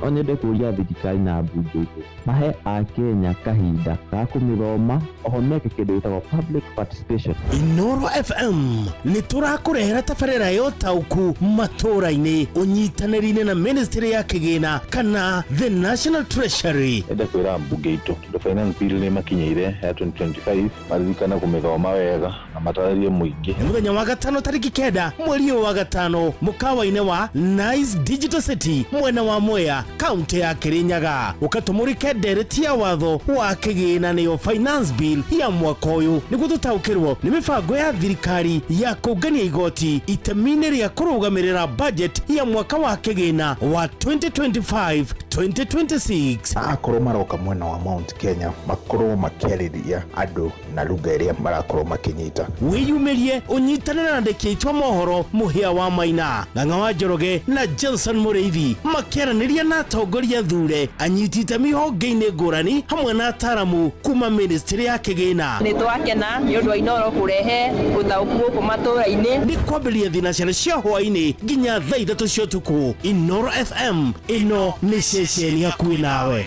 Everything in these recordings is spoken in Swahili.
onyende kuria thirikari na mbunge mahe a Kenya kahinda ga kumithoma oho meke kindu gitagwo public participation. Inoro FM ni turakurehera tabarira yo tauku matura-ini unyitanĩri-inĩ na ministry ya kigina kana the National Treasury. Enda kwira mbunge itu the finance bill ni makinyire ya 2025 maririkana kumithoma wega na matararie muingi. Muthenya wa gatano tariki 9 mweri wa gatano mukawa-ini wa Nice Digital City mwena wa Mwea kaunti ya Kirinyaga ukatumurike ndereti ya watho wa kigina niyo finance bill ya mwaka uyu niguo tutaukirwo ni mibango ya thirikari ya kungania igoti itemine ria kurugamirira budget ya mwaka wa kigina wa 2025-2026. Akorwo maroka mwena wa Mount Kenya makorwo makiarĩria andu na lugha iria marakorwo makinyita. Wiyumirie unyitanĩre na ndeki itwa mohoro Muhia wa Maina, Ng'ang'a wa Njoroge na Johnson Mureithi makiaranĩria na atongoria thure anyiti itemi honge-inĩ ngũrani hamwe na ataramu kuma ministry ya kigina. Nĩ twakena nĩ ũndũ wa Inoro kurehe ũtaũku gũkũ matũra-inĩ. Nĩ kwambĩrĩria thinacara cia hwaĩ-inĩ nginya thaa 3 cia ũtukũ. Inoro FM ĩno nĩ ceceni hakuhĩ nawe.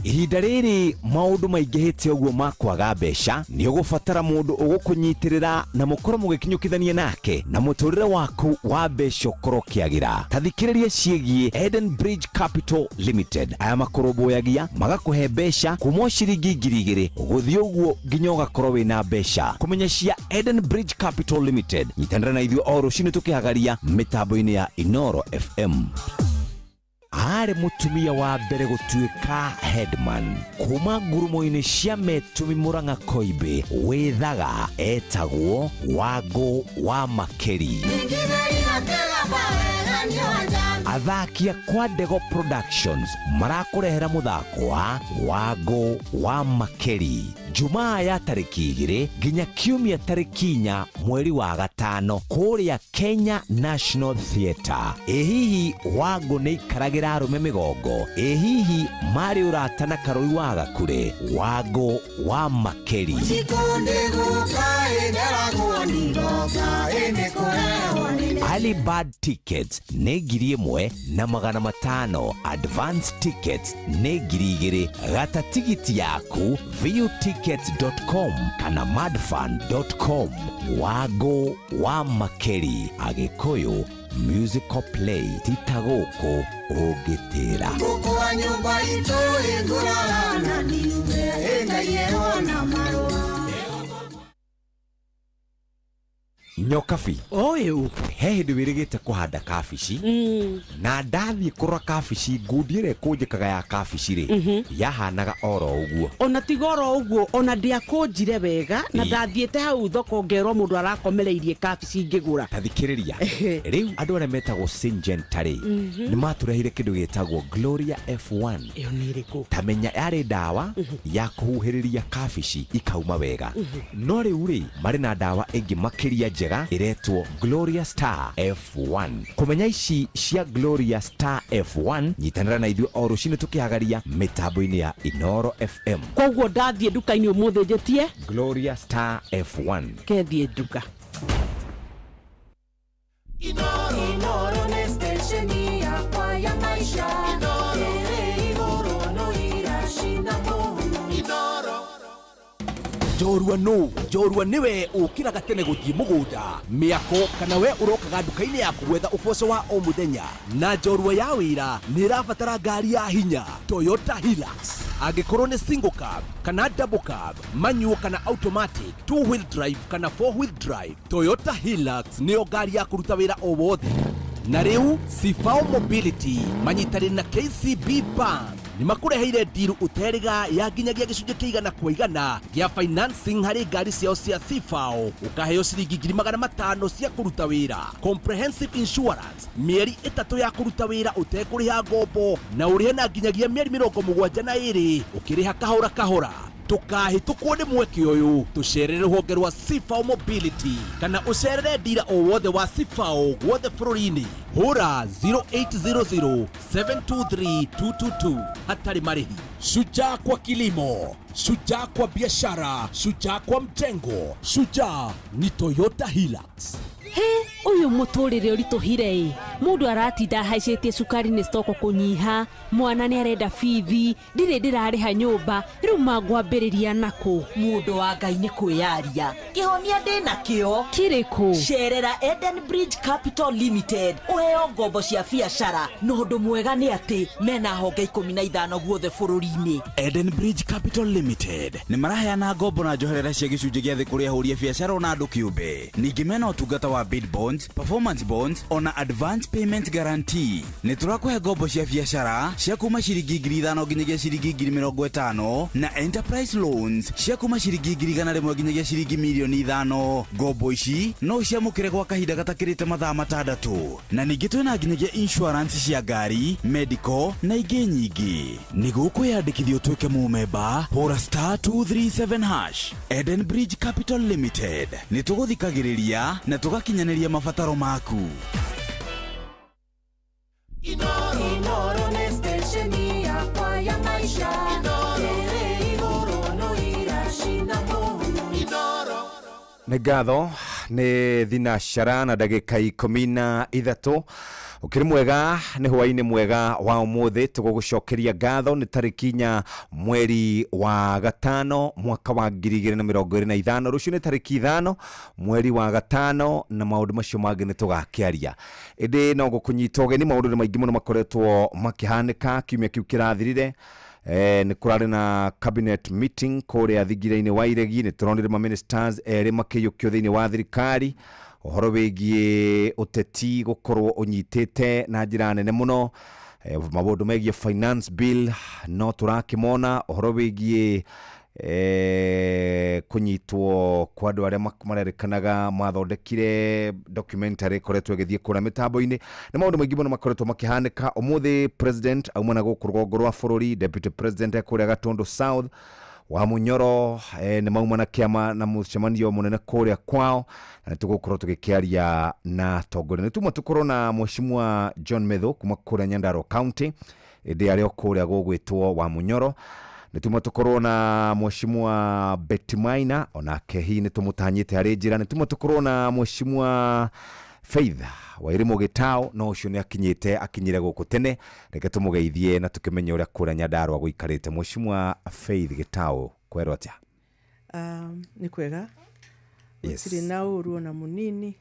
Ihinda rĩrĩ maũndũ maingĩhĩte ũguo makwaga mbeca nĩ ũgũbatara mũndũ ũgũkũnyitĩrĩra na mũkorwo mũgĩkinyũkithania nake na mũtũrĩre waku wa mbeca ũkorwo kĩagĩra. Tathikĩrĩria ciĩgiĩ Eden Bridge Capital Limited. Aya makũrũmbũyagia magakũhe mbeca kuma ciringi 2,000 gũthiĩ ũguo nginya ũgakorwo wĩna mbeca. Kũmenya cia Eden Bridge Capital Limited nyitanĩra na ithuĩ o rũciinĩ tũkĩhagaria mĩtambo-inĩ ya Inoro FM. Are mutumia wa mbere gutuika headman kuma ngurumo-ini cia Metumi Murang'a Koibe wethaga etagwo Wangũ wa Makeri. Athaki kwa Ndego Productions marakurehera muthako wa Wangũ wa Makeri Jumaa ya tariki 2 nginya kiumia tariki 4 mweri wa gatano kuria Kenya National Theatre. Hihi Wangũ nĩ ikaragira arume migongo? Hihi mari uratana karoi wa Gakure? Wangũ wa Makeri Ali Bad Tickets nĩ 1,500. Advance Tickets nĩ 2,000. Gata tigiti yaku viewtickets.com kana madfan.com. Wangũ wa Makeri Agikuyu musical play titagũkũ ũngĩtĩra. Kwa nyumba itu ingurana niume engayona marua. Nyokabi oyu he hĩndĩ wĩrĩgĩte kũhanda kabici na ndathiĩ kũrora kabici ngundi ĩrĩa ĩkũnjĩkaga ya kabici rĩ yahanaga oro ũguo. Ona tigoro ũguo ona ndiakũnjire wega na ndathiĩte hau thoko ngerwo mũndũ arakomereirie kabici ngĩgũra. Tathikĩrĩria rĩu andũ arĩa metagwo Syngenta rĩ nĩ matũrehire kĩndũ gĩtagwo Gloria F1. Ĩyo nĩ ĩrĩkũ? Tamenya yarĩ ndawa ya kũhuhĩrĩria kabici ikauma wega. No rĩu rĩ marĩ na ndawa ĩngĩ makĩria njega iretwo Gloria Star F1. Kumenya ici cia Gloria Star F1 nyitanĩra na ithuĩ o rũciinĩ tũkĩhagaria mĩtambo-inĩ ya Inoro FM. Koguo ndathiĩ nduka-inĩ ũmũthĩ njĩtie Gloria Star F1 kethiĩ nduka. Inoro nĩ station yakwa ya maisha. Njorua niwe ukiraga tene guthii mugunda miako kana we urokaga nduka-ini yaku gwetha uboco wa o muthenya na njorua ya wira ni irabatara ngari ya hinya Toyota Hilux. Angikorwo ni single cab kana double cab, manual kana automatic, 2-wheel drive kana 4-wheel drive, Toyota Hilux niyo ngari ya kuruta wira o wothe. Na riu Sifao Mobility manyitanĩire na KCB Bank ni makureheire deal uteriga ya nginyagia gicunjĩ kĩigana kwa igana gĩa financing harĩ ngari ciao cia Sifao. Ukaheo ciringi 500 cia kuruta wĩra, comprehensive insurance, mieri 3 ya kuruta wĩra utekũrĩha ngombo na ũrĩhe na nginyagia mieri 72 ukĩrĩha kahora kahora. Tukahĩtũkwo nĩ mweke ũyũ tũcerere rũhonge rwa Sifao Mobility kana ũcerere dira o wothe wa Sifao wothe bũrũri-inĩ. Hũra 0800-723-222 hatarĩ marĩhi. Shujaa kwa kilimo, shujaa kwa biashara, shujaa kwa mjengo, shujaa ni Toyota Hilux. He, uyu muturire urituhire mundu aratinda haicetie cukari ni stoko kunyiha mwana ni arenda bithi ndire ndirariha nyumba riu mangwambiriria naku mundu wa Ngai ni kwiyaria kihonia ndina kio kiriku cerera Eden Bridge Capital Limited uheo ngombo cia biacara no undu mwega ni ati mena honge 15 guothe bururi-ini. Eden Bridge Capital Limited ni maraheana ngombo na njoherera cia gicunjĩ gĩa thĩ kũrĩ ahũri a biacara na andũ kĩũmbe. Ningĩ mena ũtungata wa bid bonds, performance bonds ona advance payment guarantee. Nĩ tũrakũhe ngombo cia biacara cia kuma ciringi 5,000 nginyagia ciringi 50,000 na enterprise loans cia kuma ciringi 100,000 nginyagia ciringi 5,000,000. Ngombo ici no ciamũkĩre gwa kahinda gatakĩrĩte mathaa 6 na ningĩ twĩna nginyagia insurance cia ngari, medical na ingĩ nyingĩ. Nĩguo kwĩyandĩkithia ũtuĩke mũmemba hũra *237#. Eden Bridge Capital Limited nĩ tũgũthikagĩrĩria na tũgakinyanĩria mabataro maku. Inoro ni stesheni yakwa ya maisha. Nĩ ngatho nĩ thinacara na ndagĩka 13 ukiri mwega ni hwaini mwega wa umuthi tugugucokeria ngatho ni tariki 4 mweri wa gatano mwaka wa 2025 rucio ni tariki 5 mweri wa gatano na maundu macio mangi ni tugakiaria indi no gukunyita ugeni maundu ni maingi muno makoretwo makihanika kiumia kiu kirathirire. Ni kurari na cabinet meeting kore athigire-ini wa iregi ni turonire ma ministers eri makiyukio thiini wa thirikari uhoro wigie uteti gukorwo unyitite na njira nene muno. Maundu megie finance bill no turakimona uhoro wigie kunyitwo kwa andu aria marerikanaga mathondekire documentary koretwo igithie kura mitambo-ini na maundu maingi muno makoretwo makihanika. Umuthi president aumana guku rũgongo rwa bururi deputy president ekuria Gatundu South wa Munyoro ni maumana kiama na mucemanio munene kuria kwao na tugukorwo tugikiaria na tongore. Ni tuma tukorwo na mheshimiwa John Medho kuma kuria Nyandarua County indi ario kuria gugwitwo wa Munyoro. Nituma tukorwo na mheshimiwa Betty Maina onake hi nitumutanyite ari njira. Nituma tukorwo na mheshimiwa Faith wa Irimo Gitao no ucio ni akinyire guku tene reke tumugeithie na tukimenya uria kura Nyandarua guikarite. Mheshimiwa Faith Gitao kwero atia? Ni kwega. Utiri na uru na munini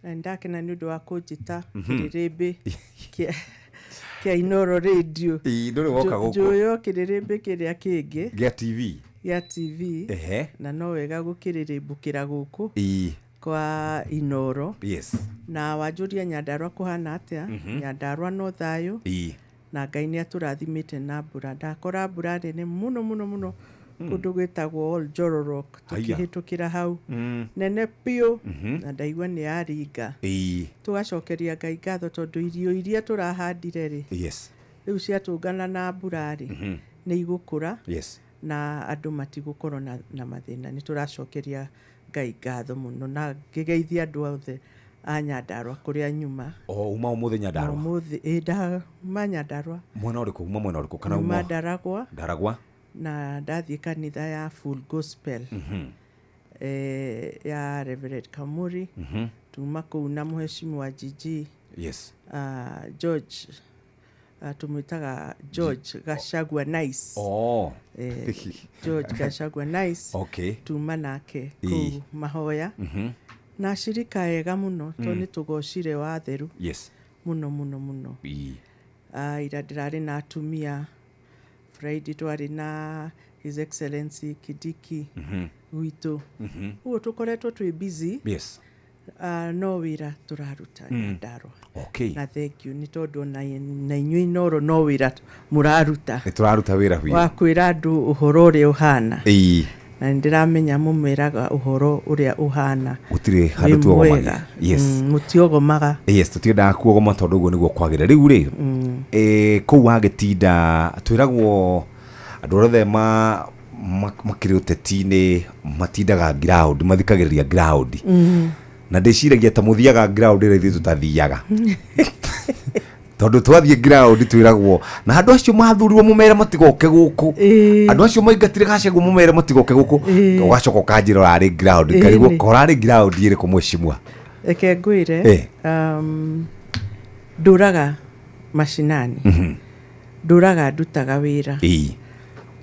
na ndake na nundu wa kunjita kiriribe kia Inoro Radio nduri woka guku joyo kiriribe kiria kingi gia TV na no wega gukiririmbukira guku kwa Inoro. Na wajuria Nyandarua kuhana atia? Nyandarua no thayo na Ngai ni aturathimite na mbura. Ndakora mbura nene muno kundu gwitagwo Oljororok tukihitukira hau nene pio na ndaigua ni aringa. Tugacokeria Ngai ngatho tondu irio iria turahandire ri riu ciatungana na mbura ri ni igukura na andu matigukorwo na mathina. Ni turacokeria Ngai ngatho muno na ngigeithia andu othe a Nyandarua kuria nyuma. Uma umuthi Nyandarua? Umuthi Nyandarua. Mwena uriku? Mwena uriku kana uma? Ndaragwa na ndathie kanitha ya Full Gospel ya Reverend Kamuri. Tuma kuu na mheshimiwa Gigi George tumwitaga George Gachagua Nice. George Gachagua Nice. Tuma nake kuu mahoya na shirika ega muno toni tugocire wa theru muno ira ndirari na atumia Friday twari na His Excellency Kidiki witu uo tukoretwo twi busy no wira turaruta Nyandarua. Na thank you ni tondu na inyui Inoro no wira muraruta. Turaruta wira hui wa kwira andu uhoro uri uhana na ndiramenya mumeraga uhoro uria uhana utire handu tuogomaga. Mutiogomaga. Tutiendaga kuogoma tondu uguo niguo kwagire riu ri kou agitinda twiragwo andu othe makiri uteti-ini matindaga ground mathikagiriria ground na ndiciragia ta muthiaga ground ri ithuĩ tutathiaga tondu twathie ground twiragwo na andu acio mathurirwo mumere matigoke guku andu acio maingatire Gachagua mumere matigoke guku ugacoka kanjira rari ground karigwo korari ground iri ku mheshimiwa Eke ngwire nduraga mashinani nduraga ndutaga wira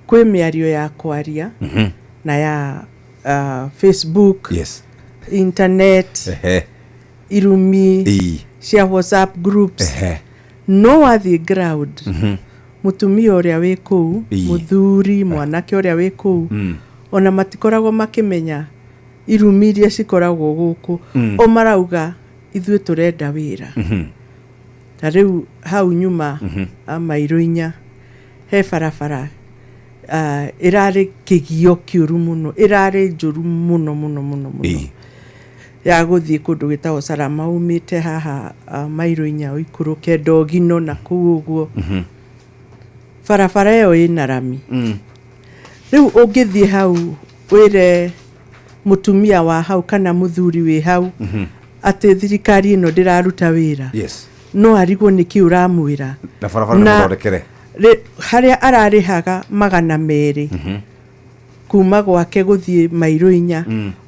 kwi miario ya kwaria na ya Facebook internet irumi cia WhatsApp groups no wathi ground mutumia uria wi kuu muthuri mwanake uria wi kuu ona matikoragwo makimenya irumi iria cikoragwo guku o marauga ithuĩ turenda wira ta riu hau nyuma Mairu-inya he barabara irari kigio kiuru muno irari njuru muno ya guthii kundu gitagwo Salama umite haha Mairu-inya uikuruke Ndogino na kuu uguo barabara iyo ina rami riu ungithii hau wire mutumia wa hau kana muthuri wi hau ati thirikari ino ndiraruta wira no arigwo niki uramwira na barabara no thondekere haria ararihaga 200 kuma gwake guthii Mairu-inya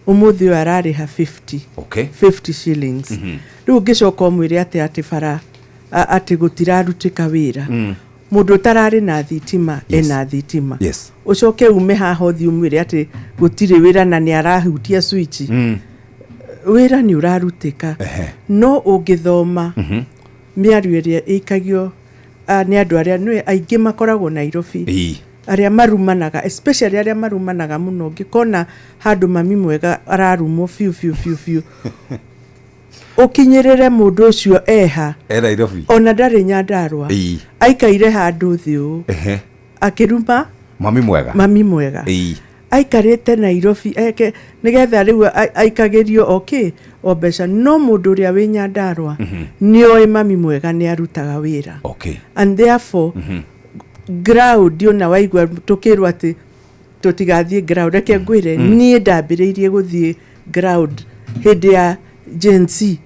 umuthi arariha 50 shillings riu ngicoka mwire ati bara ati gutirarutika wira mundu tarari na thitima ena thitima ucoke ume haho thi umwire ati gutire wira na ni arahutia switch wira ni urarutika no ungithoma miario iria ikagio ni andu aria nwe aingi makoragwo Nairobi aria marumanaga especially aria marumanaga muno ngikona handu mami mwega ararumo fiu ukinyirire mundu ucio eha Nairobi ona ndari Nyandarua aikaire handu thiu akiruma mami mwega aikarite Nairobi eke nigetha riu aikagirio obeca no mundu uria wi Nyandarua nioi mami mwega ni arutaga wira and therefore ground ona waigwa tukirwa ati tutigathie ground eke ngwire nie ndambiriirie guthie ground hindi ya Gen Z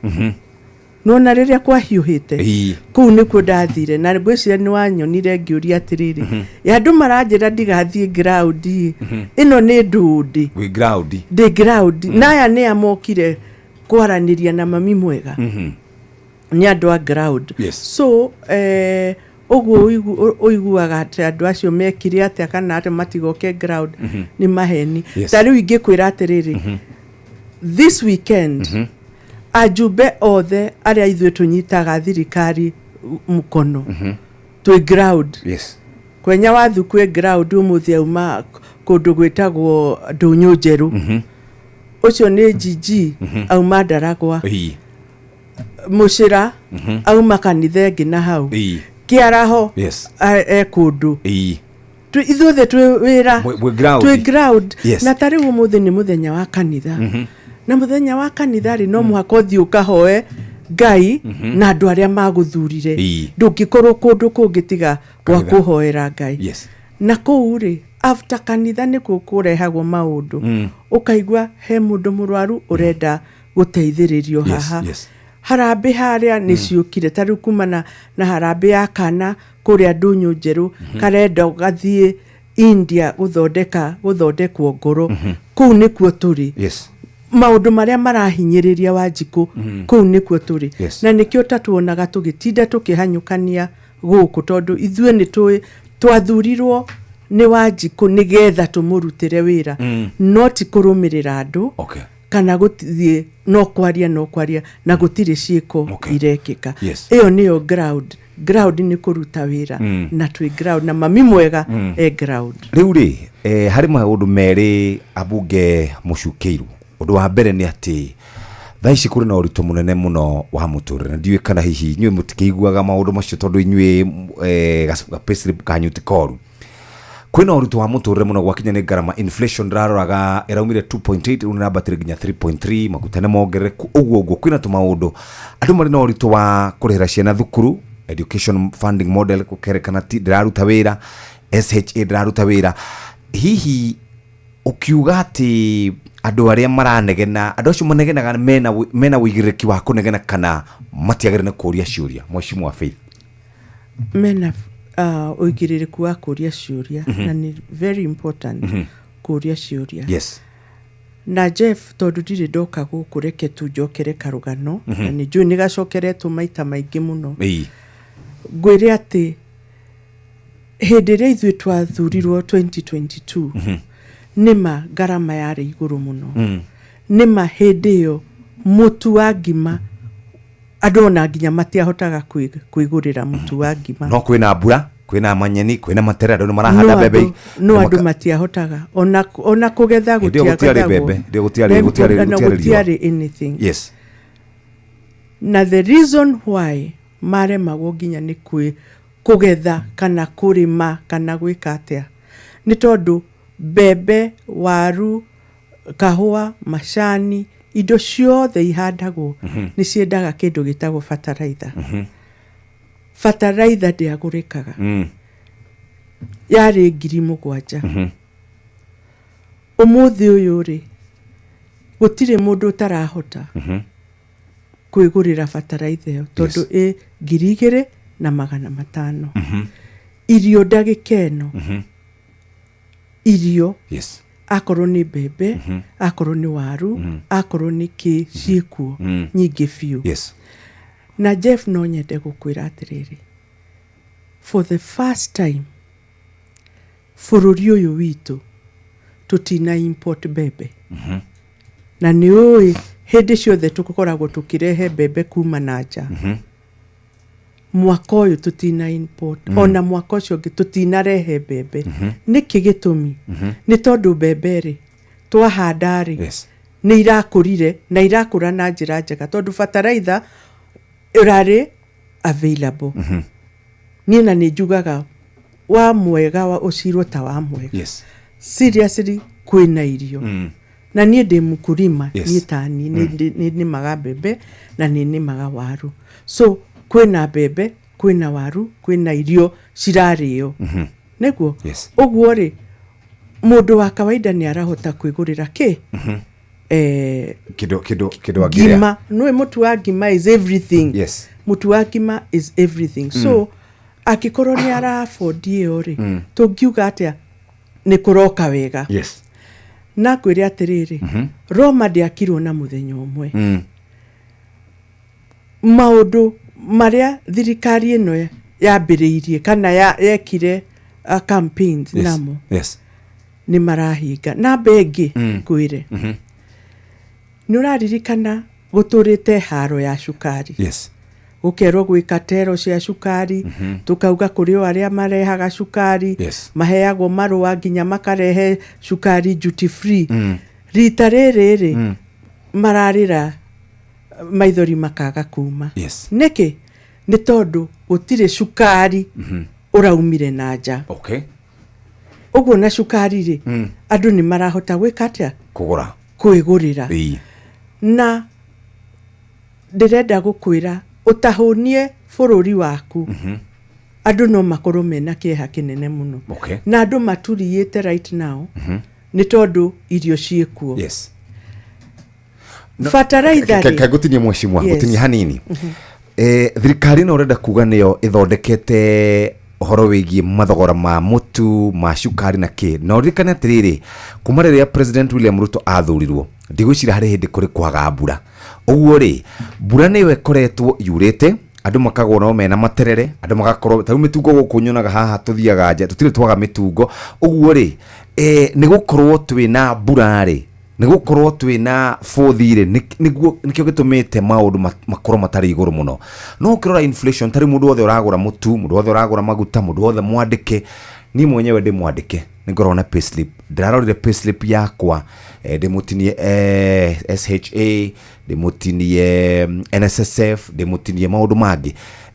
nona riria kwa hiuhite kuu nikuo ndathire na ngwiciria ni wanyonire ngiuria atiriri andu maranjira ndigathie ground ino ni ndundi we ground the ground naya ni amokire kwaraniria na mami mwega ni andu a ground so oguo uiguaga ati andu acio mekire ati kana ati matigoke ground ni maheni tariu ingikwira atiriri this weekend ajube othe aria ithuĩ tunyitaga thirikari mukono twi ground kwenya wathu kwi ground umuthi auma kundu gwitagwo Ndunyu Njeru ucio ni Gigi auma Ndaragwa Mucira auma kanitha ingi na hau Kiaraho kundu ithuothe twi wira twi ground na tariu umuthi ni muthenya wa kanitha na muthenya wa kanitha ri no muhaka thii ukahoe Ngai na andu aria maguthurire ndugikorwo kundu kungitiga gwa kuhoera Ngai na kuu ri after kanitha ni kurehagwo maundu ukaigwa he mundu murwaru urenda guteithiririo haha harambe haria ni ciukire tariu kumana na harambe ya kana kuria Ndunyu Njeru karenda gathie India guthondekwo ngoro kuu nikuo turi maundu maria marahinyiriria Wanjiku kuu nikuo turi na nikio tatuonaga tugitinda tukihanyukania guku tondu ithuĩ ni twathurirwo ni Wanjiku nigetha tumurutire wira no ti kurumirira andu kana guthie no kwaria na gutire ciiko irekika iyo niyo ground ni kuruta wira na twi ground na mami mwega ground riu ri hari maundu meri abunge mucukeiru undu wa mbere ni ati thaici kuri na uritu munene muno wa muturire ndiwe kana hihi nywe mutikiguaga maundu macio tondu inywe gapesri kanyuti koru kwina uritu wa muturire muno gwakinya ni garama inflation raroraga iraumire 2.8 unabatire ginya 3.3 makutane mongereku uguo kwina tumaundu andu mari na uritu wa kurihira ciana thukuru education funding model kukerekana ti ndiraruta wira SHA ndiraruta wira hihi ukiuga ati andu aria maranegena andu acio manegenaga mena wigiriki wa kunegena kana matiagire na kuria ciuria mweshimu wa Faith mena uigiririku wa kuria ciuria na ni very important kuria ciuria na Jeff tondu ndire ndoka guku reke tu njokere karugano na ni njui nigacokeretwo maita maingi muno ngwire ati hindi ria ithuĩ twathurirwo 2022 nima garama yari iguru muno nima hindi yo mutu wa ngima andu ona nginya matiahotaga kwigurira mutu wa ngima no kwina mbura kwina manyeni kwina matere andu marahanda bebe no andu matiahotaga ona kugetha gutiari anything yes na the reason why maremagwo nginya ni kugetha kana kurima kana gwika atia ni tondu bebe waru kahua macani indo ciothe ihandagwo ni ciendaga kindu gitagwo fertilizer fertilizer ndiagurikaga yari 7,000 umuthi uyu ri gutire mundu utarahota kwigurira fertilizer yo tondu 2,500 irio ndagikeno irio yes akorwo ni bebe akorwo ni waru akorwo ni ciikuo nyingi biu yes na Jeff no nyende gukwira atiriri for the first time bururi uyu witu tutina import bebe na ni oi hindi ciothe tukoragwo tukirehe bebe kuma nanja mwaka uyu tutina import ona mwaka ucio ngi tutina rehe bebe niki gitumi ni tondu bebe ri twahanda ri yes ni irakurire na irakura na njira njega tondu fertilizer urari available ni na ni njugaga wa mwega wa ucirwo ta wa mwega yes seriously kwina irio na ni ndi mukurima yes. ni tani ni maga bebe na ni maga waru so kwina bebe kwina waru kwina irio cirario neguo yes. Uguo ri mundu wa kawaida ni arahota kwigurira ki kido ngima no mutu wa ngima is everything yes mutu wa ngima is everything so akikorwo ni ara afford iyo ri tungiuga atia ni kuroka wega yes na kwire atiriri Roma ndiakirwo na muthenya umwe maundu maria thirikari ino yambiriirie kana yekire campaigns yes. namo yes ni marahinga na bengi kwire ni uraririkana guturite haro ya cukari yes gukerwo gwika tero cia cukari tukauga kuri aria marehaga cukari yes. maheagwo marua nginya makarehe cukari duty free rita riri mararira maithori makaga kuma yes niki ni tondu gutire cukari uraumire na nja okay uguo na cukari ri andu ni marahota gwika atia kugura kwigurira na ndirenda gukwira utahunie bururi waku andu no makorwo mena kieha kinene muno okay. na andu maturiite right now ni tondu irio ciekuo yes fertilizer kagutinie mweshimwa gutinie hanini thirikari no renda kuga niyo ithondekete uhoro wigie mathogora ma mutu ma cukari na ki no rikana atiriri kuma riria president William Ruto athurirwo ndigwicira hari hindi kuri kwaga mbura uguo ri mbura niwe koretwo yurite andu makagwo no mena materere andu magakorwo ta mitungo gukunyonaga haha tuthiaga nje tutire twaga mitungo uguo ri ni gukorwo twina mbura ri ni gukorwo twina fothire niguo nikio gitumite maundu makorwo matari iguru muno no ukirora inflation tari mundu wothe uragura mutu mundu wothe uragura maguta mundu wothe mwandike ni mwenyewe ndi mwandike ngorona payslip ndararorire payslip yakwa ndimutinie SHA ndimutinie NSSF ndimutinie maundu mangi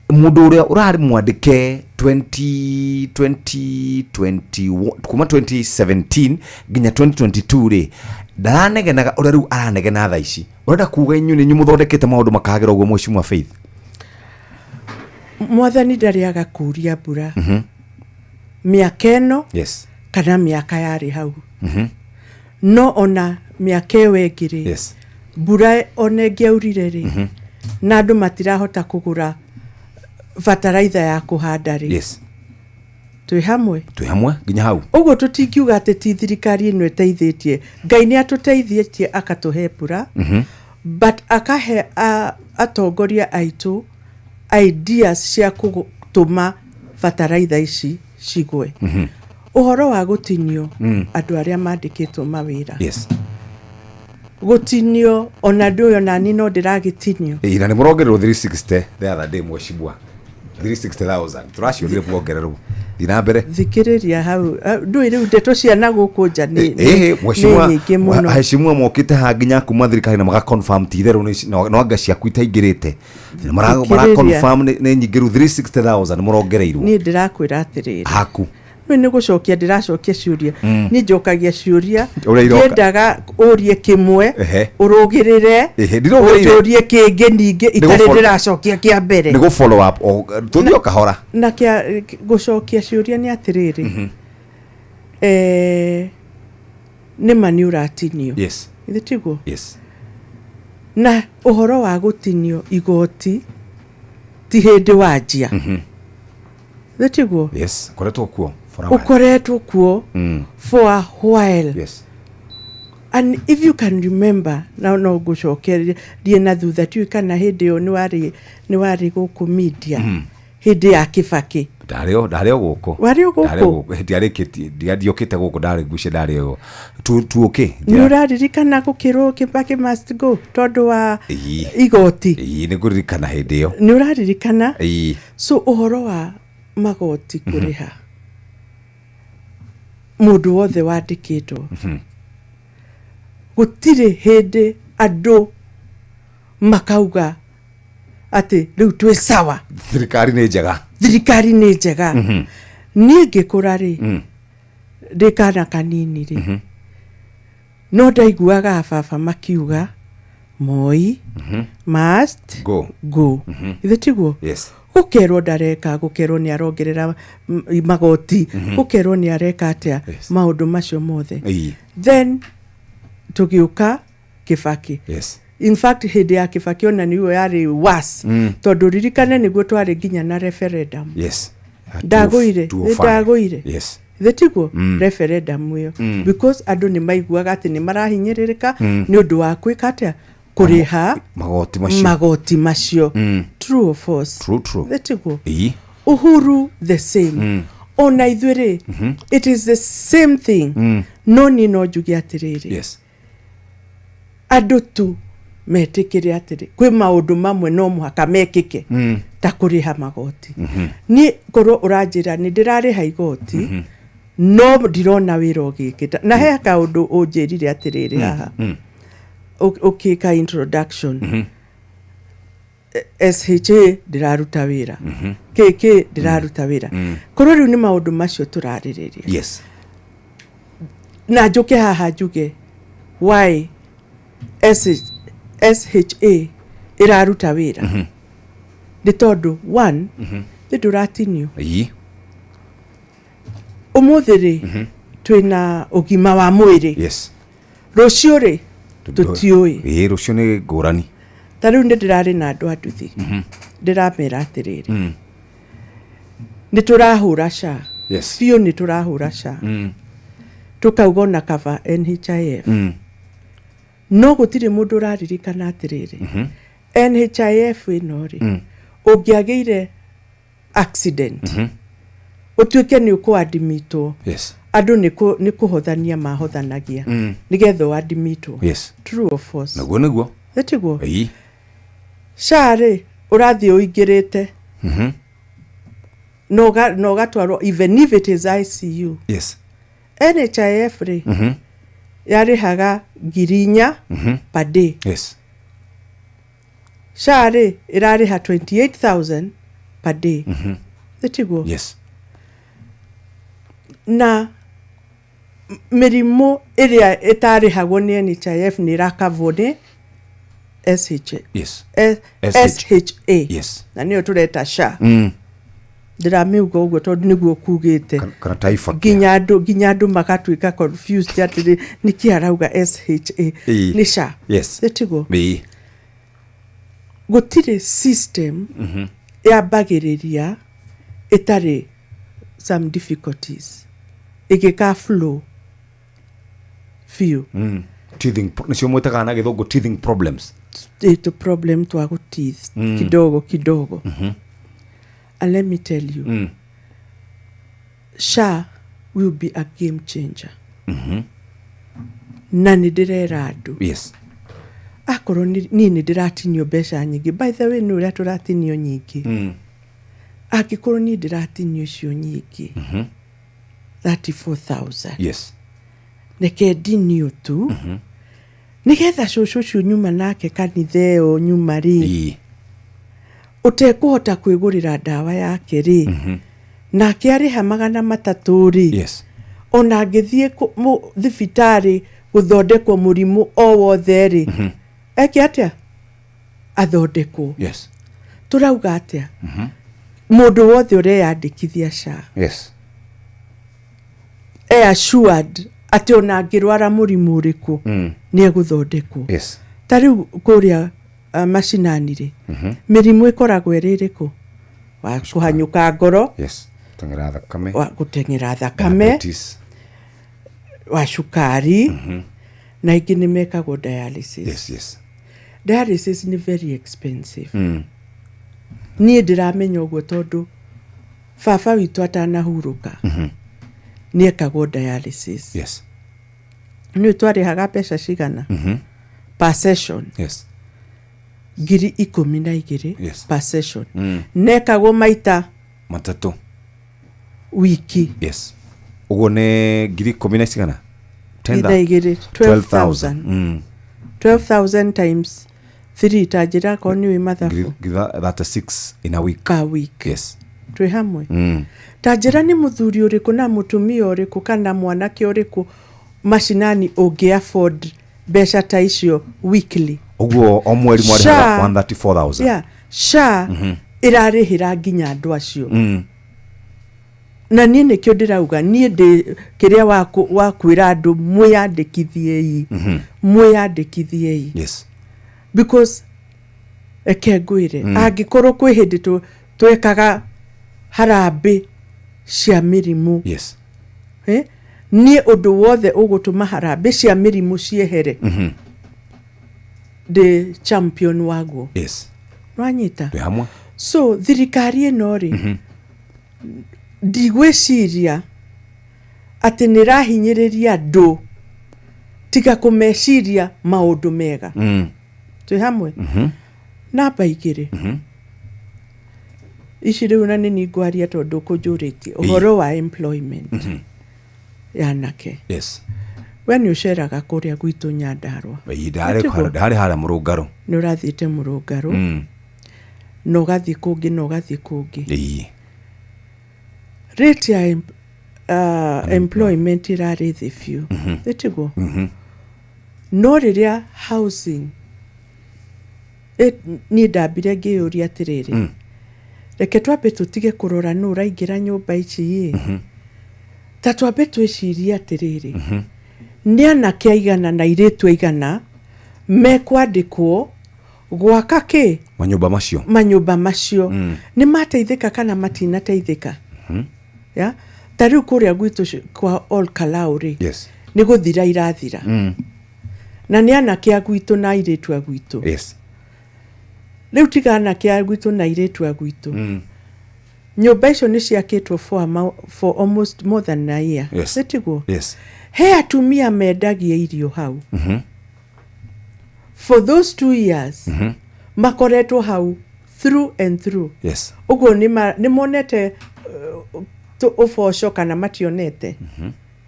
mundu uria urari mwandike 2020 kuma 2017 ginya 2022 ri ndanegenaga uria riu aranegena tha ici urenda kuga inyu ni nyumuthondekete maundu makagira uguo mweshimwa Faith mwathani ndariaga kuria mbura miaka eno yes kana miaka yari hau no ona miaka ewegiri yes mbura ona ngiaurire ri na andu matirahota kugura fertilizer ya kuhanda ri yes Twi hamwe nginya hau uguo tutingiuga ati ti thirikari ino iteithĩtie Ngai ni atuteithĩtie akatuhe mbura but akahe atongoria aitu ideas cia gutuma bataraitha ici cigwe uhoro wa gutinio andu aria mandikitwo mawira gutinio ona nduyo nani no ndiragitinio na ni murongererwo 360 the other day mweshibwa 360,000 turashionire kuongererwo thina mbere thikiriria hau ndu iri ndeto ciana guku nja ni mweshimwa mokite ha nginya kuma thirikari na maga confirm ti theru no anga ciaku itaingirite mara confirm ni nyingiru 360,000 murongereirwo ni ndirakwira atiriri haku ni gucokia ndiracokia ciuria ni njokagia ciuria ndendaga urie kimwe urugirire urie kingi ningi itari ndiracokia kia mbere ni go follow up tuthio kahora na kia gucokia ciuria ni atiriri ni mani uratinio ithitiguo na uhoro wa gutinio igoti ti hindi wanjia ithitiguo koretwo kuo ukoretwo kuo for a while and if you can remember now no gucokeria na thutha tu kana hindi yo ni wari guku media hindi ya Kibaki ndario guku ndiariokite guku ndari guce ndario tuoke ni uraririkana gukirwo Kibaki must go tondu wa igoti ni kuririkana hindi yo ni uraririkana so uhoro wa magoti kuriha mundu wothe wandikitwo gutire hindi andu makauga ati riu twi sawa thirikari ni njega nie ngikura ri ndikana kanini ri no ndaiguaga baba makiuga Moi must go ithitiguo gukerwo ndareka gukerwo ni arongerera magoti gukerwo ni areka atia maundu macio mothe then tugiuka Kibaki in fact hindi ya Kibaki ona niyo yari was tondu ririkane niguo twari nginya na referendum ndagoire thetigo referendum yo because andu ni maiguaga ati ni marahinyiririka ni undu wa kwika atia kuriha magoti macio true or false thetigo Uhuru the same ona ithuire it is the same thing no ni no njugi atiriri andu tu metikire atiri kwi maundu mamwe no muhaka mekike ta kuriha magoti ni korwo uranjira ni ndirariha igoti no ndirona wira ugikita na he kaundu unjirire atiriri haha okay ka introduction SHA ndiraruta wira KK ndiraruta wira korwo riu ni maundu macio turaririria na njuke haha njuge why SHA iraruta wira ni tondu one nduratinio umuthiri twina ugima wa mwiri rucio ri tutioi rucio ni ngurani tariu ndirari na andu anduthi ndiramera atiriri niturahura sha bio niturahura sha tukauga na cover NHIF no gutire mundu raririkana atiriri NHIF ino ri ungiageire accident utuike ni ukuadmitwo andu ni kuhothania mahothanagia nigetho wadmitwo true or false naguo thetigo share urathi uingirite no gatwaro even if it is ICU NHIF ri yarihaga ngirinya per day share irariha 28,000 per day thetigo na mirimu iria itarihagwo ni NHIF ni rakavone SHA na niyo tureta sha ndiramiuga uguo tondu niguo kugite kana taifa ginya andu makatuika confused atiri niki arauga SHA ni sha thetigo gutire system ya bagiriria itari some difficulties igika flow few teething nicio mwitaga na githungu teething problems to problem to ago teeth kidogo and let me tell you SHA will be a game changer na ndirera andu yes akorwo ni ndiratinio mbeca nyingi by the way ni uria turatinio nyingi akikorwo ni ndiratinio cio nyingi 34,000 yes neke dinio tu nigetha cucu nyuma nake kanitheo nyuma ri utekuhota kwigurira dawa yake ri nake ariha $300 ri yes ona ngithie thibitari guthondekwo murimu o wothe ri eki atia athondekwo yes turauga atia mundu wothe ureyandikithia SHA yes assured ati ona ngirwara murimu uriku ni eguthondekwo yes tariu kuria mashinani ri mirimu ikoragwo iririku wa kuhanyuka ngoro yes tengera thakame wa gutengera thakame wa shukari na ingi ni mekagwo dialysis yes dialysis ni very expensive ni ndiramenya uguo tondu baba witu atanahuruka ni ekagwo dialysis yes ni twarihaga pesa cigana per session yes 12,000 yes per session nekagwo maita matatu wiki yes uguo ne 10,000 cigana 12,000 12,000 times 3 tajira ko ni mathabu that's 6 in a week per week yes twi hamwe tajira ni muthuri uriku na mutumia uriku kana mwanake uriku mashinani ungi afford besha ta icio weekly uguo o mweri mwari 134,000 yeah SHA irarihira nginya andu acio na nie nikio ndirauga nie ndi kiria wakwira andu mwiyandikithiei mwiyandikithiei yes because ekengwire angikorwo kwi hindi twekaga harambe cia mirimu yes nie undu wothe ugutuma harambe cia mirimu ciehere the champion waguo yes nwanyita hamwe so thirikari ino ri ndigwiciria ati nirahinyiriria andu tiga kumeciria maundu mega twi hamwe namba igiri ici riu na nini ngwaria tondu kunjuritie uhoro wa employment yanake yes we ni uceraga kuria gwitu Nyandarua ndari hara murungaro ni urathiite murungaro no gathi kungi rate ya employment irari the few etigo no riria housing ni ndambire ngiyuria atiriri reke twambe tutige kurora no uraingira nyumba ici ta twambe twiciria atiriri ni anake aigana na iritu aigana mekwandikwo gwaka ki manyumba macio ni mateithika kana matinateithika ya tariu kuria gwitu kwa all kalauri yes ni guthira irathira na ni anake agwitu na iritu agwitu yes riu tiga anake agwitu na iritu agwitu nyumba icio ni ciakitwo for almost more than a year yes setiguo yes he atumia mendagia irio hau for those 2 years makoretwo hau through and through yes uguo ni monete uboco kana mationete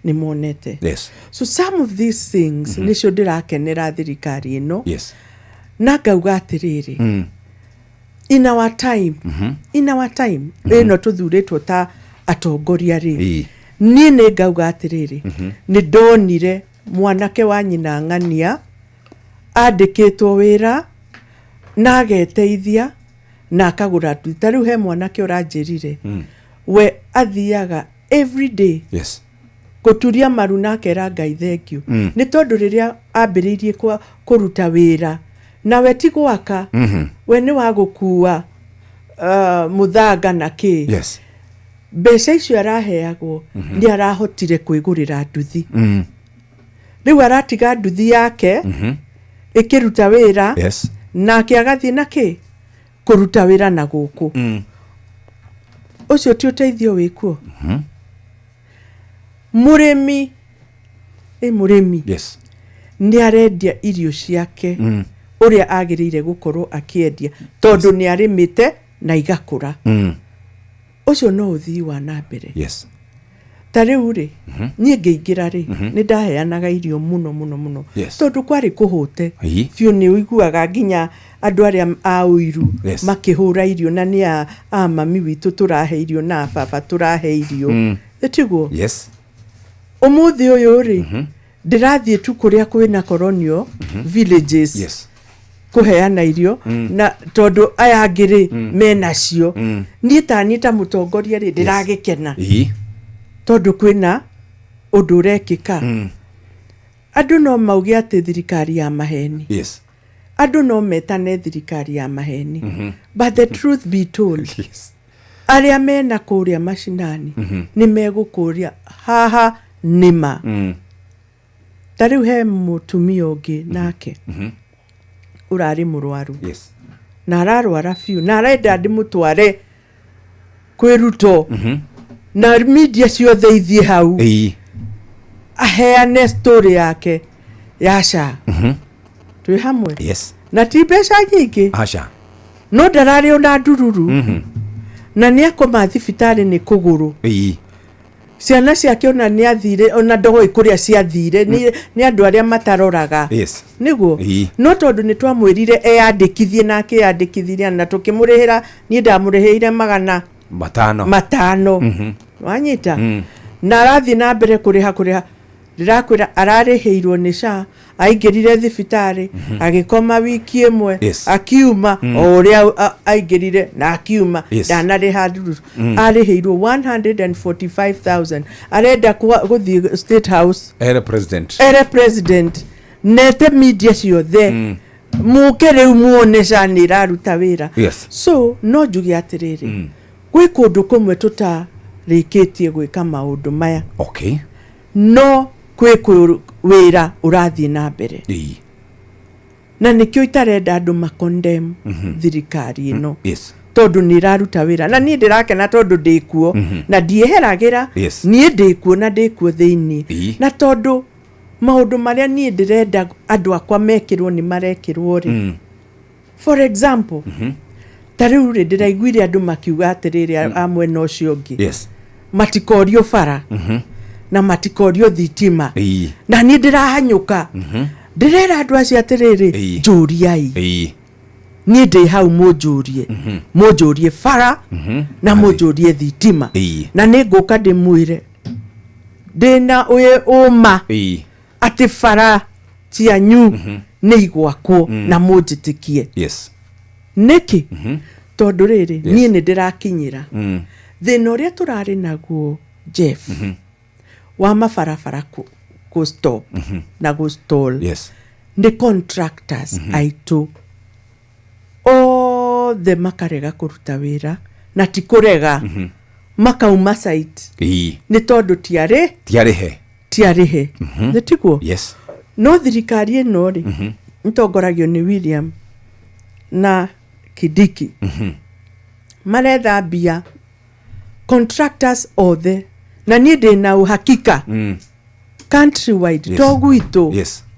ni monete yes so some of these things nicio ndirakenera thirikari ino yes na ngauga atiriri in our time ino tuthuritwo ta atongoria ri nie ni ngauga atiriri ni ndonire mwanake wa nyina ng'ania andikitwo wira na ageteithia na akagura tuta riu he mwanake uranjirire we athiaga every day yes guturia maru nake ra Ngai thank you ni tondu riria ambiririe kuruta wira na we ti gwaka we ni wa gukua muthanga na ki yes mbeca icio araheagwo nĩ arahotire kwĩgũrĩra nduthi rĩu aratiga nduthi yake ĩkĩruta wĩra nake agathiĩ na kĩ kũruta wĩra na gũkũ ũcio ti ũteithio wĩkuo mũrĩmi nĩ arendia irio ciake ũrĩa agĩrĩire gũkorwo akĩendia tondũ nĩ arĩmĩte na igakũra ũcio no ũthii wa na mbere ta rĩu rĩ niĩ ngĩingĩra rĩ nĩ ndaheanaga irio mũno tondũ kwarĩ kũhũte biũ nĩ ũiguaga nginya andũ arĩa a ũiru makĩhũra irio na nĩ a mami witũ tũrahe irio na baba tũrahe irio tiguo ũmũthĩ ũyũ rĩ ndĩrathiĩ tu kũrĩa kwĩna colonial villages kuheana irio na tondũ aya angĩ menacio niĩ ta mũtongoria rĩ ndĩragĩkena tondũ kwĩna ũndũ ũrekĩka andũ no mauge atĩ thirikari ya maheni andũ no metane thirikari ya maheni but the truth be told arĩa mena kũrĩa macinani nĩ megũkũria haha nĩma ta rĩu he mũtumia ũngĩ nake ũrarĩ mũrwaru na ararwara biũ na arenda ndĩmũtware kwĩruto na media ciothe ithiĩ hau aheane story yake yasha twĩ hamwe na ti mbeca nyingĩ no ndararĩ ona ndururu na nĩ akoma thibitarĩ nĩ kũgũrũ ciana ciake ona nĩ athire ona ndoĩ kũrĩa ciathire nĩ andũ arĩa mataroraga nĩguo no tondũ nĩ twamwĩrire eyandĩkithie na akĩyandĩkithirie na tũkĩmũrĩhĩra niĩ ndamũrĩhĩire matano wanyita na arathiĩ na mbere kũrĩha ndĩrakwĩra ararĩhĩirwo nĩ SHA aingĩrire thibitarĩ agĩkoma wiki ĩmwe akiuma o ũrĩa aingĩrire na akiuma ndanarĩha ndururu arĩhĩirwo 145,000 arenda gũthiĩ State House ere president nete media ciothe mũke rĩu muone SHA nĩ ĩraruta wĩra so no njuge atĩrĩrĩ gwĩ kũndũ kũmwe tũtarĩkĩtie gwĩka maũndũ maya no kwĩ wĩra ũrathiĩ na mbere na nĩkĩo itarenda andũ makondem thirikari ĩno tondũ nĩ ĩraruta wĩra na niĩ ndĩrakena tondũ ndĩkuo na ndiĩheragĩra niĩ ndĩkuo na ndĩkuo thĩinĩ na tondũ maũndũ marĩa niĩ ndĩrenda andũ akwa mekĩrwo nĩ marekĩrwo rĩ for example ta rĩu rĩ ndĩraiguire andũ makiuga atĩrĩrĩ a mwena ũcio ũngĩ matikorio bara na matikorio thitima na niĩ ndĩrahanyũka ndĩrera andũ acio atĩrĩrĩ njũriai niĩ ndĩ hau mũnjũrie bara na mũnjũrie thitima na nĩ ngũka ndĩmwĩre ndĩna ũma atĩ bara cianyu nĩ igwakwo na mũnjĩtĩkie nĩkĩ tondũ rĩrĩ niĩ nĩ ndĩrakinyĩra thĩna ũrĩa tũrarĩ naguo Jeff wa mabarabara stop na stall nĩ contractors aitũ othe makarega kũruta wĩra na ti kũrega makauma site nĩ tondũ tiarĩhe nĩ tiguo no thirikari ĩno rĩ ĩtongoragio nĩ William na Kidiki maretha mbia contractors othe na niĩ ndĩna uhakika countrywide to gwitũ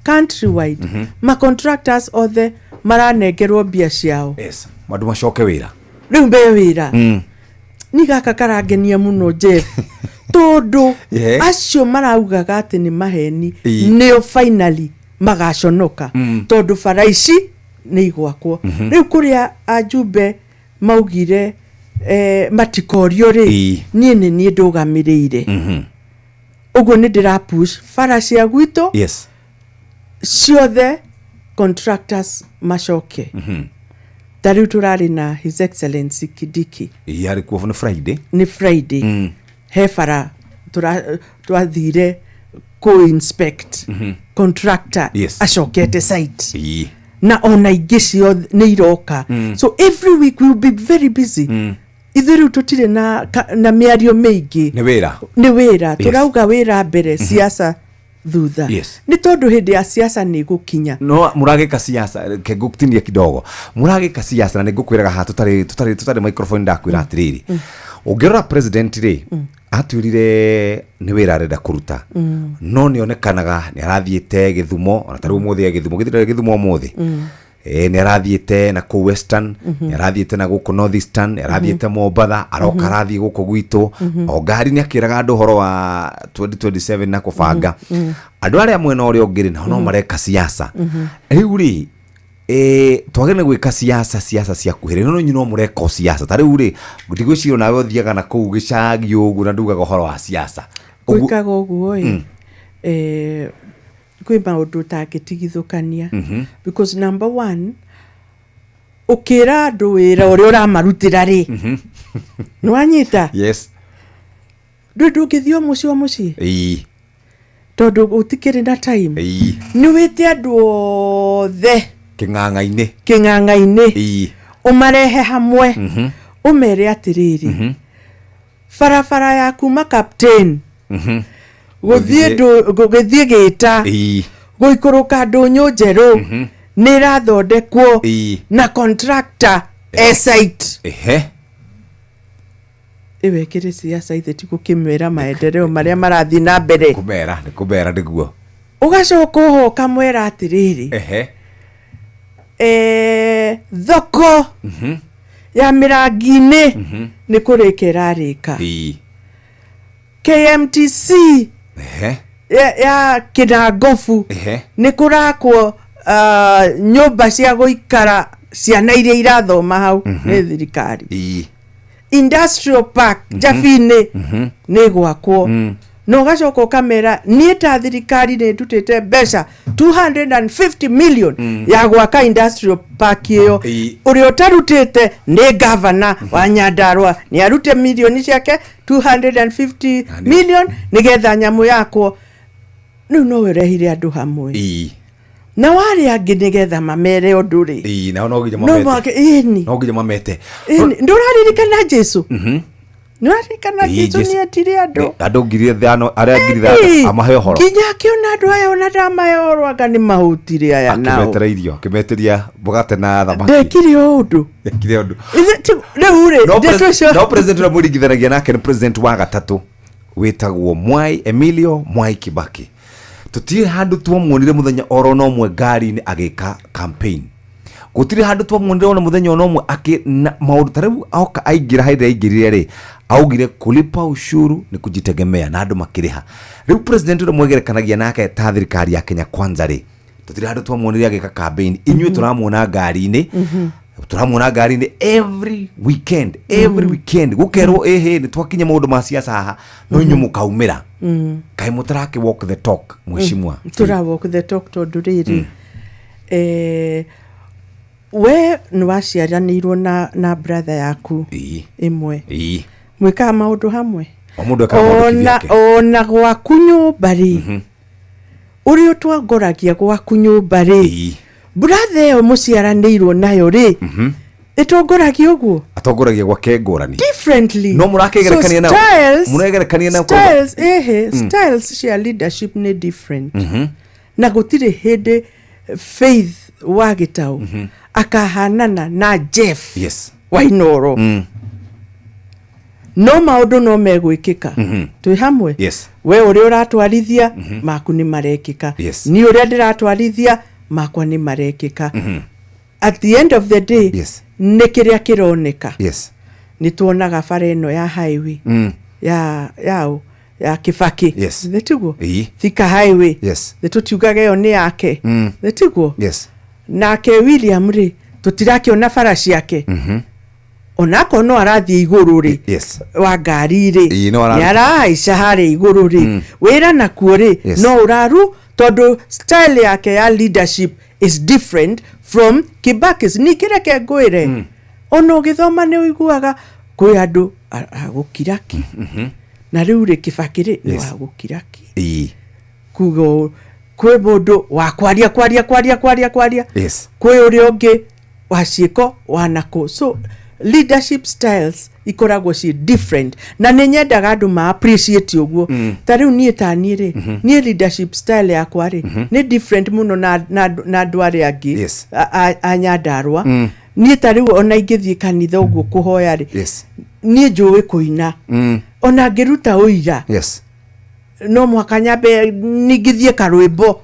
countrywide ma contractors othe maranengerwo mbia ciao mandũ macoke wĩra rĩu mbe wĩra nĩ gaka karangenia mũno Jeff tondũ acio maraugaga atĩ nĩ maheni nĩo finally magaconoka tondũ bara ici nĩ igwakwo rĩu kũrĩa ajumbe maugire matikorio rĩ niĩ nĩ niĩ ndũgamĩrĩire ũguo nĩ ndĩrapush bara cia gwitũ ciothe contractors macoke ta rĩu tũrarĩ na His Excellency Kidiki yarĩ kuo nĩ Friday he bara twathire co-inspect contractor acokete site na ona ingĩ ciothe nĩ iroka so every week we will be very busy ithiru tutire na miario mingi ni wira turauga wira mbere siasa thutha ni tondu hindi ya siasa ni gukinya no muragika siasa keguktinia kidogo muragika siasa na nigukwiraga ha tutari microphone ndakwira atiriri ungirora president ri atwirire ni wira arenda kuruta no ni onekanaga ni arathiete Githumo ona tari umuthi Githumo umuthi ni arathiete na ku western ni arathiete na guku northeastern ni arathiete Mombatha aroka arathi guku gwitu o ngari ni akiraga andu horo wa 2027 na kubanga andu aria mwena uri ongiri no mareka siasa riu ri twagene gwika siasa cia kuhire no nyino mureka siasa tari uri ndigwiciro nawe othiaga na kuu gicagi ugu na ndugaga horo wa siasa gwikaga uguo kwi maundu tagitigithukania because number 1 ukira andu wira uri uramarutira ri nwanyita yes ndungithio muci tondu utikiri na time ni wite andu othe king'ang'aine umarehe hamwe umere atiriri farafara ya kuma captain guthie gita guikuruka ndunyu njeru ni rathondekwo na contractor site iwekire siasa ithe ti gukimwira maendeleo maria marathi na mbere kubera ndiguo ugacoka ho kamwera atiriri thoko ya mirangine ni kurikira rika KMTC ya Kinangofu ni kurakwo nyumba cia guikara ciana iria irathoma hau ni thirikari industrial park Jafine ni gwakwo no gacoka kamera ni ta thirikari ni tutete mbeca 250 million ya gwaka industrial park iyo uri utarutite ni governor wa Nyandarua ni arute milioni ciake 250 million nigetha nyamu yakwo no werehire andu hamwe na wari angi nigetha mamere unduri no ngija mamete nduraririkana Jesu nwaririkana Jesu ni atire andu ngiri thano aria ngiri thano amahe horo kinya kiona andu aya ona ndamahe horo anga ni mahutire aya nao kimetera irio kimeteria bogate na thamaki ndekire undu no president na muringithanagia nake ni president wa gatatu witagwo Mwai Emilio Mwai Kibaki tutire handu twamuonire muthenya oro no mwe ngari ni agika campaign gutire handu twamuonire ona muthenya no mwe maundu tariu aoka aingira haida aingirire ri augire kulipa ushuru ni kujitegemea na andu makiriha riu president ndo mwegerekanagia nake ta thirikari ya Kenya Kwanza ri tutire handu twamuonire agika campaign inywe turamuona ngari-ini turamuona ngari-ini every weekend gukerwo ni twakinya maundu ma siasa haha no inywe mukaumira kai mutarake walk the talk mweshimwa tura walk the talk to nduriri we nwaciaranirwo na brother yaku imwe mwika maundu hamwe ona gwaku nyumba ri uri utwangoragia gwaku nyumba ri brother yo muciaranirwo nayo ri itongoragia uguo atongoragia gwake ngurani differently no murakegerekania nao muregerekania nao styles cia leadership ni different na gutire hindi Faith wa Gitau akahanana na Jeff Wainoro no maundu no megwikika twi hamwe we uri uratwarithia maku ni marekika ni uri ndiratwarithia makwa ni marekika at the end of the day ni kiria kironeka ni tuonaga bara ino ya highway ya Kibaki thitugo Thika highway thitutiugaga yo ni yake thitugo nake William ri tutirakiona bara ciake onako no arathie iguru ri wa ngari ri yaraica hari iguru ri wira nakuo ri no uraru tondu style yake ya leadership is different from Kibaki's ni kireke ngwire ono githoma ni uiguaga kwi andu agukiraki na riu ri Kibaki ri ni agukiraki kugo kwe mundu wa kwaria kwe uri ungi wa ciiko wanako so leadership styles ikoragwo ci different na nenyendaga andu ma appreciate uguo tariu nie tani ri nie leadership style yakwa ri ni different muno na andu ari angi anyandarwa nie tariu ona ingithie kanitha uguo kuhoya ri nie njui kuina ona ngiruta uira no mwaka nyambe ningithie karwimbo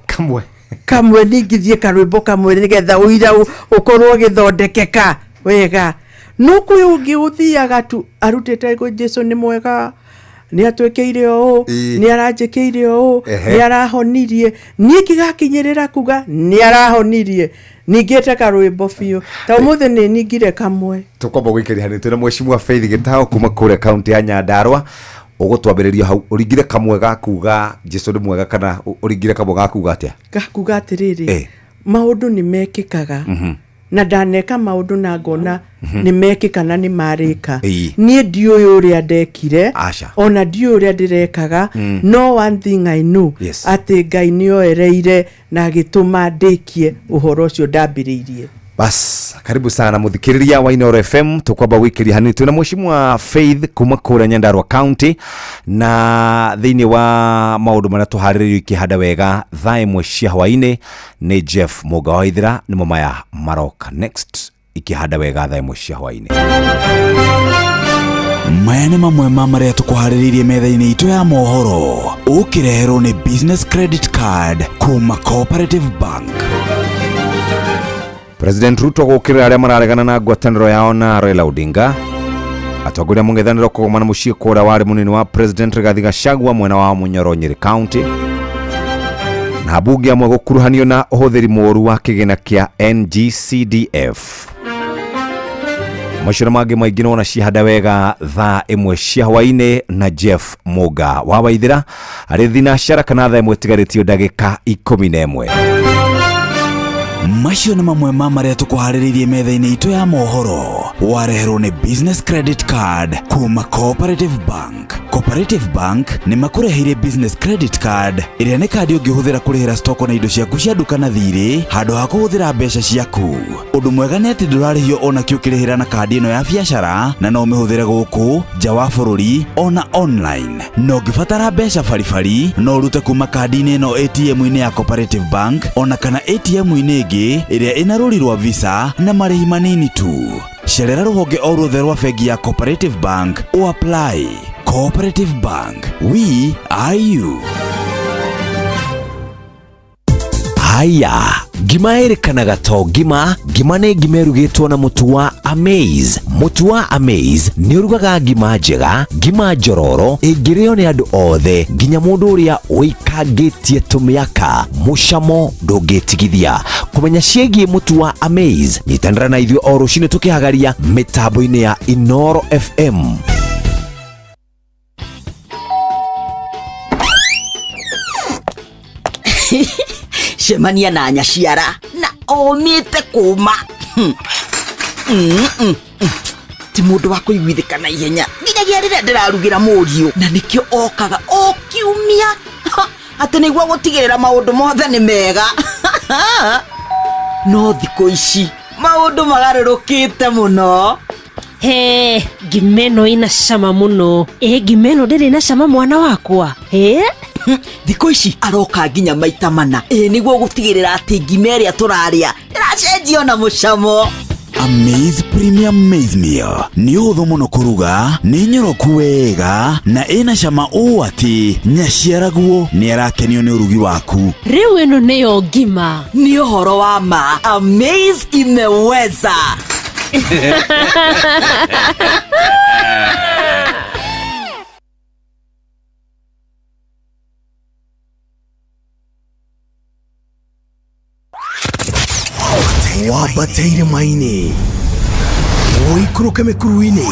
kamwe ningithie karwimbo kamwe nigetha uira ukorwo githondekeka wega no kwi ungi uthiaga tu arutete go Jesu ni mwega ni atwekeire o ni aranjekeire o ni arahonirie ni kigakinyirira kuga ni arahonirie ningete karwimbo biu ta umuthe ni ningire kamwe tukomba gwikiri hanite na Mheshimiwa Faith Gitao kuma kure county ya Nyandarua ugutwambiriria hau uringire kamwe gakuga Jesu ni mwega kana uringire kamwe gakuga atia gakuga atiriri maundu ni mekikaga na ndaneka maundu na ngona ni mekika na ni marika nie ndiuĩ uria ndekire ona ndiuĩ uria ndirekaga no one thing I know ati Ngai nioereire na gituma ndikie uhoro ucio ndambiriirie. Bas, karibu sana muthikiriria wa Inooro FM tukwamba wikiri hani tuna Mheshimiwa Faith kuma kura Nyandarua County na thiini wa maundu maria tuhariririo ikihanda wega thaa imwe cia hwaini ni Jeff Mugawaithira ni mumaya maroka next ikihanda wega thaa imwe cia hwaini. Maya nĩ mamwe ma maria tukuhariririe metha-inĩ itu ya mohoro ukireherwo ni business credit card kuma Cooperative Bank. President Ruto gukirira aria mararegana na ngwataniro yao na Raila Odinga atongoria mung'ethaniro kugomana muciĩ kura wari munini wa President Rigathi Gachagua mwena wa Munyoro Nyeri County na bunge amwe gukuruhanio na uhuthiri moru wa kigina kia NGCDF. Mashira magi maingi nona cihanda wega thaa imwe cia hwaini na Jeff Muga wa Waithira ari thinashara kana thaa imwe tigaritio ndagika 11. Macio nĩ mamwe ma maria tukuhariririe metha-inĩ itu ya mohoro wareherwo ni business credit card kuma Cooperative Bank. Cooperative Bank nĩ makureheire business credit card iria nĩ kandi ũngĩhũthĩra kũrĩhĩra stoko na indo ciaku cia duka na thirĩ handũ ha kũhũthĩra mbeca ciaku. Ũndũ mwega nĩ atĩ ndũrarĩhio ona kĩ ũkĩrĩhĩra na kandi ĩno ya biacara na no ũmĩhũthĩre gũkũ nja wa bũrũri ona online. No ũngĩbatara mbeca baribari no ũrute kuma kandi-inĩ ĩno ATM-inĩ ya Cooperative Bank ona kana ATM-inĩ ĩngĩ ĩrĩa ĩna rũri rwa visa na marĩhi manini tu. Cerera rũhonge o ruothe rwa bengi ya Cooperative Bank o apply. Cooperative Bank, we are you. Haya, ngima erikanaga to ngima nĩ ngima ĩrugĩtwo na mũtu wa Amaze. Mũtu wa Amaze nĩ ũrugaga ngima njega, ngima njororo ĩngĩrĩo nĩ andũ othe, nginya mũndũ ũrĩa ũikangĩtie tũmĩaka, mũcamo ndũngĩtigithia. Kũmenya ciĩgiĩ mũtu wa Amaze, nyitanĩra na ithuĩ o rũcinĩ tũkĩhagaria mĩtambo-inĩ ya Inooro FM. Shemania na nyaciara na omite kuma ti mundu wa kuiguithika na ihenya nginyagia rĩrĩa ndĩrarugira mũriũ na nĩkĩo okaga okiumia atĩ nĩguo gũtigĩrĩra maũndũ mothe nĩ mega no thikũ ici maũndũ magarũrũkĩte mũno. He, ngima ĩno ina cama mũno. Ngima ĩno ndĩrĩ na cama mwana wakwa. Thikũ ici aroka nginya maita mana nĩguo gũtigĩrĩra atĩ ngima ĩrĩa tũrarĩa ĩracenjio na mũcamo. Amaze Premium Maize Meal nĩ ũhũthũ mũno kũruga, nĩ nyoroku wega na ĩna cama ũũ atĩ nyaciaraguo nĩ arakenio nĩ ũrugi waku. Rĩu ĩno nĩyo ngima. Nĩ ũhoro wa ma. Amaze imeweza. Wabateire maini oikũrũke mĩkuru-inĩ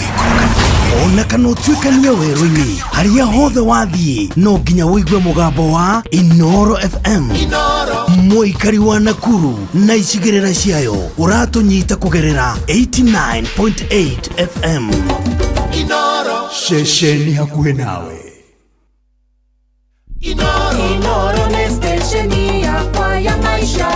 ona kana ũtuĩkanie werũ-inĩ harĩa hothe wathiĩ no nginya wĩigue mũgambo wa Inooro FM. Mũikari wa Nakuru na icigĩrĩra ciayo ũratũnyita kũgerera 89.8 FM. Inooro ceceni hakuhĩ nawe. Inooro nĩ stesheni yakwa ya maisha.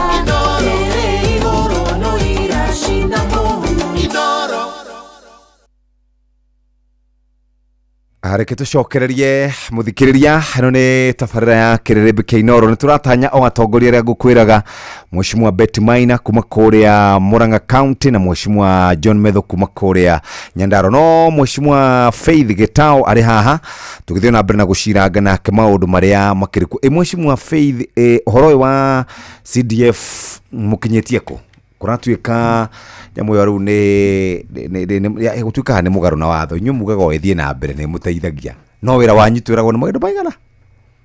Areke tucokererie muthikiriria hano ni tabarira ya Kiriribi Keinoro nituratanya o atongoria ria gukwiraga Mheshimiwa Betty Maina kuma kuria Murang'a County na Mheshimiwa John Metho kuma kuria Nyandarua no Mheshimiwa Faith Getao ari haha tugithio na mbere na guciranga nake maundu maria makiriku Mheshimiwa Faith horo wa CDF mukinyetie ko kuratuika nyamu ya riu ni gutuika ni mugaru na watho inyu mugaga oethie na mbere ni muteithagia no wira wanyu twiragwo ni magindu maigana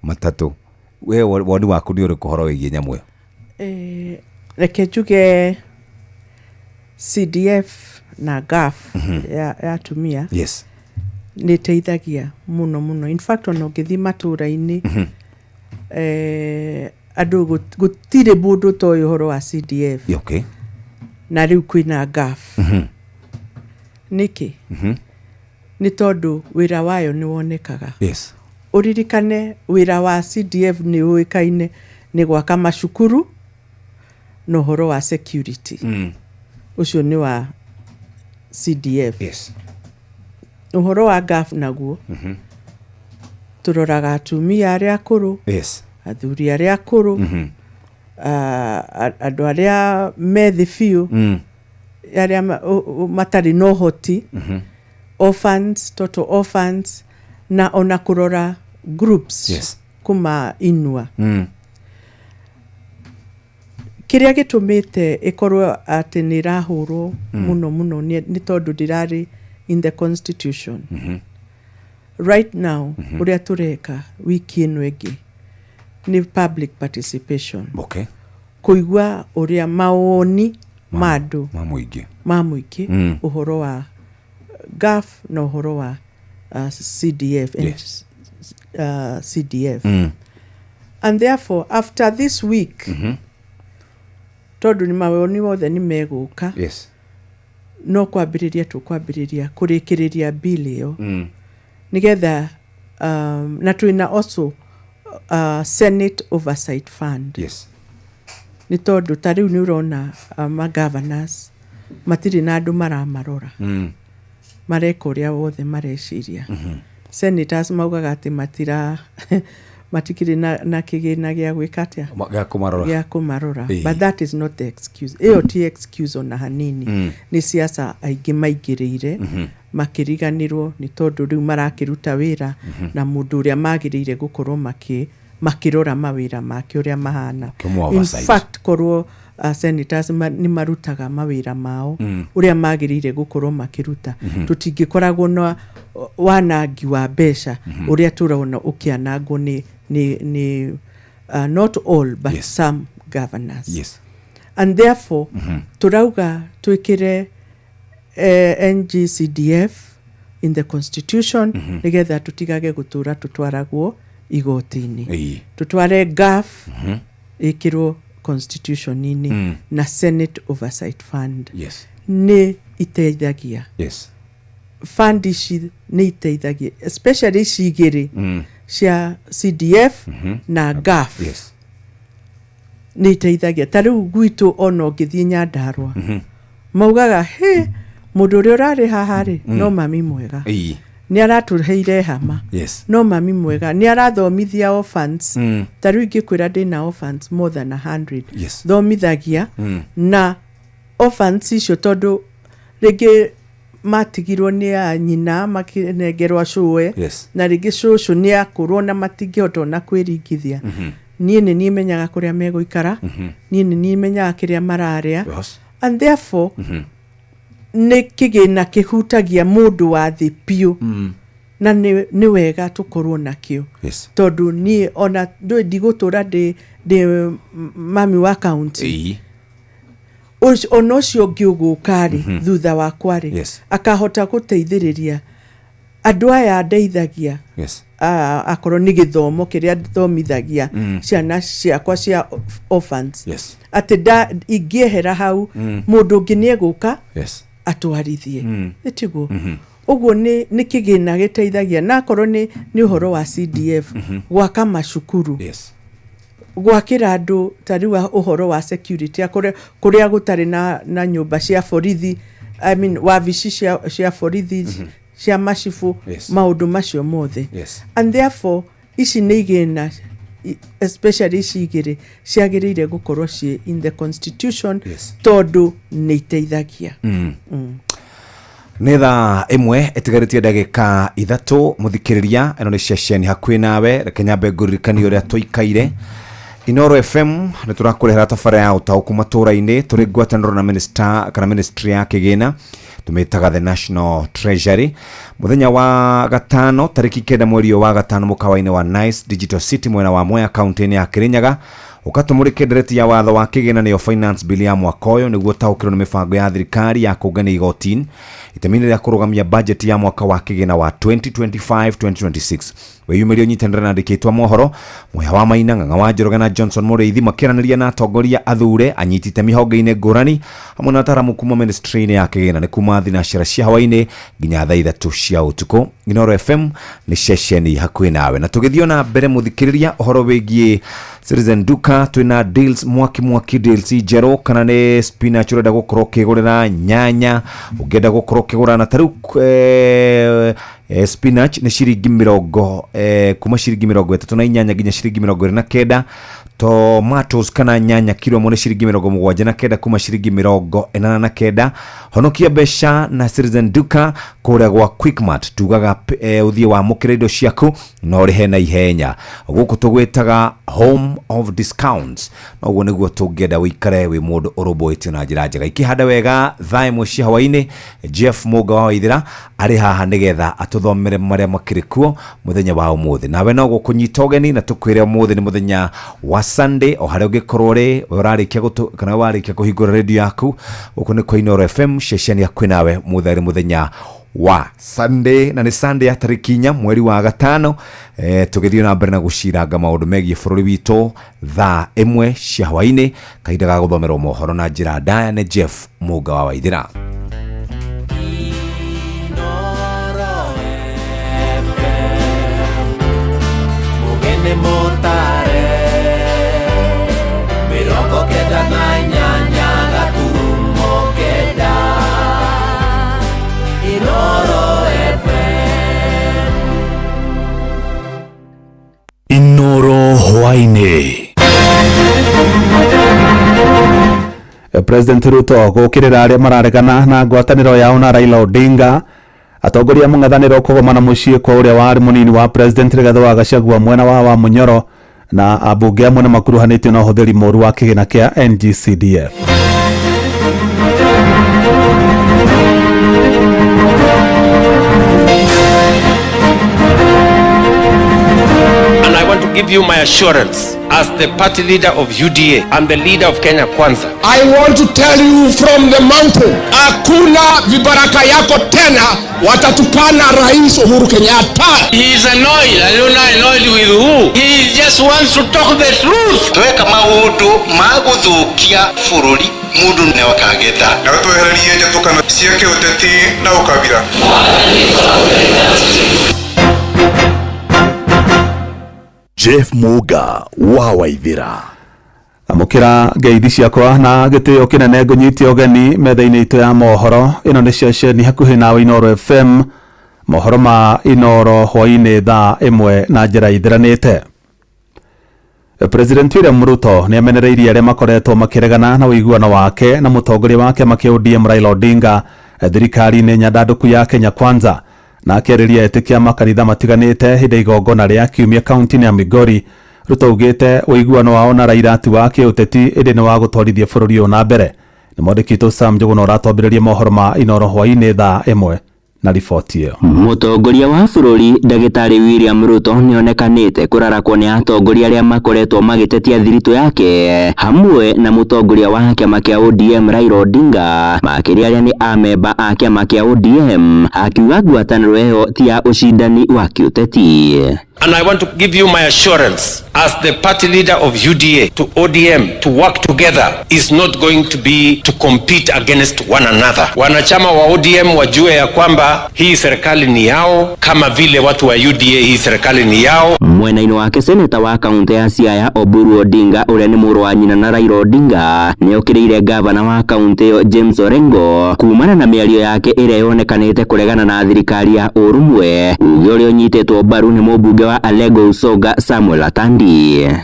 matatu we woni waku ni uri kuhoro wigie nyamu reke njuge CDF na GAF ya tumia yes ni teithagia muno in fact ono ngithi matura-ini andu gutire mundu toyo horo wa CDF okay na riu kwina GAF niki ni tondu wira wayo ni wonekaga yes uririkane wira wa CDF ni uikaine ni gwaka macukuru no horo wa security ucio ni wa CDF yes uhoro wa GAF naguo turoraga atumia aria akuru yes athuri aria akuru andu aria methi fiu aria matari no hoti orphans total orphans na ona kurora groups yes kuma inua kiria gitumite ikorwo ati ni rahuro muno ni tondu dirari in the constitution right now uria tureka wiki ino igi ni public participation okay kuigwa uria maoni madu mamuingi uhoro wa GAF na uhoro wa CDF yes. CDF and therefore after this week tondu ni mawoni wothe ni meguka yes no kwambiriria kurikiriria bill iyo nigetha na twina also Senate Oversight Fund yes ni tondu tariu ni urona ma governors matiri na andu maramarora mareka uria wothe mareciria senators maugaga ati matira matikiri na kigina gia gwikatia gia kumarora but that is not the excuse iyo ti excuse ona hanini ni siasa aingi maigirire makiriganirwo ni tondu riu marakiruta wira na mundu uria magirire gukorwo makirora mawira make uria mahana in fact korwo senators ni marutaga mawira mao uria magirire gukorwo makiruta tutingikoragwo na wanangi wa besha uria turaona ukianangwo ni not all but yes. Some governors yes and therefore turauga twikire NGCDF in the constitution nigetha tutigage gutura tutwaragwo igoti-ini tutware GAF ikirwo constitution ini na Senate Oversight Fund yes ni iteithagia yes fund ici ni iteithagia especially cigiri cia CDF na GAF yes ni iteithagia tariu gwitu ono ngithie Nyandarua maugaga mundu uria urari haha ri no mami mwega ni aratuheire hama yes no mami mwega ni arathomithia orphans tariu ngikwira ndina orphans more than 100 yes thomithagia na orphans icio tondu ringi matigirwo ni anyina makinengerwa cuwe yes na ringi cucu ni akurwo na matingihota na kwiringithia nie ni menyaga kuria meguikara nie ni menyaga kiria mararia yes and therefore ni kigina kihutagia mundu wa thi piu na ni wega tukorwo nakio yes tondu ni ona ndigutura ndi mami wa county ono cio ngiugukari thutha wa kwari yes akahota guteithiriria andu aya ndeithagia yes akorwo ni githomo kiria thomithagia ciana ciakwa cia orphans yes ati ingiehera hau mundu ungi ni eguka yes atwarithie etiguo uguo ni kigina giteithagia na korwo ni uhoro wa CDF gwaka macukuru yes gwakira andu tariwa uhoro wa security kuria gutari na nyumba cia borithi I mean wabici cia borithi cia macibu maundu macio mothe and therefore ici nĩ igĩna especially ici igĩrĩ ciagĩrĩire gũkorwo ciĩ in the constitution tondu nĩ iteithagia nĩ thaa ĩmwe ĩtigarĩtie ndagĩka 3 mũthikĩrĩria ĩno nĩ ceceni hakuhĩ nawe reke nyambe ngũririkanie ũrĩa tũikaire Inoro FM nĩ tũrakũrehera tabara ya ũtaũku matũũra-inĩ tũrĩ ngwatanĩro na ministry ya kĩgĩna tumetaga the National Treasury muthenya wa gatano tariki 9 mweri wa gatano mukawa-inĩ wa Nice Digital City mwena wa Mwea kaunti-inĩ ya Kirinyaga ukatumũrĩke ndereti ya watho wa kĩgĩna nĩyo finance bill ya mwaka ũyũ nĩguo taũkĩrwo nĩ mĩbango ya thirikari ya kũngania igoti itemini rĩa kũrũgamia budget ya mwaka wa kĩgĩna wa 2025-2026 weyumĩrio nyitanĩra na andĩkĩtwo mohoro Mwea wa Maina Ng'ang'a wa Njoroge na Johnson Mũrĩithi makĩranĩria na atongoria athure anyitite mĩhonge-inĩ ngũrani hamwe na ataramu kuma ministry-inĩ ya kĩgĩna nĩ kuma thinacara cia hwaĩ-inĩ nginya thaa 3 cia ũtukũ. Inoro FM nĩ ceceni hakuhĩ nawe na tũgĩthiĩ na mbere mũthikĩrĩria ũhoro wĩgiĩ Citizen Duka twina deals mwaki deals njerũ kana nĩ spinach urenda gũkorwo kĩgũrĩra nyanya ũngĩenda gũkorwo kĩgũra na tarĩu spinach nĩ ciringi 30 kuma ciringi 38 nginya ciringi 29 tomatoes kana nyanya kilo mone ciringi 79 kuma ciringi 49 honokia besha na Citizen Duka kũrĩa gwa Quickmart tugaga uthie wa mukĩra indo ciaku no rihe na ihenya gũkũ tũgwĩtaga home of discounts noguo nĩguo tũngĩenda wĩikare wĩ mũndũ ũrũmbũĩtio na njĩra njega ikĩhanda wega thaa ĩmwe cia hwaĩ-inĩ Jeff Muga wa Waithĩra arĩ haha nĩgetha atũthomere marĩa makĩrĩ kuo mũthenya wa ũmũthĩ nawe no gũkũnyita ũgeni na tũkwĩre ũmũthĩ nĩ mũthenya wa Sunday o harĩa ũngĩkorwo rĩ ũrarĩkia kana warĩkia kũhingũra radio yaku gũkũ nĩ kwa Inoro FM ceceni hakuhĩ nawe mũthenya wa Sunday na ni Sunday ya tariki 4 mweri wa gatano tugithio na mbere na guciranga maundu megie bururi witũ thaa 1 cia hwaĩ-inĩ kahinda ga gũthomerwo mohoro na njĩra ndaya nĩ Jeff Muga wa Waithĩra. Mugene motare mirongo kenda na nyanya gaturumo kenda Inoro FM Inoro hwaĩ-inĩ. President Ruto gũkĩrĩra arĩa mararegana na ngwatanĩro yao na Raila Odinga atongoria mũng'ethanĩro kũgomana mũciĩ kwa ũrĩa warĩ mũnini wa President Rigathi wa Gachagua mwena wa Munyoro na ambunge amwe nĩmakuruhanĩtio na ũhũthĩri mũru wa kĩgĩna kĩa NGCDF. And I want to give you my assurance as the party leader of UDA and the leader of Kenya Kwanza. I want to tell you from the mountain, hakuna vibaraka yako tena watatupana Rais Uhuru Kenyatta. He is annoyed. I don't know annoyed with who. He just wants to talk the truth. Tweka maundu maguthukia bururi mundu ne wakageta na twehererie njatukano ciake uteti na ukabira. Jeff Muga wa Waithĩra amukira ngeithi ciakwa na gĩtĩo kĩnene ngũnyitie ũgeni metha-inĩ itũ ya mohoro ĩno nĩ ceceni hakuhĩ nawe Inoro FM mohoro ma Inoro hwaĩ-inĩ thaa 1 na njĩra ithiranĩte. President William Ruto nĩ amenereirie arĩa makoretwo makĩregana na ũiguano wake na mũtongoria wa kĩama kĩa ODM Raila Odinga thirikari-inĩ nyandandũku ya Kenya Kwanza na akĩarĩria etĩkia makanitha matiganĩte hĩndĩ igongona rĩa kiumia kaunti-inĩ ya Migori. Ruto augĩte ũiguano wao na Raila ti wa kĩũteti ĩndĩ nĩ wa gũtwarithia bũrũri ũyũ na mbere. Nĩ mwandĩki Sam Njuguna ũratwambĩrĩria mohoro ma Inoro hwaĩ-inĩ thaa 1 na riboti ĩyo. Mũtongoria wa bũrũri Ndagĩtarĩ William Ruto nĩonekanĩte kũrarakwo nĩ atongoria arĩa makoretwo magĩtetia thiritũ yake hamwe na mũtongoria wa kĩama kĩa ODM Raila Odinga makĩria arĩa nĩ amemba a kĩama kĩa ODM akiuga ngwatanĩro ĩyo ti ya ũcindani wa kĩũteti. And I want to give you my assurance as the party leader of UDA to ODM to work together is not going to be to compete against one another. Wanachama wa ODM wajue ya kwamba hii serikali ni yao kama vile watu wa UDA hii serikali ni yao. Mwena-inĩ wake seneta wa kaunti ya Siaya Oburu Odinga uria ni mũrũ wa nyina na Raila Odinga ni okĩrĩire gavana wa kaunti ĩyo James Orengo kumana na mĩario yake ĩrĩa yonekanĩte kũregana na thirikari ya ũrũmwe, uge ũrĩa ũnyitĩtwo mbaru nĩ mũmbunge wa Alego Usoga Samuel Atandi.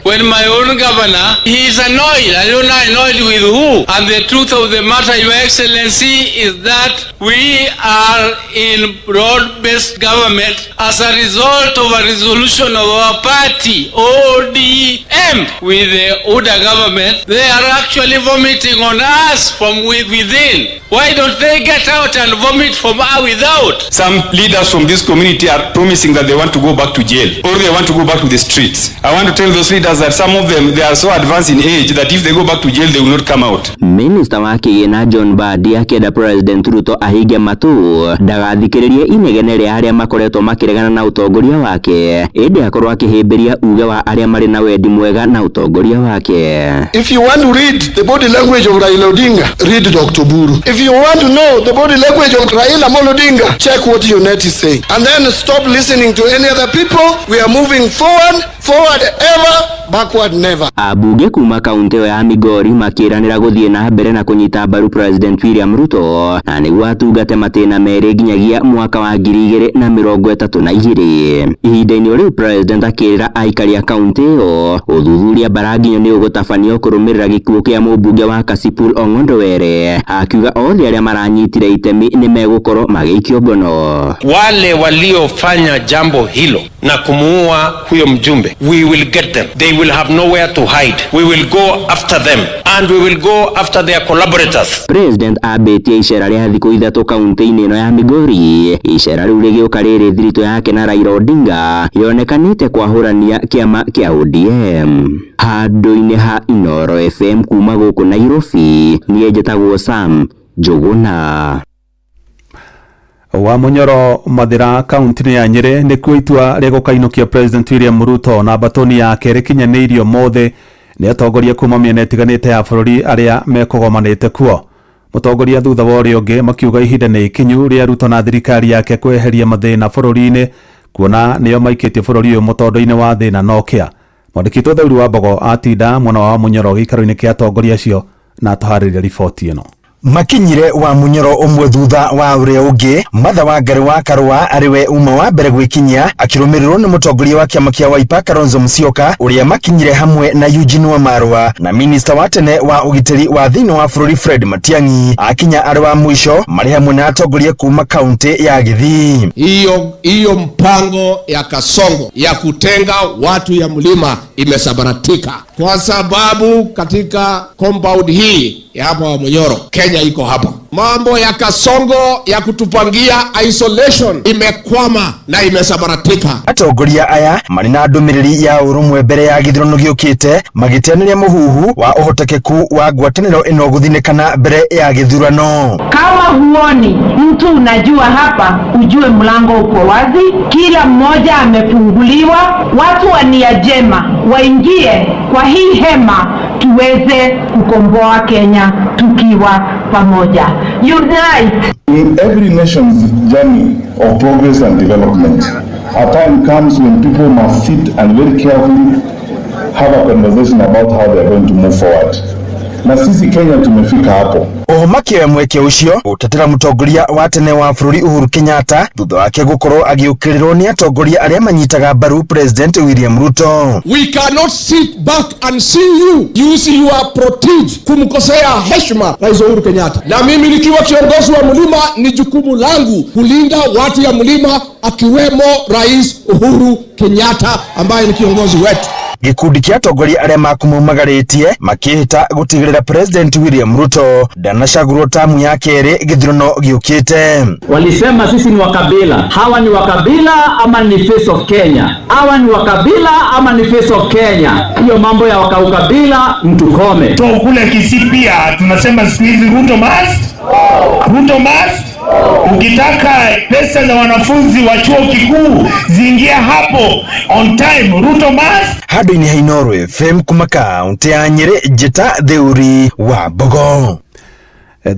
When my own governor, he is annoyed. I don't know annoyed with who. And the truth of the matter, Your Excellency, is that we are in broad-based government as a result of a resolution of our party, ODM, with the UDA government. They are actually vomiting on us from within. Why don't they get out and vomit from without? Some leaders from this community are promising that they want to go back to jail or they want to go back to the streets. I want to tell those leaders that some of them, they are so advanced in age that if they go back to jail, they will not come out. Minister wa kĩgĩna John Mbadi akĩenda President Ruto ahinge matũ ndagathikĩrĩrie inegene rĩa arĩa makoretwo makĩregana na ũtongoria wake, ĩndĩ akorwo akĩhĩmbĩria uge wa arĩa marĩ na wendi mwega na ũtongoria wake. If you want to read the body language of Raila Odinga, read Dr. Buru. If you want to know the body language of Raila Amolo Odinga, check what UNET is saying. And then stop listening to any other people. We are moving forward ever, backward never. Abunge kuma kaunti ya Migori makĩranĩra gũthiĩ na mbere na kũnyita mbaru President William Ruto na nĩguo atungate matĩna merĩ nginyagia mwaka wa 2032. Ihinda-inĩ rĩu President akĩrĩra aikari a kaunti ĩyo ũthuthuria Baranginyo nĩ ũgũtabanio kũrũmĩrĩra gĩkuũ kĩa mũmbunge wa Kasipul Ong'ondo Were, akiuga othe arĩa maranyitire itemi nĩ megũkorwo magĩikio ngono. Wale waliofanya jambo hilo na kumuua huyo mjumbe, we will get them. They will have nowhere to hide. We will go after them and we will go after their collaborators. President abĩtie icera rĩa thikũ ithatũ kaunti-inĩ ĩno ya Migori. Icera rĩu rĩgĩũka rĩrĩ thirito yake na Raila Odinga yonekanĩte kwahũrania kĩama kĩa ODM. Handũ-inĩ ha Inooro FM kuma gũkũ Nairobi, niĩ njĩtagwo Sam Njuguna. Wa Munyoro Mathira kaunti ya Nyeri nĩ kuo itua rĩa gũkainũkia President William Ruto na batoni yake rĩkinyanĩirio mothe nĩ atongoria kuma mĩena ĩtiganĩte ya bũrũri arĩa mekũgomanĩte kuo. Mũtongoria thutha wa ũrĩa ũngĩ makiuga ihinda nĩ ikinyu rĩa Ruto na thirikari yake kweheria mathĩna bũrũri-inĩ, kuona nĩo maikĩtie bũrũri ũyũ mũtondo-inĩ wa thĩna nokia. Mwandĩki Thauri wa Mbogo atinda mwena wa Munyoro gĩikaro-inĩ kĩa atongoria acio na tũharĩria riboti ĩno. Makinyire wa Munyoro umwe thutha wa uria ungi Martha Wangari wa Karua ariwe uma wa mbere gwikinyia akirumirirwo ni mutongoria wa kiama kia Wiper Kalonzo Musyoka uria makinyire hamwe na Eugene Wamalwa na minister wa tene wa ugitiri wa thini wa bũrũri Fred Matiang'i akinya ari wa mwisho mari hamwe na atongoria kuma kaunti ya Githii. Hiyo mpango ya Kasongo ya kutenga watu ya mlima imesabaratika kwa sababu katika compound hii ya hapa wa Munyoro Kenya iko hapa. Mambo ya Kasongo ya kutupangia isolation imekwama na imesabaratika. Atongoria aya mari na ndumiriri ya urumwe mbere ya githurano giukite magitenera muhuhu wa uhotekeku wa ngwatanĩro ĩno guthinikana mbere ya githurano. Kama huoni mtu unajua hapa, ujue mlango uko wazi, kila mmoja amefunguliwa, watu wa nia njema waingie kwa hii hema tuweze kukomboa Kenya tukiwa pamoja. Unite. In every nation's journey of progress and development, a time comes when people must sit and very carefully have a conversation about how they are going to move forward. Na sisi Kenya tumefika hapo. Makiwe mweke ucio utatira mutongoria wa tene wa bũrũri Uhuru Kenyatta thutha wake gukorwo agiũkĩrĩrwo ni atongoria arĩa manyitaga mbaru President William Ruto. We cannot sit back and see you use your protege kumkosea heshima Rais Uhuru Kenyatta. Na mimi nikiwa kiongozi wa mlima ni jukumu langu kulinda watu ya mlima akiwemo Rais Uhuru Kenyatta ambaye ni kiongozi wetu. Gikundi kia atongoria arĩa makumumagaritie makihita gutigirira President William Ruto ndanacagurwo tamu ya kerĩ githurano giukite. Walisema sisi ni wakabila. Hawa ni wakabila ama ni face of Kenya? Hawa ni wakabila ama ni face of Kenya? Hiyo mambo ya ukabila mtukome. To kule Kisii pia tunasema siku hizi Ruto must. Ruto must. Ukitaka pesa za wanafunzi wa chuo kikuu ziingia hapo on time, Ruto must. Hado ni Hainorwe, FM kumaka, unte anyere jeta theuri wa Bogo.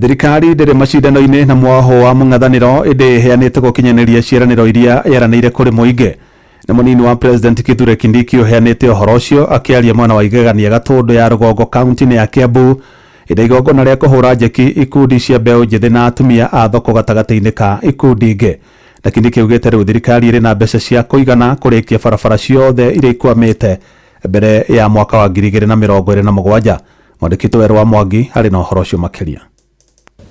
Thirikari ndere macindano-inĩ na mwaho wa mũng'ethanĩro ĩndĩ heanĩte gũkinyanĩria ciĩranĩro iria yeranĩire kũrĩ mũingĩ. Na mũnini wa President Kithure Kindiki ũheanĩte ũhoro ũcio akĩaria mwena wa igegania Gatũndũ ya rũgongo kaunti-inĩ ya Kiambu ĩrĩa igongona rĩa kũhũra njeki ikundi cia mbeũ njĩthĩ na atumia a thoko gatagatĩ-inĩ ka ikundi ingĩ. Na Kindiki augĩte rĩu thirikari ĩrĩ na mbeca cia kũigana kũrĩkia barabara ciothe iria ikwamĩte mbere ya mwaka wa 2027. Mwandĩki Werũ wa Mwangi arĩ na ũhoro ũcio makĩria.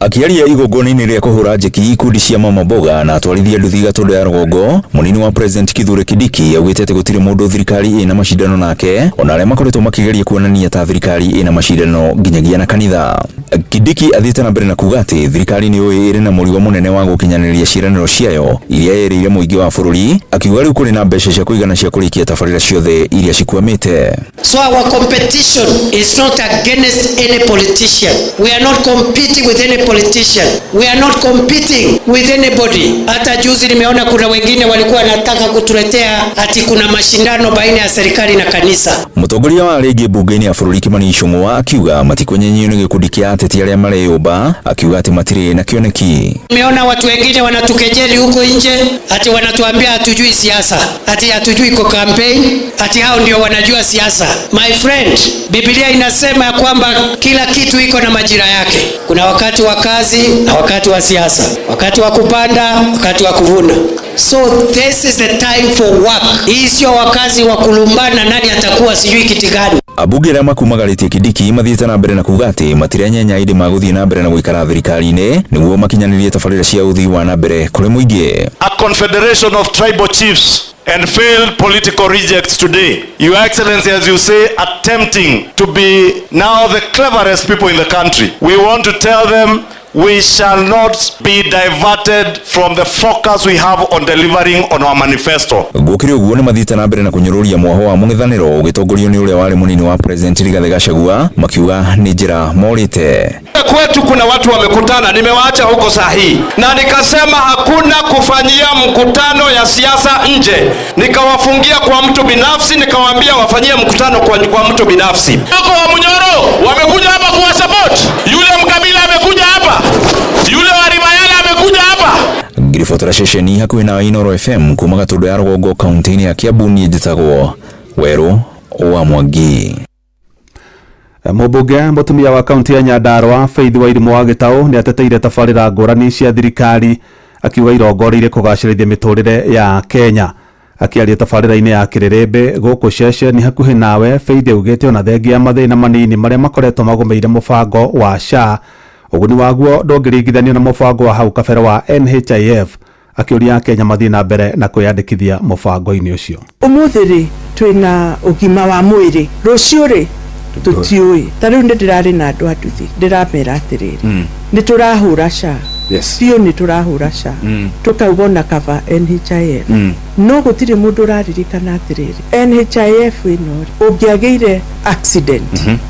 Akiaria igongona-inĩ rĩa kũhũra njeki ikundi cia mama mboga na atwarithia nduthi Gatũndũ ya rũgongo, mũnini wa President Kithure Kindiki augĩte atĩ gũtirĩ mũndũ thirikari ĩna macindano nake, ona arĩa makoretwo makĩgeria kuonania ta thirikari ĩna macindano nginyagia na kanitha. Kindiki athiĩte na mbere na kuuga atĩ thirikari nĩ ĩrĩ na mũrigo mũnene wa gũkinyanĩria ciĩranĩro ciayo iria yerĩire mũingĩ wa bũrũri, akiuga rĩu kũrĩ na mbeca cia kũigana cia kũrĩkia tabarĩra ciothe iria cikwamĩte. So our competition is not against any politician. We are not competing with any politician. We are not competing with anybody. Hata juzi nimeona kuna wengine walikuwa wanataka kutuletea ati kuna mashindano baina ya serikali na kanisa. Mũtongoria wa rĩngĩ bunge-inĩ ya bũrũri Kimani Ichung'wa akiuga matikũnyenyio nĩ gĩkundi kĩa ateti arĩa mareyũmba, akiuga atĩ matirĩ na kĩoneki. Nimeona watu wengine wanatukejeli huko nje ati wanatuambia hatujui siasa, ati hatujui kwa campaign, ati hao ndio wanajua siasa. My friend, Biblia inasema ya kwamba kila kitu iko na majira yake. Kuna wakati wa kazi na wakati wa siasa, wakati wa kupanda, wakati wa kuvuna. So this is the time for work. Hii sio wakati wa kulumbana nani atakuwa sijui kiti gani. Abunge arĩa makumagarĩtie Kindiki mathiĩte na mbere na kuuga atĩ matiranyenya ĩndĩ magũthiĩ na mbere na gũikara thirikari-inĩ nĩguo makinyanĩrie tabarĩra cia ũthii wa na mbere kũrĩ mũingĩ. A confederation of tribal chiefs and failed political rejects today. Your Excellency, as you say, attempting to be now the cleverest people in the country. We want to tell them we shall not be diverted from the focus we have on delivering on our manifesto. Gũkĩrĩ ũguo nĩ mathiĩte na mbere na kũnyũrũria mwaho wa mũng'ethanĩro ũgĩtongorio nĩ ũrĩa warĩ mũnini wa President Rigathi Gachagua, makiuga nĩ njĩra morĩte. Kwetu kuna watu wamekutana, nimewaacha huko saa hii, na nikasema hakuna kufanyia mkutano ya siasa nje. Nikawafungia kwa mtu binafsi, nikawaambia wafanyie mkutano kwa mtu binafsi. Wako wa Munyoro wamekuja hapa kuwa support. Yule Mkabila amekuja hapa. Yule wa Rimayala amekuja hapa. Ngirifotora ceceni hakuhĩ na Inooro FM kuma Gatũndũ ya rũgongo kaunti-inĩ ya Kiambu, niĩ njĩtagwo Werũ wa Mwangi. Mũmbunge mũtumia wa kaunti ya Nyandarua Faith Wairimu wa Gĩtaũ nĩ ateteire tabarĩra ngũrani cia thirikari, akiuga irongoreirie kũgacĩrithia mĩtũrĩre ya Kenya. Akiaria tabarĩra-inĩ ya Kĩrĩrĩmbĩ gũkũ ceceni hakuhĩ nawe, Faith augĩte ona thengia mathĩna manini marĩa makoretwo magũmĩire mũbango wa SHA, ũguni waguo ndũngĩringithanio na mũbango wa hau kabere wa NHIF, akĩũria Kenya mathiĩ na mbere na kwĩyandĩkithia mũbango-inĩ ũcio. Ũmũthĩ rĩ twĩna ũgima wa mwĩrĩ, rũciũ rĩ tutiũĩ. Ta rĩu ndĩrarĩ na andũ a nduthi ndĩramera atĩrĩrĩ, nĩ tũrahũra SHA, biũ nĩ tũrahũra SHA, tũkauga ona kava NHIF, no gũtirĩ mũndũ ũraririkana atĩrĩrĩ NHIF ĩno ũngĩagĩire accident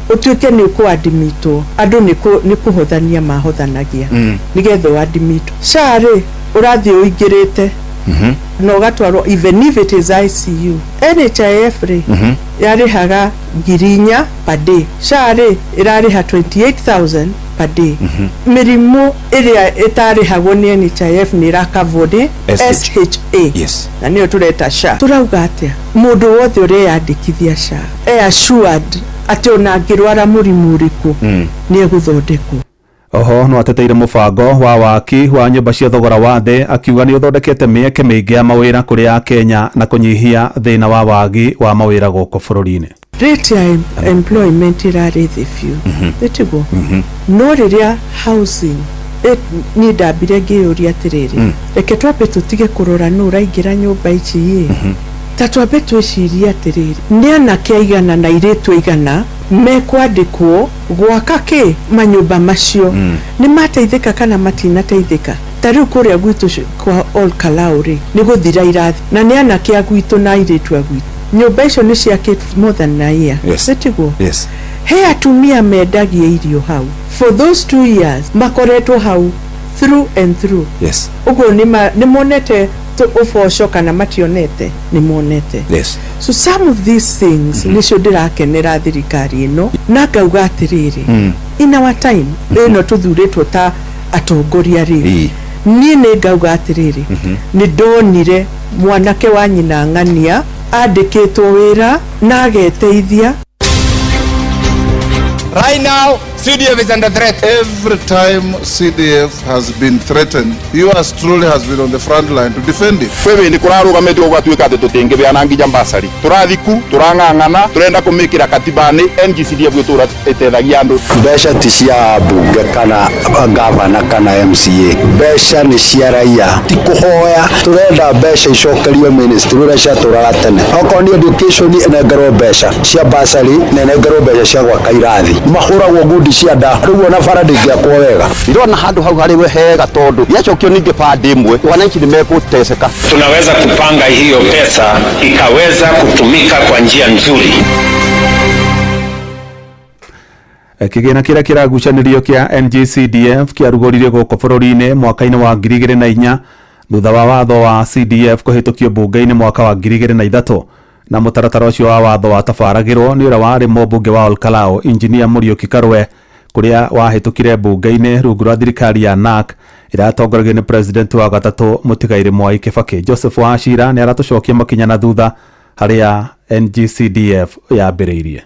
ũtuĩke nĩ ũkũadimitwo, andũ nĩ kũhothania mahothanagia nĩgetha ũadimitwo. SHA rĩ ũrathiĩ ũingĩrĩte no gatwarwo even if it is ICU. NHIF rĩ yarĩhaga 4,000 per day, SHA rĩ ĩrarĩha 28,000 per day. Mĩrimũ ĩrĩa ĩtarĩhagwo nĩ NHIF nĩ ĩrakavwo nĩ SHA, na nĩyo tũreta SHA. Tũrauga atĩa mũndũ wothe ũreyandĩkithia SHA assured atĩ ona angĩrwara mũrimũ ũrĩkũ nĩ egũthondekwo. Oho no ateteire mũbango wa waki wa nyũmba cia thogora wa thĩ, akiuga nĩ ũthondekete mĩeke mĩingĩ ya mawĩra kũrĩ Akenya na kũnyihia thĩna wa wagi wa mawĩra gũkũ bũrũri-inĩ. Rate ya employment irarĩ thĩ biũ ĩtiguo, no rĩrĩa housing niĩ ndambire ngĩyũria atĩrĩrĩ, reke twambe tũtige kũrora nũ ũraingĩra nyũmba ici ta twambe twĩcirie atĩrĩrĩ, nĩ anake aigana na airĩtu aigana mekwandĩkwo gwaka kĩ manyũmba macio, nĩ mateithĩka kana matinateithĩka. Ta rĩu kũrĩa gwitũ kwa Ol Kalou rĩ nĩ gũthira irathi, na nĩ anake a gwitũ na airĩtu a gwitũ, nyũmba icio nĩ ciakĩtwo more than a year. Ĩtiguo he atumia mendagia irio hau for those 2 years, makoretwo hau through and through. Yes. Ugo ni monete to ofosho kana mationete ni monete. Yes. So some of these things nisho ndirakenera thirikari ino na ngauga atiriri in our time ino tuthuritwo ta atongoria ri ni ngauga atiriri ni ndonire mwanake wa nyina ng'ania andikitwo wira na ageteithia. Right now, CDF is under threat. Every time CDF has been threatened, yours truly has been on the front line to defend it. Wewe ndi kurarugamite ugatuika ati tutingibeana ngija mbasari turathiku turang'ang'ana turenda kumikira katibani NGCDF gwitura etethagia andu. Mbeca ti cia bunge kana gavana kana MCA, mbeca ni cia raia, ti kuhoya. Turenda mbeca icokerio ministry ura cia turaga tene. Okorwo ni education enengerwo mbeca cia basari na enengerwo mbeca cia gwaka irathi, mahuragwo ngundi cia nda riu na bara ndingiakwo wega. Ndirona handu hau hari hega tondu yacokio ninge pande imwe wananchi nimekuteseka. Tunaweza kupanga hiyo pesa ikaweza kutumika kwa njia nzuri. Kigina kira kiragucanirio kia NGCDF kiarugoririe goko bururi-ini mwaka-ini wa 2004 thutha wa watho wa CDF kuhitukio bunge-ini mwaka wa 2003 na mutaratara ucio wa watho watabaragirwo ni ura wari mbunge wa Olkalao Engineer Muriuki Karwe kuria wahitukire bunge-ini rungu rwa thirikari ya NARC iratongoragio ni president wa gatatu Mutigaire Mwai Kibaki. Joseph Wachira ni aratucokia makinya na thutha haria NGCDF yambiriirie.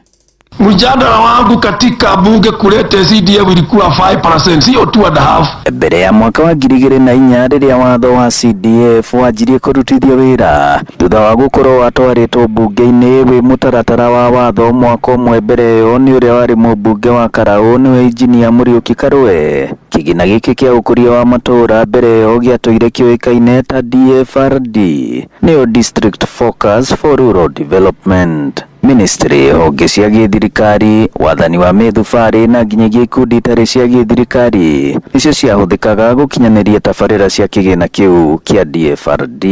Mjadala wangu katika bunge kulete CDF ilikuwa 5%, sio 2.5. Mbere ya mwaka wa 2004 riria watho wa CDF wanjirie kurutithio wira thutha wa gukorwo watwaritwo bunge-ini wi mutaratara wa watho mwaka umwe mbere yo ni uria wari mubunge wa Karau niwe Engineer Muriuki Karwe. Kigina giki kia ukuria wa matura mbere yo giatũire kĩoĩkaine ta DFRD nĩyo District Focus for Rural Development. Ministry honge cia gĩthirikari, wathani wa mĩthubarĩ na nginyagia ikundi itarĩ cia gĩthirikari nicio ciahũthĩkaga gũkinyanĩria tabarĩra cia kĩgĩna kĩu kĩa DFRD.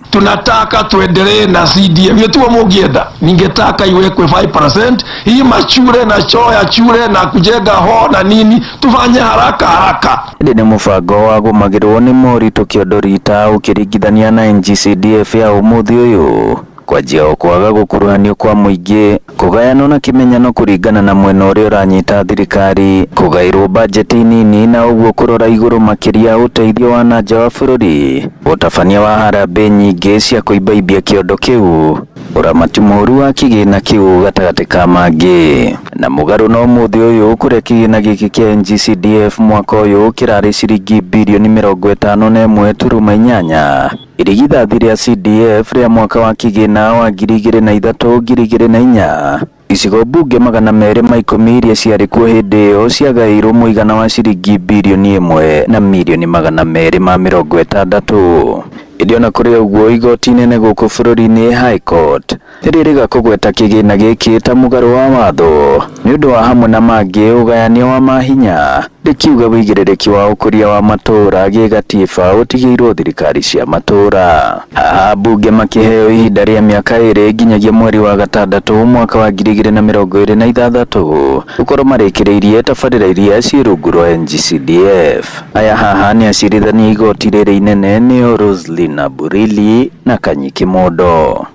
Tunataka tuendelee na CDF yetu mungienda, ningetaka iwekwe 5%, hii machure na choo ya chure na kujenga ho na nini tufanye haraka. Ndi nĩ mũbango wa gũmagĩrwo nĩ moritũ kĩondorita ũkĩringithania na NGCDF ya ũmũthĩ ũyũ. Kwa njia kwaga gũkuruhanio kwa mũingĩ, kũgayanwo na kĩmenyano kũringana na mwena ũrĩa ũranyita thirikari, kũgaĩrwo bajeti nini na ũguo kũrora igũrũ makĩria ũteithio wa nanja wa bũrũri, ũtabania wa harambĩ nyingĩ cia kũimbaibia kĩondo kĩu, ũramati mũru wa kĩgĩna kĩu gatagatĩ ka mangĩ. Na mũgarũ na ũmũthĩ ũyũ kũrĩa kĩgĩna gĩkĩ kĩa NGCDF mwaka ũyũ kĩrarĩ ciringi birioni 51.8. Irigithathi rĩa CDF rĩa mwaka wa kĩgĩna wa 2003-2004 icigo bunge 210 iria ciarĩ kuo hĩndĩ ĩyo ciagaĩirwo mũigana wa ciringi birioni 1 na milioni 260. Ĩndĩ ona kũrĩ ũguo igoti inene gũkũ bũrũri-inĩ High Court rĩrĩga kũgweta kĩgĩna gĩkĩ ta mũgarũ wa watho nĩ ũndũ wa hamwe na mangĩ ũgayania wa mahinya, rĩkiuga wĩigĩrĩrĩki wa ũkũria wa matũũra gĩgatiba ũtigĩirwo thirikari cia matũũra. Haha bunge makĩheo ihinda rĩa mĩaka 2 nginyagia mweri wa gatandatũ mwaka wa 2026 gũkorwo marĩkĩrĩirie tabarĩra iria ciĩ rungu rwa NGCDF. Aya haha nĩ acirithania igoti rĩrĩ inene nĩo Roslyn Burili na Kanyi Kimondo.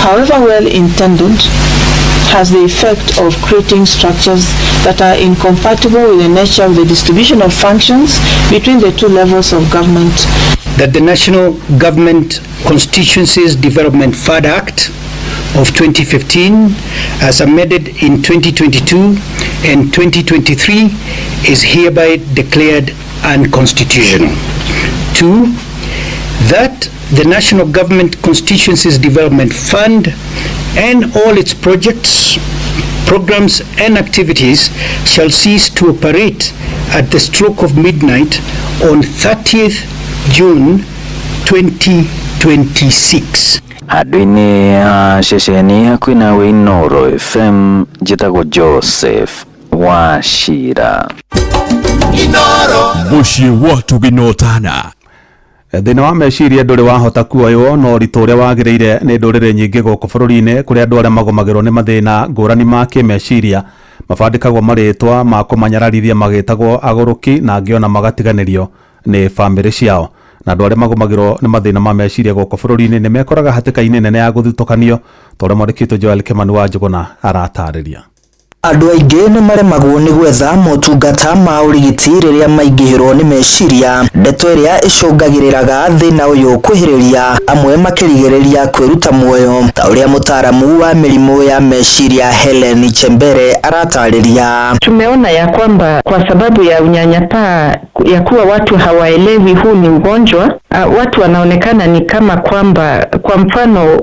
However well intended, has the effect of creating structures that are incompatible with the nature of the distribution of functions between the two levels of government. That the National Government Constituencies Development Fund Act of 2015 as amended in 2022 and 2023 is hereby declared unconstitutional. 2. That the National Government Constituencies Development Fund and all its projects, programs and activities shall cease to operate at the stroke of midnight on 30th June 2026. Handũ-inĩ ha ceceni hakuhĩ nawe Inooro FM, njĩtagwo Joseph Wachira. Inooro mũciĩ watu ginotana. Thina wa meciria ndũrĩ wahota kuoywo no ũritũ ũrĩa wagĩrĩire nĩ ndũrĩrĩ nyingĩ gũkũ bũrũri-inĩ kũrĩa andũ arĩa magomagĩrwo nĩ mathĩna ngũrani ma kĩmeciria mabandĩkagwo marĩtwa ma kũmanyararithia magĩtagwo agũrũki na angĩ ona magatiganĩrio nĩ bamĩrĩ ciao, na andũ arĩa magomagĩrwo nĩ mathĩna ma meciria gũkũ bũrũri-inĩ nĩ mekoraga hatĩka-inĩ nene ya gũthutũkanio, ta ũrĩa mwandĩkĩtwo Joel Kimani wa Njũgũna aratarĩria. Andũ aingĩ nĩ maremagwo nĩ gwetha motungata ma ũrigiti rĩrĩa maingĩhĩrwo nĩ meciria. Ndeto ĩrĩa ĩcũngagĩrĩraga thĩna ũyũ kwĩhĩrĩria, amwe makĩrigĩrĩria kwĩruta muoyo, ta ũrĩa mũtaaramu wa mĩrimũ ya meciria Helen Chembere aratarĩria. Tumeona ya kwamba kwa sababu ya unyanyapaa ya kuwa watu hawaelewi huu ni ugonjwa, watu wanaonekana ni kama kwamba, kwa mfano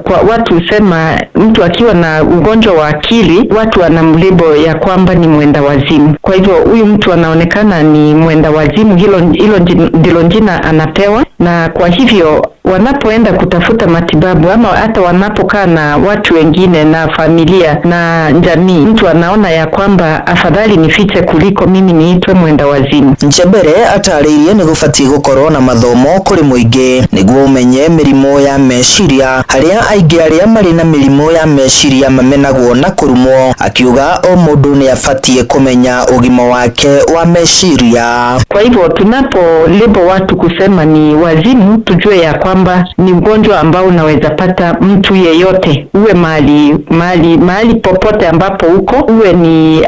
kwa watu sema mtu akiwa na ugonjwa wa akili, watu wanamlibo ya kwamba ni mwenda wazimu. Kwa hivyo huyu mtu anaonekana ni mwenda wazimu, hilo ndilo jina anapewa, na kwa hivyo wanapoenda kutafuta matibabu ama hata wanapokaa na watu wengine na familia na jamii, mtu anaona ya kwamba afadhali nifiche kuliko mimi niitwe mwenda wazimu. Njebere atarĩirie nĩ gũbatiĩ gũkorwo na mathomo kũrĩ mũingĩ nĩguo ũmenye mĩrimũ ya meciria, harĩa aingĩ arĩa marĩ na mĩrimũ ya meciria mamenagwo na kũrumwo, akiuga o mũndũ nĩ abatiĩ kũmenya ũgima wake wa meciria. Kwa hivyo tunapolibo watu kusema ni wazimu, tujue ya kwamba ni ugonjwa ambao unaweza pata mtu yeyote, uwe mahali popote ambapo uko, uwe ni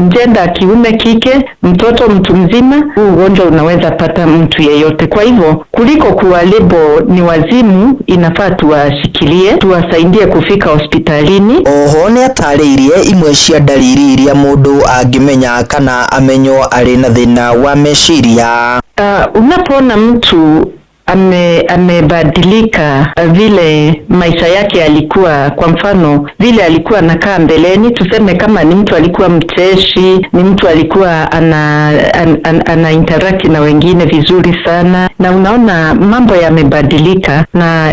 njenda kiume kike, mtoto, mtu mzima, ugonjwa unaweza pata mtu yeyote. Kwa hivyo kuliko kuwalibo ni wazimu, inafaa tuwashikilie, tuwasaidie kufika hospitalini. Oho nĩ atarĩirie imwe cia ndariri iria mũndũ angĩmenya kana amenywo arĩ na thĩna wa meciria. Unapoona mtu amebadilika vile maisha yake alikuwa, kwa mfano vile alikuwa anakaa mbeleni, tuseme kama ni mtu alikuwa mcheshi, ni mtu alikuwa ana interact na wengine vizuri sana, na unaona mambo yamebadilika, na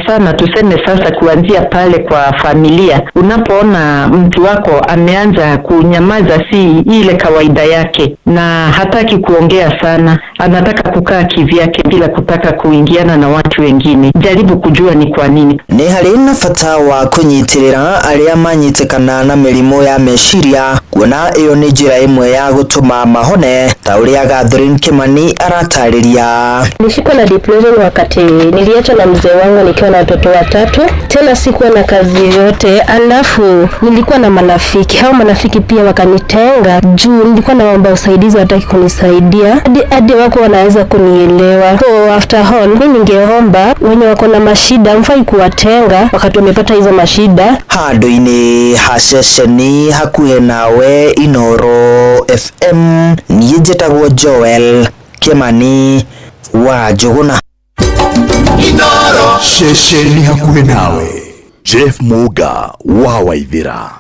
sana tuseme sasa kuanzia pale kwa familia, unapoona mtu wako ameanza kunyamaza, si ile kawaida yake, na hataki kuongea sana, anataka kukaa kivyake bila kutaka kuingiana na watu wengine, jaribu kujua ni kwa nini. Nĩ harĩ na bata wa kũnyitĩrĩra arĩa manyitikana na mĩrimũ ya meciria, kuona ĩyo nĩ njĩra ĩmwe ya gũtũma mahone, ta ũrĩa Catherine Kimani aratarĩria. Nilishikwa na depression wakati niliacha na mzee wangu nikiwa na watoto watatu, tena sikuwa na kazi yoyote, alafu nilikuwa na marafiki. Hao marafiki pia wakanitenga juu nilikuwa naomba usaidizi, hataki kunisaidia, hadi wako wanaweza kunielewa. So after all, mimi ningeomba wenye wako na mashida mfai kuwatenga wakati wamepata hizo mashida. Handũ-inĩ ha ceceni hakuhĩ nawe Inooro FM, niĩ njĩtagwo Joel Kimani wa Njũgũna. Inooro ceceni hakuhĩ nawe. Jeff Muga wa Waithĩra.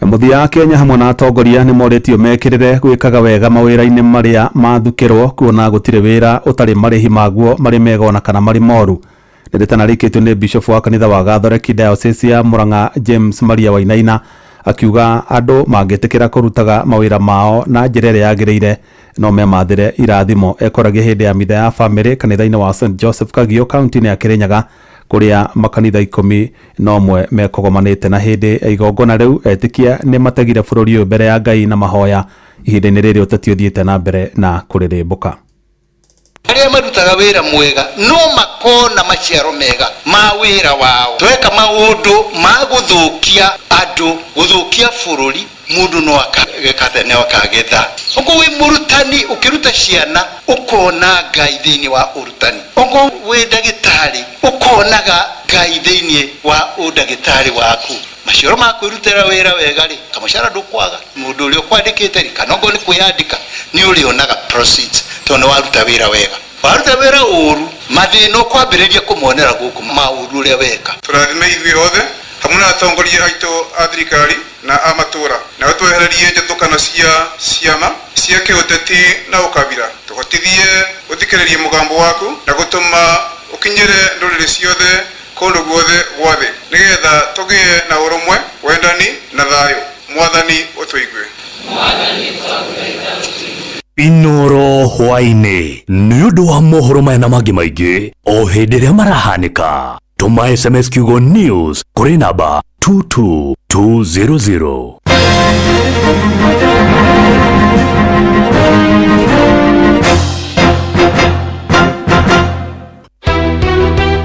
Mũthia wa Kenya hamwe na atongoria nĩ morĩtio mekĩrĩre gwĩkaga wega mawĩra-inĩ marĩa mathukĩrwo, kuona gũtirĩ wĩra ũtarĩ marĩhi maguo marĩ mega ona kana marĩ moru. Nderetana rĩkĩtwo nĩ Bishop wa kanitha wa Gathoreki Diocese ya Murang'a James Maria Wainaina, akiuga andũ mangĩtĩkĩra kũrutaga mawĩra mao na njĩra ĩrĩa yagĩrĩire no memathĩre irathimo. Ekoragia hĩndĩ ya mitha ya bamĩrĩ kanitha-inĩ wa St Joseph Kagio kaunti-inĩ ya Kirinyaga, kuria makanitha 11 mekogomanĩte na hĩndĩ ya igongona rĩu. Etĩkia nĩ mategire bũrũri ũyũ mbere ya Ngai na mahoya ihinda-inĩ rĩrĩ ũteti ũthiĩte na mbere na kũrĩrĩmbũka. Arĩa marutaga wĩra mwega no makona maciaro mega ma wĩra wao. Tweka maũndũ ma gũthũkia andũ, gũthũkia bũrũri, mũndũ no akagethane akagetha. Ongo wĩ mũrutani ũkĩruta ciana ũkona Ngai thĩinĩ wa ũrutani. Ongo wĩ ndagĩtarĩ ũkonaga Ngai thĩinĩ wa ũndagĩtarĩ waku. Maciaro ma kwĩrutĩra wĩra wega rĩ, kamũcara ndũkwaga. Mũndũ ũrĩa ũkwandĩkĩte rĩ, kana ongo nĩ kwĩyandĩka nĩ ũrĩonaga proceeds tondũ waruta wĩra wega. Waruta wĩra ũru, mathĩna ũkwambĩrĩria kũmonera gũkũ maũru ũrĩa weka. Tũrathime ithuĩ othe hamwe na atongoria aitũ a thirikari na a matũra, na twehererie njatũkano cia ciama cia kĩũteti na ũkabira. Tũhotithie gũthikĩrĩria mũgambo waku na gũtũma ũkinyĩre ndũrĩrĩ ciothe kũndũ guothe gwa thĩ, nĩgetha tũgĩe na ũrũmwe, wendani na thayũ. Mwathani ũtũigue. Inooro hwainĩ nĩ ũndũ wa mohoro maya na mangĩ maingĩ o hĩndĩ ĩrĩa marahanĩka. Tũma SMS kiugo news kũrĩ namba 22200.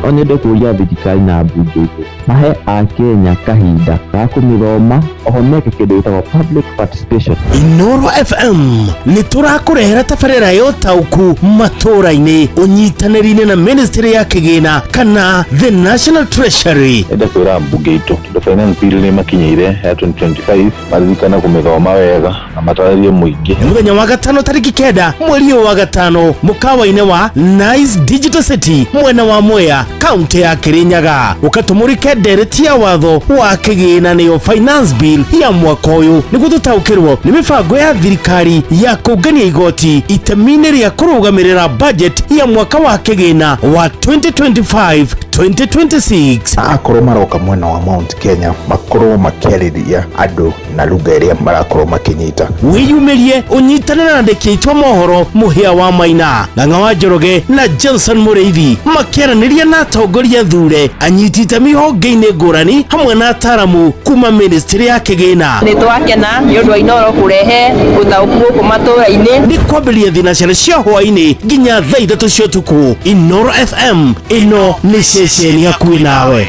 onende kuria thirikari na mbunge mahe a Kenya kahinda ga kumithoma ohomeke kindu gitagwo public participation. Inoro FM ni turakurehera tabarĩra yo tauku matũra-inĩ ũnyitanĩri-inĩ na ministry ya kĩgĩna kana the National Treasury. Enda kwĩra mbunge itũ the finance bill nĩ makinyĩire ya 2025 maririkana kumithoma wega na matarĩrie mũingĩ. Mũthenya wa gatano tariki 9 mweri wa gatano mũkawa-inĩ wa Nice Digital City mwena wa Mwea kaunti ya Kirinyaga ukatumurike ndereti ya watho wa kĩgĩna nĩyo finance bill ya mwaka ũyũ nĩguo tũtaũkĩrwo nĩ mĩbango ya thirikari ya kũngania igoti itemi-inĩ rĩa kũrũgamĩrĩra budget ya mwaka wa kĩgĩna wa 2025-2026. Akorwo maroka mwena wa Mount Kenya makorwo makĩarĩria andũ na lugha ĩrĩa marakorwo makĩnyita. Wĩyumĩrie ũnyitanĩre na andĩki aitũ mohoro Mũhĩa wa Maina, Ng'ang'a wa Njoroge na Johnson Mũrĩithi makĩaranĩria na atongoria thure anyiti itemi honge-inĩ ngũrani hamwe na ataramu kuma ministry ya kĩgĩna. Nĩ twakena nĩ ũndũ wa Inoro kũrehe ũtaũku gũkũ matũra-inĩ. Nĩ kwambĩrĩria thinacara cia hwaĩ-inĩ nginya thaa 3 cia ũtukũ. Inoro FM ĩno nĩ ceceni hakuhĩ nawe.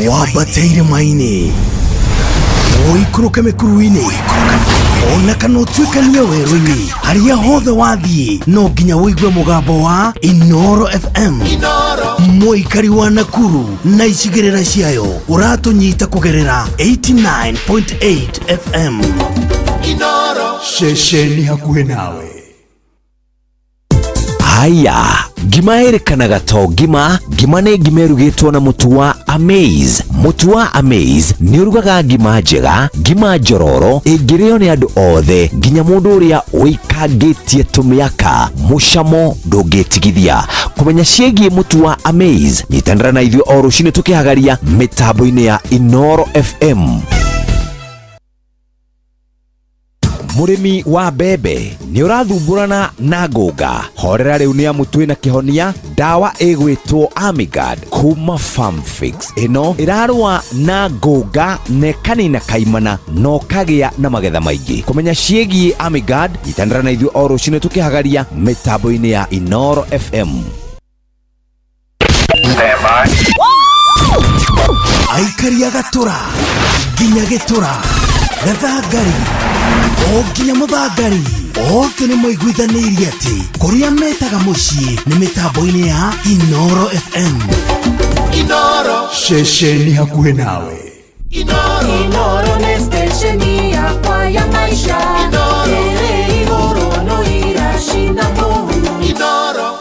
Wabateire maini oikũrũke mĩkuru-inĩ ona kana ũtuĩkanie werũ-inĩ harĩa hothe wathiĩ no nginya wĩigue mũgambo wa Inoro FM. Mũikari wa Nakuru na icigĩrĩra ciayo ũratũnyita kũgerera 89.8 FM. Inoro ceceni hakuhĩ nawe. Haya, ngima erikanaga to ngima nĩ ngima ĩrugĩtwo na mũtu wa Amaze. Mũtu wa Amaze nĩ ũrugaga ngima njega, ngima njororo ĩngĩrĩo nĩ andũ othe nginya mũndũ ũrĩa ũikangĩtie tũmĩaka. Mũcamo ndũngĩtigithia. Kũmenya ciĩgiĩ mũtu wa Amaze nyitanĩra na ithuĩ o rũciinĩ tũkĩhagaria mĩtambo-inĩ ya Inoro FM. Mũrĩmi wa mbembe nĩ ũrathumburana na ngũnga, horera rĩu nĩ amũtwĩ na kĩhonia. Dawa ĩgwĩtwo Amigard kuma Farm Fix. Ĩno ĩrarũa na ngũnga na ĩkanina kaimana no kagĩa na magetha maingĩ. Kũmenya ciĩgiĩ Amigard nyitanĩra na ithuĩ o rũciinĩ tũkĩhagaria mĩtambo-inĩ ya Inoro FM. Aikari a Gatũra nginya Gĩtũra, Gathangari o nginya Mũthangari othe nĩ moiguithanĩirie atĩ kũrĩa metaga mũciĩ nĩ mĩtambo-inĩ ya Inoro FM. Inoro ceceni hakuhĩ nawe. Inoro nĩ stesheni yakwa ya maisha. Ĩrĩ igũrũ no irashinda mũno. Inoro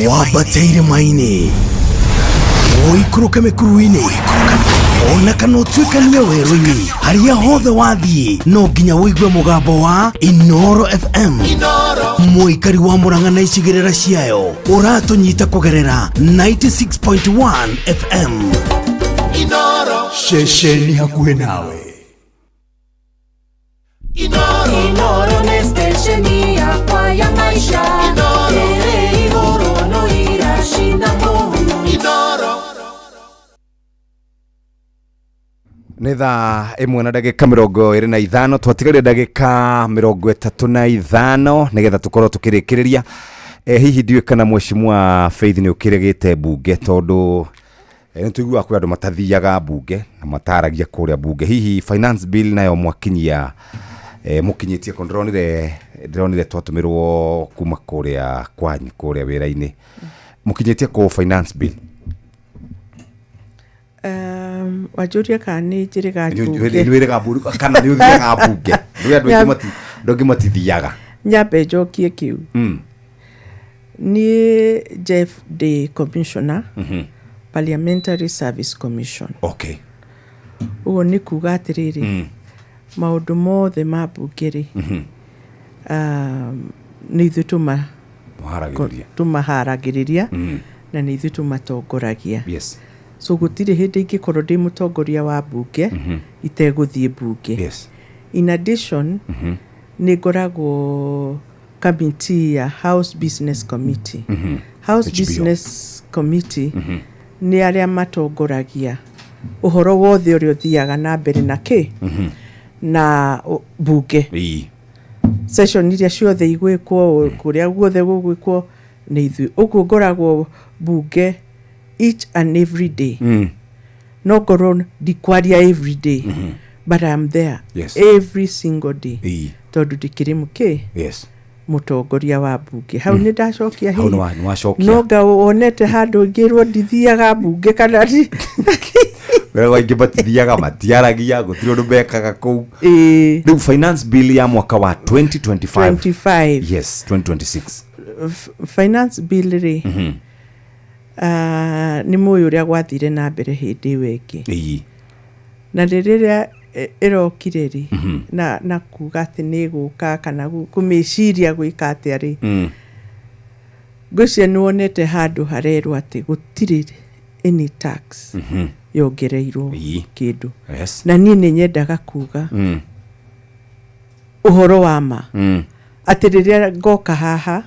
wabateire maini oikũrũke mĩkuru-inĩ ona kana ũtuĩkanie werũ-inĩ harĩa hothe wathiĩ no nginya wĩigue mũgambo wa Inoro FM. Mũikari wa Mũrang'a na icigĩrĩra ciayo ũratũnyita kũgerera 96.1 FM. Inoro ceceni hakuhĩ nawe. Inoro nĩ stesheni yakwa ya maisha. Ĩrĩ igũrũ no irashinda mũno. Inoro nĩ thaa 1:25 twatigarire ndagĩka 35 nĩgetha tũkorwo tũkĩrĩkĩrĩria. Hihi ndiũĩ kana mheshimiwa Faith nĩ ũkĩregete mbunge tondũ nĩ tũiguaga kwĩ andũ matathiaga mbunge na mataragia kũrĩa mbunge. Hihi finance bill nayo mwakinyia mũkinyĩtie ndĩronire twatũmĩrwo kuma kũrĩa kwanyu kũrĩa wĩra-inĩ mũkinyĩtie kũ finance bill? Wajuria kani njĩrĩ ga mbunge. Nĩ wĩrĩga mbunge kana nĩ ũthiaga mbunge? Nĩ andũ ndũngĩ matithiaga. Nyambe njokie kĩu. Niĩ Jeff the Commissioner, Parliamentary Service Commission. Okay. Ũguo nĩ kuga atĩrĩrĩ, maũndũ mothe ma mbunge-rĩ nĩ ithuĩ tũmaharagĩrĩria na nĩ ithuĩ tũmatongoragia. Yes. So gũtirĩ hĩndĩ ingĩkorwo ndĩ mũtongoria wa mbunge itegũthiĩ mbunge. Yes. In addition, nĩ ngoragwo committee ya House Business Committee. House Business Committee nĩ arĩa matongoragia uhoro wothe uria uthiaga na mbere na na bunge session iria ciothe igwikwo kuria guothe gugwikwo ni ithu uguo ngoragwo bunge each and every day no ngorwo ndikwaria every day but I'm there every single day tondu ndikiri muki mutongoria wa bunge hau ni ndacokia hi no nga onete handu ngirwo ndithiaga bunge kana wewe ingibatithiaga matiaragia gutiro ndubekaga kou riu finance bill ya mwaka wa 2025 yes 2026 finance bill ri ni moyo uria gwathire na mbere hindi wengi na riria irokire ri na kuga ati ni guka kana kumeciria gwika ati ari gucia nuonete handu harerwo ati gutire any tax yongereirwo kindu na nie ni nyendaga kuga uhoro wa ma ati riria ngoka haha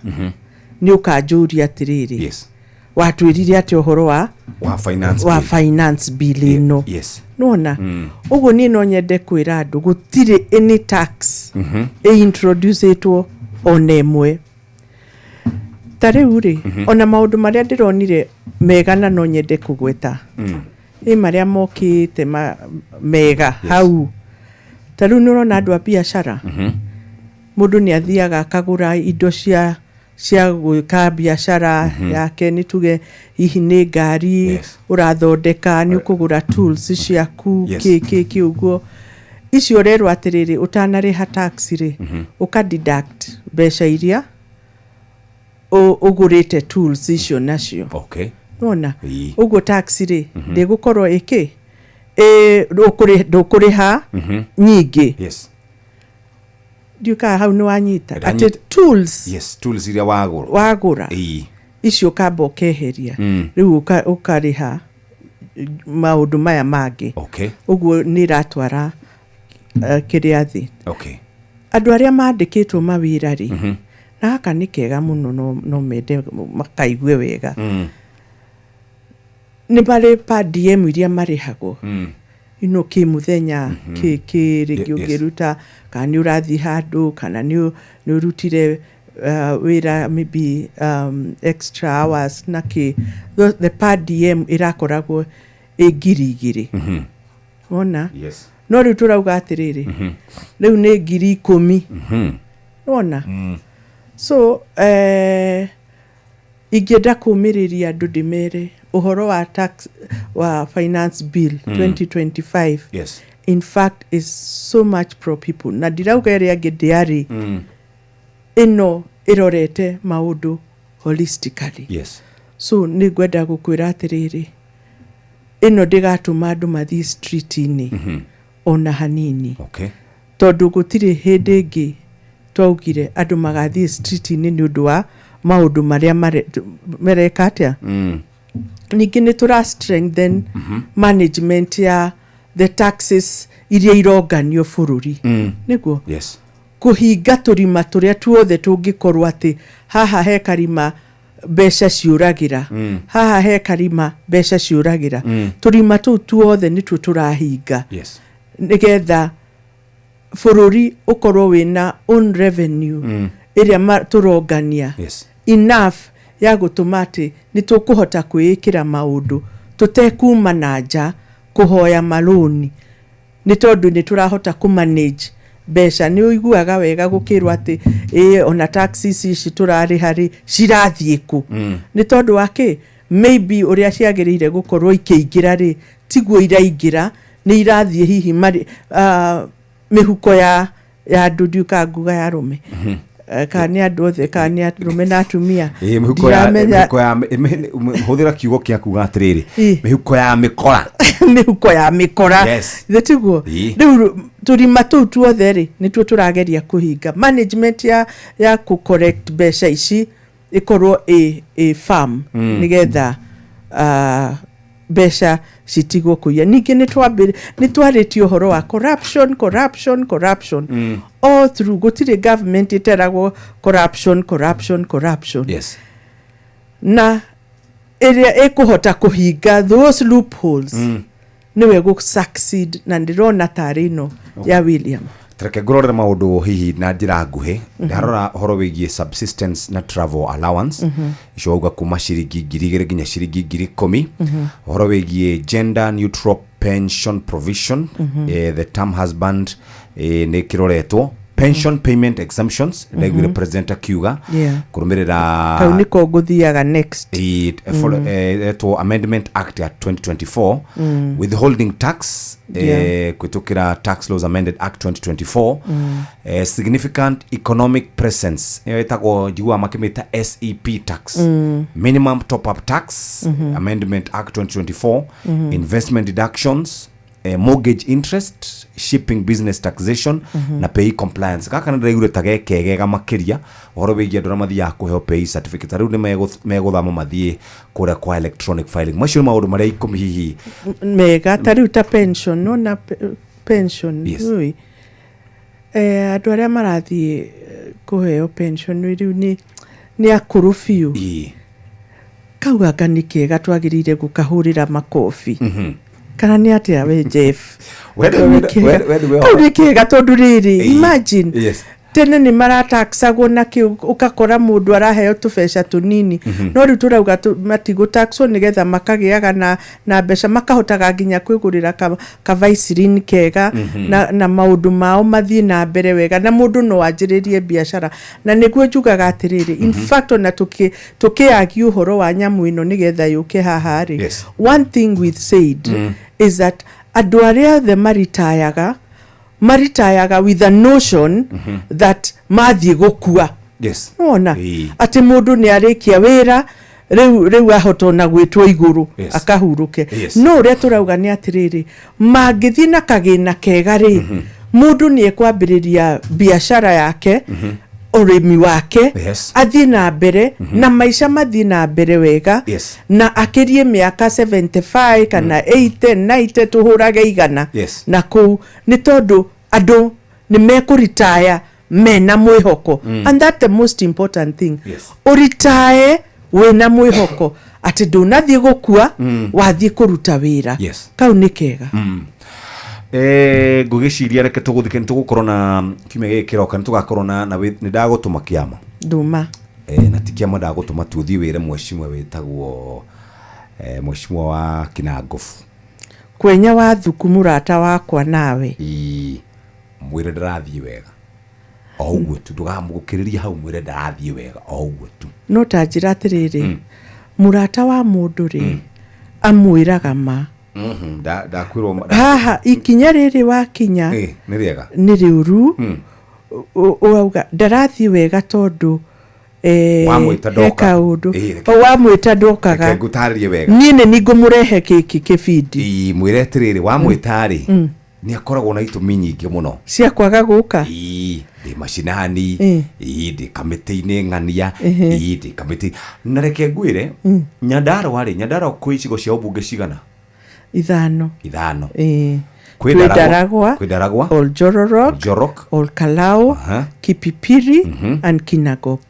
ni ukanjuria atiriri watwirire ati uhoro wa finance bill ino nona uguo ni no nyende kwira andu gutire any tax introduce itwo onemwe tariu ri ona maundu maria ndironire megana no nyende kugweta maria mokite mega hau tariu nurona andu a biashara mundu ni athiaga akagura indo cia gwika biashara yake ni tuge hihi ni ngari urathondeka ni ukugura tools ciaku ki uguo icio rero atiriri utanariha tax ri ukadeduct besha iria ugurite tools icio nacio nona uguo tax ri ndigukorwo iki ndukuriha nyingi ndiuka hau ni wanyita ati tools iria wagura icio kamba ukeheria riu ukariha maundu maya mangi uguo ni ratwara kiria thi andu aria mandikitwo mawira ri na haka ni kega muno no mende makaigue wega ni bale pa DM iria marihagwo ino ki muthenya ki regiugeruta kana urathi handu kana ni urutire wira maybe extra hours na ki the per DM irakoragwo igirigiri ona no riu turauga atiriri riu ni 10,000 ona so igenda kumiriria andu ndimere uhoro wa tax wa finance bill 2025 in fact is so much pro people na dirauga area gediari ino irorete maundu holistically so ni gwenda gukwira atiriri ino ndigatuma andu mathi street ini ona hanini tondu gutire hindi ingi twaugire andu magathi street ini ni undu wa maundu maria mereka atia ningi ni tura strengthen management ya the taxes iria ironganio bururi niguo kuhinga turima turia tuothe tungikorwo ati haha he karima besha ciuragira haha he karima besha ciuragira turima tu tuothe nitu turahinga nigetha bururi ukorwo wina own revenue iria turongania enough ya gutumati ni tukuhota kwikira maundu tutekuma nanja kuhoya maloni ni tondu ni turahota ku manage besha ni uiguaga wega gukirwa ati ona taxes ici turari hari cirathie ku ni tondu wake maybe uria ciagirire gukorwo ikiingira ri tiguo iraingira ni irathie hihi mihuko ya ndudu ka nguga ya rume kani andu othe kani arume na atumia mihuko ya huthira kiugo kia kuga atiriri mihuko ya mikora thetigo riu turima tu tuothe ri nituo turageria kuhinga management ya ku correct besha ici ikorwo a farm nigetha besha citigwo kuya ningi ni twaritio horo wa corruption all through gutire government iteragwo corruption na area ekuhota kuhinga those loopholes niwe go succeed na ndirona tarino ya William. Treke ngorore maundu hihi na njira nguhi ndarora horo wigie subsistence na travel allowance icio uga kuma ciringi 2,000 nginya ciringi 10,000 horo wigie gender neutral pension provision the term husband ni kiroretwo pension payment exemptions like we represent akiuga kurumirira kauniko guthiaga next to amendment act ya 2024 withholding tax kutukira tax laws amended act 2024 significant economic presence etagwo jigwa makimita SEP tax minimum top up tax amendment act 2024 investment deductions mortgage interest, shipping business taxation na pay compliance. Kaka na regulate kegega makiria horo wigie andũ mathia kuheo pay certificate riu ni meguthama mathie kure kwa electronic filing macio maundu maria ikumi hihi mega tariu ta pension no na pension ui andũ aria marathie kuheo pension riu ni akuru biu kauga ngani kega twagirire gukahurira makofi kana ni atia we Jeff kega tondu riri imagine tene ni marataxagwo na ukakora mundu araheo tubesha tunini no riu turauga matigo taxo nigetha makagiaga na besha makahotaga nginya kwigurira ka Vaseline kega na maundu mao mathie na mbere wega na mundu no ajiririe biashara na niguo njugaga atiriri in fact na tukiagi uhoro wa nyamu ino nigetha yuke haha ri one thing we've said is that andu aria the maritayaga with a notion that mathie gukua nona ati mundu ni arikia wira riu ahoto na gwitwo iguru akahuruke no uria turauga ni atiriri mangithie na kagina kega ri mundu ni ekwambiriria biashara yake urimi wake athie na mbere na maisha mathie na mbere wega na akirie miaka 75 kana 80 90 tuhurage igana na ku ni tondu andu ni mekuritaya mena mwihoko and that the most important thing uritae wena mwihoko ati ndunathie gukua wathie kuruta wira kau ni kega ngugiciria reke tuguthike nitugukorwo na kiumia giki kiroka nitugakorwo na ni ndagutuma kiama nduma na tikiama ndagutuma tuthie wire mweshimwe witagwo mweshimwe wa Kinangofu kwenya wa thuku murata wakwa nawe mwire ndarathie wega ogwo tu tugamugukiriria hau mwire ndarathie wega ogwo tu no tanjira atiriri murata wa mundu ri amwiraga ma ndakwirwo haha ikinya riri wakinya ni riega ni riuru urauga ndarathie wega tondu wamwita ndokaga ngutaririe wega nini ningumurehe kiki kibindi mwire atiriri wamwita ri ni akoragwo na itumi nyingi muno cia kwaga guka ndi macinani ndi kamiti-ini ng'ania ndi kamiti na reke ngwire Nyandarua kwi icigo cia ubunge cigana ithano Kwidaragwa Oljororok Olkalau Kipipiri and Kinangop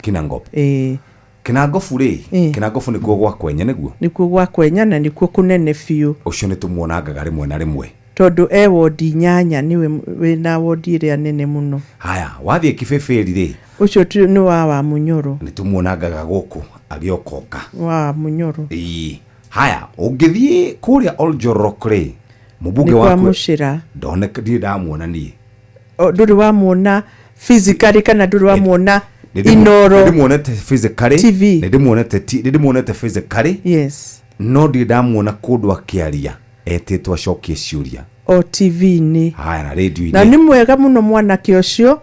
Kinangofu ri Kinangofu nikuo gwa kwenya nikuo gwa kwenya na nikuo kunene fiu ucio ni tumuonaga rimwe na rimwe tondu wodi nyanya niwe wina wodi iria nene muno haya wathie Kibeberi ri ucio tu ni wa Munyoro ni tumuonaga guku agiokoka wa Munyoro haya ungithie kuria Oljororok ri mubunge wa Mushira ndonekire ndamuona ni nduri wa muona physically kana nduri wa muona inoro ndimuonete physically ndimuonete physically no ndamuona kundu akiaria etitwa cokie ciuria o TV ni haya na radio na ni mwega muno mwana kiocio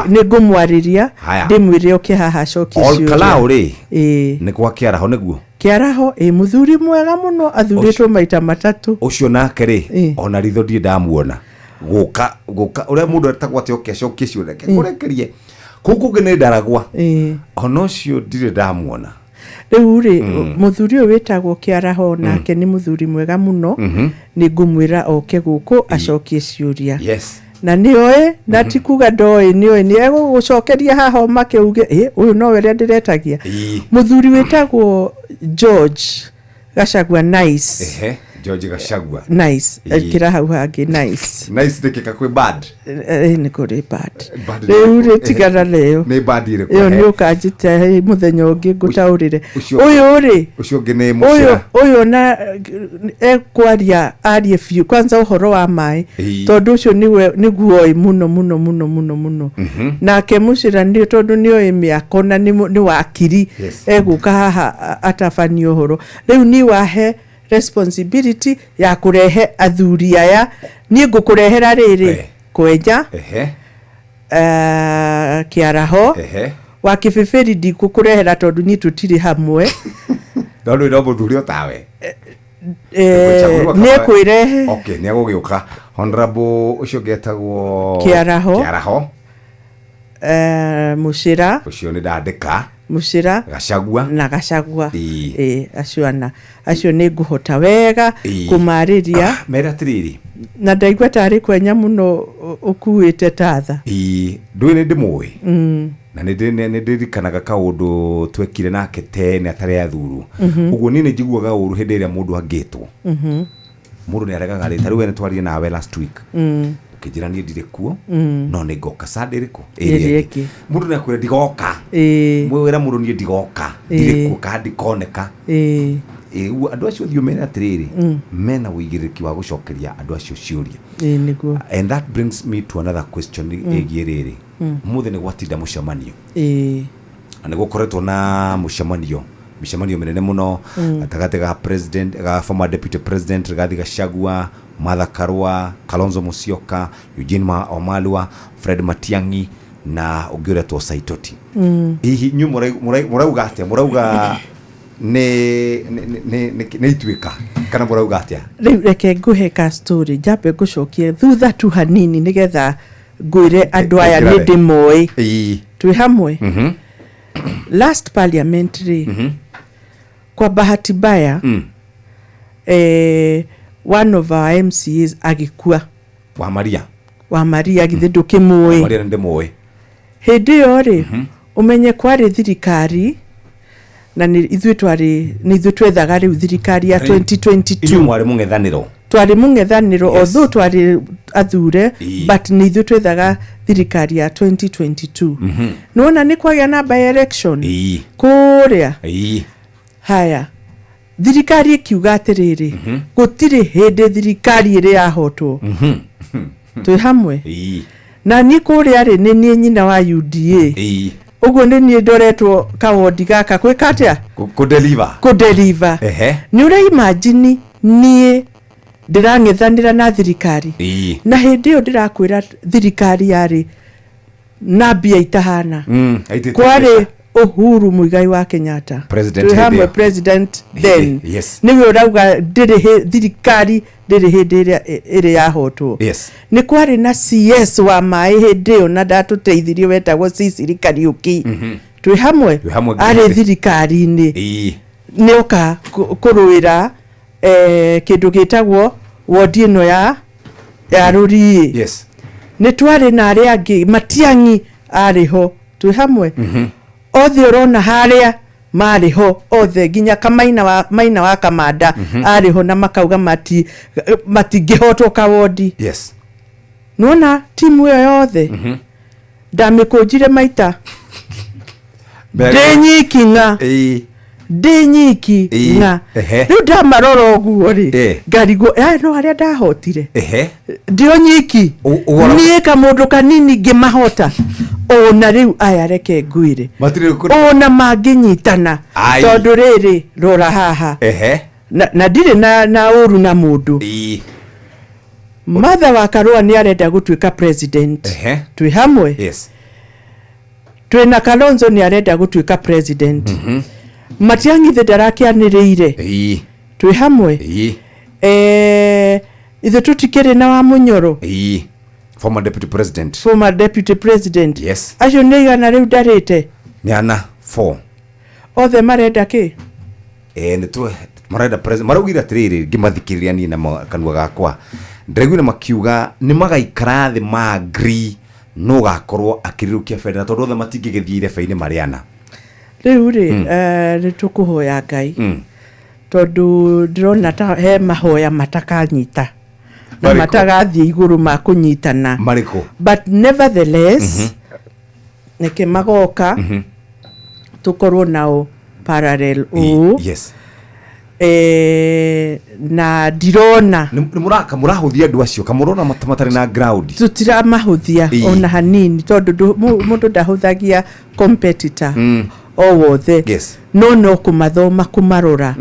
ni ngumwariria ndimwire oke haha cokie ciuria Olkalau ri ni kwa kiaraho niguo kiaraho muthuri mwega muno athurĩtwo maita matatu ucio nake ri ona ritho ndie ndamuona guka uria mundu atagwo ati oke cokie ciuria kurekerie kuku ngene Ndaragwa ona ucio ndire ndamuona riu ri muthuri uyu witagwo Kiaraho nake ni muthuri mwega muno ni ngumwira oke guku acokie ciuria na nioe na tikuga ndoe nioe ni egugucokeria haha makeuge uyu no weria ndiretagia muthuri witagwo George Gachagua Nice George Gachagua nice kira hau hangi nice ndikika kwi bad ni kuri bad riu ritigana leo ni bad ire yo ni ukajite muthenya ungi ngutaurire uyu ri ucio ngi ni mucira uyu na ekwaria arie fiu kwanza uhoro wa mai tondu ucio niguo muno nake mucira ni tondu ni oi miako na ni wakiri eguka haha atafani uhoro riu ni wahe responsibility ya kurehe athuri aya ni ngukurehera riri kwenja kiaraho wa kibibiri ndi kukurehera tondu ni tutiri hamwe tondu ndo muthuri otawe ni kwirehe okay ni agugiuka honorable ucio getagwo kiaraho mucira ucio ni ndandika mucira Gachagua acio ni nguhota wega kumariria mera tiriri na ndaigua tari kwenya muno ukuite tatha ndwire ndimui na ndirikanaga kaundu twekire nake tene atari athuru uguo ni njiguaga uru hindi iria mundu angitwo mundu ni aregaga ri tari we ni twarie nawe last week ukijira ni ndire kuo no ni ngoka sadiriko mundu ni akwira ndigoka mwira mundu ni ndigoka ndire kuo kandi koneka andu acio thio mena atiriri mena wigiriki wa gucokeria andu acio ciuria niguo and that brings me to another question egie riri muthe ni gwatinda mucemanio ani gukoretwo na mucemanio minene muno atagate ga president ga former deputy president Rigathi Gachagua, Martha Karua, Kalonzo Musyoka, Eugene Wamalwa, Fred Matiang'i na Ogireto Saitoti. Hihi nyu murauga atia murauga ne ituika kana murauga atia reke nguhe ka story jape gucokie thutha tu hanini nigetha ngwire andu aya ni ndimoi twi hamwe last parliamentary kwa bahati baya one of our MCs agikua wa Maria githindu kimwe Maria ndimoi hindi yo ri umenye kwari thirikari na ni ithuĩ twethaga rĩu thirikari ya 2022 mwari mungethaniro twari mungethaniro although twari athure but ni ithuĩ twethaga thirikari ya 2022 nona ni kwagĩa na by election kuria haya thirikari ikiuga atiriri gutiri hindi thirikari iri yahotwo twi hamwe na ni kuria ri ni nyina wa UDA uguo ni ni ndoretwo kawondi gaka kwika atia kudeliver ni ura imagine ni ndirang'ethanira na thirikari na hindi yo ndirakwira thirikari yari na mbia itahana kwari Uhuru Muigai wa Kenyatta president then niwe urauga ndiri thirikari ndiri hindi iri yahotwo ni kwari na CS wa mai hindi yo na ndatuteithirie wetagwo Sisiri Kariuki twi hamwe ari thirikari-ini ni oka kuruira kindu gitagwo wodi ino ya Ruri ni twari na ari angi Matiang'i ariho twi hamwe othe urona haria mariho othe ginya Maina wa Kamanda ariho na makauga matingihotwo kawodi nona timu yo yothe ndamikujire maita denyiki nga denyiki nga riu ndamarora uguo ri ngarigo no haria ndahotire ndio nyiki nie kamundu kanini ngimahota ona riu aya reke ngwire ona manginyitana tondu riri rora haha na ndire na uru na mundu Martha wa Karua ni arenda gutuika president twi hamwe twi na Kalonzo ni arenda gutuika president Matiang'i ndarakianiriire twi hamwe ithu tutikire na wa Munyoro former deputy president acio ni igana riu ndarite ni ana 4 othe marenda ki ni tu marenda president maraugira atiriri ngimathikiriria ni na kanua gakwa ndiraiguire makiuga ni magaikara thi agree no gakorwo akirirukia federal tondu othe matingigithire faini mariana riu ri ni tukuhoya Ngai tondu ndirona ta he mahoya matakanyita na matagathie iguru ma kunyitana mariko, but nevertheless neke magoka tukorwo nao parallel yes na ndirona murahuthia andu acio kamurona matari na ground tutira ona hanini tondu mundu ndahuthagia competitor o wothe no kumathoma kumarora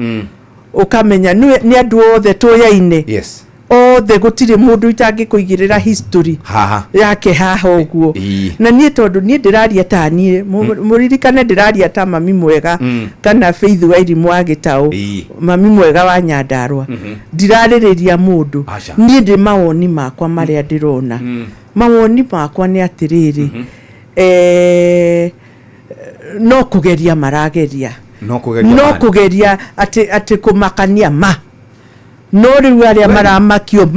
ukamenya ni andu othe tuyaine othe gutire mundu itangikuigirira history yake haha uguo na nie tondu nie ndiraria ta nie muririkane ndiraria ta mami mwega kana Faith Wairimu wa Gitau mami mwega wa Nyandarua ndiraririria mundu nie ndi mawoni makwa maria ndirona mawoni makwa ni atiriri no kugeria marageria no kugeria ati kumakania no riu aria maramakio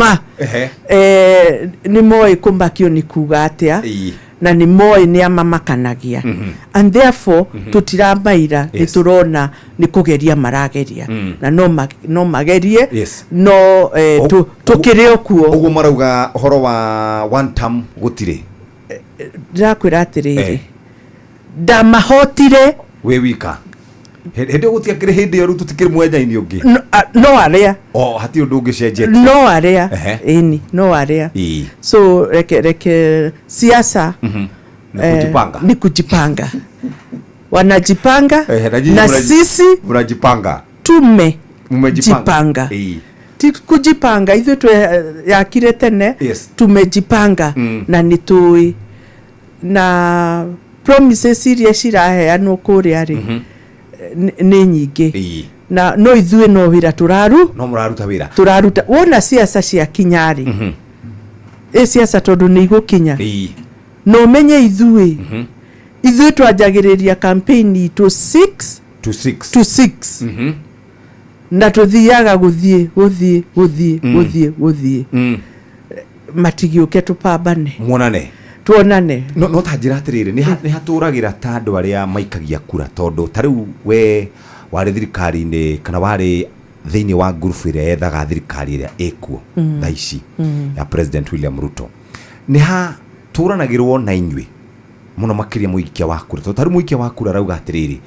ni moi kumbakio ni kuga atia na ni moi ni amamakanagia and therefore tutirabaira niturona ni kugeria marageria na no magerie no tukire okuo uguo marauga horo wa one term gutire ndakwira atiriri ndamahotire we wika hende gutia kire hindi yo tutikire mwenyaini ungi no aria hati undu ungicenjetie no aria ini no aria so reke siasa ni kujipanga wanajipanga na sisi mnajipanga mmejipanga kujipanga ithu yakire tene tumejipanga na nitui na promises iria ciraheanwo kuria ri ni nyingi na no ithuĩ no wĩra turaruta wona siasa cia kinyari siasa tondu ni igukinya no menye ithuĩ twanjagĩrĩria campaign to 6 na tuthiaga guthie matigiuke tupambane tuonane no tanjira atiriri ni haturagira ta andu aria maikagia kura tondu tariu we wari thirikari-ini kana wari thiini wa ngurubu iria yethaga thirikari iria ikuo thaici ya President William Ruto ni ha turanagirwo na inyui muno makiria muikia wa kura tondu tariu muikia wa kura rauga atiriri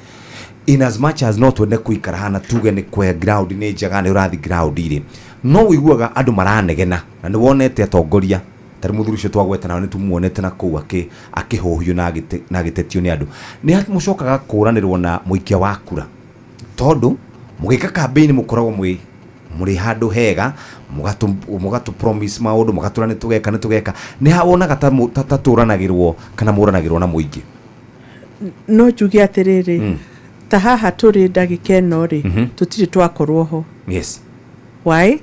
in as much as not wende kuikara hana tuge ni kwe ground ni njaga ni urathi ground iri no wiguaga andu maranegena na ni wonete atongoria tari muthuri ucio twagwetana ni tumuonete na kuu akihuhio na gitetio ni andu ni mucokaga kuranirwo na muikia wa kura tondu mugika campaign mukoragwo muri handu hega mugatu promise maundu mugatura ni tugeka ni hawonaga ta turanagirwo kana muranagirwo na muingi no njuge atiriri ta haha turi ndagika ino ri tutiri twakorwo ho why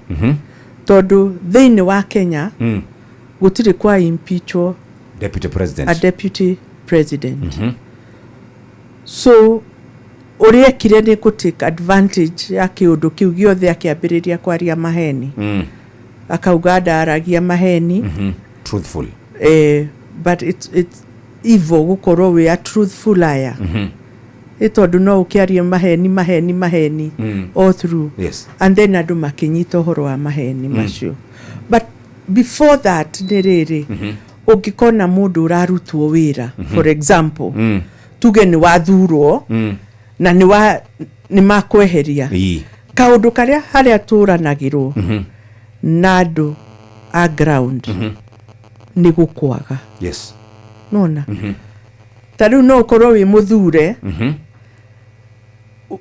tondu thiini wa Kenya gutiri kwa impeachable deputy president so uria kire ni ku take advantage ya kiundu kiu giothe akiambiriria kwaria maheni akauga ndaragia maheni truthful but it's evil gukorwo we are truthful aya tondu no ukiaria maheni all through and then andu makinyita uhoro wa maheni macio but before that niriri ungikona mundu urarutwo wira for example tuge ni wathurwo na ni makweheria kaundu karia haria turanagirwo na andu a ground ni gukwaga nona tariu no ukorwo wi muthure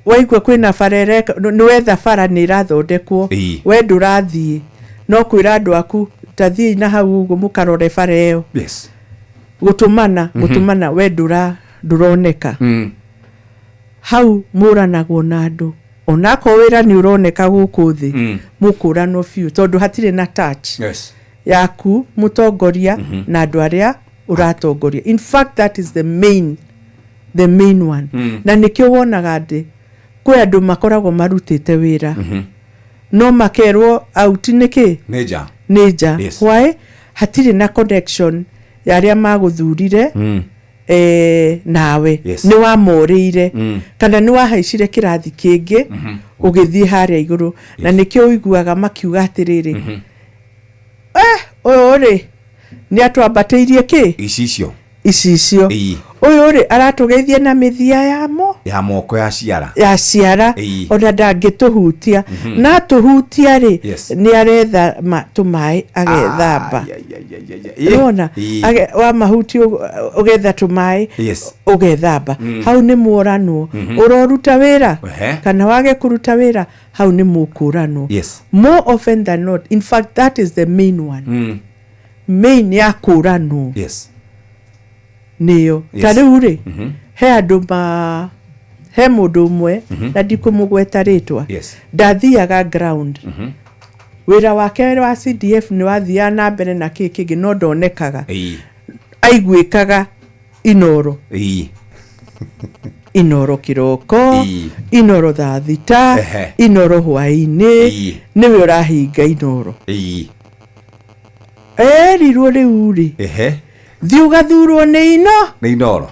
waigua kwina farere ni wetha fara ni irathondekwo we ndurathie no kwira andu aku tathii na hau uguo mukarore fara iyo gutumana we nduroneka hau muranagwo na andu onako wira ni uroneka guku thi mukuranwo fiu tondu hatire na touch yaku mutongoria na andu aria uratongoria in fact that is the main one na nikio wonaga ndi kwe andu makoragwo marutite wira no makerwo out niki neja why hatire na connection ya aria maguthurire nawe ni wa morire kana ni wahaicire kirathi kingi ugithie haria iguru na nikio uiguaga makiuga atiriri uyu ri ni atwambateirie ki icicio uyu ri aratugeithie na mithia ya moko ya ciara ona ndangituhutia na tuhutia ri ni aretha tumai agethamba ona wa mahuti ugetha tumai ugethamba hau ni muorano uroruta wira kana wage kuruta wira hau ni mukurano more often than not. In fact, that is the main one. Main ya kurano niyo tariu ri he andu he mundu umwe na ndikumugweta ritwa ndathiaga ground wira wake wa CDF ni wathia na mbere na kingi no ndonekaga aiguikaga inoro kiroko inoro thaa thita inoro hwaini niwe urahinga inoro erirwo riu ri thiugathurwo ni inoro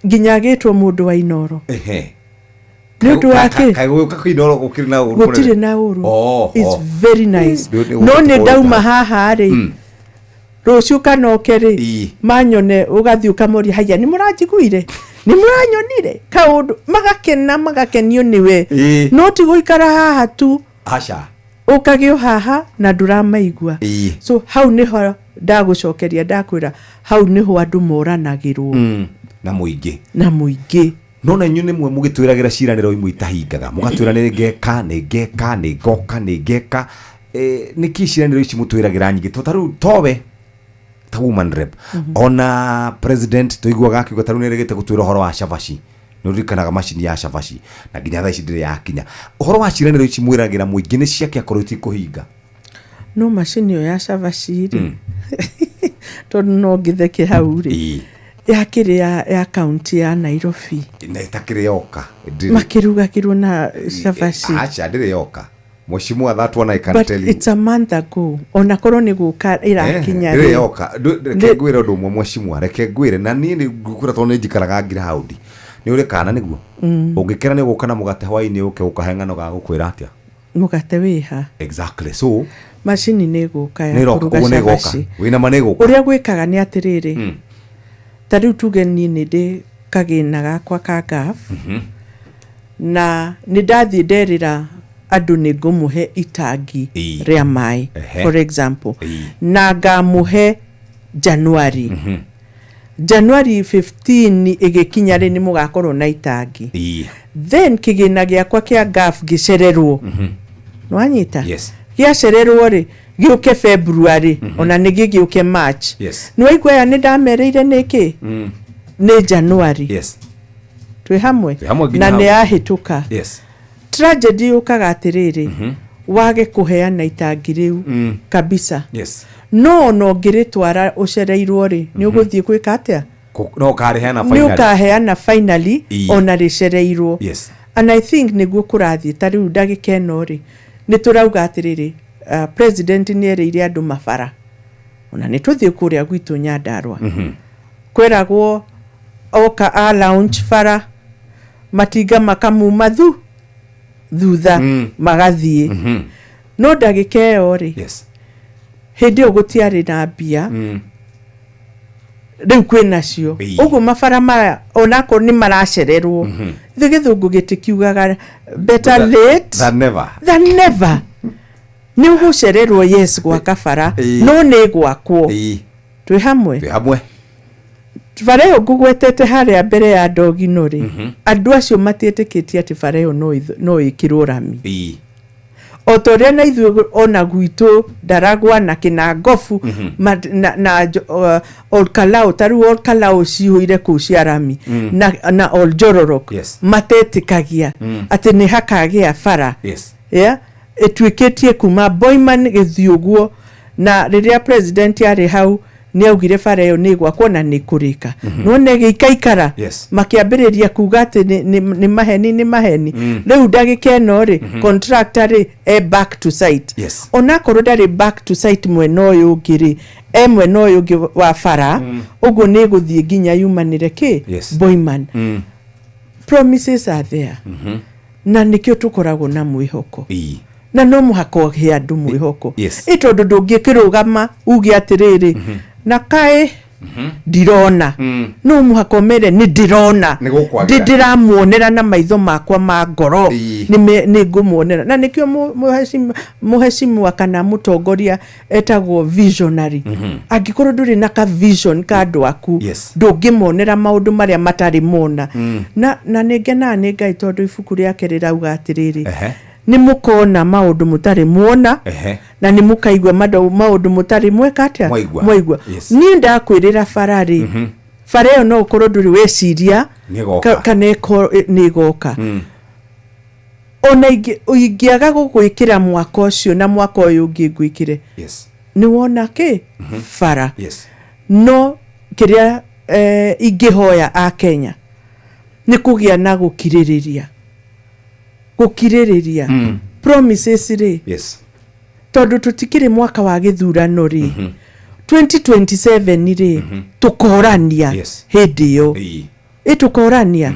nginya gitwo mundu wa inoro ndu wake gutire na uru it's very nice no ni ndauma haha ri rucio kanoke ri manyone ugathi ukamori haya ni muranjiguire ni muranyonire kaundu magakenio niwe no ti guikara haha tu ukagio haha na nduramaigua so hau niho ndagucokeria ndakwira hau niho andu moranagirwo na muingi nona nyune mwe mugitwiragira ciraniro imwe itahingaga mugatwira ni ngeka ni kiciraniro ici mutwiragira nyingi totaru towe ta woman rep ona president toiguaga akiuga taru neregete gutwira horo wa shabashi nurikanaga machini ya shabashi na nginya thaa ici ndire yakinya horo wa ciraniro ici mwiragira muingi ni ciake akoroti kuhinga no machini ya shabashi ri tondu no ngitheke hau ri yakire ya county ya Nairobi na itakire yoka makirugakirwo na shabashi acha ndire yoka Mheshimiwa, that one I can tell you. But it's a month ago. Ona korwo ni guka irakinya ri yoka reke gwira ndu mwe Mheshimiwa reke gwire na ni ngukura tone njikaraga ground ni uri kana niguo ungikera ni guka na mugate hwaini uke ukahengano ga gukwira atia mugate wiha exactly so machine ni guka ya kuruga shabashi wina manego uria gwikaga ni atiriri tariu tuge ni ndi kagina gakwa ka gaf na ni ndathi nderira andu ni ngumuhe itangi ria mai for example na ngamuhe January January 15 igikinya ri ni mugakorwo na itangi then kigina giakwa kia gaf gicererwo nwanyita giacererwo ri giuke February ona nigi giuke March ni waigwa ni ndamereire niki ni January twi hamwe na ni ahituka tragedy ukaga atiriri wage kuheana itangi riu kabisa no ngiritwara ucereirwo ri ni uguthie kwika atia no kareheana finally ni ukaheana finally ona ricereirwo and I think niguo kurathie tariu ndagikeno ri ni turauga atiriri president ni ereire andu mabara ona ni tuthie kuria gwitu Nyandarua kwiragwo oka a launch fara matinga makamuma thutha magathie no ndagikeo ri hindi ugutiari na mbia riu kwina cio uguo mabara mara onako ni maracererwo thigithungu gitikiugaga better late than never ni ugucererwo yes gwa kabara no ni gwakwo twi hamwe Fareo gugwetete haria mbere ya ndogi nori andu acio matietikitie ati fareo no ikirwo rami otoria na ithu ona gwitu Ndaragwa na Kinangofu na Olkalao taru Olkalao cihuire ku cia rami na Oljororok matetikagia ati ni hakagia fara etwikitie kuma Boyman githiuguo na riria president ari hau ni augire fareo ni gwakwo na ni kurika no nege ikaikara makiambiriria kuga ati ni maheni riu ndagikeno ri contractor ri back to site ona korwo ndari back to site mweno uyu ngiri mweno uyu wa fara uguo ni guthie nginya yumanire ki Boyman promises are there na nikio tukoragwo na mwihoko na no muhako he andu mwihoko tondu ndungikirugama uge atiriri na kai ndirona no muhako mere ni ndirona ndiramuonera na maitho makwa ma ngoro ni ngumuonera na nikio muheshimu wakana mutongoria etagwo visionary angikorwo nduri na ka vision ka andu aku ndungimonera maundu maria matari mona na ningena ni ngai tondu ibuku riake rirauga atiriri ni mukona maundu mutari muona na ni mukaigwa maundu mutari mweka atia mwaigwa ni ndakwirira farari fareo no ukorwo nduri weciria kana ni goka ona ingiaga gugwikira mwaka ucio na mwaka uyu ungi ngwikire ni wona ki fara no kiria ingihoya a Kenya ni kugia na gukiririria promises ri tondu tutikire mwaka wa githurano ri 2027 ri tukorania hindi yo tukorania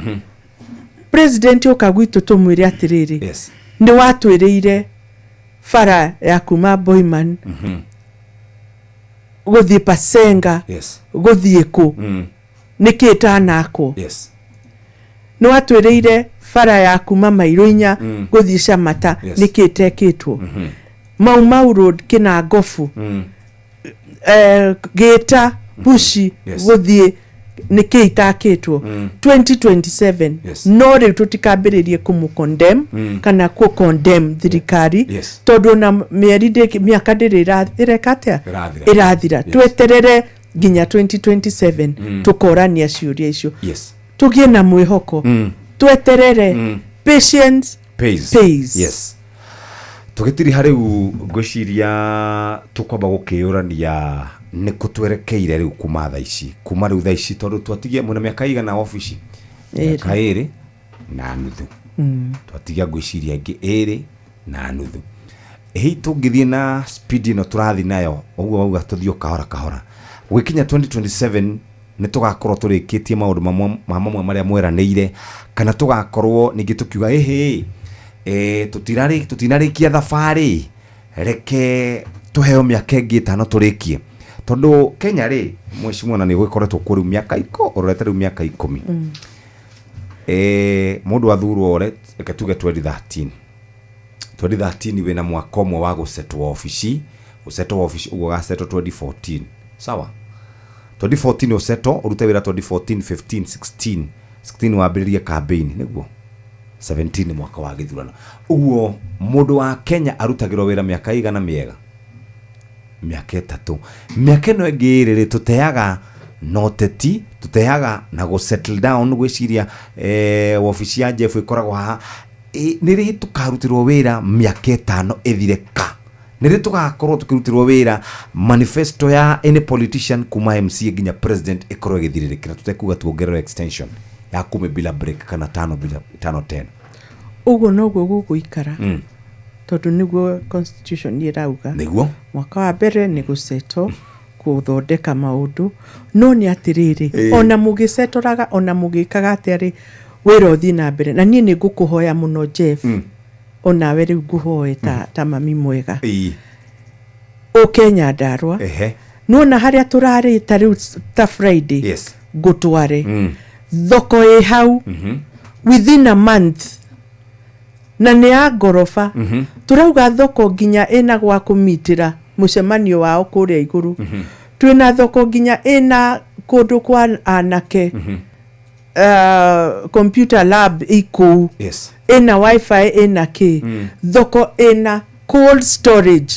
president ukagwitu tumwire atiriri ni watwiriire fara ya kuma Boyman guthie Pasenga guthie ku nikita nako ni watwiriire fara ya kuma Mairuinya guthie Shamata nikitekitwo Mau Road kina Gofu Geta Bushi guthie nikitakitwo 2027 no ri tutikambiririe kumukondem kana ku condemn thirikari tondu na miaka ndirekate irathira tweterere ginya 2027 tukorania ciuria icio tugie na mwihoko tweterere patience pays tugitiri hariu ngwiciria tukwamba gukiurania ni kutwerekeire riu kuma tha ici kuma riu tha ici tondu twatigia muna miaka igana office miaka 2 na nuthu twatigia ngwiciria ingi 2 na nuthu ehi tungithie na speed no turathi nayo uguo uga tuthio kahora gwikinya 2027 ni tugakorwo turikitie maundu mamwe maria mweranĩire kana tugakorwo ningi tukiuga tutinarikia thabari reke tuheo miaka ingi 5 turikie tondu Kenya ri mweshimwana ni gwikoretwo kuri miaka iko orete ru miaka 10 mundu athurwo re reke tuge 2013 wena mwaka omwe wa gusetwo office ugo gasetwo 2014 sawa 2014 useto urute wira 2014 15 16 wambiririe campaign niguo 17 mwaka wa githurano uguo mundu wa Kenya arutagirwo wira miaka igana miega miaka 3 miaka no ngirire tuteaga noteti tuteaga na go settle down gwiciria office ya Jeff ikoragwo haha niri tukarutirwo wira miaka 5 ethireka niri tugakorwo tukirutirwo wira manifesto ya any politician kuma MC ginya president ikorwo igithiririkira tutekuga tuongerera extension ya 10 bila break kana 5 bila 5-10 ugo nogo guguikara tondu niguo constitution irauga niguo mwaka wa mbere ni guseto kuthondeka maundu no ni atiriri ona mugisetoraga ona mugikaga atiri wira uthi na mbere na nie ni ngukuhoya muno Jeff ona we riu nguhoe ta mami mwega o Kenya ndarwa no na haria turari ta riu ta Friday gutware thoko e hau within a month na ni ya gorofa turauga thoko ginya ina gwa kumitira mucemanio wao kuria iguru twina thoko ginya ina kundu kwa anake computer lab iko ina wifi ina ki thoko ina cold storage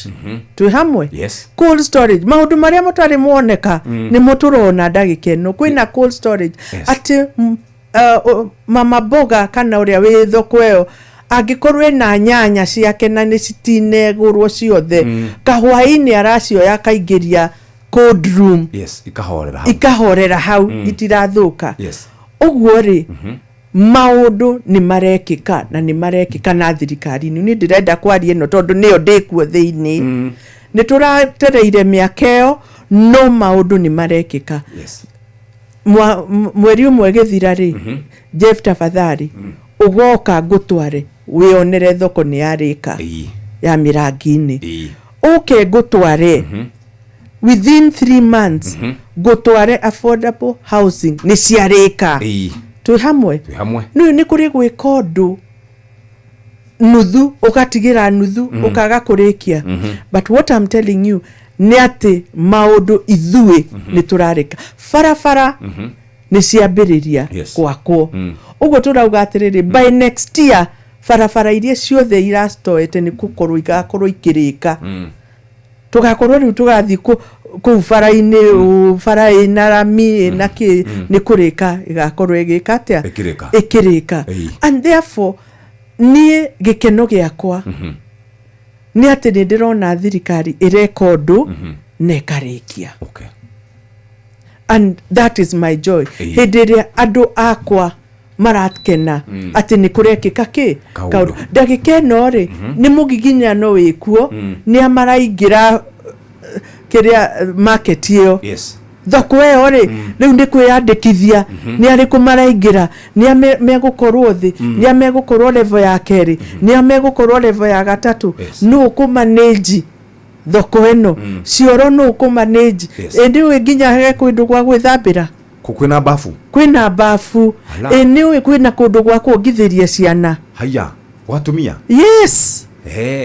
tu hamwe cold storage maundu maria mutari muoneka ni muturona ndagike no kwina cold storage ati mama boga kana uria wi thoko eo agikorwe na nyanya ciake na ni citinegurwo ciothe kahwaini aracioya kaingiria cold room ikahorera hau itirathuka uguo ri maundu ni marekika na ni marekika na thirikari ni ndirenda kwaria no tondu niyo ndikuo thiini ni turatereire miakeo no maundu ni marekika mweri umwe githira ri Jeff tafadhali ugoka ngutware wionere thoko ni yarika ya Mirangini okay ngutware within 3 months ngutware affordable housing ni ciarika tu hamwe ni kuri gwika undu nuthu ukatigira nuthu ukaga kurikia but what I'm telling you ni ati maundu ithui ni turarika farafara ni ciambiriria gwakwo uguo turauga atiriri by next year farafara iria ciothe irastoete ni gukorwo igakorwo ikirika tugakorwo riu tugathi ku faraini farai na rami na ki ni kurika igakorwo igikatia ikirika and therefore ni gikeno giakwa ni ati ni ndirona thirikari irekondu nekarikia and that is my joy hidiria andu akwa marakena ati ni kurekika ki kaundu ndagikeno ri ni mugiginya no wikuo ni amaraingira kiria market iyo thoko yo ri riu ndi kwiyandikithia ni ari kumaraingira ni megukorwo thi ni amegukorwo level ya keri ni amegukorwo level ya gatatu no kumanage thoko eno cioro no kumanage endi wiginya he kwindu gwa gwithambira kwina bafu eni we kwina kundu gwa kuongithiria ciana haya watumia yes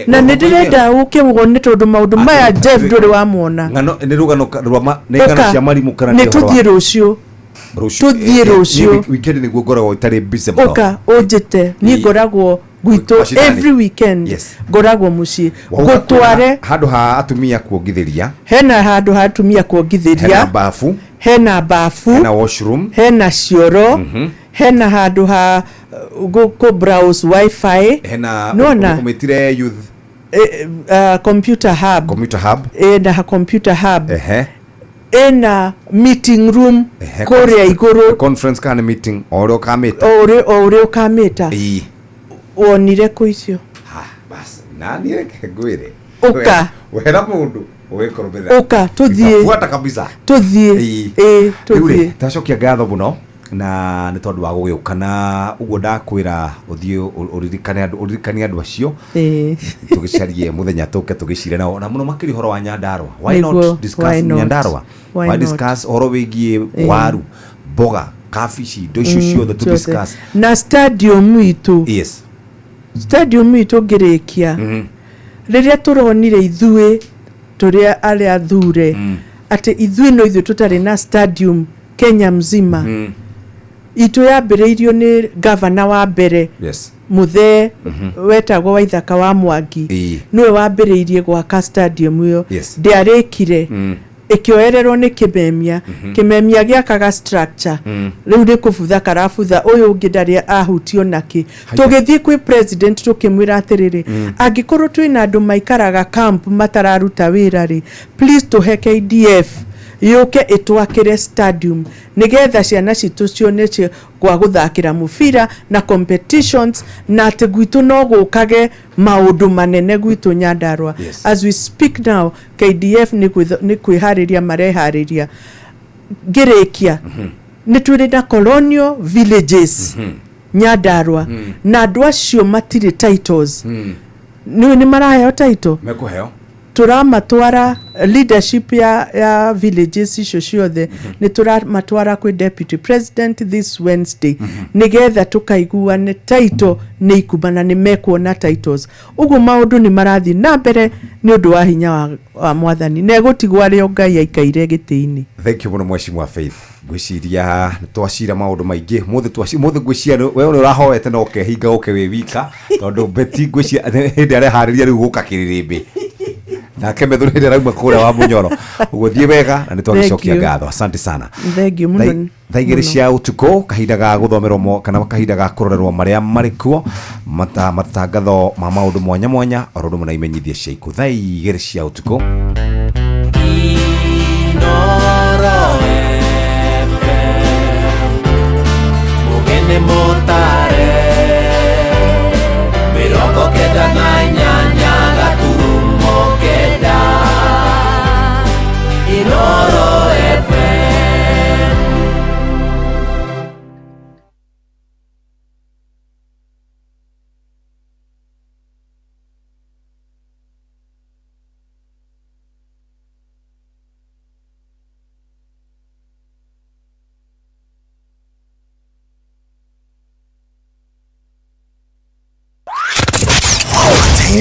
na ndirenda uke wone tondu maundu maya Jeff nduri wa muona ngano ni rugano rwa ngano cia marimu kana ni tuthie rucio tuthie rucio weekend ni ngoragwo itari busy oka ojete ni ngoragwo gwito every weekend ngoragwo muci gutware handu ha atumia kuongithiria hena handu ha atumia kuongithiria hena bafu hena washroom hena cioro hena handu ha go browse wifi hena umetire youth computer hub na computer hub ena meeting room korea iguru conference kind of meeting ore kameta wonire kuicio bas nani ngwire uka wera mundu uka tuthie fuata kabisa tuthie tuthie tacokia ngatho muno na ni tondu wa gugiukana uguo ndakwira uthie uririkane andu acio tugicarie muthenya tuke tugicire nao na muno makiri horo wa Nyandarua why not discuss Nyandarua why discuss horo wigie waru boga kafici docio ciothe to discuss na stadium itu stadium itu ngirikia riria turonire ithui turia ari athure ati ithui no ithui tutari na stadium Kenya mzima itu yambiriirio ni governor wa mbere muthe wetagwo Waithaka wa Mwangi niwe wambiriirie gwaka stadium iyo ndiarikire ikioererwo ni kimemia giakaga structure riu ni kubutha karabutha uyu ungi ndari ahutio naki tugithii kwi president tukimwira atiriri angikorwo twina andu maikaraga camp matararuta wira ri please tuhe KDF yuke itwakire stadium nigetha ciana citu cionetie gwa guthakira mubira na competitions na ati gwitu no gukage maundu manene gwitu Nyandarua as we speak now KDF ni kwihariria marehariria ngirikia ni turi na colonial villages Nyandarua na andu acio matire titles ni maraheo title mekuheo turamatwara leadership ya villages icio ciothe ni turamatwara kwi deputy president this Wednesday nigetha tukaiguane title ni ikumana ni mekuona titles ugu maundu ni marathi na mbere ni undu wa hinya wa mwathani na gutigwa ari Ngai aikaire gitiini. Thank you muno mheshimiwa Faith gwiciria twacira maundu maingi muthe gwiciria we urahoete no kehinga uke wi wika tondu beti gwiciria hindi ari hariria riu guka kiririmbi na kemethuri ndi rauma kure wa Munyoro uguo thie wega na nitwagicokia ngatho asante sana thank you muno thaigiri cia utuko kahinda ga guthomerwo kana kahinda ga kurorerwo maria marikuo matangatho ma maundu mwanya mwanya orodo muna imenyithie ciaiku thaigiri cia utuko mugene motare mirongo kenda na inyanya gaturumo kenda Inoro FM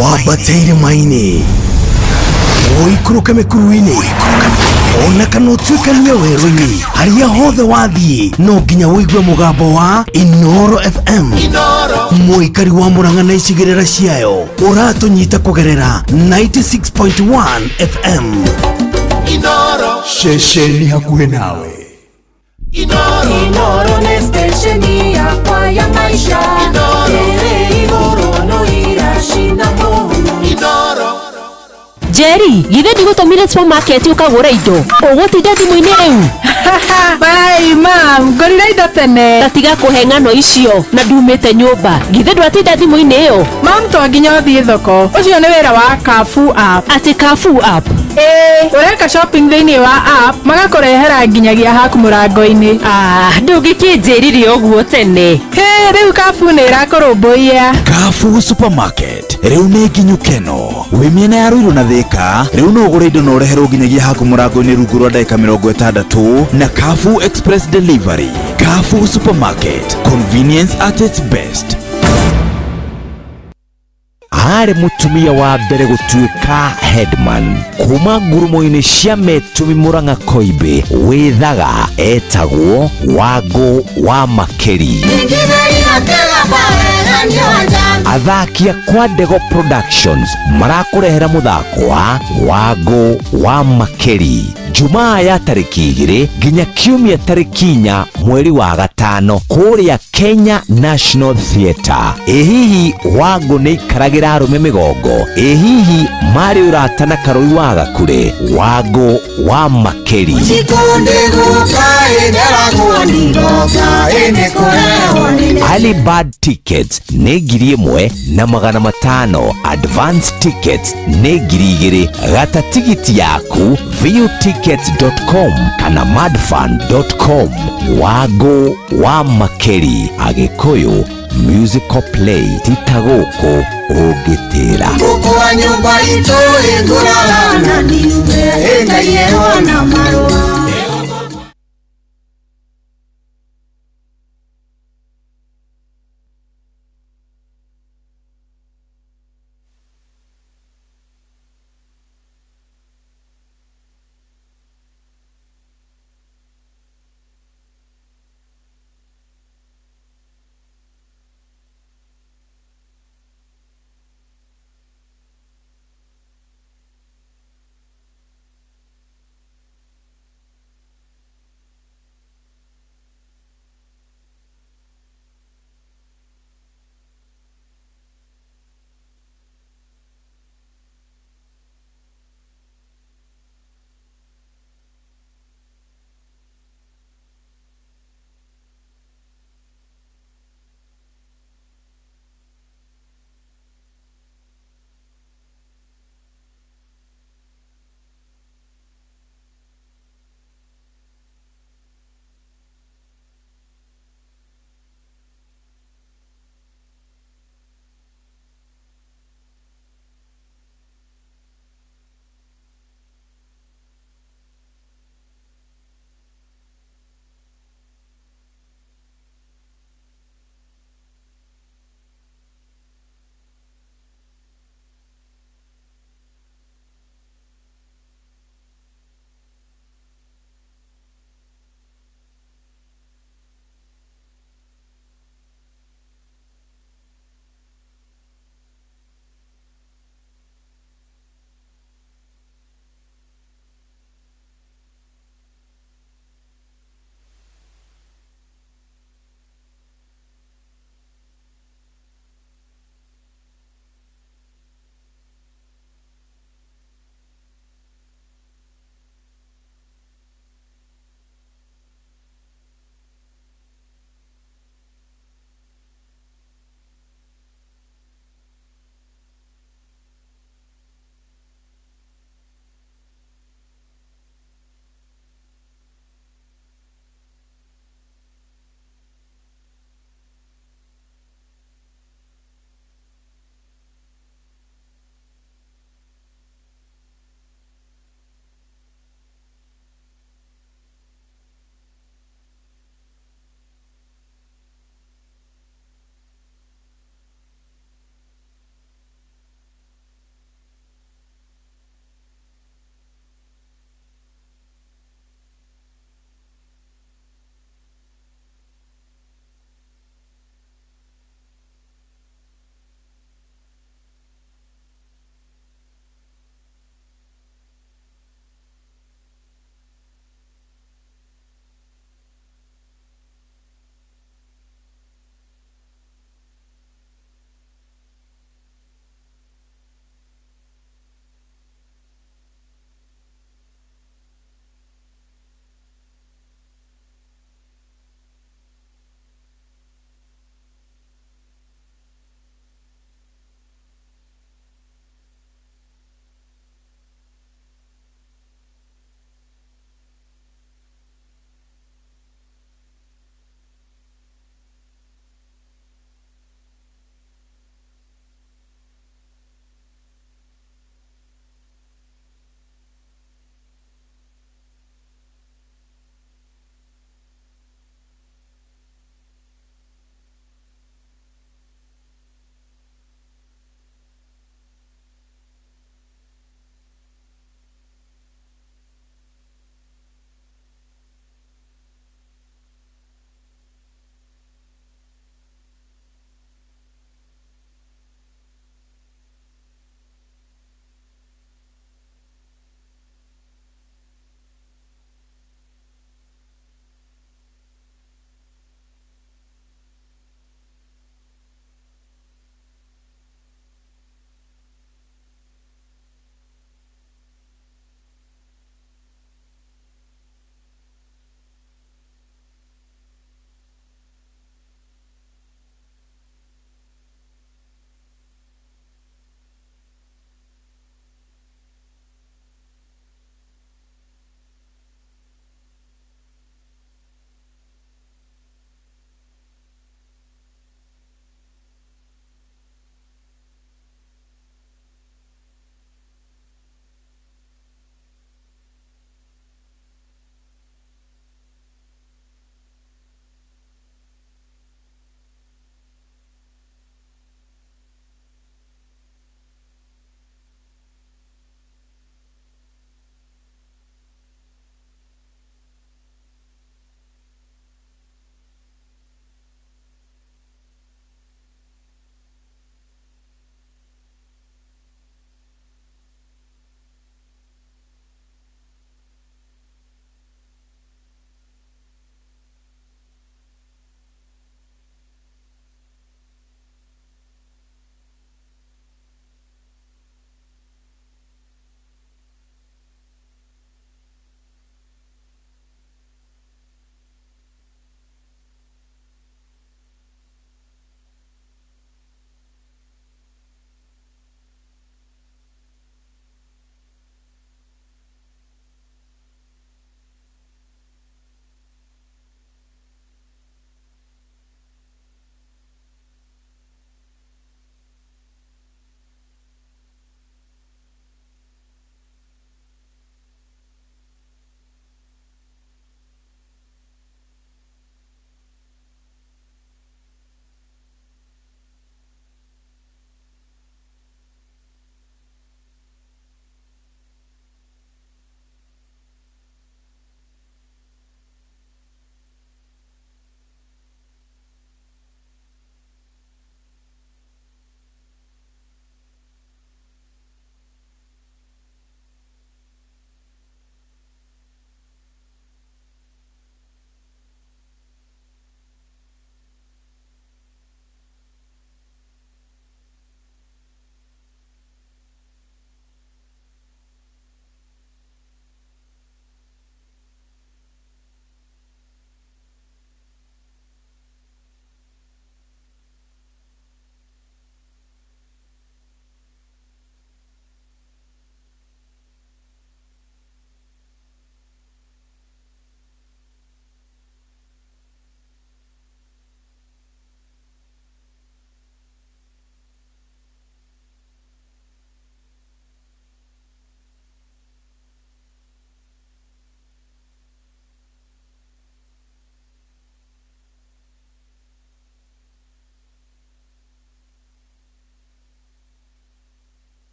wabateire maini oikuruka mikuruini ona kana utuikania werũ-inĩ harĩa hothe wathiĩ no nginya wĩigue mũgambo wa Inoro FM. Mũikari wa Murang'a na icigĩrĩra ciayo ũratũnyita kũgerera 96.1 FM. Inoro ceceni hakuhĩ nawe. Inoro nĩ stesheni yakwa ya maisha. Ĩrĩ igũrũ no iracina mũno. Inoro Jerry, githe ndigũtũmire supermarket ũkagũra indo. Ũgũtinda thimũ-inĩ rĩu. Bye mam, ngorire indo tene. Tatiga kũhe ng'ano icio na ndumĩte nyũmba. Githe ndwatinda thimũ-inĩ ĩyo. Mam, to nginya ũthiĩ thoko. Ũcio nĩ wĩra wa Carrefour app. Ati Carrefour app? Ũreka shopping thĩinĩ wa app, magakũrehera nginyagia haku mũrango-inĩ. Ndũngĩkĩnjĩrire ũguo tene. Rĩu Carrefour nĩ ĩrakũrũmbũiya. Carrefour Supermarket rĩu nĩ nginyũkeno. Wĩ mĩena ya Ruiru na Thĩka rĩu no ũgũre indo na ũreherwo nginyagia haku mũrango-inĩ rungu rwa ndagĩka 60 na Carrefour Express Delivery. Carrefour Supermarket, convenience at its best. Arĩ mũtumia wa mbere gũtuĩka headman kuma ngurumo-inĩ cia Metumi Murang'a Koibe wĩthaga etagwo Wangũ wa Makeri. Athakia kwa Ndego Productions marakũrehera mũthako wa Wangũ wa Makeri Jumaa ya tarĩki 2 nginya kiumia tarĩki 4 mweri wa gatano kũrĩa Kenya National Theatre. Hihi Wangũ nĩ ikaragĩra arũme mĩgongo? Hihi marĩ ũrata na Karũi wa Gakure? Wangũ wa Makeri. Early bird tickets nĩ 1,500. Advance tickets nĩ 2,000. Gata tigiti yaku viewtickets.com kana madfan.com. Wangũ wa Makeri, Agĩkũyũ musical play titagũkũ ũngĩtĩra. Ngũkũ wa nyũmba itũ ĩngũraga na niume ĩngaiyerwo na marũa.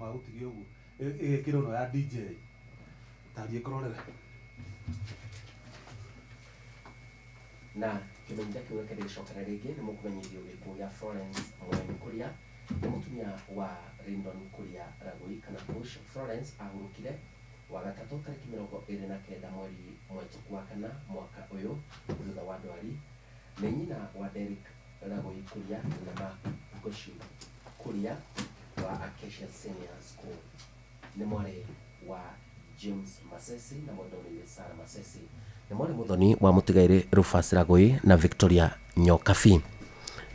magutige ugu igikiro no ya DJ tarie kororera na kimenyithia kiu gĩkĩrĩ gĩcokera rĩngĩ nĩ mũkũmenyithio gĩkuũ gĩa Florence Mwene Kuria nĩ mũtumia wa Lyndon Kuria Ragũi kana Bush. Florence ahurũkire wagatatũ tarĩki 29 mweri wa kana mwaka ũyũ thutha wa ndwari. Nĩ nyina wa Derek Ragũi Kuria na Mark Goshi Kuria wa Acacia Senior School. Nĩ mwarĩ wa James Masesi na mũndũrĩre Sarah Masesi. Nĩ mwarĩ mũthoni wa mũtigairĩ Rufus Ragũi na Victoria Nyokabi.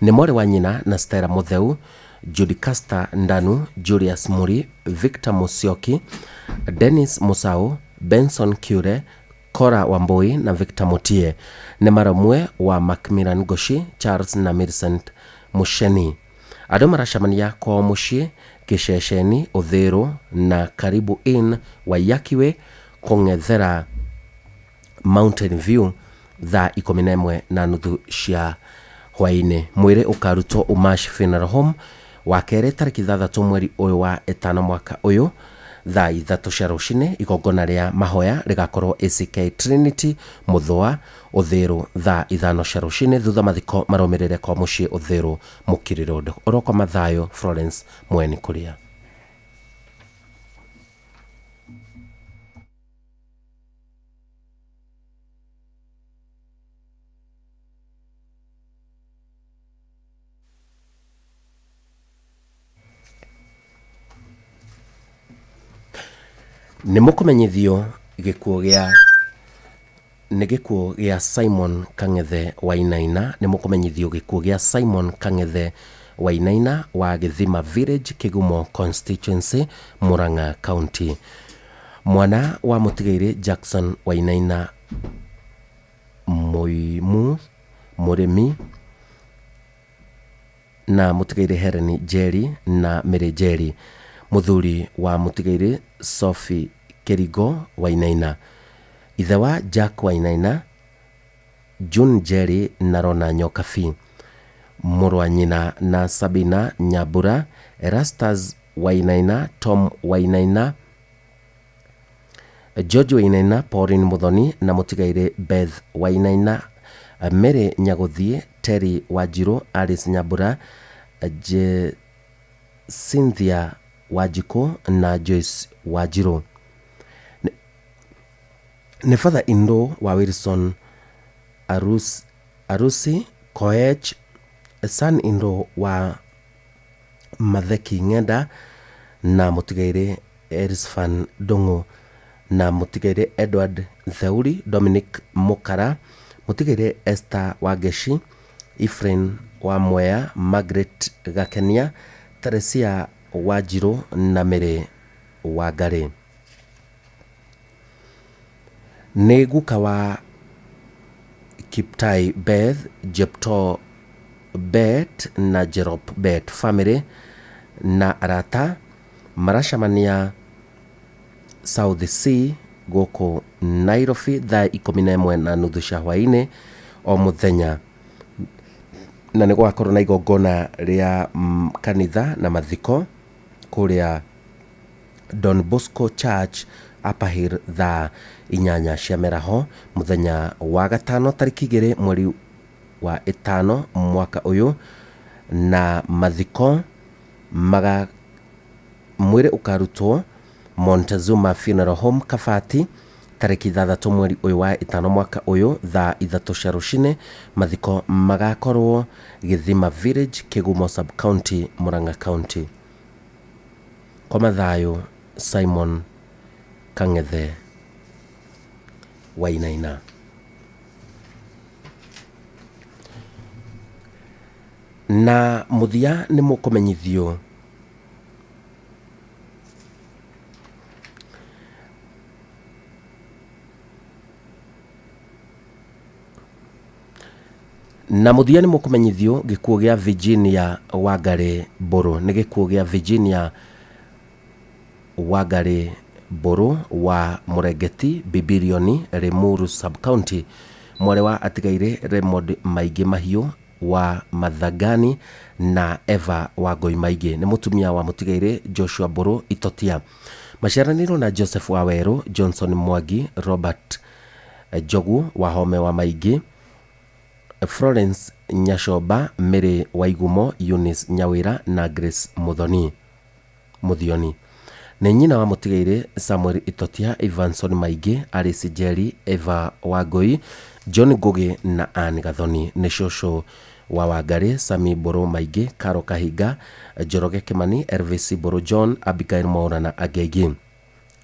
Nĩ mwarĩ wa nyina na Stella Mutheu, Judy Caster Ndanu, Julius Muri, Victor Musyoki, Dennis Musau, Benson Kiure, Cora Wambui na Victor Mutie. Nĩ maramwe wa Macmillan Goshi, Charles na Millicent Musheni. Andũ maracemania kwa mũciĩ Gĩceceni, Ũthĩrũ na Karibu Inn Wayakiwe kũng'ethera Mountain View thaa 11:30 cia hwaĩ-inĩ. Mwĩrĩ ũkarutwo Umash Funeral Home wa kerĩ tarĩki 6 mweri ũyũ wa 5 mwaka ũyũ thaa 3 cia rũcinĩ. Igongona rĩa mahoya rĩgakorwo ACK Trinity Mũthũa Ũthĩrũ thaa 5 cia rũcinĩ thutha mathiko marũmĩrĩre kwa mũciĩ Ũthĩrũ Mũkirĩro. Ũroko mathayo Florence Mwene Kuria. Nĩ mũkũmenyithio gĩkuũ gĩa Simon Kang'ethe Wainaina. Nĩ mũkũmenyithio gĩkuũ gĩa Simon Kang'ethe Wainaina wa Gĩthima Village, Kĩgumo Constituency, Murang'a County. Mwana wa mũtigairĩ Jackson Wainaina mũrĩmi na mũtigairĩ Helen Njeri na Mary Njeri. Muthuri wa mũtigairĩ Sophie Kerigo Wainaina. Ithe wa Jack Wainaina June Njeri na Rona Nyokabi. Mũrũ wa nyina na Sabina Nyambura, Erastus Wainaina, Tom Wainaina, George Wainaina, Pauline Muthoni na mũtigairĩ Beth Wainaina, Mary Nyaguthie, Terry Wanjiru, Alice Nyambura, Cynthia Wajiko na Joyce Wanjiru. Nĩ father indo wa Wilson Arusi Koech, son indo wa Matheki Ng'enda na mũtigairĩ Erisfan Ndung'u na mũtigairĩ Edward Theuri, Dominic Mukara, mũtigairĩ Esther Wageshi, Ephraim wa Mwea, Margaret Gakenia, Teresia Wanjiru na Mary Wangari. Nĩ guka wa Kiptai Beth, Jepto Bet na Jerop Bet family na arata maracemania South Sea gũkũ Nairobi thaa 11:30 cia hwaĩ-inĩ o mũthenya. Na nĩ gwakorwo na igongona rĩa kanitha na mathiko kũrĩa Don Bosco Church Upper Hill thaa 8 cia mĩaraho mũthenya wa gatano tarĩki 2 mweri wa 5 mwaka ũyũ. Na mathiko mwĩrĩ ũkarutwo Montezuma Funeral Home Kabati tarĩki 3 mweri ũyũ wa 5 mwaka ũyũ thaa 3 cia rũcinĩ. Mathiko magakorwo Gĩthima Village, Kĩgumo Sub County, Murang'a County. Kwa mathayo Simon Kang'ethe Wainaina. Na muthia nĩ mũkũmenyithio gĩkuũ gĩa Virginia Wangari Mburu. Nĩ gĩkuũ gĩa Virginia Wangari Mburu wa Mũrengeti, Bibilioni, Limuru Sub County, mwarĩ wa atigaire Raymond Maingĩ Mahiũ wa Mathagani na Eva Wangui Maige. Nĩ mũtumia wa mũtigaire Joshua Mburu Itotia. Maciaranĩro na Joseph Waweru, Johnson Mwangi, Robert Jogu Wahome wa Maige, Florence Nyashoba, Mary Waigumo, Eunice Nyawira na Grace Muthioni. Nĩ nyina wa mũtigaire Samuel Itotia, Evanson Maige, Alice Jerry, Eva Wangui, John Ngugi na Anne Gathoni. Nĩ cũcũ wa Wangari, Sami Mburu Maige, Karo Kahiga, Njoroge Kimani, Elvis Mburu John, Abigail Mwaura na angĩ.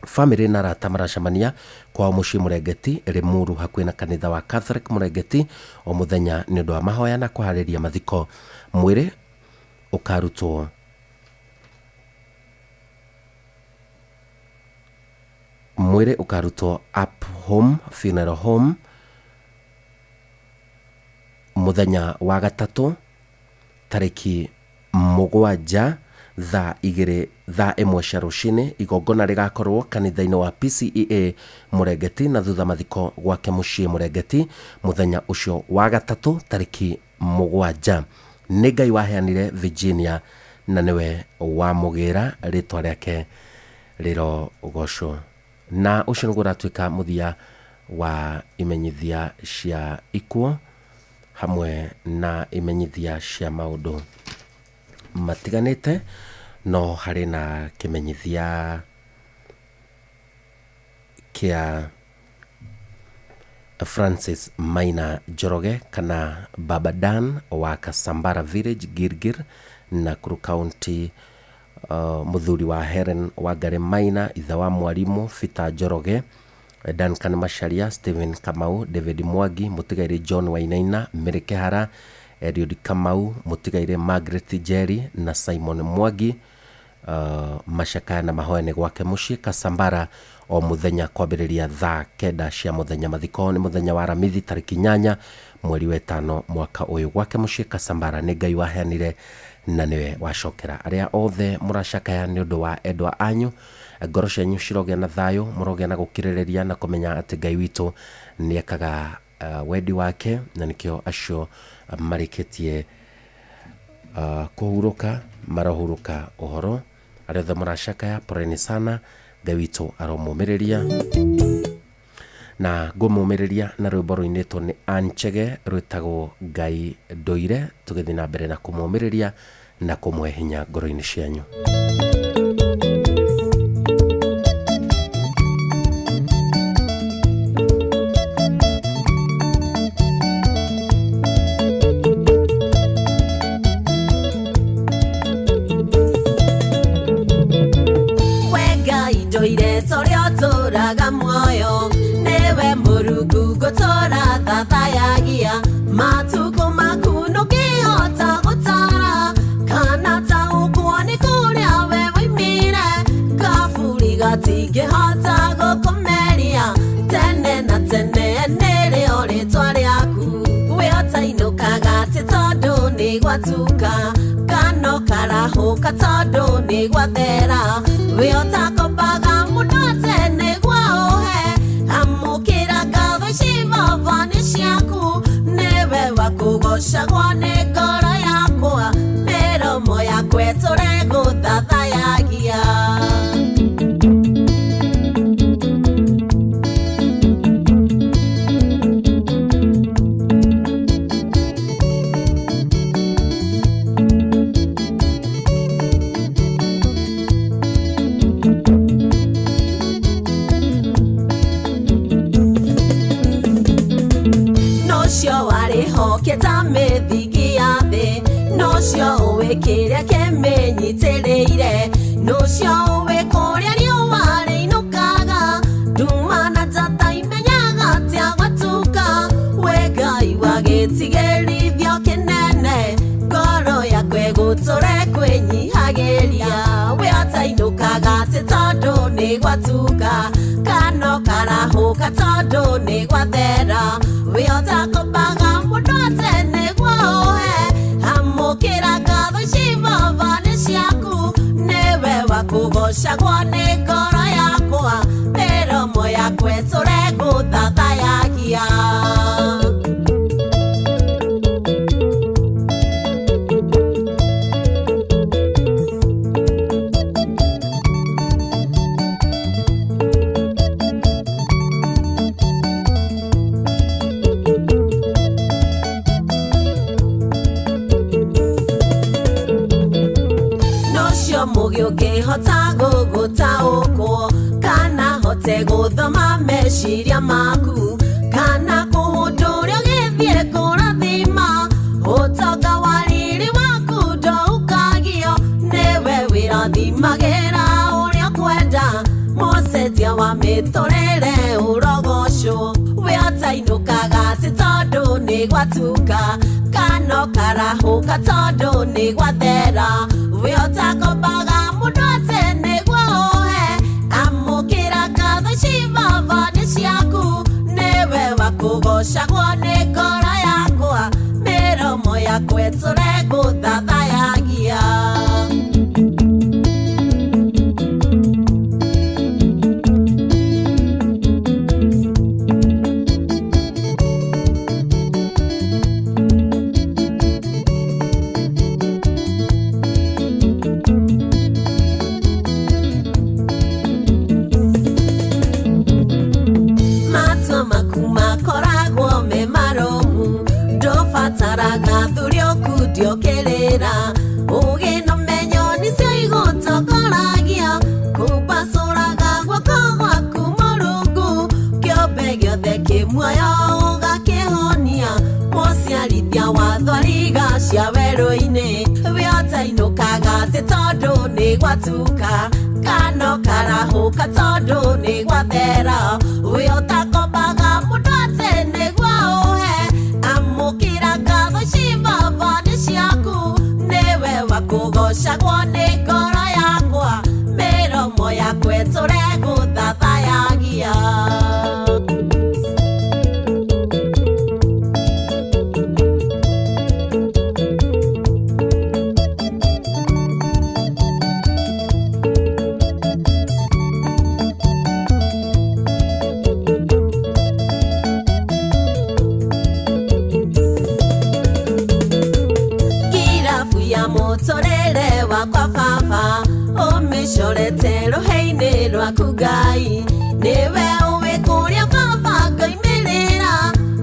Family na arata maracemania kwa mũciĩ Mũrengeti Limuru hakuhĩ na kanitha wa Catholic Mũrengeti o mũthenya nĩ ũndũ wa mahoya na kũharĩria mathiko. Mwĩrĩ ũkarutwo Up Home Funeral Home mũthenya wa gatatũ tarĩki 7 thaa 1 cia rũcinĩ. Igongona rĩgakorwo kanitha-inĩ wa PCEA Mũrengeti na thutha mathiko gwake mũciĩ Mũrengeti mũthenya ũcio wa gatatũ tarĩki 7. Nĩ Ngai waheanire Virginia na nĩwe wamũgĩra, rĩtwa rĩake rĩrogocwo. Na ũcio nĩguo ũratuĩka mũthia wa imenyithia cia ikuo hamwe na imenyithia cia maũndũ matiganĩte. No harĩ na kĩmenyithia kĩa Francis Maina Njoroge kana Baba Dan wa Kasambara Village, Gilgil, Nakuru County. Muthuri wa Helen Wangari Maina, ithe wa mwarimu Peter Njoroge, Duncan Macharia, Stephen Kamau, David Mwangi, mũtigaire John Wainaina, Mary Kĩhara, Eliud Kamau, mũtigaire Margaret Jerry na Simon Mwangi. Macakaya na mahoya gwake mũciĩ Kasambara o mũthenya kwambĩrĩria thaa 9 cia mũthenya. Mathiko nĩ mũthenya wa Aramithi tarĩki 8 mweri wa 5 mwaka ũyũ gwake mũciĩ Kasambara. Nĩ Ngai waheanire na nĩwe wacokera. Arĩa othe mũracakaya nĩ ũndũ wa endwa anyu, ngoro cianyu cirogĩa na thayũ, mũrogĩa na gũkirĩrĩria na kũmenya atĩ Ngai witũ nĩekaga wendi wake, na nĩkĩo acio marĩkĩtie kũhurũka, marohurũka ũhoro. Arĩa othe mũracakaya, poreni sana. Ngai witũ aromũmĩrĩria na ngũmũmĩrĩria na rwĩmbo rũinĩtwo nĩ Anchege rwĩtagwo Ngai Ndũire, tũgĩthiĩ na mbere na kũmũmĩrĩria na kũmũhe hinya ngoro-inĩ cianyu. Matuko makuno kihota gutara kana ta ukwani kuria wewe mire kafuri gatingihota gukomeria tene na tene nere ore twari aku wiotainokaga ti tondu ni gwatuka kano karahuka tondu ni gwathera wiotakobaga muno tene gwaohe amukira gatho civavani ciaku newe wakugocagwo nĩ ngoro yakwa mĩromo yakwa tũregũthathayagia. Keta methigi ya thĩ nocio ũĩ kĩrĩa kĩmĩnyitĩrĩire nocio ũĩ kũrĩa riũa rĩinũkaga nduma na njata imenyaga atĩa gwatuka we Ngai wagĩtigĩrithio kĩnene ngoro yakwa ĩgũtũre kwĩnyihagĩria we atainũkaga atĩ tondũ nĩ gwatuka kano karahũka tondũ nĩ gwathera we otakobaga mũndũ tene gwaohe amũkĩra ngatho civavani ciaku nĩwe wakũgocagwo nĩ ngoro yakwa mĩromo yakwa tũregũthathayagia. gĩthomo gĩũkĩhota gũgũtaũkwo kana hote gũthoma meciria maku kana kũhũndũria gĩthiĩ kũrathima ũtonga wa riri waku ndũkagio nĩwe wĩrathimagĩra ũrĩa kwenda mũcenjia wa mĩtũrĩre ũrogocwo wĩatainũkaga ti tondũ nĩ gwatuka kana karahũka tondũ nĩ gwathera wĩotakombaga mũndũ atĩ nĩguo ũhe amũkĩra ngatho cibaba nĩ ciaku nĩwe wakũgocagwo nĩ ngoro yakwa mĩromo yakwa ĩtũregũthathayagia. Ndiokĩrĩra ũgĩ na ũmenyo nĩcio igũtongoragia kumbacũraga guoko gwaku Mũrungu kĩũmbe gĩothe kĩmuoyo ũgakĩhonia mũciarithia wa thwariga cia werũ-inĩ wĩotainũkaga ti tondũ nĩ gwatuka kana karahũka tondũ nĩ gwathera wĩotakombaga mũndũ atĩ nĩguo ũhe amũkĩra ngatho cibaba nĩ ciaku nĩwe wakũgocagwo nĩ ngoro yakwa mĩromo yakwa ĩtũregũthathayagia. Mũtũrĩre wakwa baba ũmĩcorete rũhĩ-inĩ rwaku Ngai nĩwe ũĩ kũrĩa baba ngoimĩrĩra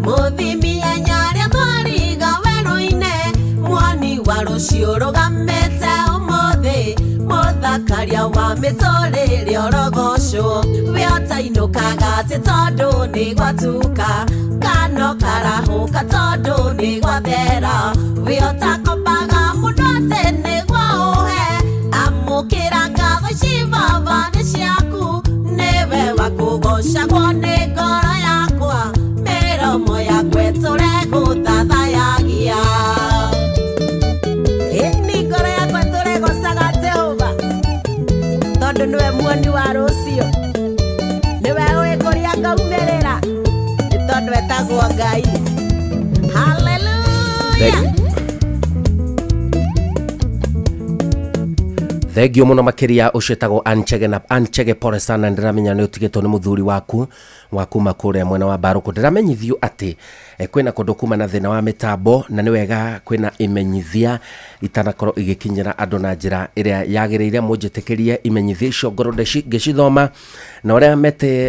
mũthimi enyaria thwariga werũ-inĩ mwani wa rũciũ rũgamĩte ũmũthĩ mũthakaria wa mĩtũrĩre orogocwo wĩotainũkaga ti tondũ nĩ gwatuka kana karahũka tondũ nĩ gwathera wĩotakombaga mũndũ atĩ nĩguo ũhe amũkĩra ngatho cibaba nĩ ciaku nĩwe wakũgocagwo nĩ ngoro yakwa mĩromo yakwa ĩtũregũthathayagia. Ĩni ngoro yakwa ĩtũregocaga Jehova tondũ nĩwe muoni wa rũciũ nĩwe ũĩ kũrĩa ngaumĩrĩra nĩ tondũ etagwo Ngai. Hallelujah. Thengio muno makiria ucetagwo Anchege pore sana ndiramenya ni utigitwo ni muthuri waku wakuma kuria mwena wa Baruku ndiramenyithio ati kwina kundu kuma na thina wa mitambo na ni wega kwina imenyithia itanakorwo igikinyira andu na njira iria yagireire munjitikirie imenyithia icio ngoro ngicithoma na uria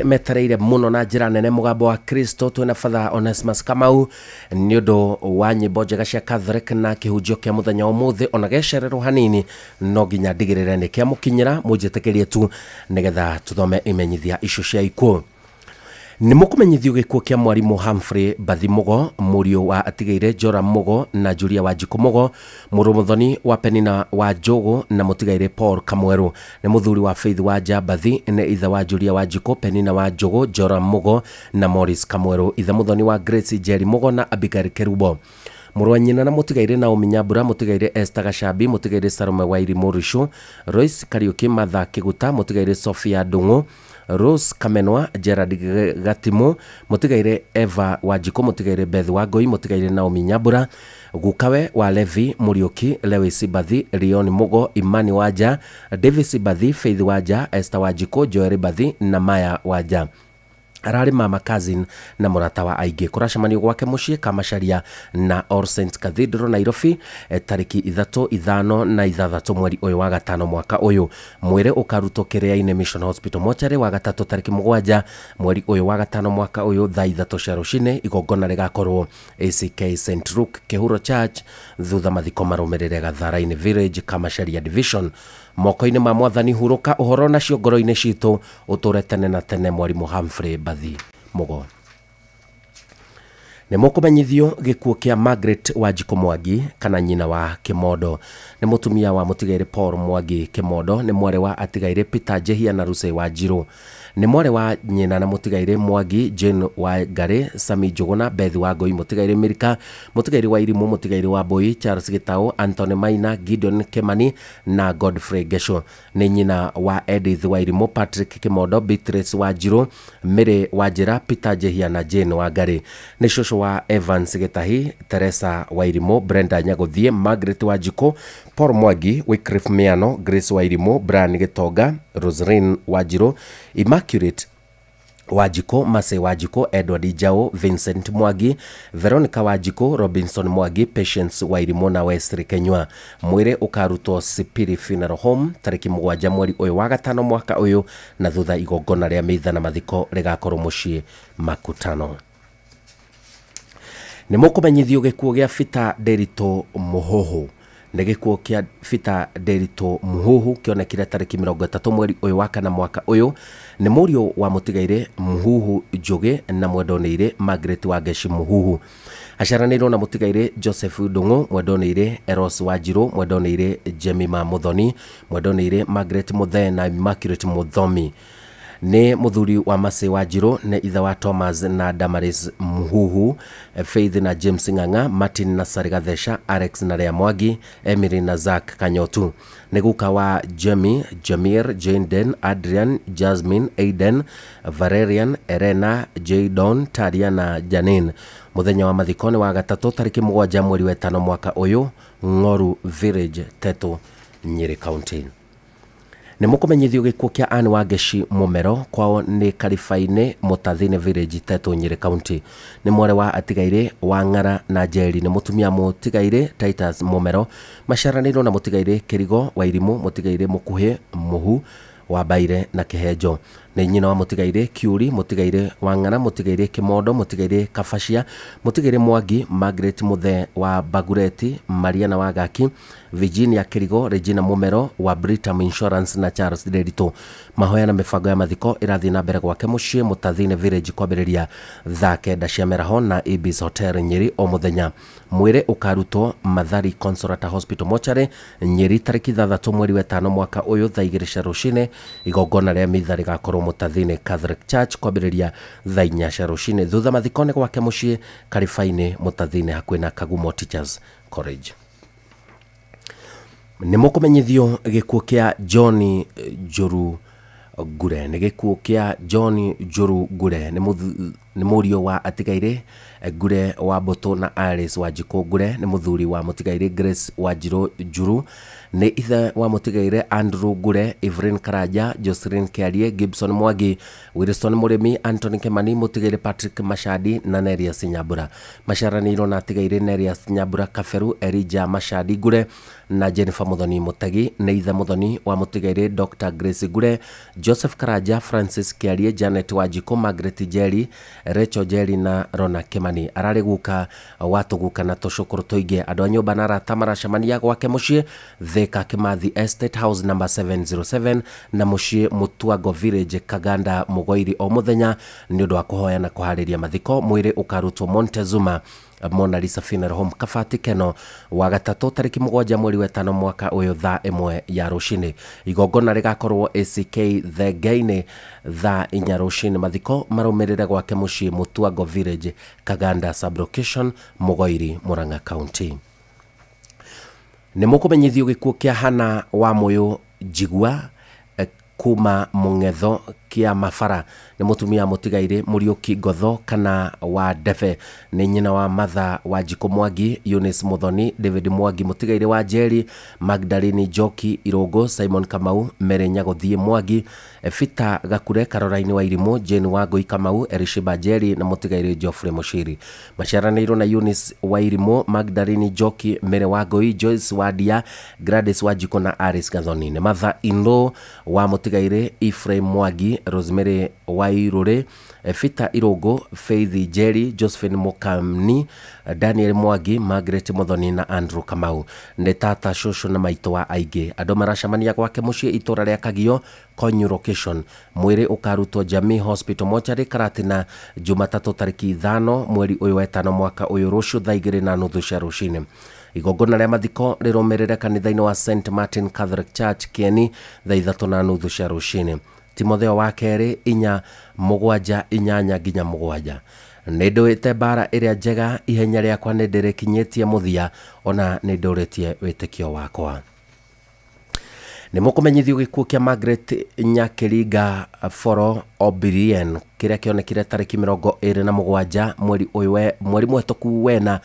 metereire muno na njira nene mugambo wa Kristo twina Father Onesimus Kamau ni undu wa nyimbo njega cia Catholic na kihunjio kia muthenya umuthi ona gecererwo hanini no nginya ndigirire ni kia mukinyira munjitikirie tu nigetha tuthome imenyithia icio cia ikuo. Ni mukumenyithio gikuo kia mwarimu Humphrey Bathimogo murio wa atigaire Jora Mogo na Julia Wanjiku Mogo murumuthoni wa Penina wa Jogo na mutigaire Paul Kamweru ni muthuri wa Faith Wanja Bathi ni itha wa Julia Wanjiku Penina wa Jogo Jora Mogo na Morris Kamweru itha muthoni wa Grace Jerry Mogo na Abigail Kerubo murwa nyina na mutigaire Naomi Nyambura mutigaire Esther Gashabi mutigaire Salome Wairi Morisho Royce Kariuki Matha Kiguta mutigaire Sophia Dungu Rose Kamenwa Gerard Gatimo mutigaire Eva Wanjiku mutigaire Beth Wagoi mutigaire Naomi Nyambura Gukawe wa Levi Murioki Lewis Bathi Leon Mogo Imani Waja Davis Bathi Faith Waja Esther Wanjiku Joel Bathi na Maya Waja arari mama cousin na murata wa aingĩ kũracemanio gwake mũciĩ Kamacharia na All Saints Cathedral Nairobi tariki 3, 5 na 6 mweri ũyũ wa gatano mwaka ũyũ. Mwĩrĩ ũkarutwo Kĩrĩa-inĩ Mission Hospital mochari wa gatatũ tariki 7 mweri ũyũ wa gatano mwaka ũyũ thaa 3 cia rũcinĩ. Igongona rĩgakorwo ACK St Luke Kĩhuro Church thutha mathiko marũmĩrĩre Gathara-inĩ Village Kamacharia Division. Moko-inĩ ma Mwathani hurũka ũhoro nacio ngoro-inĩ citũ ũtũre tene na tene. Mwarimũ Humphrey Bathi Mugo. Nĩ mũkũmenyithio gĩkuũ kĩa Margaret Wanjikũ Mwangi kana nyina wa Kĩmondo. Nĩ mũtumia wa mũtigairĩ Paul Mwangi Kĩmondo, nĩ mware wa atigairĩ Peter Njehia na Ruce Wanjirũ. Nĩ mware wa nyina na mũtigairĩ Mwangi Jane wa Ngari, Sami Njũgũna, Beth Wangui mũtigairĩ Mirika, mũtigairĩ wa Irimũ, mũtigairĩ wa Mbũi Charles Gĩtaũ, Anthony Maina, Gideon Kemani na Godfrey Gesho. Nĩ nyina wa Edith wa Irimũ, Patrick Kĩmondo, Beatrice Wanjirũ, Mary Wanjĩra, Peter Njehia na Jane wa Ngari. Nĩ cũcũ wa Evans Gĩtahi, Teresa wa Irimũ, Brenda Nyagũthie, Margaret Wanjikũ, Paul Mwangi, Wycliffe Miano, Grace wa Irimũ, Brian Gĩtonga, Roslyn Wanjirũ, Immaculate Wanjikũ, Mase Wanjikũ, Edward Njau, Vincent Mwangi, Veronica Wanjikũ, Robinson Mwangi, Patience wa Irimũ na Wesley Kenywa. Mwĩrĩ ũkarutwo Sipiri Funeral Home tariki 7 mweri ũyũ wa gatano mwaka ũyũ na thutha igongona rĩa mitha na mathiko rĩgakorwo mũciĩ Makutano. Nĩ mũkũmenyithio gĩkuũ gĩa Peter Nderitu Mũhuhu. Nĩ gĩkuũ kĩa Peter Nderitu Mũhuhu kĩonekire tariki 30 mweri ũyũ wa kana mwaka ũyũ. Nĩ mũriũ wa mũtigairĩ Mũhuhu Njũgĩ na mwendonĩirĩ Margaret Wangeshi Mũhuhu. Aciaranĩirwo na mũtigairĩ Joseph Ndung'u, mwendonĩirĩ Eros Wanjirũ, mwendonĩirĩ Jemima Muthoni, mwendonĩirĩ Margaret Muthee na Immaculate Muthomi. Nĩ mũthuri wa Mase Wanjirũ, nĩ ithe wa Thomas na Damaris Mũhuhu, Faith na James Ng'ang'a, Martin na Sari Gathesha, Alex na Lea Mwangi, Emily na Zack Kanyotu. Nĩ guka wa Jamie, Jamir, Jayden, Adrian, Jasmine, Aiden, Valerian, Elena, Jaydon, Taria na Janine. Muthenya wa mathiko nĩ wa gatatũ tariki 7 mweri wa 5 mwaka ũyũ, Ng'oru Village, Tetu, Nyeri County. Nĩ mũkũmenyithio gĩkuũ kĩa Anne Wangeshi Mũmero kwao nĩ Kariba-inĩ Mũtathine Village, Tetu, Nyeri County. Nĩ mware wa atigairĩ wa Ng'ara na Njeri. Nĩ mũtumia mũtigairĩ Titus Mũmero, maciaranĩirwo na mũtigairĩ Kĩrigo wa Irimũ, mũtigairĩ Mũkuhĩ Mũhu wa Baire na Kĩhenjo. Nĩ nyina wa mũtigairĩ Kiuri, mũtigairĩ wa Ng'ara, mũtigairĩ Kĩmondo, mũtigairĩ Kabacia, mũtigairĩ Mwangi, Margaret Muthee wa Bagureti, Mariana wa Gaki, Virginia Kĩrigo, Regina Mũmero wa Britam Insurance na Charles Nderitu. Mahoya na mĩbango ya mathiko ĩrathiĩ na mbere gwake mũciĩ Mũtathine Village kwambĩrĩria thaa 9 cia mĩaraho na Ibis Hotel Nyeri o mũthenya. Mwĩrĩ ũkarutwo Mathari Consolata Hospital mochari Nyeri tariki 3 mweri wa 5 mwaka ũyũ thaa 2 cia rũcinĩ. Igongona rĩa mitha rĩgakorwo Mũtathine Catholic Church kwambĩrĩria thaa 4 cia rũcinĩ thutha mathiko-inĩ gwake mũciĩ Kariba-inĩ Mũtathine hakuhĩ na Kagumo Teachers College. Nĩ mũkũmenyithio gĩkuũ kĩa John Njũru Ngure. Nĩ gĩkuũ kĩa John Njũru Ngure nĩ mũriũ wa atigairĩ Ngure wa Mbũtũ na Alice Wanjikũ Ngure. Nĩ mũthuri wa mũtigairĩ Grace Wanjirũ Njũru. Nĩ ithe wa mũtigairĩ Andrew Ngure, Evelyn Karanja, Jocelyn Kiarie, Gibson Mwangi, Wilson Mũrĩmi, Anthony Kemani, mũtigairĩ Patrick Mashadi na Nerias Nyambura. Maciaranĩirwo na atigairĩ Nerias Nyambura Kaberu, Elijah Mashadi Ngure na Jennifer Muthoni Mutegi. Nĩ ithe Muthoni wa mũtigairĩ Dr. Grace Ngure, Joseph Karanja, Francis Kiarie, Janet Wanjikũ, Margaret Njeri, Rachel Njeri na Rona Kemani. Ararĩ guka watuguka na tũcũkũrũ tũingĩ. Andũ a nyũmba na arata maracemania gwake mũciĩ Thika Kimathi Estate House number 707 na mũciĩ Mũtuango Village Kaganda Mũgoiri o mũthenya nĩ ũndũ wa kũhoya na kũharĩria mathiko. Mwĩrĩ ũkarutwo Montezuma Mona Lisa Funeral Home Kabati Keno wa gatatũ tariki 7 mweri wa 5 mwaka ũyũ thaa 1 ya rũcinĩ. Igongona rĩgakorwo ACK The Gaine thaa 4 rũcinĩ. Mathiko marũmĩrĩre gwake mũciĩ Mũtuango Village Kaganda Sublocation Mũgoiri Murang'a County. Nĩ mũkũmenyithio gĩkuũ kĩa Hana wa Mũyũ Njigua kuma Mũng'etho kia mafara ni mutumia mutigaire Muriuki Ngotho kana wa Defe ni nyina wa Martha Wanjiku Mwangi, Eunice Muthoni, David Mwangi mutigaire wa Njeri, Magdalene Njoki Irungu, Simon Kamau, Mere Nyaguthie Mwangi, Fita Gakure, Caroline Wairimu, Jane Wangui Kamau, Erishiba Njeri na mutigaire Geoffrey Mushiri. Maciaranĩirwo na Eunice Wairimu, Magdalene Njoki, Mere Wangui, Joyce Wadia, Gladys Wanjiku na Aris Gathoni. Ni Martha Inlo wa mutigaire Ephraim Mwangi, Rosemary Wairure, Fita Irungu, Faith Njeri, Josephine Mukamni, Daniel Mwangi, Margaret Muthoni na Andrew Kamau. Nĩ tata shosho na maitũ wa aingĩ. Andũ maracemania gwake mũciĩ itũra rĩa Kagio, Konyu location. Mwĩrĩ ũkarutwo Jamii Hospital mochari Karatina Jumatatu tariki 5 mweri ũyũ wa 5 mwaka ũyũ rũciũ thaa 2:30 cia rũcinĩ. Igongona rĩa mathiko rĩrũmĩrĩre kanitha-inĩ wa St Martin Catholic Church Kieni thaa 3:30 cia rũcinĩ. Timotheo wa kerĩ 4:7 nginya 7. Nĩndũĩte mbara ĩrĩa njega, ihenya rĩakwa nĩndĩrĩkinyĩtie mũthia, ona nĩndũrĩtie wĩtĩkio wakwa. Nĩmũkũmenyithio gĩkuũ kĩa Margaret Nyakiringa Foro O'Brien kĩrĩa kĩonekire tarĩki 27 mweri mũhetũku wena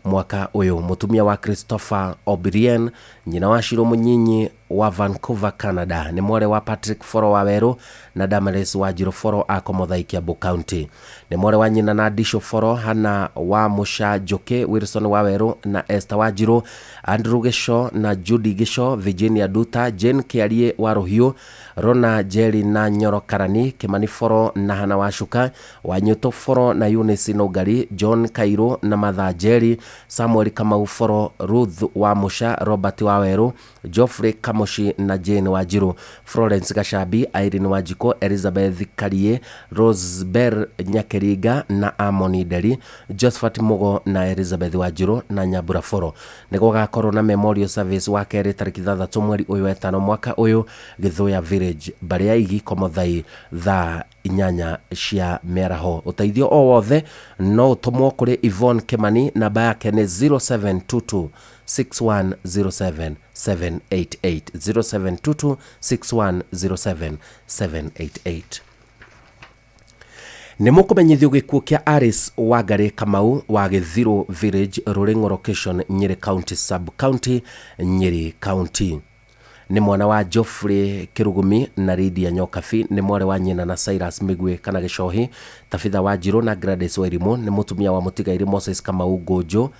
mwaka ũyũ. Mũtumia wa Christopher O'Brien, nyina wa Shiro Munyinyi wa Vancouver, Canada, ni mwore wa Patrick Foro Waweru na Damaris Wanjiru Foro ako Muthai Kiambu County. Ni mwore wa nyina na Disho Foro, Hana wa Musha Joke, Wilson Waweru na Esther Wanjiru, Andrew Gisho na Judy Gisho, Virginia Duta, Jane Kiarie wa Rohio, Rona Jerry na Nyoro Karani, Kimani Foro na Hana Washuka, Wanyuto Foro na Eunice Nogari, John Kairo na Martha Jerry, Samuel Kamau Foro, Ruth wa Musha, Robert Waweru, Geoffrey Kamoshi na Jane Wanjiru, Florence Gashabi, Irene Wanjiko, Elizabeth Karie, Rosebel Nyakiringa na Amoni Deri, Josephat Mugo na Elizabeth Wanjiru na Nyambura Foro. Nĩgũgakorwo na memorial service wa kerĩ tariki 3 mweri ũyũ wa 5 mwaka ũyũ Githuya Village mbere ya igiko Muthai thaa 8 cia mĩaraho. Ũteithio o wothe no ũtũmwo kũrĩ Yvonne Kimani, namba yake nĩ 0722 6107 788 0722 6107 788. Nĩmũkũmenyithio gĩkuũ kĩa Aris Wangari Kamau wa Githiru Village, Ruring'o location, Nyeri County Sub County, Nyeri County. Ni mwana wa Geoffrey Kirugumi na Lydia Nyokabi, ni mwore wa nyina na Cyrus Migwe kana Gicohi, Tabitha Wanjiru na Gladys Wairimu. Ni mutumia wa mutigaire Moses Kamau Gojo,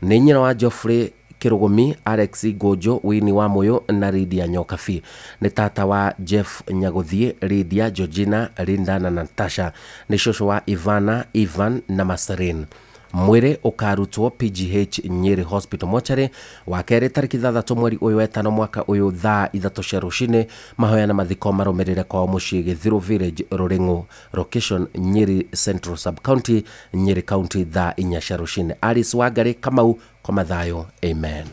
ni nyina wa Geoffrey Kirugumi, Alex Gojo, Winnie wa Moyo na Lydia Nyokabi. Ni tata wa Jeff Nyaguthie, Lydia, Georgina, Linda na Natasha. Ni shosho wa Ivana, Ivan na Masarin. Mwĩrĩ ũkarutwo PGH Nyeri Hospital mochari wa kerĩ tariki 3 mweri ũyũ wa 5 mwaka ũyũ thaa 3 cia rũcinĩ. Mahoya na mathiko marũmĩrĩre kwa mũciĩ Githiru Village, Ruring'o location, Nyeri Central Sub County, Nyeri County thaa 4 cia rũcinĩ. Alice Wangari Kamau kwa mathayo, amen.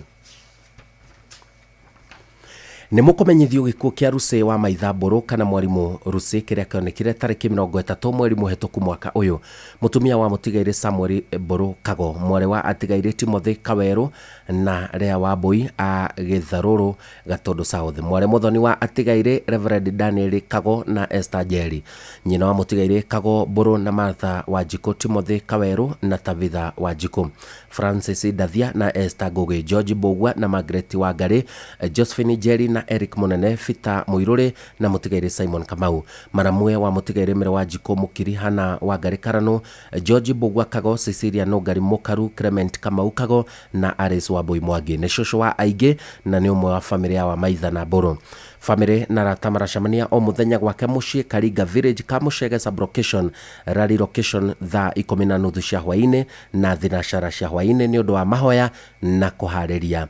Nĩmũkũmenyithio gĩkuũ kĩa Rusi wa Maithambũrũ kana Mwarimu Rusi kĩrĩa kĩonekire tariki 30 mweri mũhetũku mwaka ũyũ. Mũtumia wa mũtigaire Samuel Mbũrũ Kago, mware wa atigaire Timothy Kaweru na Rea Wambui a Githarũrũ Gatundu South. Mware Muthoni wa atigaire Reverend Daniel Kago na Esther Njeri. Nyina wa mũtigaire Kago Mbũrũ na Martha Wanjiku, Timothy Kaweru na Tabitha Wanjiku. Francis Dathia na Esther Ngugi, George Mbugua na Margaret Wangari, Josephine Njeri na Eric Munene, Fita Muiruri na mũtigaire Simon Kamau. Maramwe wa mũtigaire Mere Wanjiku Mukiri, Hana Wangari Karano, George Mbugua Kago, Cecilia Nogari Mukaru, Clement Kamau Kago na Aris Wambui Mwangi. Nĩ shosho wa aingĩ na nĩ ũmwe wa familia wa Maitha na Mbũrũ. Family na rata maracemania o muthenya gwake muciĩ Karinga Village ka Mucege Sub Location, Rally Location thaa 10:30 cia hwainĩ na thinacara cia hwainĩ nĩ ũndũ wa mahoya na kũharĩria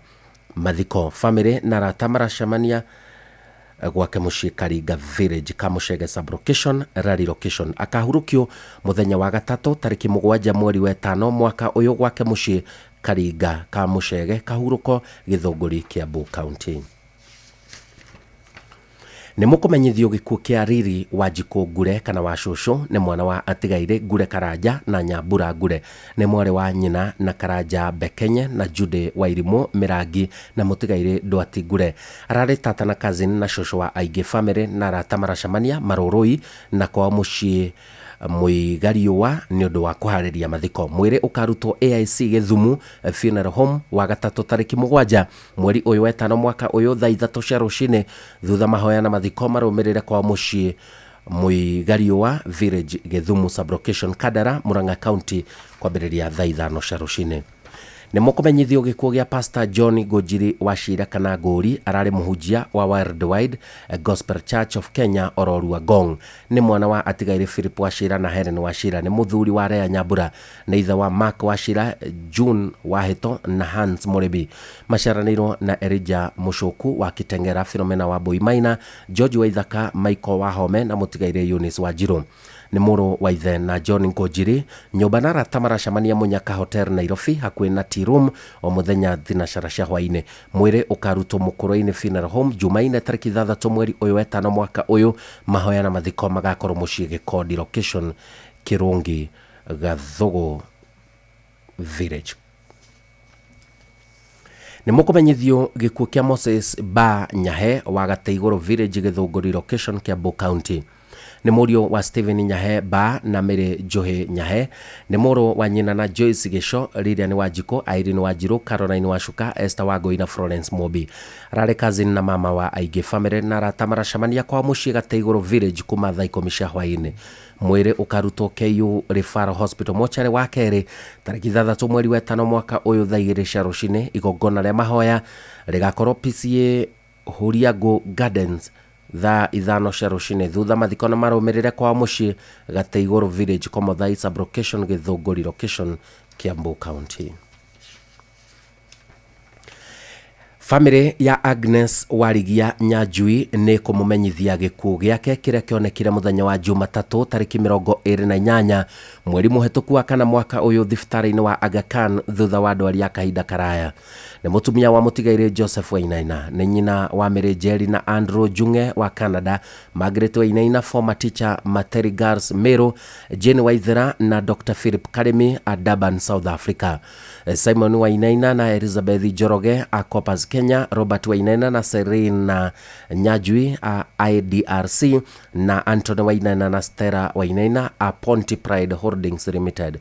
mathiko. Family na rata maracemania gwake muciĩ Karinga Village ka Mucege Sub Location, Rally Location. Akahurũkio muthenya wa gatatũ tariki 7 mweri wa 5 mwaka ũyũ gwake muciĩ Karinga ka Mucege, Kahurũko, Gĩthũngũri, Kiambu County. Nĩ mũkũmenyithio gĩkuũ kĩa Riri Wanjikũ Ngure kana wa Cũcũ nĩ mwana wa atigaire Ngure Karanja na Nyambura Ngure nĩ mwarĩ wa nyina na Karanja Bekenye na Jude Wairimũ Mirangi na mũtigaire Ndwati Ngure. Ararĩ tata na cousin na Cũcũ wa aingĩ family na arata maracemania Marũrũi na kwa mũciĩ Mũigariũa nĩ ũndũ wa kũharĩria mathiko. Mwĩrĩ ũkarutwo AIC Gĩthumu Funeral Home wa gatatũ tarĩki 7 mweri ũyũ wa 5 mwaka ũyũ thaa 3 cia rũcinĩ thutha mahoya na mathiko marũmĩrĩre kwa mũciĩ Mũigariũa Village Gĩthumu Sublocation Kandara Murang'a County kwambĩrĩria thaa 5 cia rũcinĩ. Nĩ mũkũmenyithio gĩkuũ gĩa Pastor John Ngũnjiri Wachira kana Ngũri ararĩ mũhunjia wa Worldwide Gospel Church of Kenya Ororua Ngong. Nĩ mwana wa atigaire Philip Wachira na Helen Wachira. Nĩ mũthuri wa Rea Nyambura na ithe wa Mark Wachira, June Wahito na Hans Murebi. Maciaranĩirwo na Elijah Mũcoku wa Kitengera, Philomena wa Boimaina, George Waithaka, Michael Wahome na mũtigaire Eunice Wanjiru. Nĩ mũrũ wa ithe na John Ngũnjiri. Nyũmba na arata maracemania Munyaka Hotel Nairobi hakuhĩ na Tea Room o mũthenya thinacara cia hwainĩ. Mwĩrĩ ũkarutwo Mũkũrũ-inĩ Funeral Home Jumaine tarĩki 6 mweri ũyũ wa 5 mwaka ũyũ. Mahoya na mathiko magakorwo mũciĩ Gĩkondi location Kirungi Gathugu Village. Nĩ mũkũmenyithio gĩkuũ kĩa Moses Ba Nyahe wa Gateigũrũ Village Gĩthũngũri location Kiambu County. Nĩ mũriũ wa Stephen Nyahe Ba na Mary Njohi Nyahe. Nĩ mũrũ wa nyina na Joyce Gĩco, Lilian Wanjikũ, Irene Wanjiru, Caroline Wacuka, Esther Wangui na Florence Mobi. Ararĩ cousin na mama wa aingĩ family na arata maracemania kwa mũciĩ Gateigũrũ Village kuma thaa 10 cia hwainĩ. Mwĩrĩ ũkarutwo KU Referral Hospital mochari wa kerĩ tarĩki 3 mweri wa 5 mwaka ũyũ thaa 2 cia rũcinĩ. Igongona rĩa mahoya rĩgakorwo PCA Huriago Gardens thaa 5 cia rũcinĩ thutha mathiko na marũmĩrĩre kwa mũciĩ Gateigũrũ Village Komothai Sublocation Gĩthũngũri location Kiambu County. Family ya Agnes Warigia Nyanjui nĩ kũmũmenyithia gĩkuũ gĩake kĩrĩa kĩonekire mũthenya wa Jumatatũ tarĩki 28 mweri mũhetũku wa 4 mwaka ũyũ thibitarĩ-inĩ wa Aga Khan thutha wa ndwari ya kahinda karaya. Nĩ mũtumia wa mũtigaire Joseph Wainaina, nĩ nyina wa Mary Njeri na Andrew Junge wa Canada, Margaret Wainaina former teacher Materi Girls Meru, Jane Waithera na Dr. Philip Karemi a Durban South Africa. Simon Wainaina na Elizabeth Njoroge a Coppers Kenya, Robert Wainaina na Serena Nyajui a IDRC na Anthony Wainaina na Stella Wainaina a Ponty Pride Holdings Limited.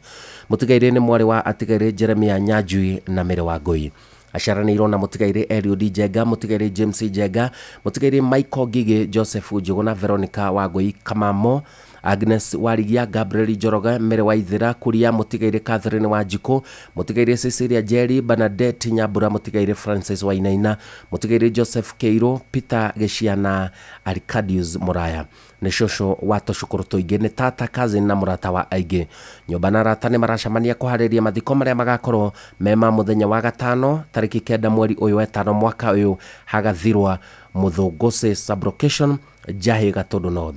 Mũtigaire nĩ mwarĩ wa atigaire Jeremia Nyajui na Mary Wangui. Aciaranĩirwo na mũtigaire Eliud Njenga, mũtigaire James Njenga, mũtigaire Michael Ngigĩ, Joseph Njũgũ na Veronica Wangui Kamamo, Agnes Warigia, Gabriel Njoroge, Mary Waithera, Kuria, mũtigaire Catherine Wanjikũ, mũtigaire Cecilia Njeri, Bernadette Nyambura, mũtigaire Francis Wainaina, mũtigaire Joseph Keiro, Peter Gĩciana, Arcadius Muraya. Nĩ cũcũ wa tũcukũrũ tũingĩ, nĩ tata cousin na mũrata wa aingĩ. Nyũmba na arata nĩ maracemania kũharĩria mathiko marĩa magakorwo mema mũthenya wa gatano tarĩki 9 mweri ũyũ wa 5 mwaka ũyũ Hagathirwa Mũthũngũcĩ Sublocation Njahi Gatũndũ North.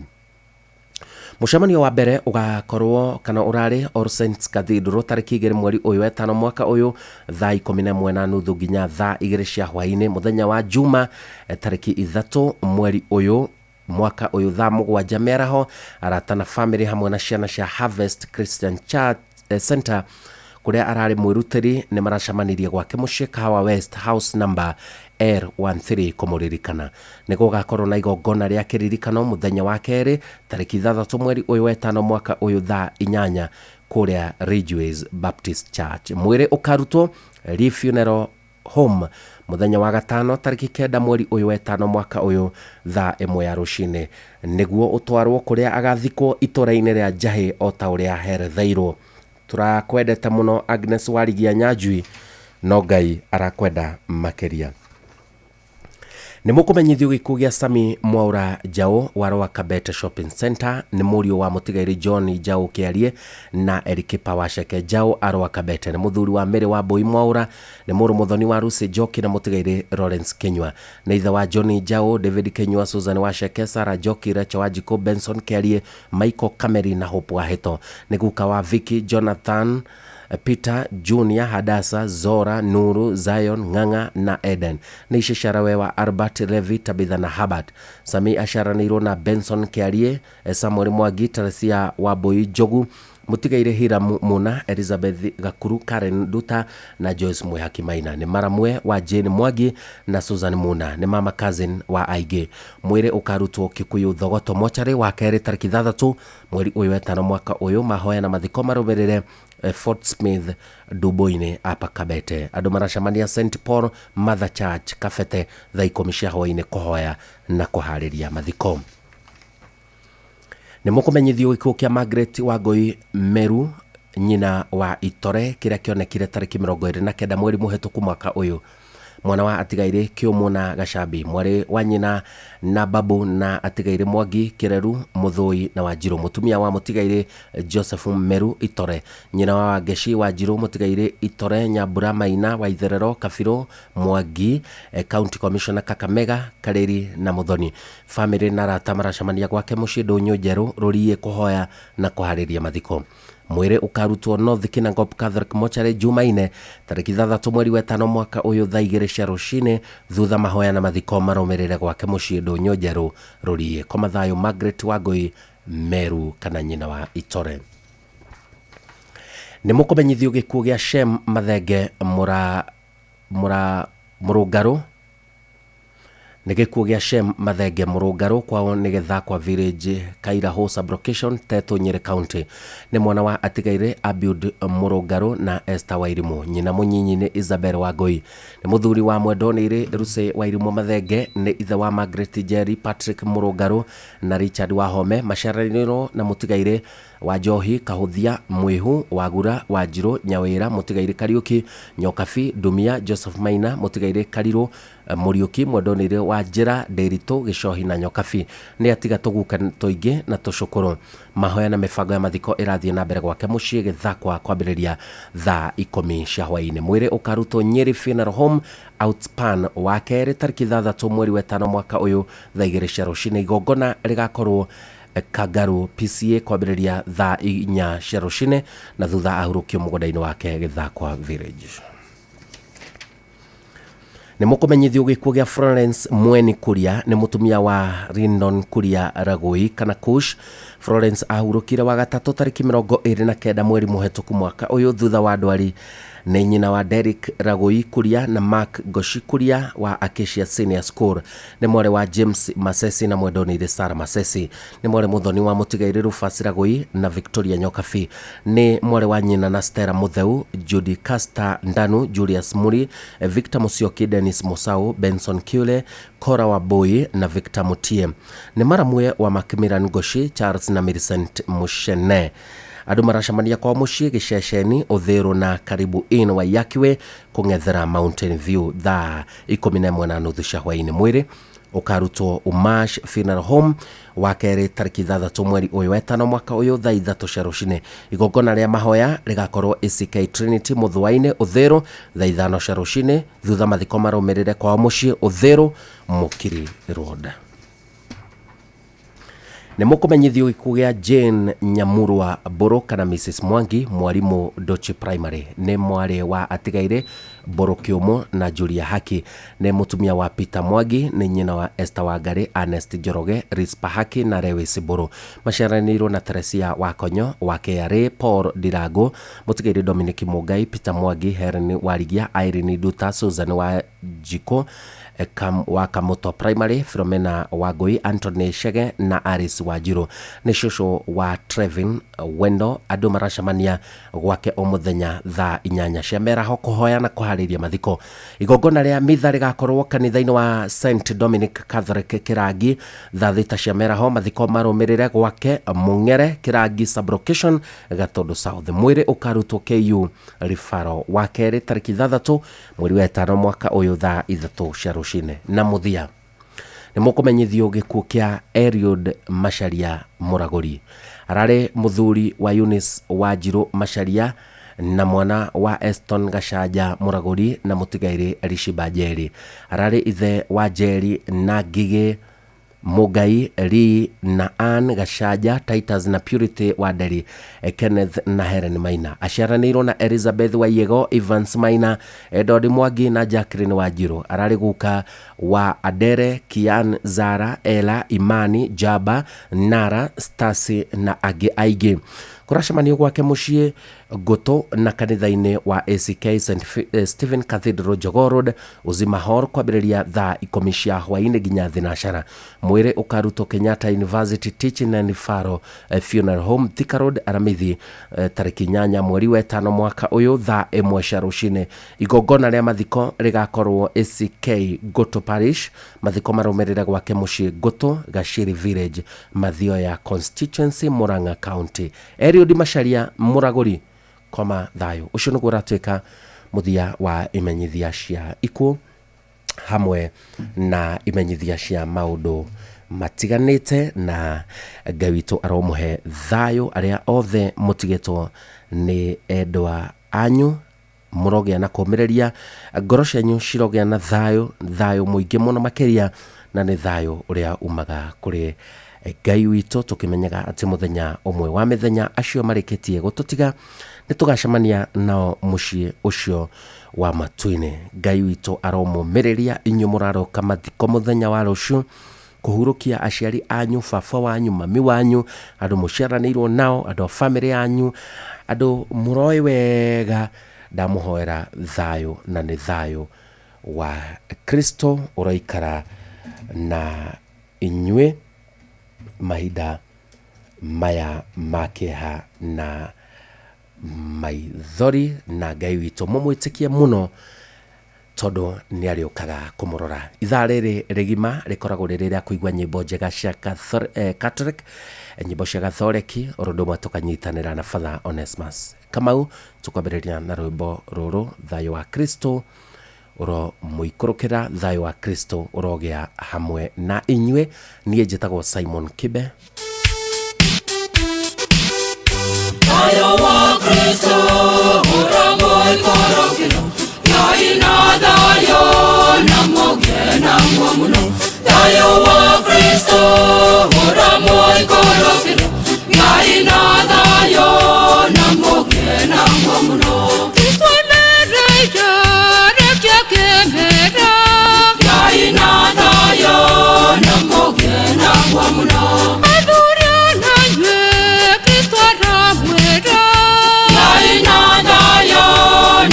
Mũcemanio wa mbere ũgakorwo kana ũrarĩ All Saints Cathedral tarĩki 2 mweri ũyũ wa 5 mwaka ũyũ thaa 11:30 nginya thaa 2 cia hwainĩ mũthenya wa Juma tarĩki 3 mweri ũyũ mwaka ũyũ thaa 7 mĩaraho. Arata na family hamwe na ciana cia Harvest Christian Church Center kũrĩa ararĩ mwĩrutĩri nĩ maracemanirie gwake mũciĩ Kahawa West House number R13 kũmũririkana. Nĩ gũgakorwo na igongona rĩa kĩririkano mũthenya wa kerĩ tarĩki 3 mweri ũyũ wa 5 mwaka ũyũ thaa 8 kũrĩa Ridgeways Baptist Church. Mwĩrĩ ũkarutwo Lee Funeral Home mũthenya wa gatano tarĩki 9 mweri ũyũ wa 5 mwaka ũyũ thaa 1 ya rũcinĩ nĩguo ũtwarwo kũrĩa agathikwo itũra-inĩ rĩa Njahi o ta ũrĩa heretheirwo. Tũrakwendete mũno Agnes Warigia Nyanjui, no Ngai arakwenda makĩria. Nĩ mũkũmenyithio gĩkuũ gĩa Sami Mwaura Njau wa Roa Kabete Shopping Center. Nĩ mũriũ wa mũtigaire John Njau Kĩarie na Eric Pawasheke Njau a Roa Kabete. Nĩ mũthuri wa Mary Wambui Mwaura, nĩ mũrũ mũthoni wa Lucy Njoki na mũtigaire Lawrence Kenywa. Nĩ ithe wa John Njau, David Kenywa, Susan Washeke, Sarah Njoki, Rachel Wanjikũ, Benson Kĩarie, Michael Kameri na Hope Wahito. Nĩ guka wa Vicky Jonathan Peter Junior, Hadasa, Zora, Nuru, Zion, Ng'ang'a na Eden. Nishi Sharawewa, Albert Levi, Tabitha na Habart. Sami Asharaniro na Benson Kiarie, Samuel Mwangi, Teresia Waboi Jogu, Mutigaire Hira Muna, Elizabeth Gakuru, Karen Duta na Joyce Mwehaki Maina. Ni maramwe wa Jane Mwangi na Susan Muna. Ni mama cousin wa Aige. Mwire ukarutwo Kikuyu Thogoto mochari wa kere tariki 3 mweri uyu wa 5 mwaka uyu. Mahoya na mathiko marumirire Fort Smith Duboine apa Kabete. Andu maracemania St Paul Mother Church Kafete thaa 10 cia hwaini kuhoya na kuhariria mathiko. Ni mukumenyithio gikuo kia Margaret Wangui Meru, nyina wa Itore, kiria kionekire tariki 29 mweri muhetuku mwaka uyu. Mwana wa atigaire Kiumuna Gashabi, mwari wa nyina na babu na atigaire Mwangi Kireru Muthui na Wanjiru. Mutumia wa mutigaire Joseph Meru Itore, nyina wa Geshi Wanjiru mutigaire Itore, Nyambura Maina wa Itherero Kafiro Mwangi, County Commissioner Kakamega Kareri na Muthoni. Family na rata maracemania gwake mucii Ndunyu Njeru Rurie kuhoya na kuhariria mathiko. Mwire ukarutwo North Kinangop Catholic Mochari Jumaine tariki 3 mweri wa 5 mwaka uyu thaa 2 cia rucini thutha mahoya na mathiko maromerere gwake mucii Ndunyu Njeru Rurie. Kwa mathayo Margaret Wangui Meru kana nyina wa Itore. Ni mukumenyithio gikuo gia Shem Mathenge Murungaru. Ni gikuo gia Shem Mathenge Murungaru kwao ni Githakwa Village Kairaho Sublocation Teto Nyeri County. Ni mwana wa atigaire Abiud Murungaru na Esther Wairimu. Nyina munyinyi ni Isabel Wangui. Ni muthuri wa Mwendonire Ruse Wairimu Mathenge ni ithe wa Margaret Jerry Patrick Murungaru na Richard Wahome. Masharaniro na mutigaire wa Njohi Kahuthia Mwihu Wagura Wanjiru Nyawira mutigaire Kariuki Nyokafi Dumia Joseph Maina mutigaire Kariro Muriuki Mwendonire wa Njira Nderito Gicohi na Nyokafi. Ni atiga tuguka toingi na tucukuru. Mahoya na mibango ya mathiko irathie na mbere gwake mucii Githakwa kwambiriria thaa 10 cia hwaini. Mwire ukarutwo Nyeri Funeral Home Outspan wa kere tariki 3 mweri wa 5 mwaka uyu thaa 2 cia rucini. Igongona rigakorwo Kagaru PCA kwambiriria thaa 4 cia rucini na thutha ahurukio mugunda-ini wake Githakwa Village. Ni mukumenyithio gikuo gia Florence Mweni Kuria ni mutumia wa Rindon Kuria Ragui kana Kush. Florence ahurukire wa gatatu tariki 29 mweri muhetuku mwaka uyu thutha wa ndwari. Ni nyina wa Derek Ragui Kuria na Mark Goshi Kuria wa Acacia Senior School. Ni mware wa James Masesi na Mwendonire Sarah Masesi. Ni mware muthoni wa mutigaire Rufus Ragui na Victoria Nyokafi. Ni mware wa nyina na Stella Mutheu, Judy Caster Ndanu, Julius Muri, Victor Musyoki, Dennis Musau, Benson Kiule, Cora Waboi na Victor Mutie. Ni maramwe wa Makimira Ngoshi, Charles na Millicent Mushene. Andu maracemania kwa mucii Giceceni Uthiru na Karibu Inn wa Yakiwe kung'ethera Mountain View thaa 11:30 cia hwaini. Mwiri ukarutwo Umash Funeral Home wa kere tariki 3 mweri uyu wa 5 mwaka uyu thaa 3 cia rucini. Igongona ria mahoya rigakorwo ACK Trinity Muthwaine Uthiru thaa 5 cia rucini thutha mathiko marumirire kwa mucii Uthiru Mukiri Road. Ni mukumenyithio gikuo gia Jane Nyamurwa Boro kana Mrs Mwangi mwarimu Dochi Primary. Ni mwari wa atigaire Boro Kiumo na Julia Haki. Ni mutumia wa Peter Mwangi ni nyina wa Esther Wangari, Ernest Joroge, Rispa Haki na Lewis Boro. Masharaniro na Teresia Wakonyo wa KRA, Paul Dirago mutigaire Dominic Mugai, Peter Mwangi, Helen Warigia, Irene Duta, Susan wa Jiko wa Kamoto Primary, Philomena Wangui, Anthony Shege na Aris Wanjiru. Ni shushu wa Trevin Wendo. Andu maracemania gwake o muthenya thaa 8 cia meraho kuhoya na kuhariria mathiko. Igongona ria mitha rigakorwo kanitha-ini wa St Dominic Catholic Kirangi thaa 6 cia meraho. Mathiko marumirire gwake Mung'ere Kirangi Sublocation Gatundu South. Mwiri ukarutwo KU Rifaro wa kere tariki 3 mweri wa 5 mwaka uyu thaa 3 cia rucini. Na muthia ni mukumenyithio gikuo kia Eliud Macharia Muraguri. Arare muthuri wa Eunice Wanjiru Macharia na mwana wa Eston Gachaja Muraguri na mutigaire Rishiba Njeri. Arare ithe wa Njeri na Ngigi Mugai Lee na Ann Gashaja, Titus na Purity Waderi, Kenneth na Helen Maina. Aciaranĩirwo na Elizabeth Wayego, Evans Maina, Edward Mwangi na Jacqueline Wanjiru. Ararĩ guka wa Adere, Kian, Zara, Ela, Imani, Jaba, Nara, Stasi na angĩ aingĩ. Kũracemanio gwake mũciĩ Goto na kanitha-inĩ wa ACK St. Stephen Cathedral Jogoo Road, Uzima Hall, kwambĩrĩria thaa 10 cia hwaĩ-inĩ nginya thinacara. Mwĩrĩ ũkarutwo Kenyatta University Teaching and Faro Funeral Home, Thika Road, Aramithi, tarĩki 8 mweri wa 5 mwaka ũyũ thaa 1 cia rũcinĩ. Igongona rĩa mathiko rĩgakorwo ACK Goto Parish. Mathiko marũmĩrĩre gwake mũciĩ Goto, Gashiri Village, Mathioya Constituency, Murang'a County. Eliud Macharia, Mũragũri, koma thayo. Ũcio nĩguo ũratuĩka mũthia wa imenyithia cia ikuũ hamwe na imenyithia cia maũndũ matiganĩte, na Ngai witũ aromũhe thayo arĩa othe mũtigĩtwo nĩ endwa anyu. Mũrogĩa na kũmĩrĩria, ngoro cianyu cirogĩa na thayo mũingĩ mũno makĩria, na nĩ thayo ũrĩa umaga kũrĩ Ngai witũ, tũkĩmenyaga atĩ mũthenya ũmwe wa mĩthenya acio marĩkĩtie gũtũtiga nĩ tũgacemania nao mũciĩ ũcio wa matu-inĩ. Ngai witũ aromũmĩrĩria inyuĩ mũraroka mathiko mũthenya wa rũciũ, kũhurũkia aciari anyu, baba wanyu, mami wanyu, andũ mũciaranĩirwo nao, andũ a bamĩrĩ yanyu, andũ mũroĩ wega. Ndamũhoera thayo, na nĩ thayo wa Kristo ũroikara na inyuĩ mahinda maya makĩha na maithori, na Ngai witũ mũmwĩtĩkie mũno tondũ nĩ arĩũkaga kũmũrora. Ithaa rĩrĩ rĩgima rĩkoragwo rĩrĩ rĩa kũigua nyĩmbo njega cia Catholic, nyĩmbo cia Gathoreki, o ũndũ ũmwe tũkanyitanĩra na Father Onesmus Kamau. Tũkwambĩrĩria na rwĩmbo rũrũ, thayo wa Kristo uro mũikũrũkĩra, thayo wa Kristo ũrogĩa hamwe na inyuĩ. Niĩ njĩtagwo Simon Kibe. Thayo wa Kristo ũramũikũrũkĩra, yaina thayo na mũgena mũno. Thayo wa Kristo ũramũikũrũkĩra, yaina thayo na mũgena mũno. Kristo emereire rekia kemera, yaina thayo na mũgena mũno. Athuri na inyuĩ Kristo aramwĩra, yaina thayo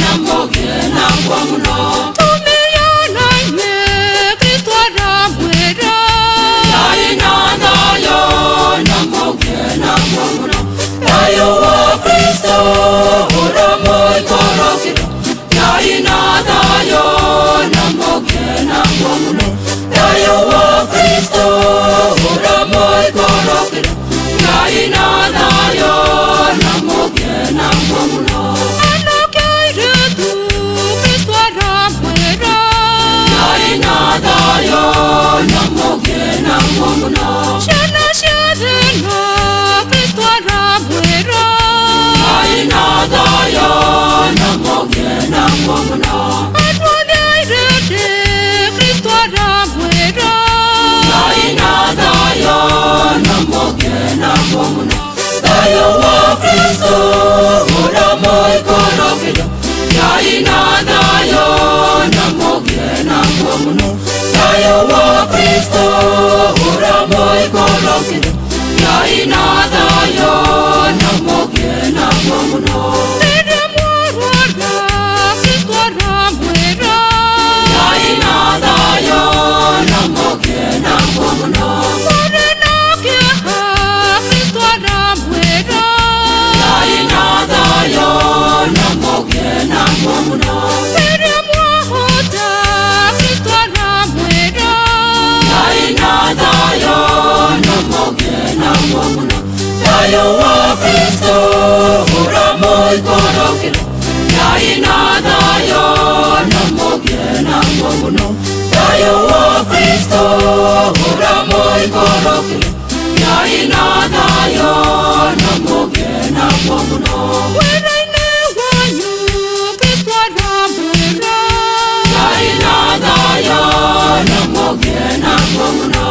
na mũgena mũno. Tumia na inyuĩ Kristo aramwĩra, yaina thayo na mũgena mũno. Thayo wa Kristo ũramũikũrũkĩra, yaina thayo na mũgena mũno. Thayo wa Kristo ũramũikũrũkĩra, yaina thayo na mũgena mũno. Anake airĩtu Kristo aramwĩra, yaina thayo na mũgena mũno. Ciana cia thĩna Kristo aramwĩra, yaina thayo na mũgena mũno. Andũ othe airĩtu Kristo aramwĩra, yaina thayo na mũgena mũno. Thayo wa Kristo ũramũikũrũkĩra, yaina thayo na mũgena mũno. Thayo wa Kristo ũramũikũrũkĩra, yaina thayo na mũgena mũno. Rĩrĩa mwarwara Kristo aramwĩra, yaina thayo na mũgena mũno. Mũrĩ na kĩeha Kristo aramwĩra, yaina thayo na mũgena mũno. Rĩrĩa mwahota Kristo aramwĩra, yaina thayo na mũgena mũno. Thayo wa Kristo ũramũikũrũkĩra, yaina thayo na mũgena mũno. Thayo wa Kristo ũramũikũrũkĩra, yaina thayo na mũgena mũno. Wĩra-inĩ wanyu Kristo aramwĩra, yaina thayo na mũgena mũno.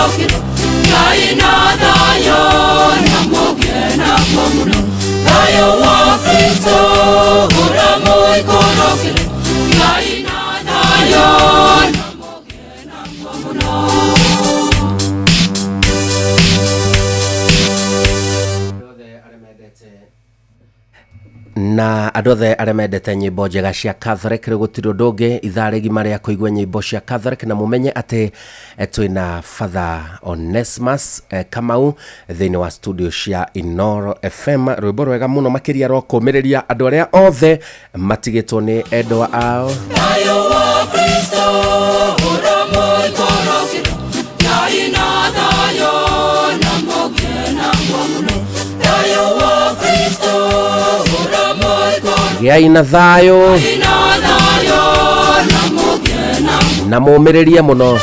ikorokire Ngai na thayo na mũgĩe naguo mũno Thayo wa Kristo ũrĩa mũikorokire Ngai na thayo na mũgĩe naguo mũno na andå othe arĩa mendete nyĩmbo njega cia Catholic rĩu gũtirĩ ũndũ ũngĩ ithaa rĩgima rĩa kũigua nyĩmbo cia Catholic na mũmenye atĩ twĩna Father Onesmus Kamau thĩinĩ wa studio cia Inoro FM rwĩmbo rwega mũno makĩria rwa kũũmĩrĩria andũ arĩa othe matigĩtwo nĩ endwa ao Thayo wa Kristo ũrĩa mũikorokire Ngai na thayo na mũgĩe naguo mũno Thayo wa Kristo gĩai na thayũ na mũũmĩrĩrie mũno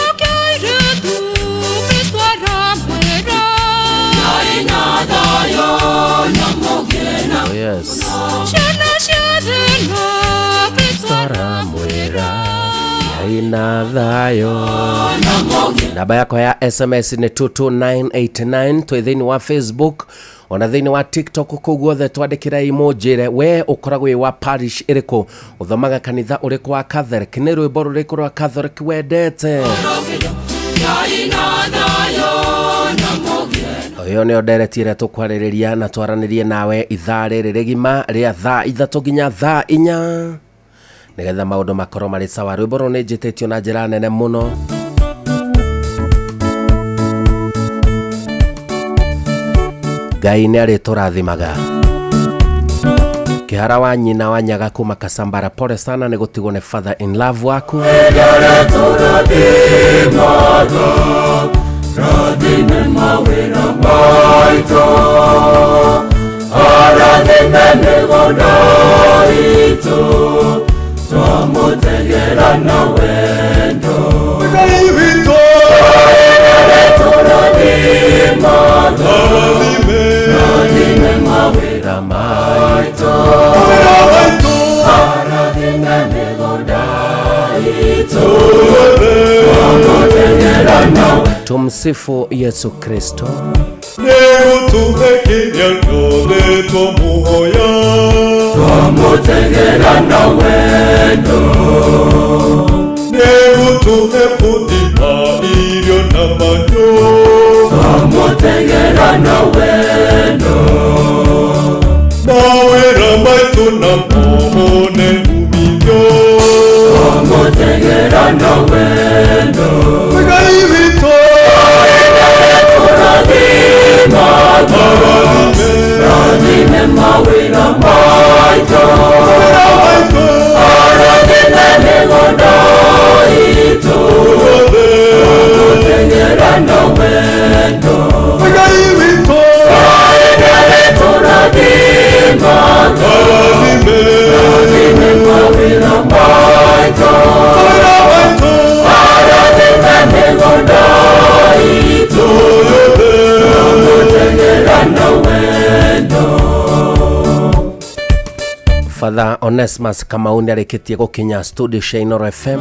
na thayo namba yako ya SMS nĩ 22989 twĩ thĩinĩ wa Facebook ona thĩinĩ wa TikTok kũu guothe twandĩkĩra imojire we ũkoragwo wĩ wa parish ĩrĩkũ ũthomaga kanitha ũrĩkũ wa Catholic nĩ rwĩmbo rũrĩkũ rwa Catholic wendete ũyũ nĩ nderetie rĩa tũkwarĩrĩria na twaranĩrie nawe ithaa rĩrĩ rĩgima rĩa thaa 3 nginya thaa 4 nĩgetha maũndũ makorwo marĩ sawa rwĩmbo rũrũ nĩ njĩtĩtio na njĩra nene mũno Ngai nĩ arĩ tũrathimaga kĩhara wa nyina wa nyaga kuma Kasambara pole sana nĩ gũtigwo nĩ father in love waku Rathime mawĩra maitũ arathime mĩgũnda itũ twamũtegera na wendo Ngai witũ rathime mawĩra maitũ arathime mĩgũnda itũ twamũtegera na wendo Tumsifu Yesu Kristo. Negutuhe kinyakole twamuhoya twamutegera na wendo Negutuhe kudima irio na manyo twamutegera na wendo Mawĩra maitũ na mohone umithio twamutegera na wendo Ngai witũ rathime mawĩra maitũ arathime mĩgũnda itũ twamũtegera na wendo Ngai witũ tũrathimaga rathime mawĩra maitũ arathime mĩgũnda itũ Father Onesmus Kamau nĩarĩkĩtie gũkinya studio cia Inoro FM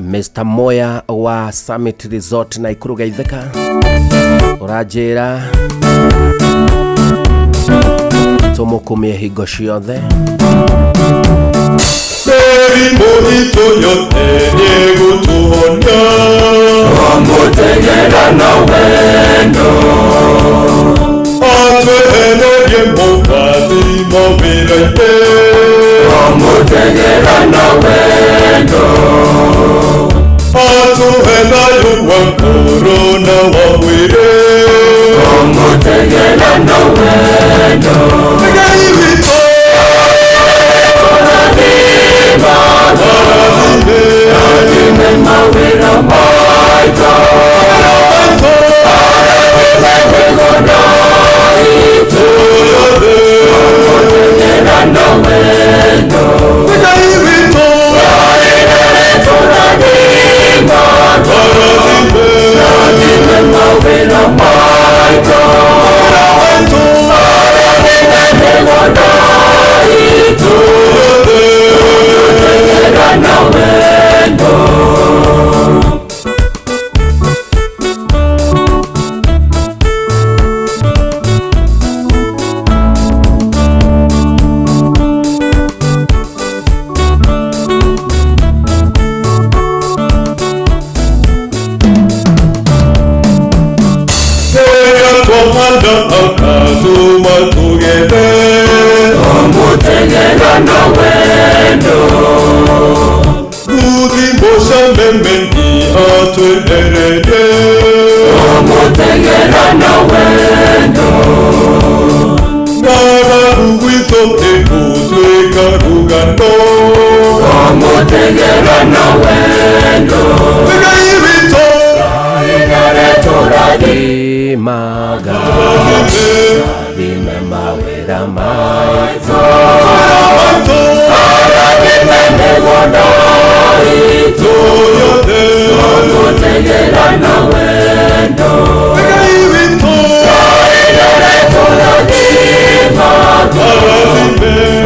Mr. Moya wa Summit Resort na Ikuru Geithĩka ũranjĩra tũmũkumie hingo ciothe mĩrimũ itũ yothe nĩgũtũhonia twamũtegera na wendo atwehererie mũgwati mawĩra-inĩ twamũtegera na wendo atũhe thayũ wa ngoro na wa mwĩrĩ twamũtegera na wendo Ngai witũ rathime mawĩra maitũ arathime mĩgũnda itũ twamũtegera na wendo Ngai witũ tũrathimaga rathime mawĩra maitũ arathime atuma tugende Omutegera na wendo Udhimbosha mementi atwenerede Omutegera na wendo Nara ruwito tekutweka rugando Omutegera na wendo Vega irito Inare toradi maga Radime mawera maito Radime negono ito Omutegera na wendo Vega irito Inare toradi maga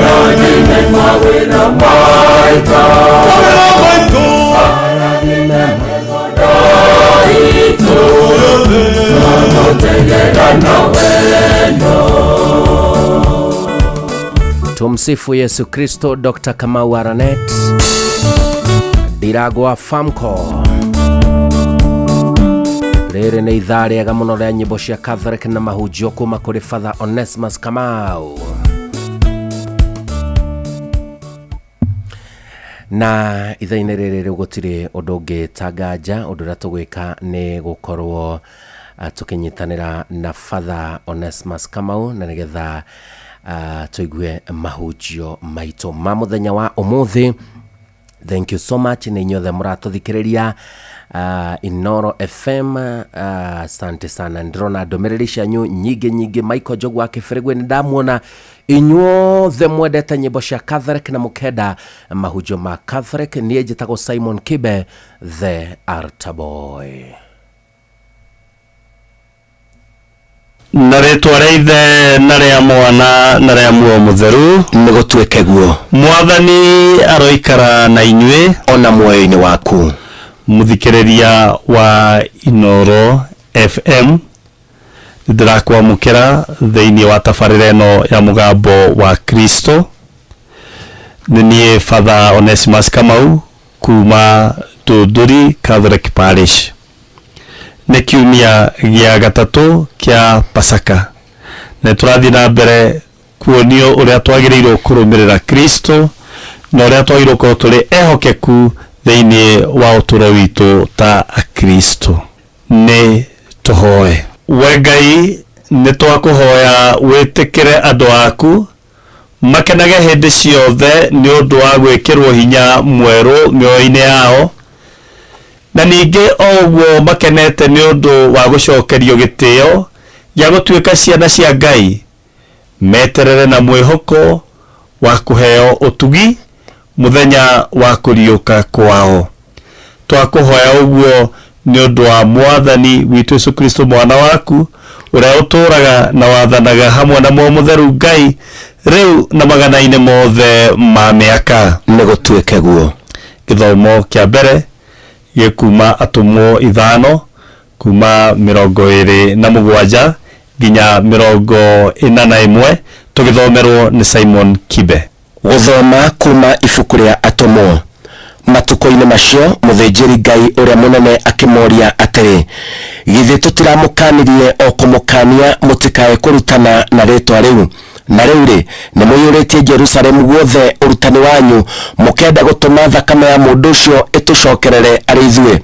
Radime mawera maito Radime negono ito Omutegera na wendo. Tumsifu Yesu Kristo. Dr. Kamau Aranet Ndiragwa Famco. Rĩrĩ nĩ ithaa rĩega mũno rĩa nyĩmbo cia Catholic na mahunjio kuma kũrĩ Father Onesimus Kamau. Na ithaa-inĩ rĩrĩ rĩu gũtirĩ ũndũ ũngĩ tangaja. Ũndũ ũrĩa tũgwĩka nĩ gũkorwo tukinyitanĩra na Father Onesimus Kamau na nĩgetha tuigue mahunjio maitũ ma mũthenya wa ũmũthĩ. Thank you so much nĩ inyuothe mũratũthikĩrĩria Inoro FM. Asante sana. Ndĩrona ndũmĩrĩri cianyu nyingĩ. Michael Njogu wa Kĩbĩrĩgwe nĩ ndamuona inyuothe mwendete nyĩmbo cia Catholic na mũkenda mahunjio ma Catholic. Niĩ njĩtagwo Simon Kibe the Altar Boy. na rĩtwa rĩa Ithe na rĩa Mwana na rĩa Muoyo Mũtheru nĩ gũtuĩke guo. Mwathani aroikara na inyuĩ ona muoyo-inĩ waku. Mũthikĩrĩria wa Inoro FM, ndĩrakwamũkĩra thĩinĩ wa tabarĩra ĩno ya mũgambo wa Kristo. Nĩ niĩ Father Onesimus Kamau kuma Tũndũri Catholic Parish. Nĩ kiumia gĩa gatatũ kĩa Pasaka, na tũrathiĩ na mbere kuonio ũrĩa twagĩrĩirwo kũrũmĩrĩra Kristo na ũrĩa twagĩrĩirwo gũkorwo tũrĩ ehokeku thĩinĩ wa ũtũũro witũ ta Akristo. Nĩ tũhoe. We Ngai, nĩ twakũhoya wĩtĩkĩre andũ aku makenage hĩndĩ ciothe nĩ ũndũ wa gwĩkĩrwo hinya mwerũ mĩoyo-inĩ yao, na ningĩ o ũguo makenete nĩ ũndũ wa gũcokerio gĩtĩo gĩa gũtuĩka ciana cia Ngai, meterere na mwĩhoko wa kũheo ũtugi mũthenya wa kũriũka kwao. Twakũhoya ũguo nĩ ũndũ wa Mwathani witũ Yesu Kristo mwana waku, ũrĩa ũtũũraga na wathanaga hamwe na Muoyo Mũtheru Ngai rĩu na magana-inĩ mothe ma mĩaka. Nĩ gũtuĩke guo. Gĩthomo kĩa mbere gĩkuma Atũmwo 5 kuma 27 nginya 41 tũgĩthomerwo nĩ Simon Kibe. Gũthoma kuma ibuku rĩa Atũmwo. Matukũ-inĩ macio mũthĩnjĩri Ngai ũrĩa mũnene akĩmoria atĩrĩ, githĩ tũtiramũkanirie o kũmũkania mũtikae kũrutana na rĩtwa rĩu? Na rĩu rĩ, nĩ mũiyũrĩtie Jerusalemu guothe ũrutani wanyu, mũkenda gũtũma thakame ya mũndũ ũcio ĩtũcokerere arĩ ithuĩ.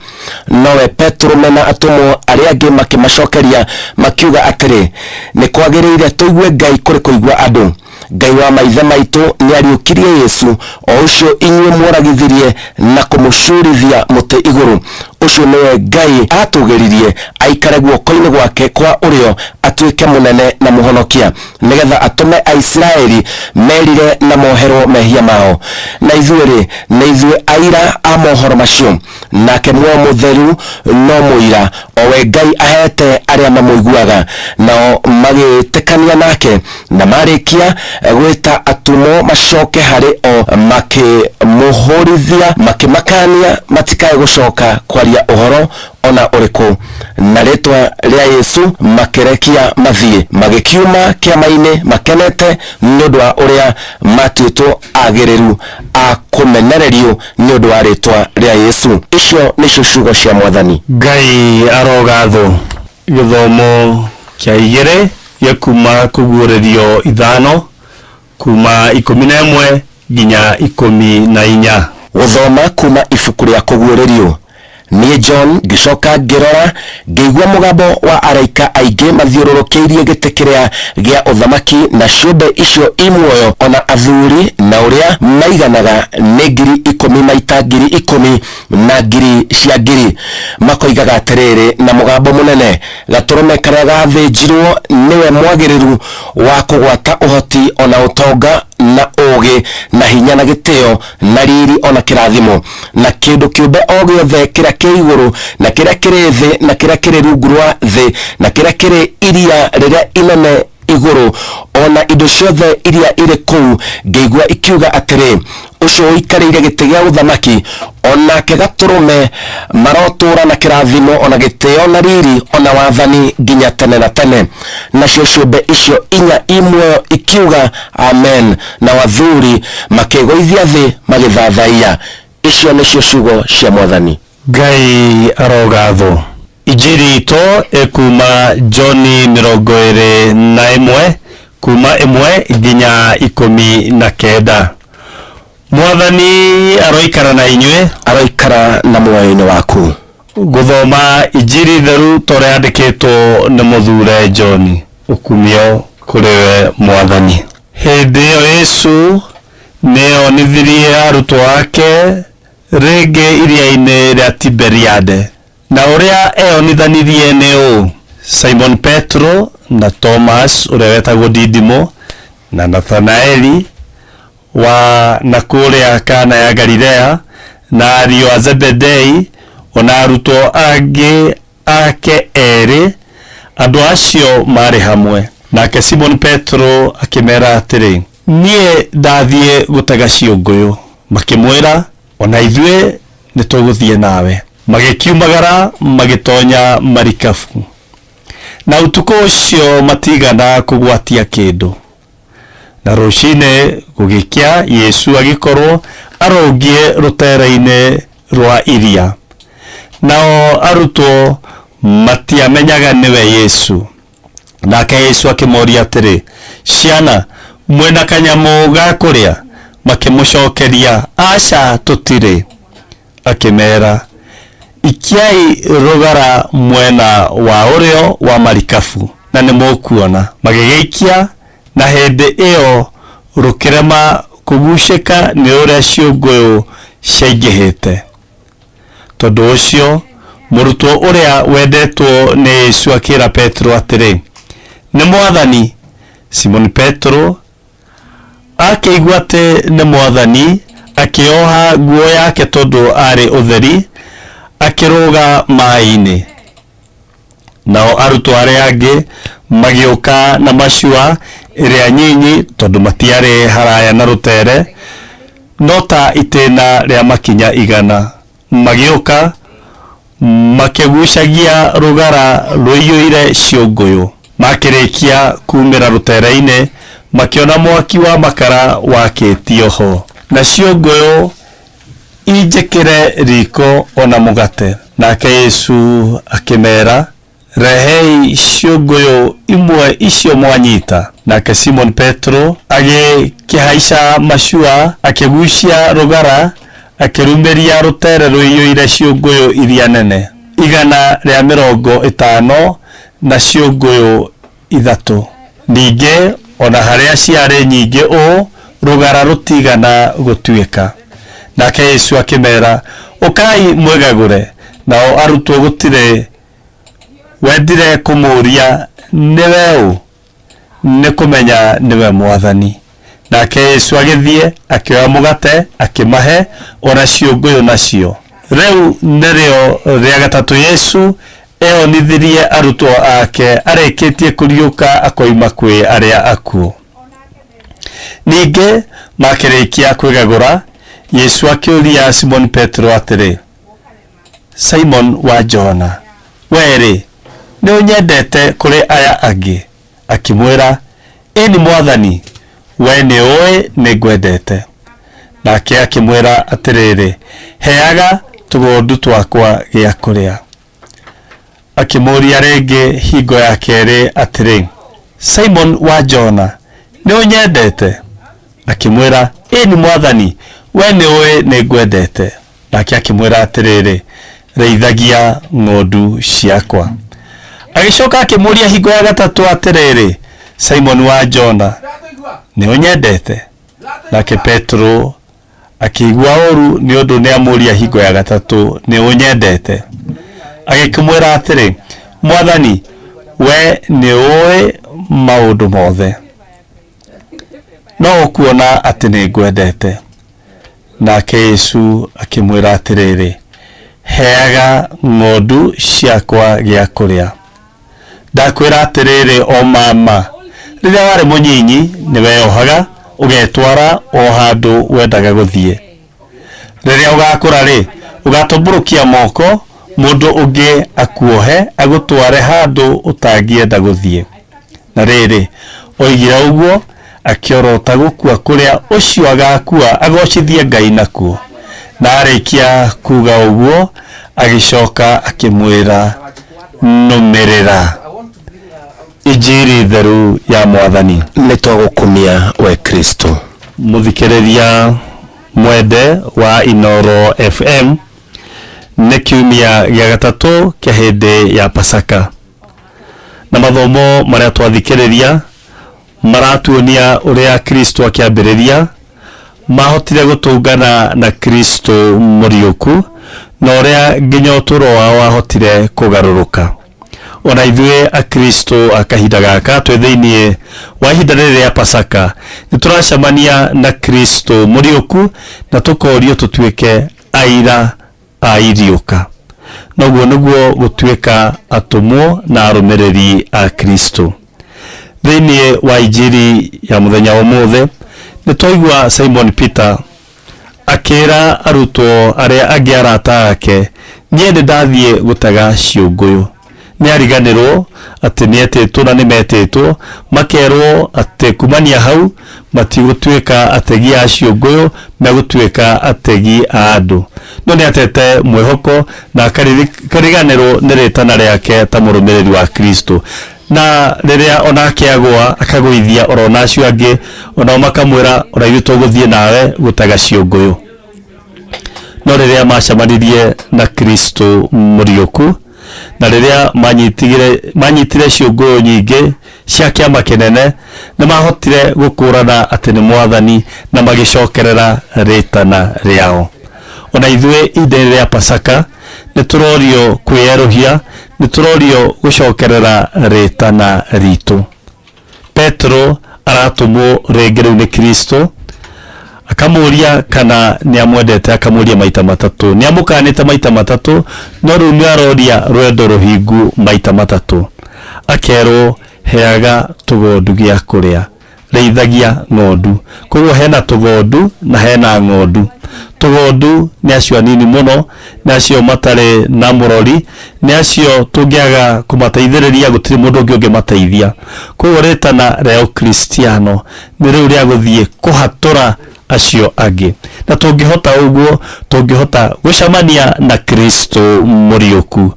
Nowe Petro mena atũmwo arĩa angĩ makĩmacokeria makiuga atĩrĩ, nĩ kwagĩrĩire tũigue Ngai kũrĩ kũigua andũ. Ngai wa maithe maitũ nĩ ariũkirie Yesu, o ũcio inyuĩ mworagithirie na kũmũcurithia mũtĩ igũrũ. Ũcio nĩwe Ngai atũgeririe aikare guoko-inĩ gwake kwa ũrĩo, atuĩke mũnene na mũhonokia, nĩgetha atũme Aisiraeli merire na moherwo mehia mao. Na ithuĩ nĩ ithuĩ aira a mohoro macio, nake Muoyo Mũtheru no mũira, o we Ngai ahete arĩa mamũiguaga, nao magĩtĩkania nake na marĩkia gwĩta atũmwo macoke harĩ o, makĩmũhũrithia makĩmakania matikae gũcoka kwaria ũhoro ona ũrĩkũ. Na rĩtwa rĩa Yesu makĩrekia mathiĩ, magĩkiuma kĩama-inĩ makenete nĩ ũndũ wa ũrĩa matuĩtwo agĩrĩru a kũmenererio nĩ ũndũ wa rĩtwa rĩa Yesu. Icio nĩcio ciugo cia Mwathani. Ngai arogathwo. Gĩthomo kĩa 2 gĩa kuma kũguũrĩrio 5 kuma 11 nginya 14. Gũthoma kuma ibuku rĩa kũguũrĩrio. Niĩ John ngicoka ngĩrora ngĩigua mũgambo wa araika aingĩ mathiũrũrũkĩirie gĩtĩ kĩrĩa gĩa ũthamaki na ciũmbe icio imuoyo ona athuri na ũrĩa maiganaga nĩ 10,000 maita 10,000 na 1000 cia 1000 makoigaga atĩrĩrĩ na mũgambo mũnene, gatũrũme karĩa gathĩnjirwo nĩwe mwagĩrĩru wa kũgwata ũhoti ona ũtonga na ũũgĩ na hinya na gĩtĩo na riri ona kĩrathimo na kĩndũ kĩũmbe o gĩothe kĩrĩa kĩ igũrũ na kĩrĩa kĩrĩ thĩ na kĩrĩa kĩrĩ rungu rwa thĩ na kĩrĩa kĩrĩ iria rĩrĩa inene igũrũ ona indo ciothe iria irĩ kũu. Ngĩigua ikiuga atĩrĩ, ũcio ũikarĩire gĩtĩ gĩa ũthamaki onake gatũrũme marotũũra na kĩrathimo ona gĩtĩo na riri ona wathani nginya tene na tene. Nacio ciũmbe icio 4 imuoyo ikiuga amen, na wathuri makĩgũithia thĩ magĩthathaiya. Icio nĩcio ciugo cia Mwathani. Ngai arogathwo. Injiri ito ekuma Johni 21 kuma 1 nginya 19. Mwathani aroikara na inyuĩ, aroikara na muoyo-inĩ waku. Gũthoma injiri theru tore yandĩkĩtwo nĩ mũthure John. Ukumio kũrĩ we Mwathani. Hĩndĩ ĩyo Yesu nĩonithirie arutwo ake rĩngĩ iria-inĩ rĩa Tiberiade. Na ũrĩa eyonithanirie nĩ ũũ: Simon Petro na Thomas ũrĩa wetagwo Didimo na Nathanaeli wa nakũrĩa Kana ya Galilea na ariũ a Zebedei ona arutwo angĩ ake erĩ. Andũ acio marĩ hamwe. Nake Simon Petro akĩmera atĩrĩ, niĩ ndathiĩ gũtega ciũngũyũ. Makĩmwĩra, ona ithuĩ nĩtũgũthiĩ nawe. Magĩkiumagara magĩtonya marikabu. Na ũtukũ ũcio matigana kũgwatia kĩndũ. Na rũcinĩ gũgĩkĩa Yesu agĩkorwo arongie rũtere-inĩ rwa iria. Nao arutwo matiamenyaga nĩwe Yesu. Nake Yesu akĩmoria atĩrĩ, ciana, mwĩna kanyamũ ga kũrĩa? Makĩmũcokeria, aca tũtirĩ. Akĩmera, ikiai rũgara mwena wa ũrĩo wa marikabu na nĩmũkuona. Magĩgĩikia na hĩndĩ ĩyo rũkĩrema kũgucĩka nĩ ũrĩa ciũngũyũ ciaingĩhĩte. Tondũ ũcio mũrutwo ũrĩa wendetwo nĩ Yesu akĩra Petro atĩrĩ, nĩ Mwathani. Simon Petro akĩigua atĩ nĩ Mwathani, akĩoha nguo yake tondũ arĩ ũtheri, akĩrũga maĩ-inĩ. Nao arutwo arĩa angĩ magĩũka na macua ĩrĩa nyinyi tondũ matiarĩ haraya na rũtere, no ta itĩna rĩa makinya 100. Magĩũka makĩgucagia rũgara rũiyũire ciũngũyũ. Makĩrĩkia kumĩra rũtere-inĩ makĩona mwaki wa makara wakĩtio ho, na ciũngũyũ injĩkĩre riko ona mũgate. Nake Yesu akĩmera, rehei ciũngũyũ imwe icio mwanyita. Nake Simon Petro agĩkĩhaica macua akĩgucia rũgara akĩrumĩria rũtere rũiyũire ciũngũyũ iria nene 150 na ciũngũyũ 3. Ningĩ ona harĩa ciarĩ nyingĩ ũũ rũgara rũtigana gũtuĩka. Nake Yesu akĩmera, ũkai mwĩgagũre. Nao arutwo gũtirĩ wendire kũmũria, nĩwe ũ? Nĩ kũmenya nĩwe Mwathani. Nake Yesu agĩthiĩ akĩoya mũgate akĩmahe ona ciũngũyũ nacio. Rĩu nĩrĩo rĩa gatatũ Yesu eyonithirie arutwo ake arĩkĩtie kũriũka akoima kwĩ arĩa akuũ. Ningĩ makĩrĩkia kwĩgagũra, Yesu akĩũria Simon Petro atĩrĩ, Simon wa Jona, wee nĩ ũnyendete kũrĩ aya angĩ? Akĩmwĩra, ĩni Mwathani, we nĩ ũĩ nĩ ngwendete. Nake akĩmwĩra atĩrĩrĩ, heaga tũgondu twakwa gĩa kũrĩa. Akĩmũria rĩngĩ hingo ya kerĩ atĩrĩ, Simon wa Jona, ni unyendete? Akimwira, ni mwathani, we ni uwe ni ngwendete. Nake akimwira atiriri, reithagia ng'ondu ciakwa. Agicoka akimuria hingo ya gatatu atiriri, Simon wa Jona, ni unyendete? Nake Petro akigua oru ni undu ni amuria hingo ya gatatu, ni unyendete? Agikimwira atiri, mwathani, we ni uwe maundu mothe, no ukuona ati ni ngwendete. Nake Yesu akimwira atiriri, heaga ng'ondu ciakwa gia kuria. Ndakwira atiriri o mama, riria wari munyinyi ni weyohaga ugetwara o handu wendaga guthie. Riria ugakura ri ugatumburukia moko mundu ungi akuohe agutware handu utangienda guthie. Na riri oigira uguo akiorota gukua kuria ucio agakua agocithie Ngai nakuo. Na arikia kuga uguo agicoka akimwira, numirira. Injiri theru ya Mwathani. Nitwagukumia we Kristo. Muthikiriria mwende wa Inoro FM, ni kiumia gia gatatu kia hindi ya Pasaka, na mathomo maria twathikiriria maratuonia uria Kristo akiambiriria mahotire gutungana na Kristo muriuku, na uria nginya uturo wao wahotire kugaruruka. Ona ithuĩ a Kristo akahinda gaka twĩ thĩinĩ wa ihinda rĩrĩ rĩa Pasaka, nĩ tũracemania na Kristo mũriũku na tũkorio tũtuĩke aira a iriũka. Noguo nĩguo gũtuĩka atũmwo na arũmĩrĩri a Kristo. Thĩinĩ wa injiri ya mũthenya wa ũmũthĩ nĩ twaigua Simon Peter akĩra arutwo arĩa angĩ arata ake, niĩ nĩ ndathiĩ gũtega ciũngũyũ. Nĩ ariganĩrwo atĩ nĩ etĩtwo na nĩ metĩtwo, makerwo atĩ kumania hau matigũtuĩka ategi a ciũngũyũ, megũtuĩka ategi a andũ. No nĩ atete mwĩhoko na akariganĩrwo nĩ rĩtana rĩake ta mũrũmĩrĩri wa Kristo. Na rĩrĩa onake agwa akagũithia orona acio angĩ, onao makamwĩra ona ithuĩ tũgũthiĩ nawe gũtega ciũngũyũ. No rĩrĩa macemanirie na Kristo mũriũku, na rĩrĩa manyitire ciũngũyũ nyingĩ cia kĩama kĩnene, nĩ mahotire gũkũrana atĩ nĩ Mwathani na magĩcokerera rĩtana rĩao. Ona ithuĩ ihinda-inĩ rĩa Pasaka nĩ tũrorio kwĩyeruhia, nĩ tũrorio gũcokerera rĩtana ritũ. Petro aratũmwo rĩngĩ rĩu nĩ Kristo, akamũria kana nĩ amwendete, akamũria maita matatũ. Nĩ amũkanĩte maita matatũ, no rĩu nĩ aroria rwendo rũhingu maita matatũ. Akerwo, heaga tũgondu gĩa kũrĩa, reithagia ng'ondu. Koguo hena tũgondu na hena ng'ondu. Tũgondu nĩ acio anini mũno, nĩ acio matarĩ na mũrori, nĩ acio tũngĩaga kũmateithĩrĩria gũtirĩ mũndũ ũngĩ ũngĩmateithia. Koguo rĩtana rĩa ũkristiano nĩ rĩu rĩa gũthiĩ kũhatũra acio angĩ. Na tũngĩhota ũguo, tũngĩhota gũcemania na Kristo mũriũku.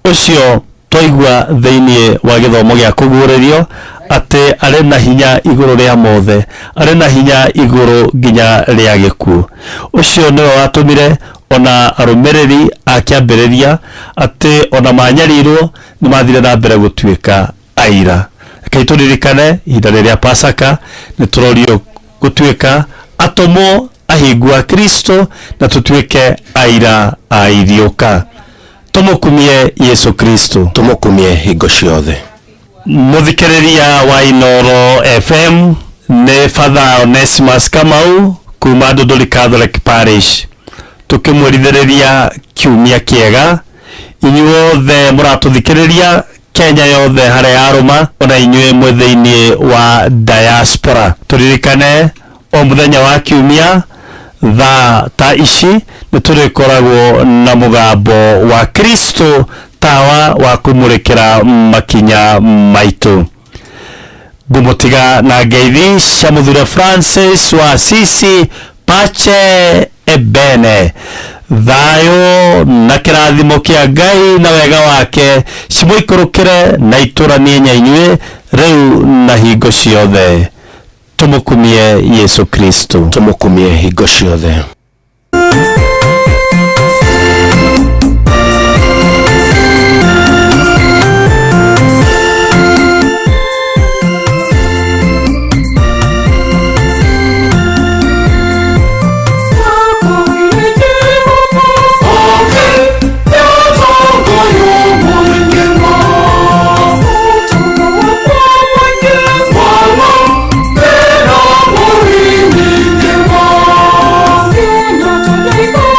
Ũcio twaigua thĩinĩ wa gĩthomo gĩa kũguũrĩrio atĩ arĩ na hinya igũrũ rĩa mothe, arĩ na hinya igũrũ nginya rĩa gĩkuũ. Ũcio nĩwe watũmire ona arũmĩrĩri a kĩambĩrĩria atĩ ona manyarirwo nĩ mathire na mbere gũtuĩka aira. Reke tũririkane ihinda rĩa Pasaka nĩ tũrorio gũtuĩka atũmwo ahingu a Kristo na tũtuĩke aira a iriũka. Tumukumie Yesu Kristo, tumukumie hingo ciothe. Muthikiriria wa Inoro FM nĩ Father Onesimus Kamau kuma Ndũndũri Catholic Parish, tukimwĩrithĩrĩria kiumia kĩega inyuothe mũratũthikĩrĩria Kenya yothe harĩa arũma, ona inyuĩ mwĩ thĩinĩ wa diaspora. Tũririkane o mũthenya wa kiumia thaa ta ici nĩ tũrĩkoragwo na mũgambo wa Kristo, tawa wa kũmũrĩkĩra makinya maitũ. Ngũmũtiga na ngeithi cia mũthure Francis wa Assisi, pace e bene. Thayo na kĩrathimo kĩa Ngai na wega wake cimũikũrũkĩre na itũranie nya inyuĩ riu na hingo ciothe tumukumie Yesu Kristo, tumukumie hingo ciothe. Thank you.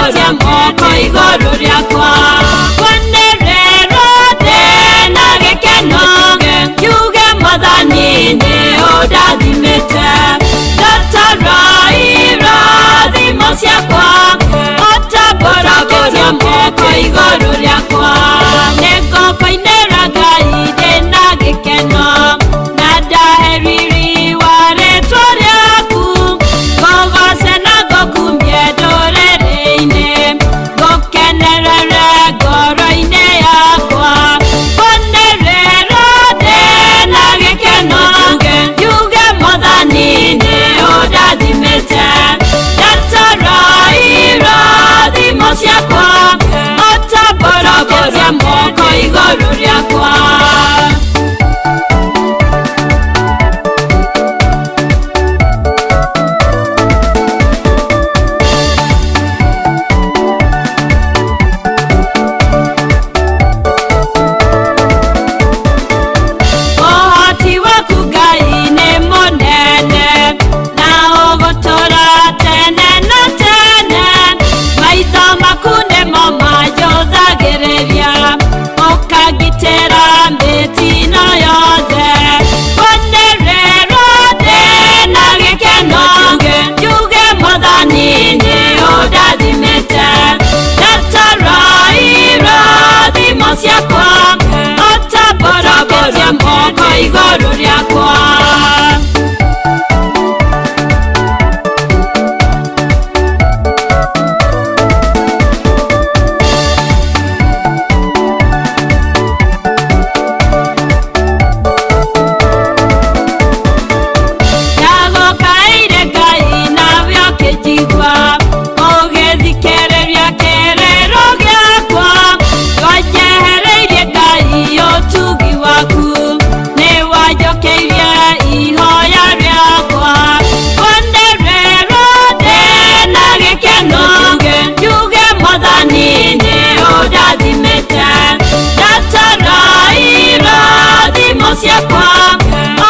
gogoria moko igoro riakwa kwanderero ndena gikeno kiuge mwathani nĩ ũndathimĩte ndataraira thimo ciakwa otamboragoria moko igoro riakwa nĩngokoinĩra Ngai ndĩna gĩkeno na ndaheriri wa rĩtwa rĩaku ngogoce na ngokumie ndũrĩrĩ-inĩ ngũkenerere ngoro-inĩ yakwa kwanĩrĩra ndĩna gĩkeno kiuge mwathani nĩ ũndathimĩte ndataraira thimo ciakwa otamboragoria moko igoro riakwa ciakwa otamboragoria moko igoro riakwa yagokaire Ngai navyo kĩjigua ũgĩthikĩrĩria kĩrĩro gĩakwa twanjehereirie Ngai ũtugi waku nĩ wanjokeirie ihoya rĩakwa kwanĩrĩra ndĩna gĩkeno kiuge mwathani nĩ ũndathimĩte ndataraira thimo ciakwa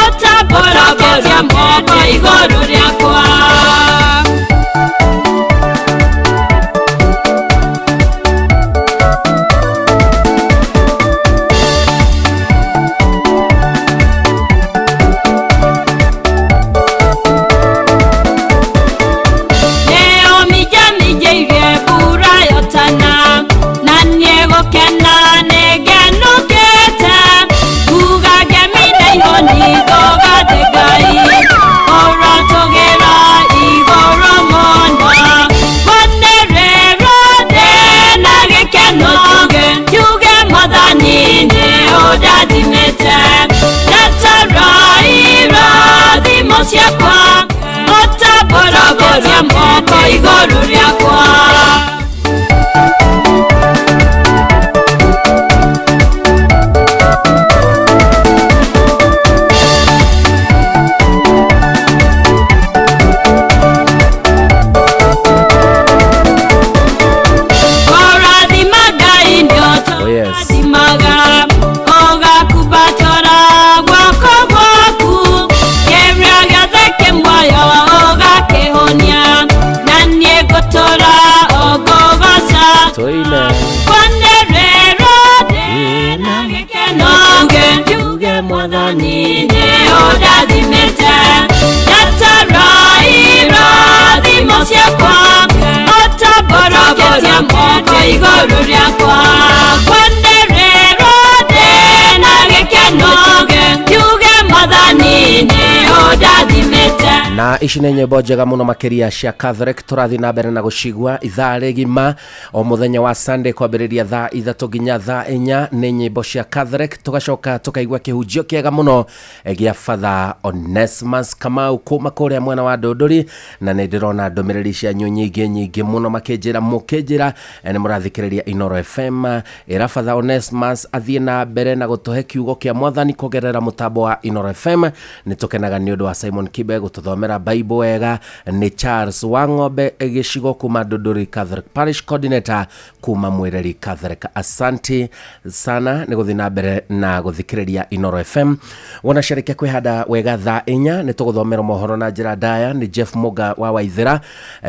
otamboragoria moko igoro riakwa ciakwa otamboragoria moko igoro riakwa mwathani nĩ ũndathimĩte ndataraira thimo ciakwa otamboragoria moko igoro riakwa kwanĩrĩra ndĩna gĩkeno kiuge mwathani nĩ ũndathimĩte. Na ici nĩ nyĩmbo njega mũno makĩria cia Catholic tũrathiĩ na mbere na gũcigua ithaa rĩgima o mũthenya wa Sunday kwambĩrĩria thaa 3 nginya thaa 4 nĩ nyĩmbo cia Catholic tugacoka tukaigua kĩhunjio kĩega mũno gĩa Father Onesimus Kamau kuma kũrĩa mwena wa Ndũndũri na nĩ ndĩrona ndũmĩrĩri cia nyingĩ mũno mũkĩnjĩra nĩ mũrathikĩrĩria Inoro FM ĩra Father Onesimus athiĩ na mbere na gũtũhe kiugo kĩa Mwathani kũgerera mũtambo wa Inoro FM nĩ tũkenaga nĩ ũndũ wa Simon Kibe gũtũthomera gũthomera Bible wega nĩ Charles Wang'ombe gĩcigo kuma Ndũndũri Catholic Parish Coordinator kuma Mwĩreri Catholic. Asante sana nĩ gũthiĩ na mbere na gũthikĩrĩria Inooro FM. Wanasherekea kwĩhanda wega thaa 4 nĩ tũgũthomera mohoro na njĩra ndaya. Nĩ Jeff Muga wa Waithĩra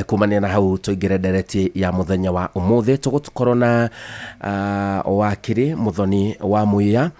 kumania na hau tũingĩre ndereti ya mũthenya wa ũmũthĩ. Tũgũkorwo na wakiri Muthoni wa Muya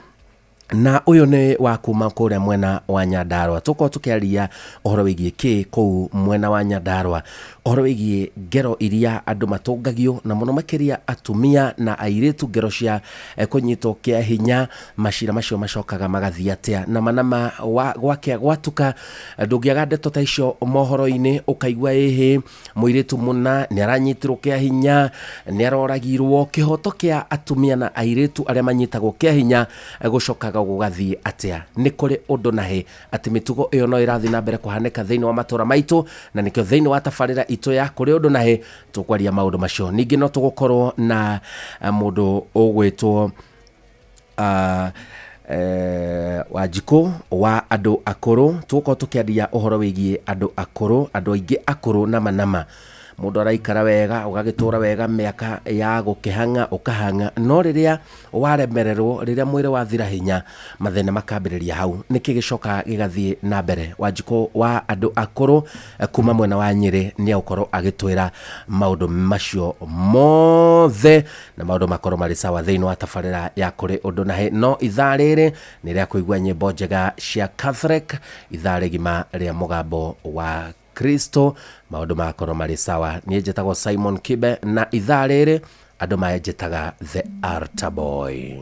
na uyo ni wa kuma kuria mwena wa Nyandarua. Tuko tukiaria ohoro wigie ki kuu mwena wa Nyandarua, ohoro wigie ngero iria andu matungagio na muno makiria atumia na airitu, ngero cia kunyitwo kia hinya, mashira macio macokaga magathia atia na manama gwake gwatuka. Ndungiaga ndeto ta icio mohoro-ini ukaigua ehe muiritu muna ni aranyitirwo kia hinya, ni aroragirwo. Kihoto kia atumia na airitu aria manyitagwo kia hinya gucokaga gugathie atia. Ni kuri undu nahe ati mitugo iyo no irathi na mbere kuhaneka thiini wa matura maitu, na nikyo thiini wa tafarira itu ya kuri undu nahe tukwaria maundu macio. Ningi no tugukorwo na mundu ugwitwo Wanjikũ wa andu akuru. Tuko tukiaria uhoro wigie andu akuru, andu aingi akuru na manama. Mundu araikara wega ugagitura wega miaka ya gukihanga ukahanga, no riria waremererwo, riria mwiri wathira hinya, mathina makambiriria hau. Niki gicoka gigathie na mbere. Wanjikũ wa andu akuru kuma mwena wa Nyeri ni ukorwo agitwira maundu macio mothe na maundu makorwo mari sawa thiini wa tafarira ya kuri undu nahe. No ithaa riri ni ria kuigua nyimbo njega cia Catholic, ithaa rigima ria mugambo wa Kristo, maundu makorwo mari sawa. Ni njetago Simon Kibe na ithaa riri andu maenjetaga The Altar Boy.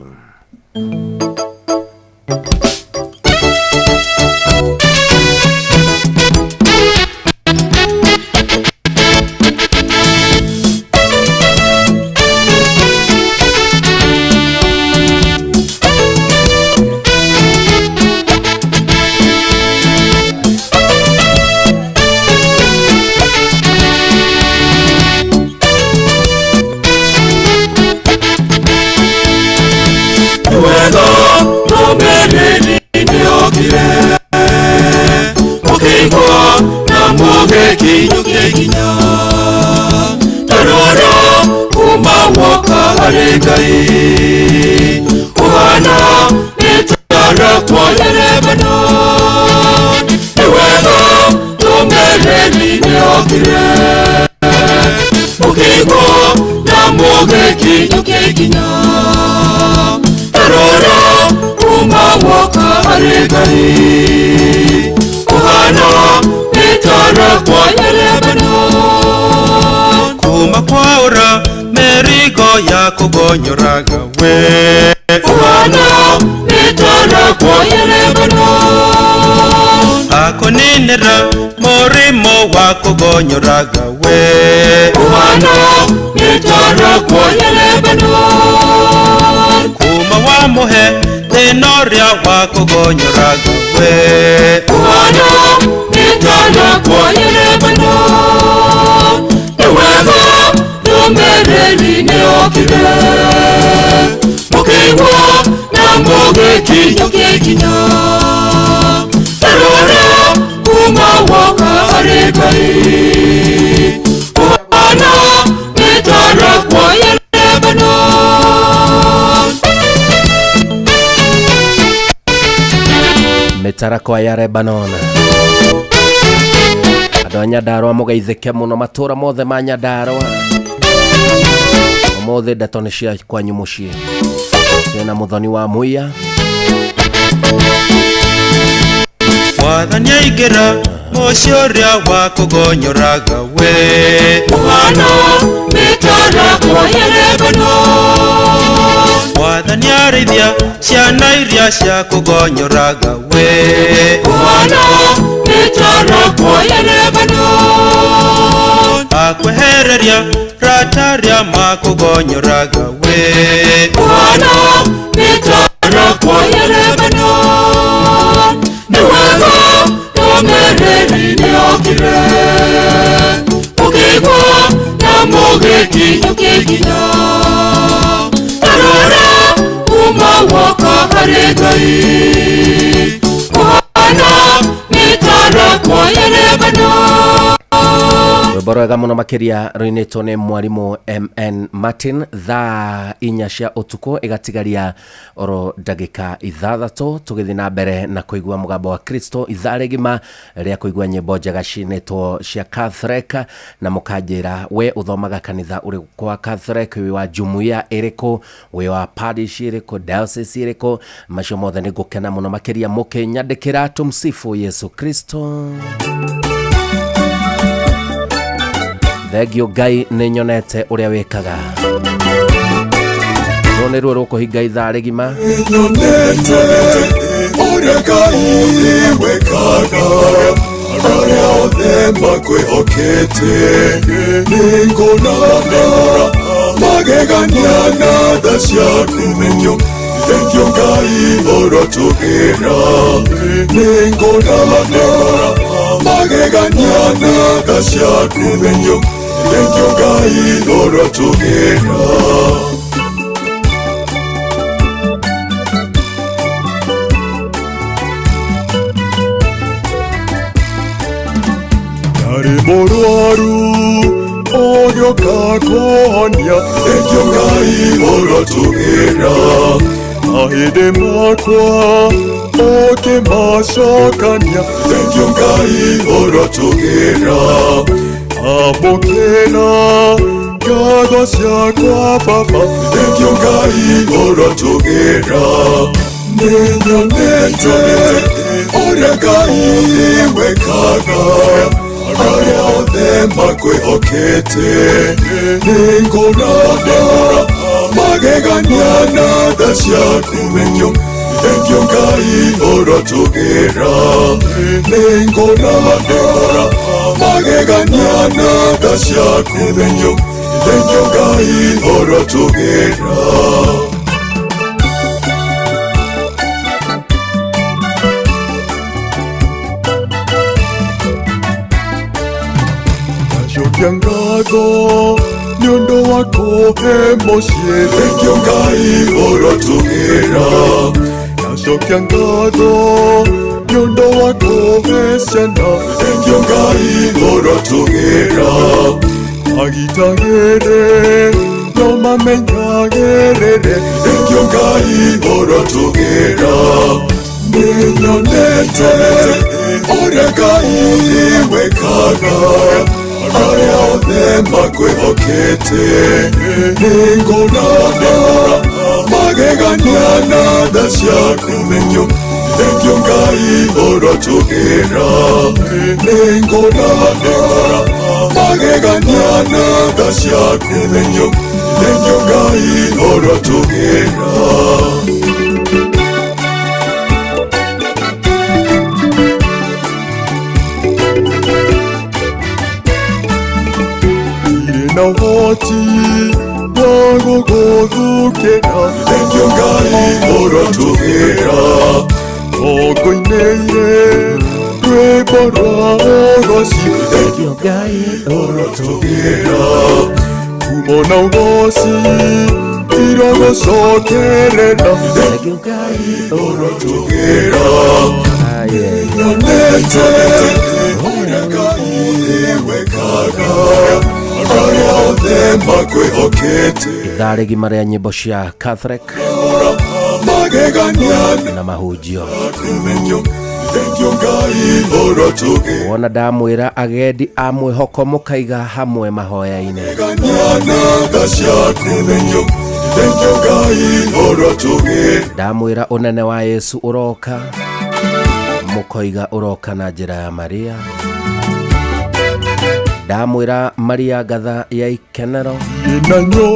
Kuma kwaura merigo ya kugonyoraga we uhana mitara kwa Lebanon. Akoninera morimo wa kugonyoraga we uhana mitara kwa Lebanon. Kuma wa muhe tenoria wa kugonyoraga we uhana mitara kwa Lebanon. Ewego numereni neokire mukigwa na mugekinya tarora kuma waka arekai uhana mitara kwa Lebanon. Mitara kwa Lebanon. Andu a Nyandarua mugeithike muno, matura mothe ma Nyandarua mothe ndeto ni cia kwanyu mucii. Twina Muthoni wa Muya Wathani aingira mucioria wa kugonyoraga we uhana mitara kwa Lebanon. Wathani arithia ciana iria cia kugonyoraga we uhana mitara kwa Lebanon. Akwehereria rataria makugonyoraga we uhana mitara kwa Lebanon. Niwego numereni neokire mukigwa na mugekinya tarora kuma waka arekai uhana mitara yakwa yerebano rwimbo rwega muno makiria ruinitwo ni mwarimu MN Martin. Thaa inya cia utuku igatigaria oro ndagika ithathatu tugithi na mbere na kuigua mugambo wa Kristo ithaa rigima ria kuigua nyimbo njega cinitwo cia Catholic na mukanjira we uthomaga kanitha uri kwa Catholic wi wa jumuiya iriku wi wa parish iriku diocese iriku macio mothe ni gukena muno makiria mukinyandikira. Tumsifu Yesu Kristo. Thegio Ngai nĩ nyonete ũrĩa wĩkaga. No nĩ ruo rũkũhinga ithaa rĩgima. Nyonete ũrĩa Ngai wĩkaga. Arĩa othe makwĩhokete nĩngũnora magegania na tha ciaku nĩkĩo. Thegio Ngai ũrotũgĩra nĩngũnora magegania na tha ciaku nĩkĩo. Thegio Ngai ũrotũgĩra. Ndarĩ mũrwaru ũgĩũka kũhonia. Thegio Ngai ũrotũgĩra. Mahĩndĩ makwa ũkĩmacokania. Thegio Ngai ũrotũgĩra. Amũkĩra ngatho ciakwa Baba. Thegio Ngai ũrotũgĩra. Nĩnyonete ũrĩa Ngai wĩkaga. Arĩa othe makwĩhokete nĩngũnora magegania na tha ciaku nĩkĩo. Thegio Ngai ũrotũgĩra. Nĩngũnora magegania na tha ciaku nĩkĩo. Thegio Ngai ũrotũgĩra. Ndacokia ngatho nĩũndũ wa kũhe mũciĩ. Thegio Ngai ũrotũgĩra. Ndacokia ngatho nĩũndũ wa kũhe ciana. Thegio Ngai ũrotũgĩra. Agitagĩre no mamenyagĩrĩre. Thegio Ngai ũrotũgĩra. Nĩnyonete ũrĩa Ngai wĩkaga. Arĩa othe makwĩhokete nĩngũnora magegania na tha ciaku nĩkĩo. Thegio Ngai ũrotũgĩra. Nĩngũnora magegania na tha ciaku nĩkĩo. Thegio Ngai ũrotũgĩra. Na ũhoti wa gũgũthukĩra. Thegio Ngai ũrotũgĩra. Ũngũinĩire rwĩmbo rwa ũgoci. Thegio Ngai ũrotũgĩra. Ngumo na ũgoci irogũcokerera. Thegio Ngai ũrotũgĩra. Nyonete ũrĩa Ngai wĩkaga. Arĩa othe makwĩhokete. Ithaa rĩgima rĩa nyĩmbo cia Catholic magegania na mahunjio. Thegio Ngai ũrotũgĩra. Wona ndamwĩra agendi a mwĩhoko mũkaiga hamwe mahoya-inĩ. Magegania na tha ciaku nĩkĩo. Thegio Ngai ũrotũgĩra. Ndamwĩra ũnene wa Yesu ũroka mũkoiga ũroka na njĩra ya Maria. Ndamwĩra Maria ngatha ya ikenero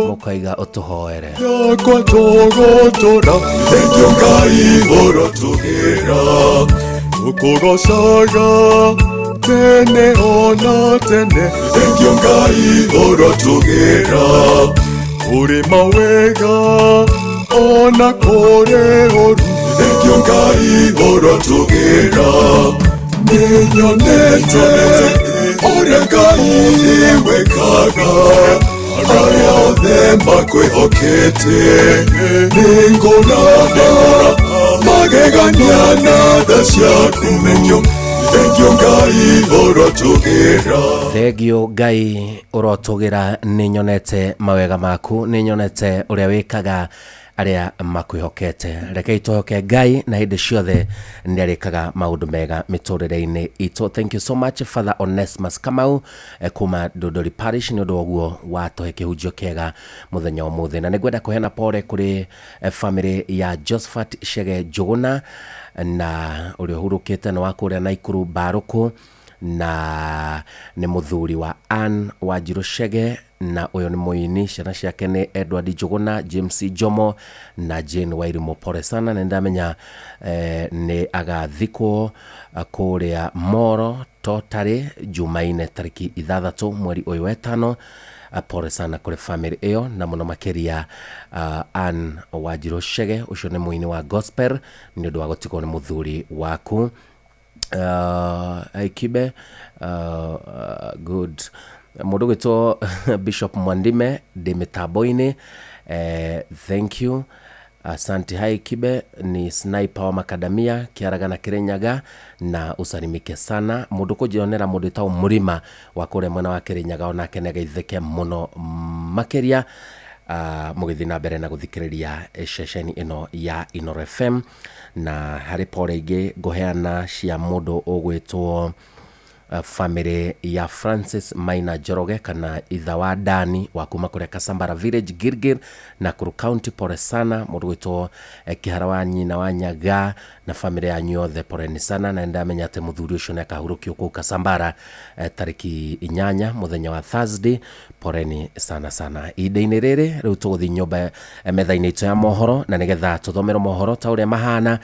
mũkaiga ũtũhoere. Yakwa tũgũtũra. Thegio Ngai ũrotũgĩra. Tũkũgocaga tene ona tene. Thegio Ngai ũrotũgĩra. Ũrĩ mawega ona kũrĩ ũru. Thegio Ngai ũrotũgĩra. Nĩnyonete ũrĩa Ngai wĩkaga. Arĩa othe makwĩhokete nĩngũnora magegania na tha ciaku nĩkĩo. Thengio Ngai urotugera. Thengio Ngai urotugera. Nĩ nyonete mawega maku, nĩ nyonete ũrĩa wĩkaga aria makwĩhokete. Rekei tũhoke Ngai na hĩndĩ ciothe nĩ arĩkaga maũndũ mega mĩtũrĩre-inĩ itũ. Thank you so much Father Onesimus Kamau kuma Dodori Parish nĩ ũndũ woguo watũhe kĩhunjio kĩega mũthenya ũmũthĩ. Na nĩngwenda kũheana pole kũrĩ family ya Josephat Chege Njuguna na ũrĩa ũhurũkĩte nĩ wa kũrĩa Naikuru Barũkũ, na nĩ mũthuri wa Ann Wanjiru Chege, na uyo ni muini. Ciana ciake ni Edward Njuguna, James Jomo na Jane Wairimu. Pole sana, na ndamenya ni agathikwo kuria Moro Totari Jumaine tariki 6 mweri uyu wa 5. Pole sana kule family iyo, na muno makiria Ann Wanjiru Chege, ucio ni muini wa gospel, ni undu wa gutikwo ni muthuri waku. Aikibe good mundu gwitwo Bishop Mwandime de mitaboine. Thank you, asante. Hai Kibe ni sniper wa Makadamia Kiaragana Kirinyaga, na usalimike sana. Mundu kujionera mundu tao murima wa kure mwena wa Kirinyaga ona kenega itheke muno makeria. Mugithi na mbere na guthikiriria ceceni ino ya Inoro FM, na hari pore ingi nguheana cia mundu ugwitwo family ya Francis Maina Joroge kana itha wa Dani wa kuma kure Kasambara Village Girgir na Kuru County. Pore sana mundu gwitwo Kihara wa nyina wa Nyaga na family ya nyothe, pore ni sana. Na ndamenya ate muthuri ucio ne kahurukio ku Kasambara tariki 8 muthenya wa Thursday. Pore ni sana sana. Ide-ini riri riu tuguthi nyumba metha-ini itu ya mohoro, na nigetha tuthomero mohoro ta uria mahana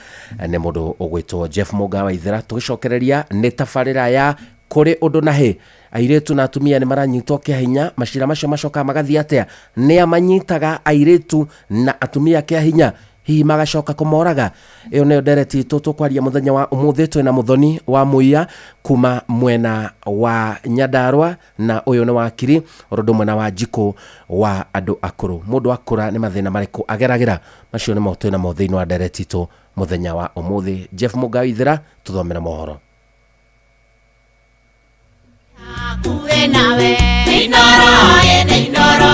ni mundu ugwitwo Jeff Muga wa Ithira. Tugicokereria ni tafarira ya kore undu na he airetu na atumia ni maranyitwo kiahinya. Mashira macio macoka magathi atia? Ni amanyitaga airetu na atumia kiahinya, hihi magacoka kumoraga? Iyo niyo ndereti tukwaria muthenya wa umuthi. Twina muthoni wa muia kuma mwena wa Nyandarua, na uyu ni wakiri orodo mwena wa Jiko wa andu akuru. Mundu akura ni mathina mariku ageragira? Macio ni mo twina mo thiini wa ndereti tu muthenya wa umuthi. Jeff Muga Ithira, tuthomera mohoro. Kuwe nawe Inoro ene Inoro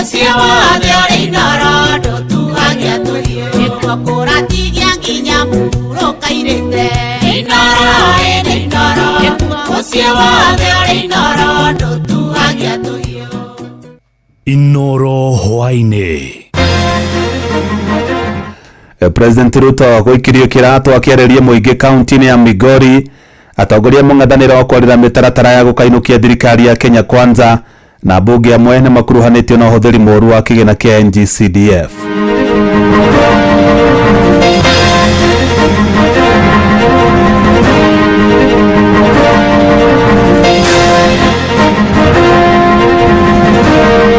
Osio wothe ori Inoro Ndutuhagia turio Nikuo kuratigia nginya muro kairite Inoro ene Inoro Osio wothe ori Inoro Ndutuhagia turio Inoro hwaine. President Ruto gwikirio kirato akiareria muingi kaunti-ini ya Migori, atongoria mung'ethaniro kwarira mitaratara ya gukainukia thirikari ya Kenya Kwanza, na bunge amwe ni makuruhanitio na uhuthiri moru wa kigina kia NGCDF.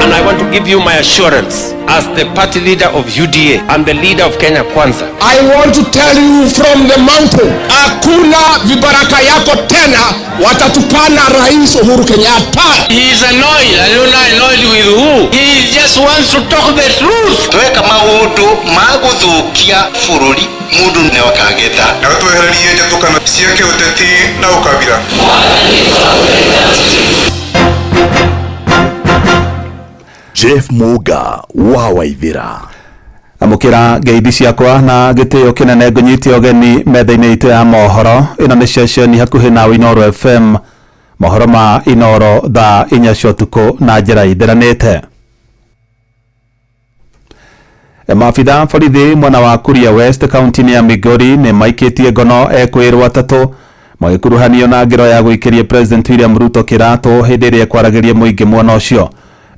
And I want to give you my assurance as the party leader of UDA and the leader of Kenya Kwanza. I want to tell you from the mountain, hakuna vibaraka yako tena watatupana Rais Uhuru Kenyatta. He is annoyed. I don't know annoyed with who. He just wants to talk the truth. Tweka maundu maguthukia bururi mundu ne wakageta na twehererie njatukano ciake uteti na ukabira. Jeff Muga wa Waithira. Amukira ngeithi ciakwa na gitio kinene ngunyiti ogeni metha-ini itu ya mohoro. Ino ni ceceni hakuhi na Inoro FM, mohoro ma Inoro thaa 4 cia utuku na njira ithiranite. Maabitha borithi mwena wa Kuria West kaunti-ini ya Migori ni maikitie ngono ekwirwo atatu magikuruhanio na ngero ya gwikiria President William Ruto kirato hindi iria kwaragiria muingi mwena ucio.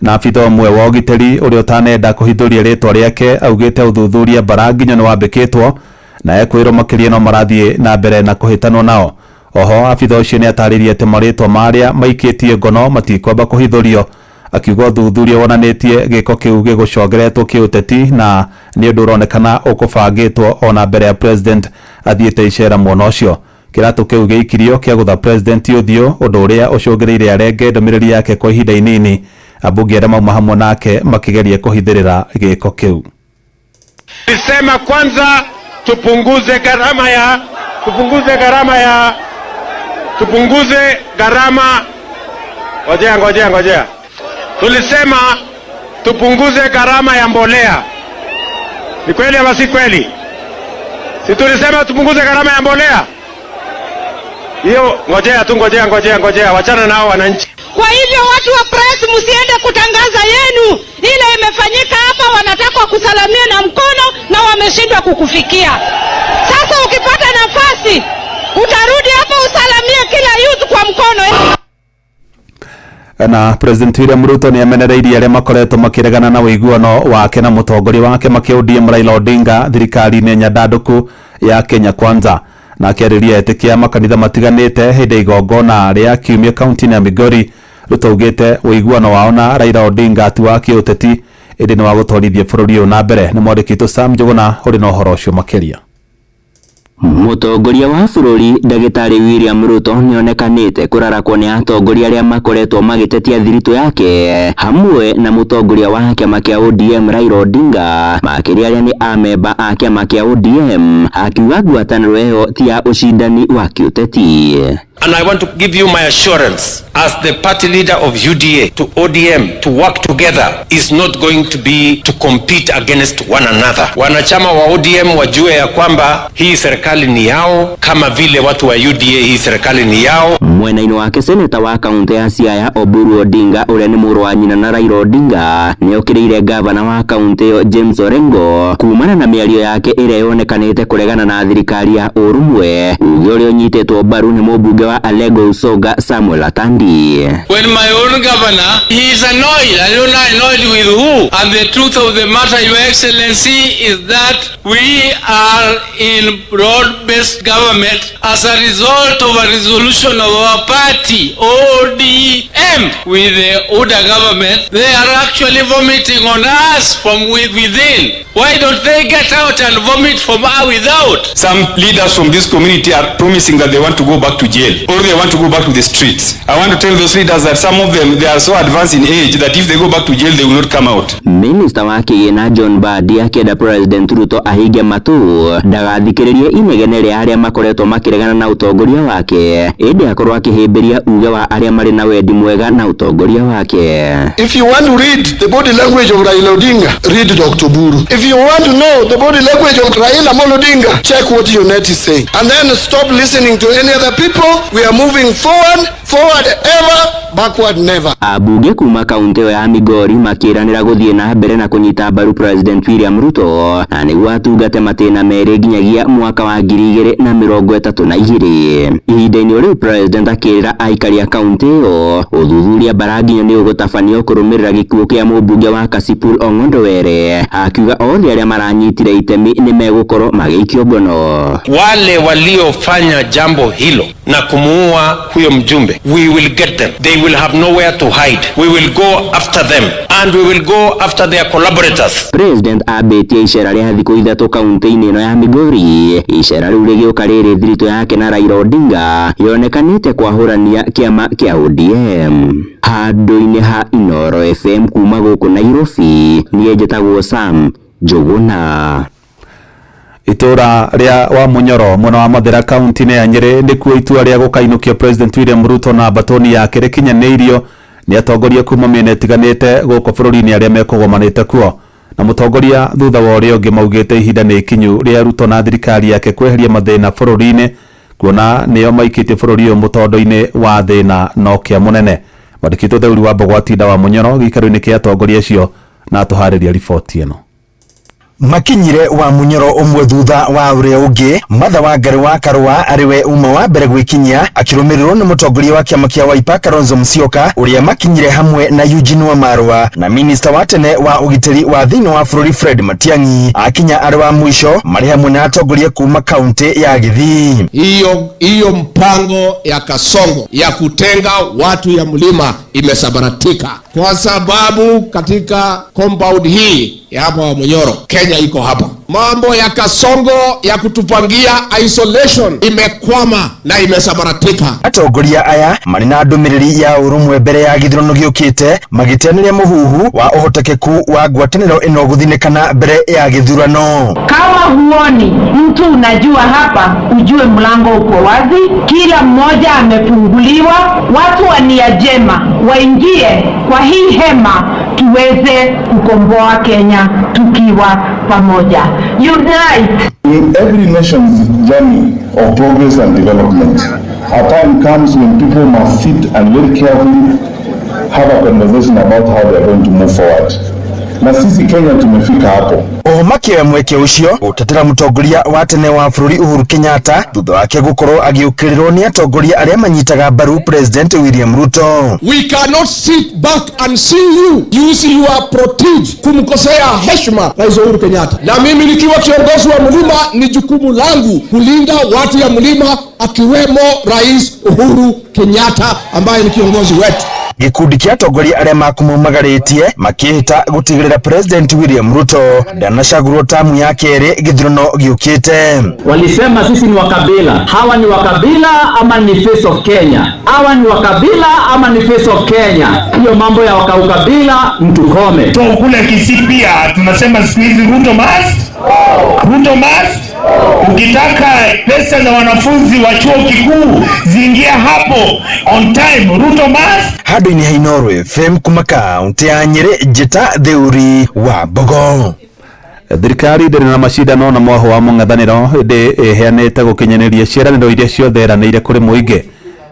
Na afitha umwe wa ugiteri uria utanenda kuhithuria ritwa riake augite uthuthuria baranginyo ni wambikitwo, na ekwirwo makiria no marathie na mbere na kuhitanwo nao. Oho afitha ucio ni ataririe ati maritwa maria maikitie ngono matikwamba kuhithurio, akiuga uthuthuria wonanitie giko kiu gigucogeretwo kiuteti na ni undu uronekana ukubangitwo ona mbere ya president athiite icera mwena ucio. Kirato kiu giikirio kia gutha president uthio, undu uria ucungireire arenge ndumiriri yake kwa ihinda inini. Abunge arĩa mauma hamwe nake makigeria kuhithirira giko kiu. Tulisema kwanza tupunguze gharama tupunguze gharama. Ngojea. Tulisema tupunguze gharama ya mbolea. Ni kweli ama si kweli? Si tulisema tupunguze gharama ya mbolea? Hiyo ngojea, wachana nao wananchi. Kwa hivyo watu wa press msiende kutangaza yenu. Ile imefanyika hapa, wanataka kusalamia na mkono na wameshindwa kukufikia. Sasa ukipata nafasi utarudi hapa usalamie kila youth kwa mkono. Na President William Ruto ni amenereirie aria makoretwo makiregana na wiguano wake na mutongoria wake makiudia Raila Odinga thirikari-ini nyandanduku ya Kenya Kwanza, na akĩarĩria etĩkia makanitha matiganĩte hĩndĩ igongona rĩa kiumia kaunti-inĩ ya Migori. Ruto augĩte wĩiguano wao na Raila Odinga ti wa kĩũteti ĩndĩ nĩ wa gũtwarithia bũrũri ũyũ na mbere. Nĩ mwandĩki Sam Njuguna ũrĩ na ũhoro ũcio makĩria. Mutongoria wa bũrũri Ndagĩtarĩ William Ruto nĩonekanĩte kũrarakwo nĩ atongoria arĩa makoretwo magĩtetia thiritũ yake hamwe na mutongoria wa kĩama kĩa ODM Raila Odinga, makĩria arĩa nĩ amemba a kĩama kĩa ODM, akiuga ngwatanĩro ĩyo ti ya ũcindani wa kĩũteti. And I want to give you my assurance as the party leader of UDA to ODM to work together is not going to be to compete against one another. Wanachama wa ODM wajue ya kwamba hii serikali ni yao kama vile watu wa UDA hii serikali ni yao. Mwena-inĩ wake seneta wa kaunti ya Siaya Oburu Odinga ũrĩa nĩ mũrũ wa nyina na Raila Odinga nĩokĩrĩire gavana wa kaunti ĩyo James Orengo kumana na mĩario yake ĩrĩa yonekanĩte kũregana na thirikari ya ũrũmwe, uge ũrĩa ũnyitĩtwo mbaru nĩ mũmbunge wa Alego Usoga Samuel Atandi. When my own governor, he is annoyed. I don't know annoyed with who. And the truth of the matter, Your Excellency, is that we are in broad-based government as a result of a resolution of our party, ODM, with the UDA government. They are actually vomiting on us from within. Why don't they get out and vomit from without? Some leaders from this community are promising that they want to go back to jail or they want to go back to the streets. I want to tell those leaders that some of them, they are so advanced in age that if they go back to jail, they will not come out. Minister wa kĩgĩna John Mbadi akĩenda President Ruto ahinge matũ ndagathikĩrĩrie inegene rĩa arĩa makoretwo makĩregana na ũtongoria wake, ĩndĩ akorwo akĩhĩmbĩria uge wa arĩa marĩ na wendi mwega na ũtongoria wake. If you want to read the body language of Raila Odinga, read Dr. Buru. If you want to know the body language of Raila Odinga, check what UNET is saying. And then stop listening to any other people. We are moving forward ever, backward never. Abunge kuma kaunti ya Migori makĩranĩra gũthiĩ na mbere na kũnyita mbaru President William Ruto na nĩguo atungate matĩna merĩ nginyagia mwaka wa 2032. Ihinda-inĩ rĩu President akĩrĩra aikari a kaunti ĩyo ũthuthuria baranginya nĩ ũgũtabanio kũrũmĩrĩra gĩkuũ kĩa mũmbunge wa Kasipul Ong'ondowere, akiuga othe arĩa maranyitire itemi nĩ megũkorwo magĩikio ngono. Wale waliofanya jambo hilo na kumuua huyo mjumbe, we will get them. They will have nowhere to hide. We will go after them and we will go after their collaborators. President abĩtie icera rĩa thikũ ithatũ kaunti-inĩ ĩno ya Migori. Icera rĩu rĩgĩũka rĩrĩ thiritũ yake na Raila Odinga yonekanĩte kwahũrania kĩama kĩa ODM. Handũ-inĩ ha Inooro FM kuma gũkũ Nairobi, niĩ njĩtagwo Sam Njuguna. Itura ria wa Munyoro mwena wa Mathira kaunti-inĩ ya Nyeri nĩkuo itua rĩa gũkainũkia President William Ruto na batoni yake rĩkinyanĩirio nĩ atongoria kuma mĩena ĩtiganĩte gũkũ bũrũri-inĩ arĩa mekũgomanĩte kuo, na mũtongoria thutha wa ũrĩa ũngĩ maugĩte ihinda nĩ ikinyu rĩa Ruto na thirikari yake kweheria mathĩna bũrũri-inĩ, kuona nĩo maikĩtie bũrũri ũyũ mũtondo-inĩ wa thĩna no kĩa mũnene. Mwandĩki Theuri wa Mbogwatinda wa Munyoro gĩikaro-inĩ kĩa atongoria acio na atũharĩria riboti ĩno. Makinyire wa Munyoro umwe thutha wa uria ungi Martha Wangari wa Karua ariwe uma wa mbere gwikinyia akirumirirwo ni mutongoria wa kiama kia Wiper Kalonzo Musyoka uria makinyire hamwe na Eugene Wamalwa na minister wa tene wa ugitiri wa thiini wa bururi Fred Matiang'i akinya ari wa mwisho mari hamwe na atongoria kuma kaunti ya Githii. Hiyo mpango ya Kasongo ya kutenga watu ya mlima imesabaratika kwa sababu katika compound hii ya hapa wa Munyoro, Kenya iko hapa. Mambo ya Kasongo ya kutupangia isolation imekwama na imesabaratika. Atongoria aya mari na ndumiriri ya urumwe mbere ya githurano giukite magiteneria muhuhu wa uhotekeku wa ngwataniro ino guthinikana mbere ya githurano. Kama huoni mtu unajua hapa, ujue mlango uko wazi, kila mmoja amefunguliwa, watu wa nia njema waingie kwa hii hema tuweze kukomboa Kenya tukiwa pamoja. Unite. In every nation's journey of progress and development, a time comes when people must sit and very carefully have a conversation about how they are going to move forward. Na sisi Kenya tumefika hapo. Makiwe mweke ucio utatira mutongoria wa tene wa bururi Uhuru Kenyatta thutha wake gukorwo agiukirirwo ni atongoria aria manyitaga mbaru President William Ruto. We cannot sit back and see you use your protege kumkosea heshima Rais Uhuru Kenyatta. Na mimi nikiwa kiongozi wa mlima ni jukumu langu kulinda watu ya mlima akiwemo Rais Uhuru Kenyatta ambaye ni kiongozi wetu. Gikundi kia atongoria aria makumumagaritie makihita gutigirira President William Ruto ndanacagurwo tamu ya keri githurano giukite. Walisema sisi ni wakabila. Hawa ni wakabila ama ni face of Kenya? Hawa ni wakabila ama ni face of Kenya? Hiyo mambo ya ukabila mtukome. So kule Kisii pia tunasema siku hizi Ruto must. Ruto must. Ukitaka pesa za wanafunzi wa chuo kikuu ziingia hapo on time, Ruto must. Hadu ni Hainorwe FM kuma kaunti ya Nyeri, Jeta Theuri wa Bogo. Thirikari ndiri na macindano na mwaho wa mung'ethaniro ndi iheanite gukinyanĩria ciĩranĩro iria ciothe eranĩire kuri muingi.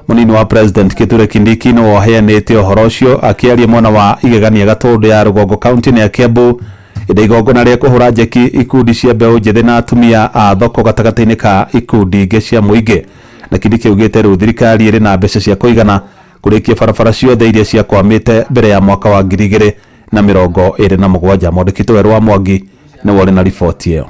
Munini wa President Kithure Kindiki no waheanite uhoro ucio akiaria mwena wa igegania Gatundu ya Rugongo kaunti ya Kiambu inde igongona ria kuhura njeki ikundi cia mbeũ njĩthĩ na atumia a thoko gatagata-inĩ ka ikundi ingĩ cia muingi. Na Kindiki augite riu thirikari iri na mbeca cia kuigana kurikia barabara ciothe iria ciakwamite mbere ya mwaka wa 2027. Mwandĩki Werũ wa Mwangi ni wale na ripoti hiyo.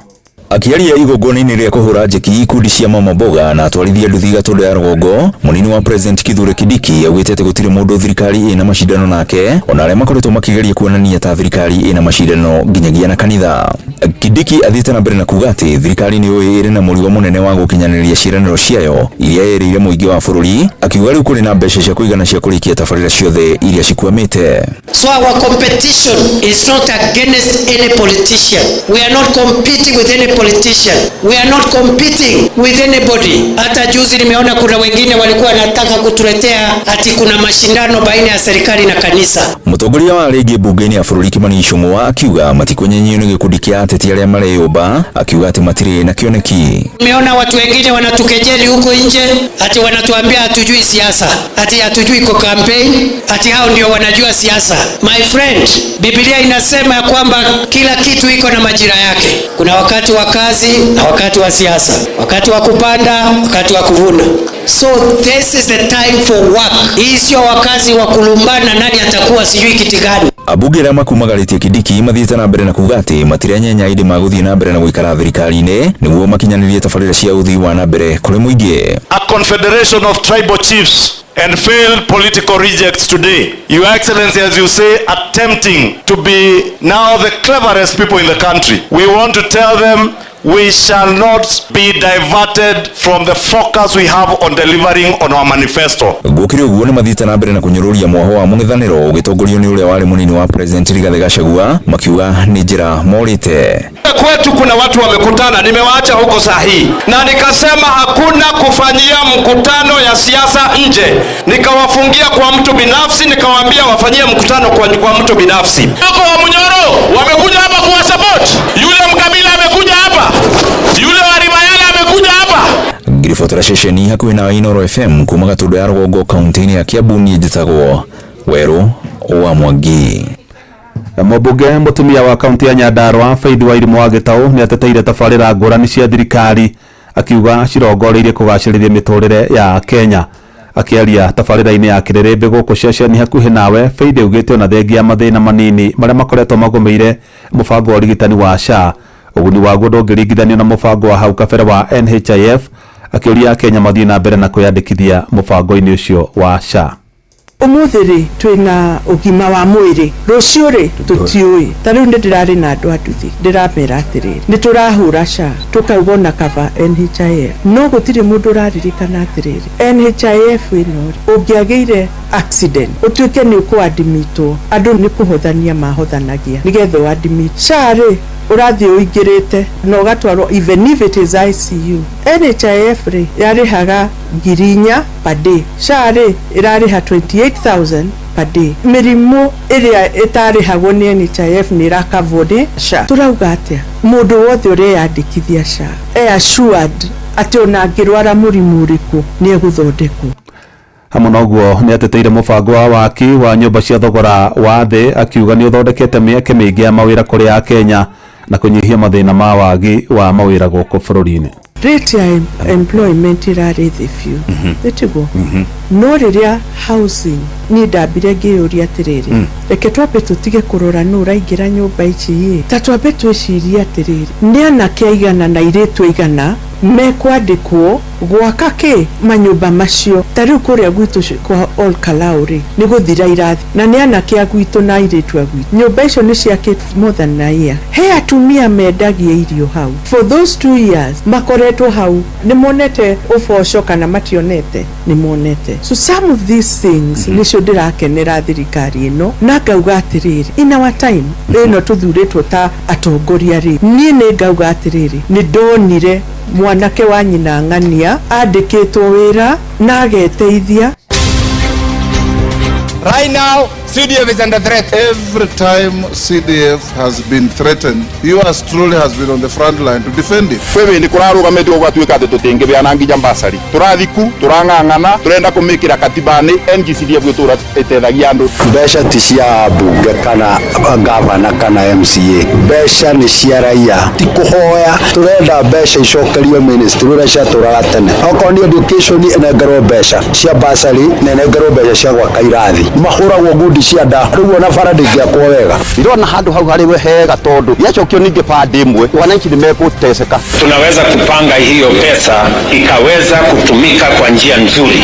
Akiaria igongona-inĩ rĩa kuhura njeki ikundi cia mama mboga na atwarithia nduthi Gatundu ya Rugongo, munini wa President Kithure Kindiki augite ati gutire mundu thirikari ina macindano nake, ona aria makoretwo makigeria kuonania ta thirikari ina macindano nginyagia na kanitha. Kindiki athiĩte na mbere na kuga ati thirikari nĩ ĩrĩ na mũrigo mũnene wa gũkinyanĩria ciĩranĩro ciayo iria yerĩire mũingĩ wa bũrũri, akiuga rĩu kũrĩ na mbeca cia kũigana cia kũrikia tabarĩra ciothe iria cikwamĩte. So our competition is not against any politician. We are not competing with any politician. We are not competing with anybody. Hata juzi nimeona kuna wengine walikuwa wanataka kutuletea ati kuna mashindano baina ya serikali na kanisa. Mũtongoria wa rĩngĩ bunge-inĩ ya bũrũri Kimani Ichung'wa akiuga matikũnyenyio nĩ gĩkundi kĩa ateti arĩa mareyũmba, akiuga ati matirĩ na kĩoneki. Nimeona watu wengine wanatukejeli huko nje ati wanatuambia hatujui siasa, ati hatujui kwa campaign, ati hao ndio wanajua siasa. My friend, Biblia inasema ya kwamba kila kitu iko na majira yake. Kuna wakati wa kazi na wakati wa siasa, wakati wa kupanda, wakati wa kuvuna. So this is the time for work. Hii sio wakati wa kulumbana nani atakuwa sijui kiti gani. Abunge arĩa makumagaritie Kindiki mathiĩte na mbere na kuga atĩ matiranyenya indi magũthiĩ na mbere na gũikara thirikari-inĩ nĩguo makinyanĩrie tabarĩra cia ũthii wa na mbere kũrĩ mũingĩ. A confederation of tribal chiefs and failed political rejects today, Your Excellency, as you say, attempting to be now the cleverest people in the country. We want to tell them we shall not be diverted from the focus we have on delivering on our manifesto. Gũkĩrĩ ũguo nĩ mathiĩte na mbere na kũnyũrũria mwaho wa mũng'ethanĩro ũgĩtongorio nĩ ũrĩa warĩ munini wa President Rigathi Gachagua, makiuga nĩ njĩra morĩte. Kwetu kuna watu wamekutana, nimewaacha huko saa hii, na nikasema hakuna kufanyia mkutano ya siasa nje. Nikawafungia kwa mtu binafsi, nikawaambia wafanyie mkutano kwa mtu binafsi. Hapo wa Munyoro wamekuja hapa kuwa support. Yule mkabila amekuja hapa. Yule wa Rimayala amekuja hapa. Ngirifotora ceceni hakuhĩ na Inooro FM kuma Gatundu ya Rugongo kaunti-inĩ ya Kiambu, niĩ njĩtagwo Werũ wa Mwangi. Mũmbunge mũtumia wa kaunti ya Nyandarua Faith Wairimu wa Gĩtaũ nĩ ateteire tabarĩra ngũrani cia thirikari, akiuga cirongoreirie kũgacĩrithia mĩtũrĩre ya Kenya. Akiaria tabarĩra-inĩ ya Kĩrĩrĩmbĩ gũkũ ceceni hakuhĩ nawe, Faith augĩte ona thengia mathĩna manini marĩa makoretwo magũmĩire mũbango wa ũrigitani wa SHA, ũguni waguo ndũngĩringithanio na mũbango wa hau kabere wa NHIF, akĩũria Kenya mathiĩ na mbere na kwĩyandĩkithia mũbango-inĩ ũcio wa SHA. umuthiri twina ugima wa mwiri ruciuri tutiui tariu ndirari na andu anduthi ndiramera atiriri niturahura SHA tukaubona kava NHIF no gutiri mundu raririkana atiriri NHIF ino ungiageire accident utuike ni kuadimitwo andu ni kuhothania mahothanagia nigetho admit SHA ri urathi uingirite no gatwaro even if it is ICU NHIF ri yarihaga 4,000 per day SHA ri irariha 28,000 per day mirimu iria itarihagwo ni NHIF ni rakavone SHA turauga atia mundu wothe ureyandikithia SHA assured ati ona ngirwara murimu uriku ni eguthondekwo. Hamwe noguo ni ateteire mubango wa waki wa nyumba cia thogora wa thi akiuga ni uthondekete mieke mingi ya mawira kuri a Kenya na kunyihia mathina ma wagi wa mawira guku bururi-ini. Rate ya employment irari the few etigo no riria housing ni ndambire ngiyuria atiriri reke twabe tutige kurora no raingira nyumba ici ta twabe twiciria atiriri ni anake aigana na iritu aigana mekwandikwo gwaka ki manyumba macio tariu kuria gwitu kwa all Kalauri ni guthira irathi na ni anake agwitu na iritu agwitu nyumba icio ni ciakite more than a year he atumia mendagia irio hau for those 2 years makoretwo hau ni monete uboco kana mationete ni monete so some of these things nicio ndirakenera thirikari ino na ngauga atiriri in our time ino tuthuritwo ta atongoria ri ni ngauga atiriri ni ndonire mwanake wa nyina ng'ania andikitwo wira na ageteithia. Right now, CDF is under threat. Every time CDF has been threatened, yours truly has been on the front line to defend it. Wewe ni kurarugamite ugatuika ati tutingibeana nginya mbasari turathiku turang'ang'ana turenda kumikira katibani NGCDF gutura etethagia andu mbeca ti cia bunge kana gavana kana MCA mbeca ni cia raia ti kuhoya turenda mbeca icokerio ministry ureca turaga tene okorwo ni education enengerwo mbeca cia basari na enengerwo mbeca cia gwaka irathi mahuragwo ngundi cia nda riu ona bara ndingiakwo wega ndirona handu hau hari wehega tondu yacokio ningi pande imwe wananchi nimekuteseka. Tunaweza kupanga hiyo pesa ikaweza kutumika kwa njia nzuri.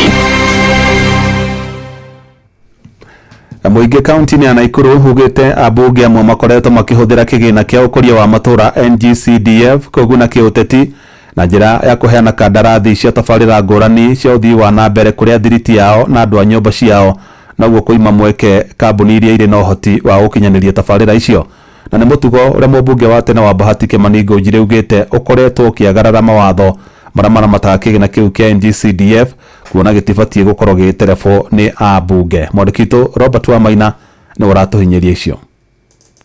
Muingi kaunti-ini ya Naikuru hugite abunge amwe makoretwo makihuthira kigina kia ukoria wa matura NGCDF kuguna kiuteti na njira ya kuheana kandarathi cia tabarira ngurani cia uthii wa na mbere kuria thiriti yao na andu a nyumba ciao naguo kuima mweke kambuni iria iri na uhoti wa gukinyaniria tabarira icio na ni mutugo uria mubunge wa tene wa Bahati Kimani Ngunjiri ugite ukoretwo ukiagarara mawatho maramara matakigina kiu kia NGCDF kuona gitibatie gukorwo giterebwo ni abunge. Mwandikito Robert Wamaina ni uratuhinyeria icio.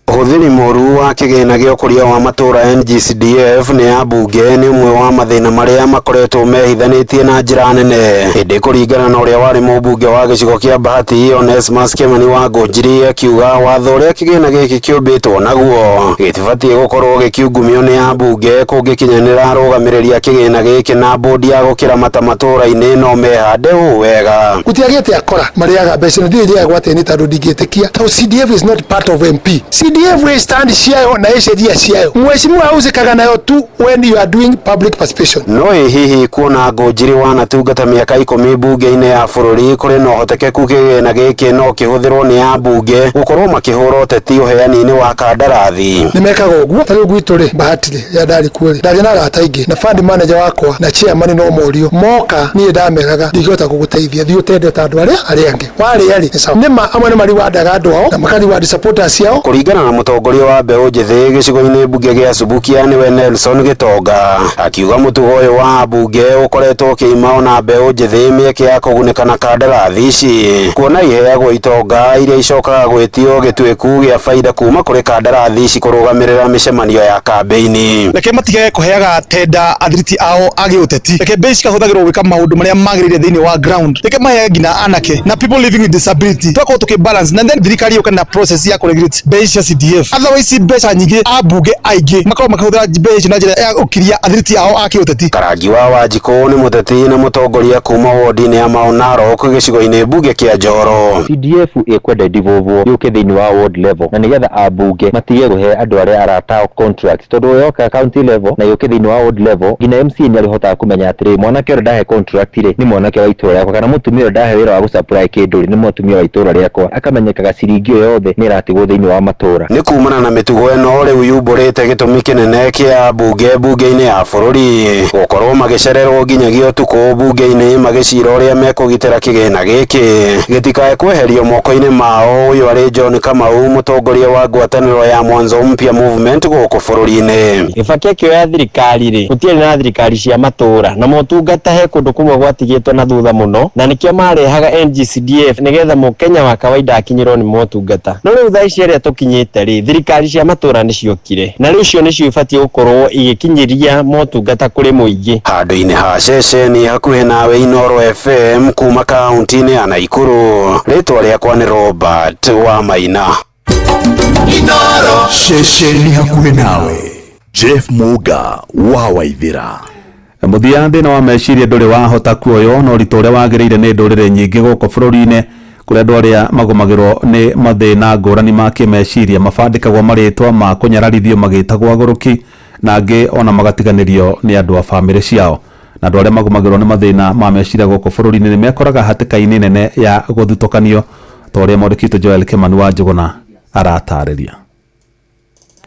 Uhuthiri moru wa kigina gya ukuria wa matura NGCDF ni abunge ni umwe wa mathina maria makoretwo mehithanitie na njira nene hindi kuringana na uria wari mubunge wa gicigo kia Bahati Onesmus Kimani wa Ngunjiri akiuga watho uria kigina giki kiumbitwo naguo gitibatie gukorwo gikiungumio ni abunge kungikinyanira arugamiria kigina giki na bodi ya gukira matura-ini no mehande wega gutiagite akora mariaga mbeca ndiri gwate ni tandu ndingitikia so CDF is not part of MP. CDF will stand ciayo na eceria ciayo mheshimiwa uzikaga nayo tu when you are doing public participation. No hihi kuona Ngunjiri wanatungata miaka 10 bunge-ini ya bururi kuri no hotekeku kigina giki no kihuthirwo ni abunge gukorwo makihura uteti uheani-ini wa kandarathi nimekaga uguo tari gwituri Bahati ya ndari kuri ndari na rata ingi na fund manager wakwa na chairman no morio moka ni ndameraga ndigota kuguteithia thi utende tandu ari angi wari ari nima amwe mari wandaga andu ao na makari wa supporters yao kuringana na mutongoria wa mbeu njithi gicigo-ini bunge gia Subukia niwe Nelson Gitonga akiuga mutugo uyu wa bunge ukoretwo kiima ona mbeu njithi mieke ya kuguneka na kandarathi ici kuona iheagwo itonga iria icokaga gwitio gitwiku gia faida kuma kuri kandarathi ici kurugamirira micemanio ya kambeini reke matige kuheaga tenda athiriti ao agi uteti reke mbeca kahuthagirwo gwika maundu maria magirire thiini wa ground reke maheaga ngina anake na people living with disability twako tukibalance na then thirikari yoka na process ya kuregulate mbeca CDF otherwise mbeca nyingĩ ambunge aingĩ makorwo makahũthĩra mbeca na njĩra ya ũkiria athiriti ao a kĩũteti. Karangi wa Wanjikũ nĩ mũteti na mũtongoria kuma wodi-inĩ ya Mount Narok gĩcigo-inĩ mbunge kĩa Njoro. CDF ĩkwenda ndivũvwo yũke thĩinĩ wa ward level na nĩgetha ambunge matige kũhe andũ arĩa arata contract tondũ yoka county level na yũke thĩinĩ wa ward level nginya MC nĩ arihotaga kũmenya atĩrĩ mwanake ũrĩa ndahe contract rĩ nĩ mwanake wa itũũra rĩakwa kana mũtumia ũrĩa ndahe wĩra wa gũsupply kĩndũ rĩ nĩ mũtumia wa itũũra rĩakwa akamenyekaga ciringi yothe nĩ ĩratigwo thĩinĩ wa matũũra. Nĩ kumana na mĩtugo ĩno rĩu yumbũrĩte gĩtũmi kĩnene kĩa bunge-inĩ ya bũrũri gũkorwo magĩcererwo nginyagia ũtukũ bunge-inĩ magĩcira ũrĩa mekũgitĩra kĩgĩna gĩkĩ gĩtikae kweherio moko-inĩ mao. Ũyũ arĩ John Kamau mũtongoria wa ngwatanĩro ya Mwanzo Mpya Movement gũkũ bũrũri-inĩ. Gĩbakĩ kĩo ya thirikari rĩ gũtirĩ na thirikari cia matũũra na motungata he kũndũ kũmwe gwatigĩtwo na thutha mũno na nĩkĩo marehaga NGCDF nĩgetha mũkenya wa kawaida akinyĩrwo nĩ motungata. No rĩu thaa ici rĩa tũkinyĩte rĩ thirikari cia matũũra nĩ ciokire na rĩu cio nĩcio ibatiĩ gũkorwo igĩkinyĩria motungata kũrĩ mũingĩ. Handũ-inĩ ha ceceni hakuhĩ nawe Inooro FM kuma kaunti-inĩ ya Naikuru, rĩtwa rĩakwa nĩ Robert wa Maina. Inooro ceceni hakuhĩ nawe. Jeff Muga wa Waithira. Muthia thĩna wa meciria ndũrĩ wahota kuoyo no ũritũ ũrĩa wagĩrĩire nĩ ndũrĩrĩ nyingĩ gũkũ bũrũri-inĩ kũrĩa andũ arĩa magomagĩrwo nĩ mathĩna ngũrani ma kĩmeciria mabandĩkagwo marĩtwa ma kũnyararithio magĩtagwo agũrũki na angĩ ona magatiganĩrio nĩ andũ a bamĩrĩ ciao. Na andũ arĩa magomagĩrwo nĩ mathĩna ma meciria gũkũ bũrũri-inĩ nĩ mekoraga hatĩka-inĩ nene ya gũthutũkanio ta ũrĩa mwandĩkĩtwo Joel Kimani wa Njũgũna aratarĩria.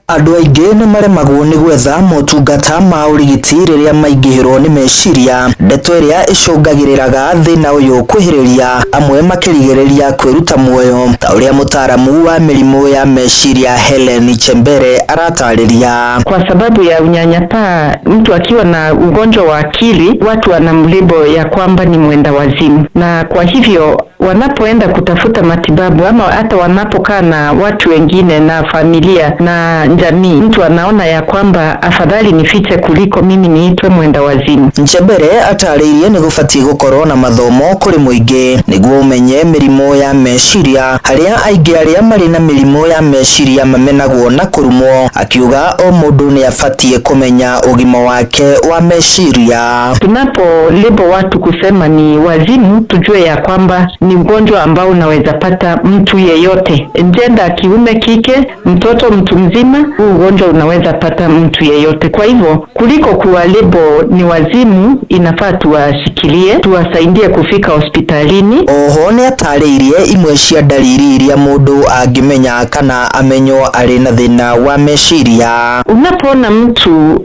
Andũ aingĩ nĩ maremagwo nĩ gwetha motungata ma ũrigiti rĩrĩa maingĩhĩrwo nĩ meciria. Ndeto ĩrĩa ĩcũngagĩrĩraga thĩna ũyũ kwĩhĩrĩria amwe makĩrigĩrĩria kwĩruta muoyo ta ũrĩa mũtaaramu wa mĩrimũ ya meciria Helen Chembere aratarĩria. Kwa sababu ya unyanyapaa, mtu akiwa na ugonjwa wa akili watu wanamlebo ya kwamba ni mwenda wazimu, na kwa hivyo wanapoenda kutafuta matibabu ama hata wanapokaa na watu wengine na familia na jamii, mtu anaona ya kwamba afadhali nifiche kuliko mimi niitwe mwenda wazimu. Chembere atarĩirie nĩ gũbatiĩ gũkorwo na mathomo kũrĩ mũingĩ nĩguo ũmenye mĩrimũ ya meciria, harĩa aingĩ arĩa marĩ na mĩrimũ ya meciria mamenagwo na kũrumwo, akiuga o mũndũ nĩ abatiĩ kũmenya ũgima wake wa meciria. Tunapo lebo watu kusema ni wazimu, tujue ya kwamba ni ugonjwa ambao unaweza pata mtu yeyote, jenda kiume kike, mtoto mtu mzima, ugonjwa unaweza pata mtu yeyote. Kwa hivyo kuliko kuwa lebo ni wazimu, inafaa tuwashikilie, tuwasaidie kufika hospitalini. Oho nĩ atarĩirie imwe cia dalili iria mũndũ angĩmenya kana amenywo arĩ na thĩna wa meciria. Unapoona mtu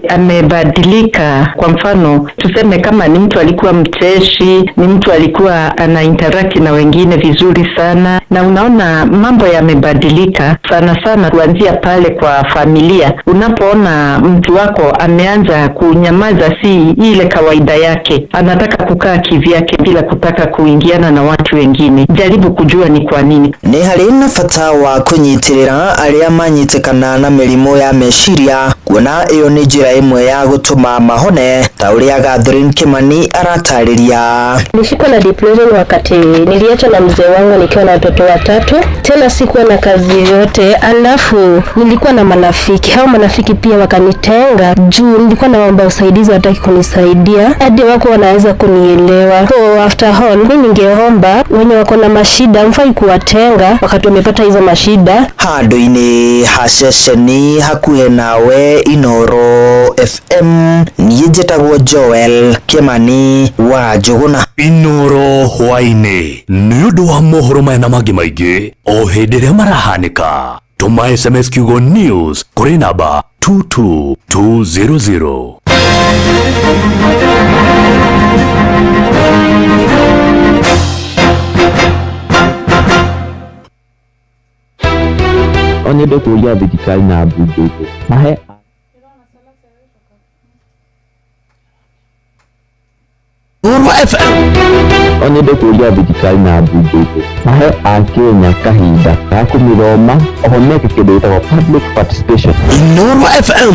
amebadilika, kwa mfano tuseme kama ni mtu alikuwa mcheshi, ni mtu alikuwa ana interact na wengine vizuri sana, na unaona mambo yamebadilika sana sana kuanzia pale kwa familia. Unapoona mtu wako ameanza kunyamaza, si ile kawaida yake, anataka kukaa kivyake bila kutaka kuingiana na watu wengine, jaribu kujua ni kwa nini. Nĩ harĩ na bata wa kũnyitĩrĩra arĩa manyitĩkana na mĩrimũ ya meciria, kuona ĩyo nĩ njĩra ĩmwe ya gũtũma mahone ta ũrĩa Catherine Kimani aratarĩria. Nilishikwa na depression wakati niliachwa na mzee wangu nikiwa na watoto watatu, tena sikuwa na kazi yoyote, alafu nilikuwa na marafiki. Hao marafiki pia wakanitenga juu nilikuwa naomba usaidizi, wataki kunisaidia hadi wako wanaweza kunielewa. So after all mimi ningeomba wenye wako na mashida mfai kuwatenga wakati wamepata hizo mashida. Handũ-inĩ ha ceceni hakuhĩ nawe Inooro FM, niĩ njĩtagwo Joel Kimani wa Njũgũna. Inooro hwainĩ nĩ ũndũ wa mohoro maya na mangĩ maingĩ o hĩndĩ ĩrĩa marahanĩka. Tũma SMS kiugo news kũrĩ namba 22200. Onye ndĩkũria thirikari na mbunge mahe Uru FM. Onyende kuria thirikari na mbunge mahe akenya kahinda ka kumithoma ohoneke kindu gitagwo public participation. Inoro FM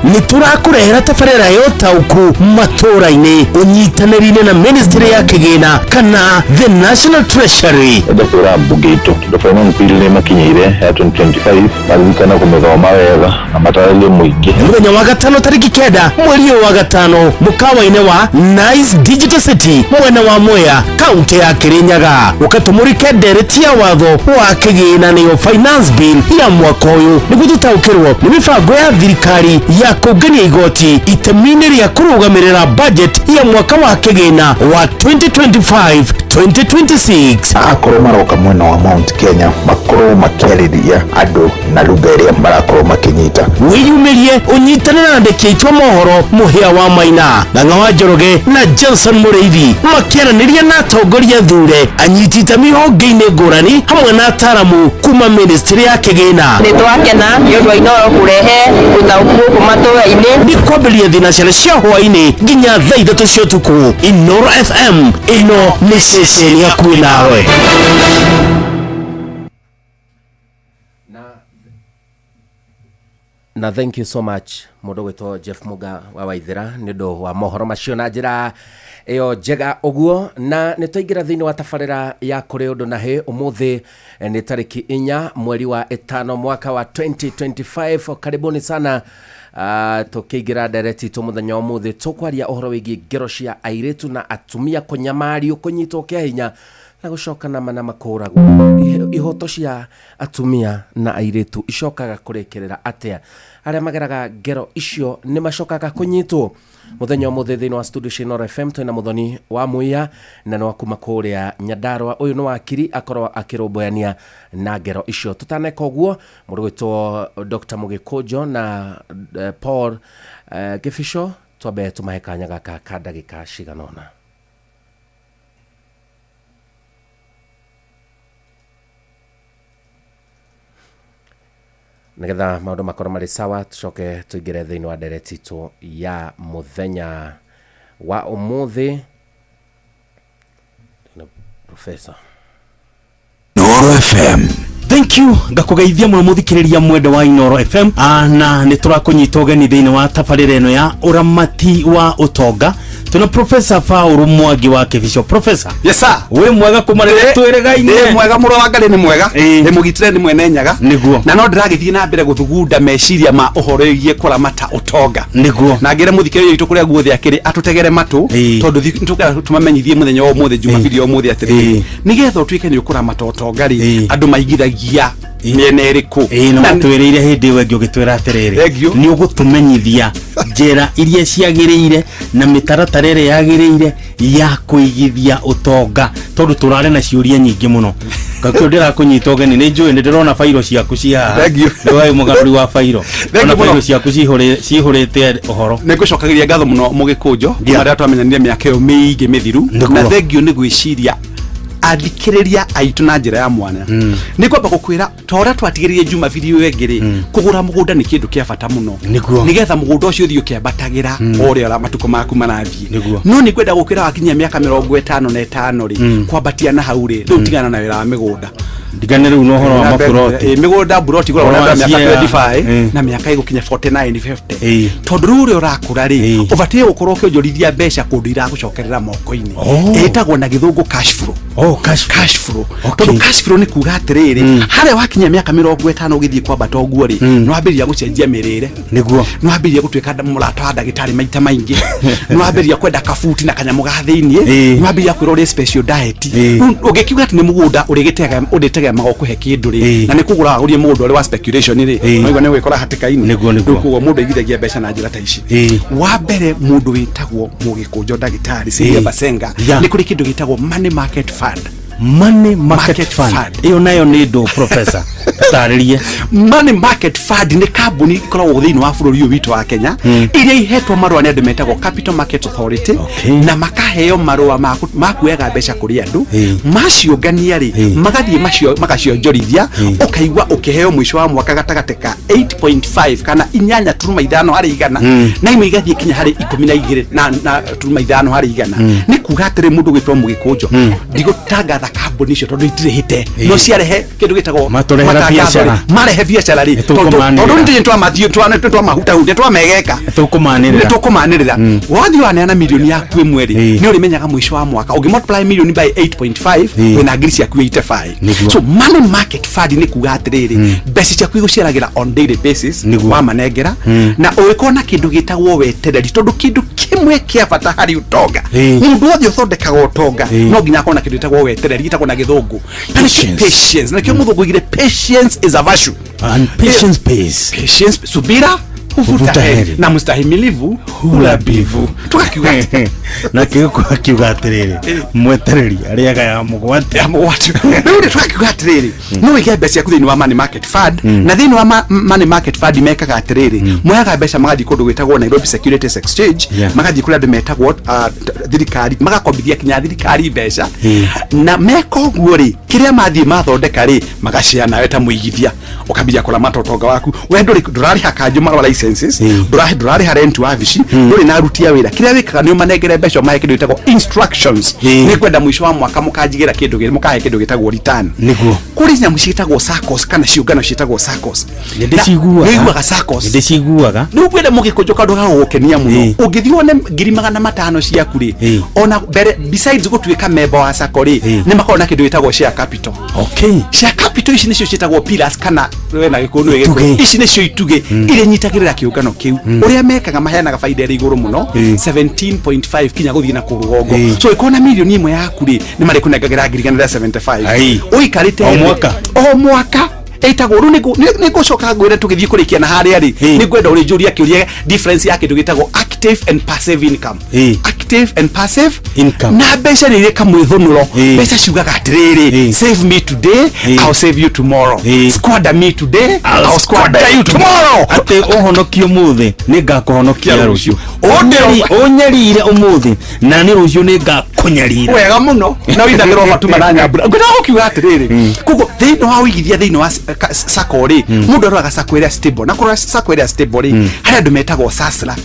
ni turakurehera tafarira yotauku matura-ini unyitanĩri-inĩ na ministry ya kigina kana the National Treasury. Ndakura mbunge itu ndo finance bill ni makinyire ya 2025 malikana kumithoma wega na matarĩrio muingi. Mũthenya wa gatano tariki 9 mweri wa gatano mukawa-inĩ wa Nice Digital City mwena wa Mwea kaunti ya Kirinyaga ukatumurike ndereti ya watho wa kigina niyo finance bill ya mwaka uyu niguo tutaukirwo ni mibango ya thirikari ya kungania igoti itemi-inĩ rĩa kũrũgamĩrĩra budget ya mwaka wa kigina wa 2025-2026. akorwo maroka mwena wa Mount Kenya makorwo makĩarĩria andũ na lugha ĩrĩa marakorwo makinyita. Wiyumĩrie ũnyitanĩre na andĩki aitũ a mohoro Mũhĩa wa Maina, Ng'ang'a wa Njoroge na Johnson Mũrĩithi makĩaranĩria na atongoria thure anyiti itemi honge-inĩ ngũrani hamwe na ataramu kuma ministry ya kigina. Nĩ twakena nĩ ũndũ wa Inoro kũrehe ũtaũku gũkũ matũũra-inĩ. Nĩ kwambĩrĩria thinacara cia hwaĩ-inĩ nginya thaa 3 cia ũtukũ. Inoro FM ĩno nĩ ceceni hakuhĩ nawe. Na thank you so much mundu gwitwo Jeff Muga wa Waithira ni ndu wa mohoro macio na njira iyo njega uguo. Na ni twaingira thiini wa tafarira ya kuri undu na he umuthi ni tariki 4 mweri wa 5 mwaka wa 2025. Karibuni sana tukiingira ndereti tu muthenya wa umuthi tukwaria uhoro wigi ngero cia airetu na atumia kunyamario kunyitwo kia hinya na gucokana mana makuragwo. Ihoto cia atumia na airetu icokaga kurekerera atia aria mageraga ngero icio ni macokaga kunyitwo. Muthenya wa umuthi thiini wa studio cia Inoro FM twina muthoni wa Mwia na no akuma kuria Nyandarua. Uyu no wakiri akorwo akirumboyania na ngero icio. Tutaneka uguo mundu gwitwo Dr. Mugikujo na Paul Gifisho twabe tumahe kanya gaka ka ndagika ciganona. Nigetha maundu makorwo mari sawa tucoke tuingire thiini wa ndereti tu ya muthenya wa umuthi. Professor Inoro FM. Thank you ngakugeithia muno muthikiriria mwende wa Inoro FM. Na ni turakunyita ugeni thiini wa tafarira eno ya uramati wa utonga. Tuna Professor Paul Mwangi wa Kibisho. Professor, yes sir, we mwega kumarira tweregaine. Ni mwega muro wa ngari ni mwega, ni mugitire ni mwene nyaga niguo na no ndiragithie na mbere guthugunda meciria ma uhoro yigie kuramata utonga niguo na ngire muthikiriria itu kuria guothe akiri atutegere matu tondu tumamenyithie muthenya wa umuthi Jumapili umuthi atiri nigetha utwike ni ukuramata utonga ri andu maigithagia miena iriku na twirire hindi wengi ugitwira atiriri ni ugutumenyithia njira iria ciagiriire na mitaratara ire yagiriire ya kuigithia utonga tondu turare na ciuria nyingi muno. Kakio ndira kunyita ugeni ni njui ndirona fairo ciaku cia ndwai mugaruri wa fairo ona fairo ciaku cihurite uhoro ni gucokagiria ngatho muno Mugikujo kuma ndatwa amenyanire miaka yo miingi mithiru na thengio ni gwiciria athikiriria aitu na njira ya mwana ni kwamba gukwira tora twatigiririe Jumapili iyo engiri kugura mugunda ni kindu kia bata muno nigetha mugunda ucio thio kiambatagira ore ara matuko maku manathie no ni kwenda gukwira wakinyia miaka 55 ri kwambatia na hauri riu tigana na wira wa migunda ndigane riu no horo wa maburoti migunda buroti gura na miaka 25 na miaka igukinya 49 50 tondu riu uri urakura ri ubatie gukorwo ukionjorithia mbeca kundu iragucokerera moko-ini etagwo na githungu cash flow. Cash flow. Tondu cash flow ni kuga atiriri haria wakinya miaka 50 ugithie kwambata uguo ri no ambiria gucenjia mirire niguo no ambiria gutwika murata wa ndagitari maita maingi no ambiria kwenda kafuti na kanyamu ga thiini no ambiria kwirora special diet ugikiuga ati ni mugunda urigitega magokuhe kindu ri na ni kugura urie mundu uri wa speculation ri noigo ni wikora hatikaini niguo kugo mundu igithagia mbeca na njira ta ici wa mbere mundu witagwo Mugikujo ndagitari Sylvia Basenga ni kuri kindu gitagwo money market fund money market fund iyo nayo ni ndo professor tarĩrie. Money market fund ni kambuni ikoragwo thĩinĩ wa bũrũri ũyũ witũ wa Kenya iria ihetwo marũa nĩ andũ metagwo Capital Market Authority na makaheo marũa ma kuoyaga mbeca kũrĩ andũ maciũngania rĩ magathiĩ magacionjorithia ũkaigua ũkĩheo mũico wa mwaka gatagatĩ ka 8.5 kana 8.5 harĩ igana na imwe igathiĩ kinya harĩ 12 na 5 harĩ igana. Nĩ kuga atĩrĩ mũndũ gwĩtwo Mũgĩkũnjũ ndigũtangatha kambuni icio tondũ itirĩhĩte no ciarehe kĩndũ gĩtagwo marehe biacara rĩ tondũ nĩ twamathiĩ twamahutahutia twamegeka nĩtũkũmanĩrĩra wathi waneana mirioni yaku ĩmwe rĩ nĩ ũrĩmenyaga mũico wa mwaka ũngĩmultiply mirioni by 8.5 wĩna ngiri ciaku 85. So money market fund nĩ kuga atĩrĩrĩ mbeca ciaku igũciaragĩra on daily basis wamanengera na ũgĩkorwo na kĩndũ gĩtagwo wetereri tondũ kĩndũ kĩmwe kĩa bata harĩ ũtonga mũndũ wothe ũthondekaga ũtonga no nginya akorwo na kĩndũ gĩtagwo wetereri gĩtagwo na gĩthũngũ patience na kĩo mũthũngũ gire patience is a virtue and patience pays. Patience subira huvuta heri na mustahimilivu hula bivu tukakiuga na kiuga atĩrĩrĩ mwetereri arĩaga ya mũgwati rĩu tukakiuga atĩrĩrĩ no wĩige mbeca ciaku thĩinĩ wa money market fund na thĩinĩ wa money market fund mekaga atĩrĩrĩ moyaga mbeca magathiĩ kũndũ gwĩtagwo Nairobi Securities Exchange magathiĩ kũrĩa andũ metagwo thirikari magakombithia kinya thirikari mbeca na meka ũguo rĩ kĩrĩa mathiĩ mathondeka rĩ magaciana nawe ta mũigithia ũkambia kũramata ũtonga waku we ndũrarĩha kanjũ marwa licenses ndũrarĩha rent wa bici ndũrĩ na aruti a wĩra kĩrĩa wĩkaga nĩ ũmanengere mbeca mahe kĩndũ gĩtagwo instructions nĩ kwenda mũico wa mwaka mũkanjigĩra kĩndũ mũkahe kĩndũ gĩtagwo return nĩguo kũrĩ nyamũ ciĩtagwo SACCOS kana ciũngano ciĩtagwo SACCOS ndĩciguaga SACCOS ndĩciguaga nĩ kwenda Mũgĩkũnjũ kaũndũ ga gũkenia mũno ũngĩthiĩ wone 500,000 ciaku rĩ ona besides gũtuĩka member wa SACCO rĩ nĩ makoragwo na kĩndũ gĩtagwo share capital. Share capital ici nĩcio ciĩtagwo pillars kana wena gĩkũnũ gĩkũ ici nĩcio itugĩ iria nyitagĩrĩra kĩũngano kĩu ũrĩa mekaga maheanaga faida ĩrĩ igũrũ mũno 17.5 kinya gũthiĩ na kũrũgongo so ĩkorwo na mirioni ĩmwe yaku rĩ nĩ marĩkũnengagĩra ngiri 75 ũikarĩte o mwaka etagwo rĩu nĩ ngũcoka ngwĩre tũgĩthiĩ kũrĩkia na harĩa rĩ nĩ ngwenda ũrĩ njũria kĩũria difference ya kĩndũ gĩtagwo active and passive income. Active and passive income na mbeca nĩ irĩ kamwĩthũnũro mbeca ciugaga atĩrĩrĩ save me today I'll save you tomorrow squander me today I'll squander you tomorrow atĩ ũhonokio mũthĩ nĩ ngakũhonokia rũciũ ũnyarire ũmũthĩ na nĩ rũciũ nĩ ngakũnyarira wega mũno na wĩthagĩrwo matuma na nyambura ngwenda gũkiuga atĩrĩrĩ koguo thĩinĩ wa ũigithia thĩinĩ wa SACCO rĩ mũndũ aroraga SACCO ĩrĩa stable na kũrora SACCO ĩrĩa stable rĩ harĩa andũ metagwo SASLA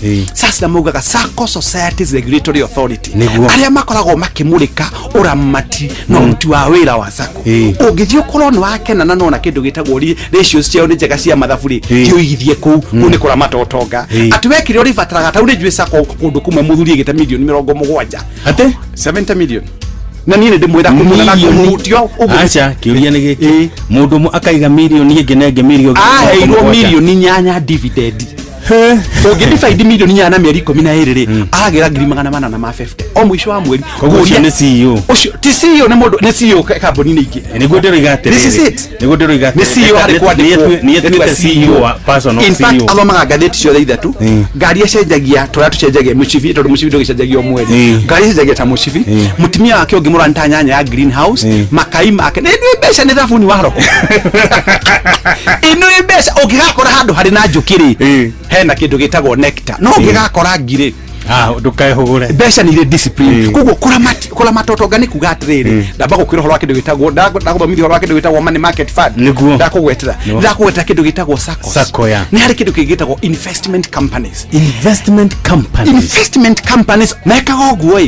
maugaga Sacco Societies Regulatory Authority arĩa makoragwo makĩmũrĩka ũramati na ũruti wa wĩra wa SACCO ũngĩthiĩ ũkorwo nĩ wakena na nona kĩndũ gĩtagwo ratios ciao nĩ njega cia mathabu rĩ kĩũigithie kũu kũu nĩ kũramata ũtonga atĩ wekire ũrĩ bataraga ta rĩu njũĩ SACCO kũndũ kũmwe mũthuri gĩte mirioni 70 atĩ 70 million na niĩ ndĩmwĩra kũmuna na kũmutio acha kĩũria nĩ gĩkĩ mũndũ akaiga mirioni ĩngĩ na ĩngĩ mirioni aheirwo mirioni 8 dividend ũngĩdifaidi mirioni 8 mĩeri 12 rĩ agĩra ngiri 450 o mũico wa mweri ũcio nĩ CEO ũcio ti CEO nĩ mũndũ nĩ CEO kambuni nĩingĩ nĩguo ndĩroiga atĩrĩrĩ nĩguo ndĩroiga atĩrĩrĩ nĩ CEO harĩ kwandĩkwo nĩ CEO wa personal CEO in fact athomaga ngathĩti ciothe ithatũ ngari acenjagia tũrĩa tũcenjagia mũcibi tondũ mũcibi ndũgĩcenjagia o mweri ngari acenjagia ta mũcibi mũtumia wake ũngĩmũra nĩ ta nyanya ya greenhouse makai make nĩ mbeca nĩ thabuni wa roho ino mbeca ũngĩgakora handũ harĩ na njũkĩ rĩ hena kĩndũ gĩtagwo nectar no ũngĩgakora ngirĩ ndũkaehũgũre mbeca nĩ irĩ discipline koguo kũramata ũtonga nĩ kuga atĩrĩrĩ ndamba gũkwĩra ũhoro wa kĩndũ gĩtagwo ndagũthomithia ũhoro wa kĩndũ gĩtagwo money market fund ndakũgwetera kĩndũ gĩtagwo SACCOS nĩ harĩ kĩndũ kĩngĩ gĩtagwo investment companies mekaga ũguo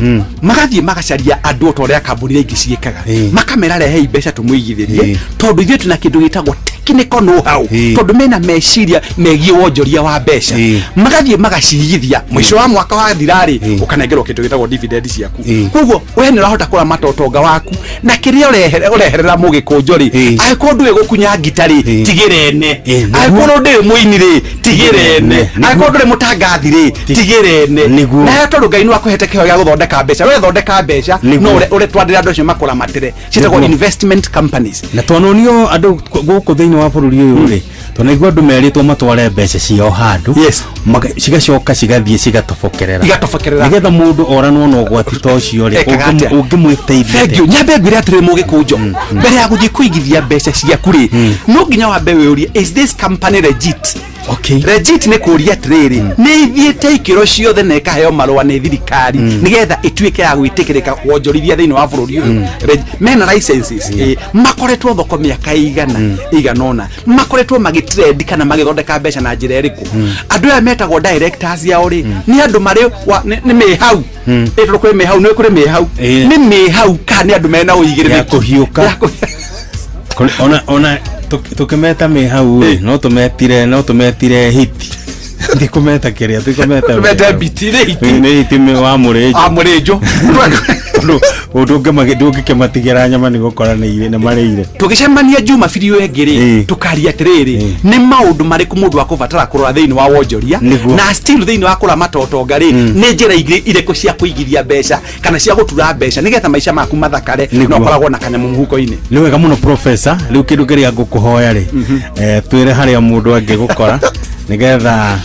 magathiĩ magacaria andũ ta ũrĩa kambuni iria ingĩ ciĩkaga makamera rehe mbeca tũmũigithĩrie tondũ ithuĩ tũna kĩndũ gĩtagwo technical know-how tondũ mena meciria megiĩ wonjoria wa mbeca magathiĩ magacigithia mũico wa mwaka wa thirarĩ ũkanengerwo kĩndũ gĩtagwo dividend ciaku koguo we nĩ ũrahota kũramata ũtonga waku na kĩrĩa ũreherera Mũgĩkũnjũ rĩ angĩkorwo ndũĩ gũkunya ngita rĩ tigĩrene angĩkorwo ndũĩ mũini rĩ tigĩrene angĩkorwo ndũrĩ mũtangathi rĩ tigĩrene na tondũ Ngai nĩ wakũhete kĩheo gĩa gũthondeka mbeca we thondeka mbeca no ũrĩ twandĩra andũ acio makũramatĩre ciĩtagwo investment companies na twanonio andũ gũkũ thĩinĩ wa bũrũri ũyũ rĩ Tunaigua andu meritwo matware mbeca ciao handu cigacoka cigathie cigatobokerera nigetha mundu oranwo no gwati to cio ri ungimwiteithia thengio nyambe ngwire atire mugikunjo mbere ya guthie kuigithia mbeca ciaku ri no nginya wambe wiurie is this company legit? Okay. Legit ni kuria atiriri ni ithiete ikiro ciothe na ikaheo marua ni thirikari nigetha ituike ya gwitikirika wonjorithia thiini wa bururi uyu mena licenses makoretwo thoko miaka iganona makoretwo magitrend kana magithondeka mbeca na njira iriku andu aya metagwo directors yao ri ni andu mari ni mehau ito kuri mehau ni kuri mehau ni mehau kana andu mena uigirire kuhiuka ona tukimeta mehau no tumetire hiti ndikumeta kiria tukumeta bitire hiti ni hiti me wa murejo udunge magidunge kematigira nyama ni gukora ni ire na marire tugicemania juma video engiri tukaria atiriri ni maundu mariku mundu akubatara kurora thiini wa wonjoria na still thiini wa kura matotonga ri ni njira ireko cia kuigithia mbeca kana cia gutura mbeca nigetha maisha maku mathakare no koragwo na kanyamu muhuko-ini ni wega muno professor riu kindu kiria ngukuhoya ri twire haria mundu angigukora nigetha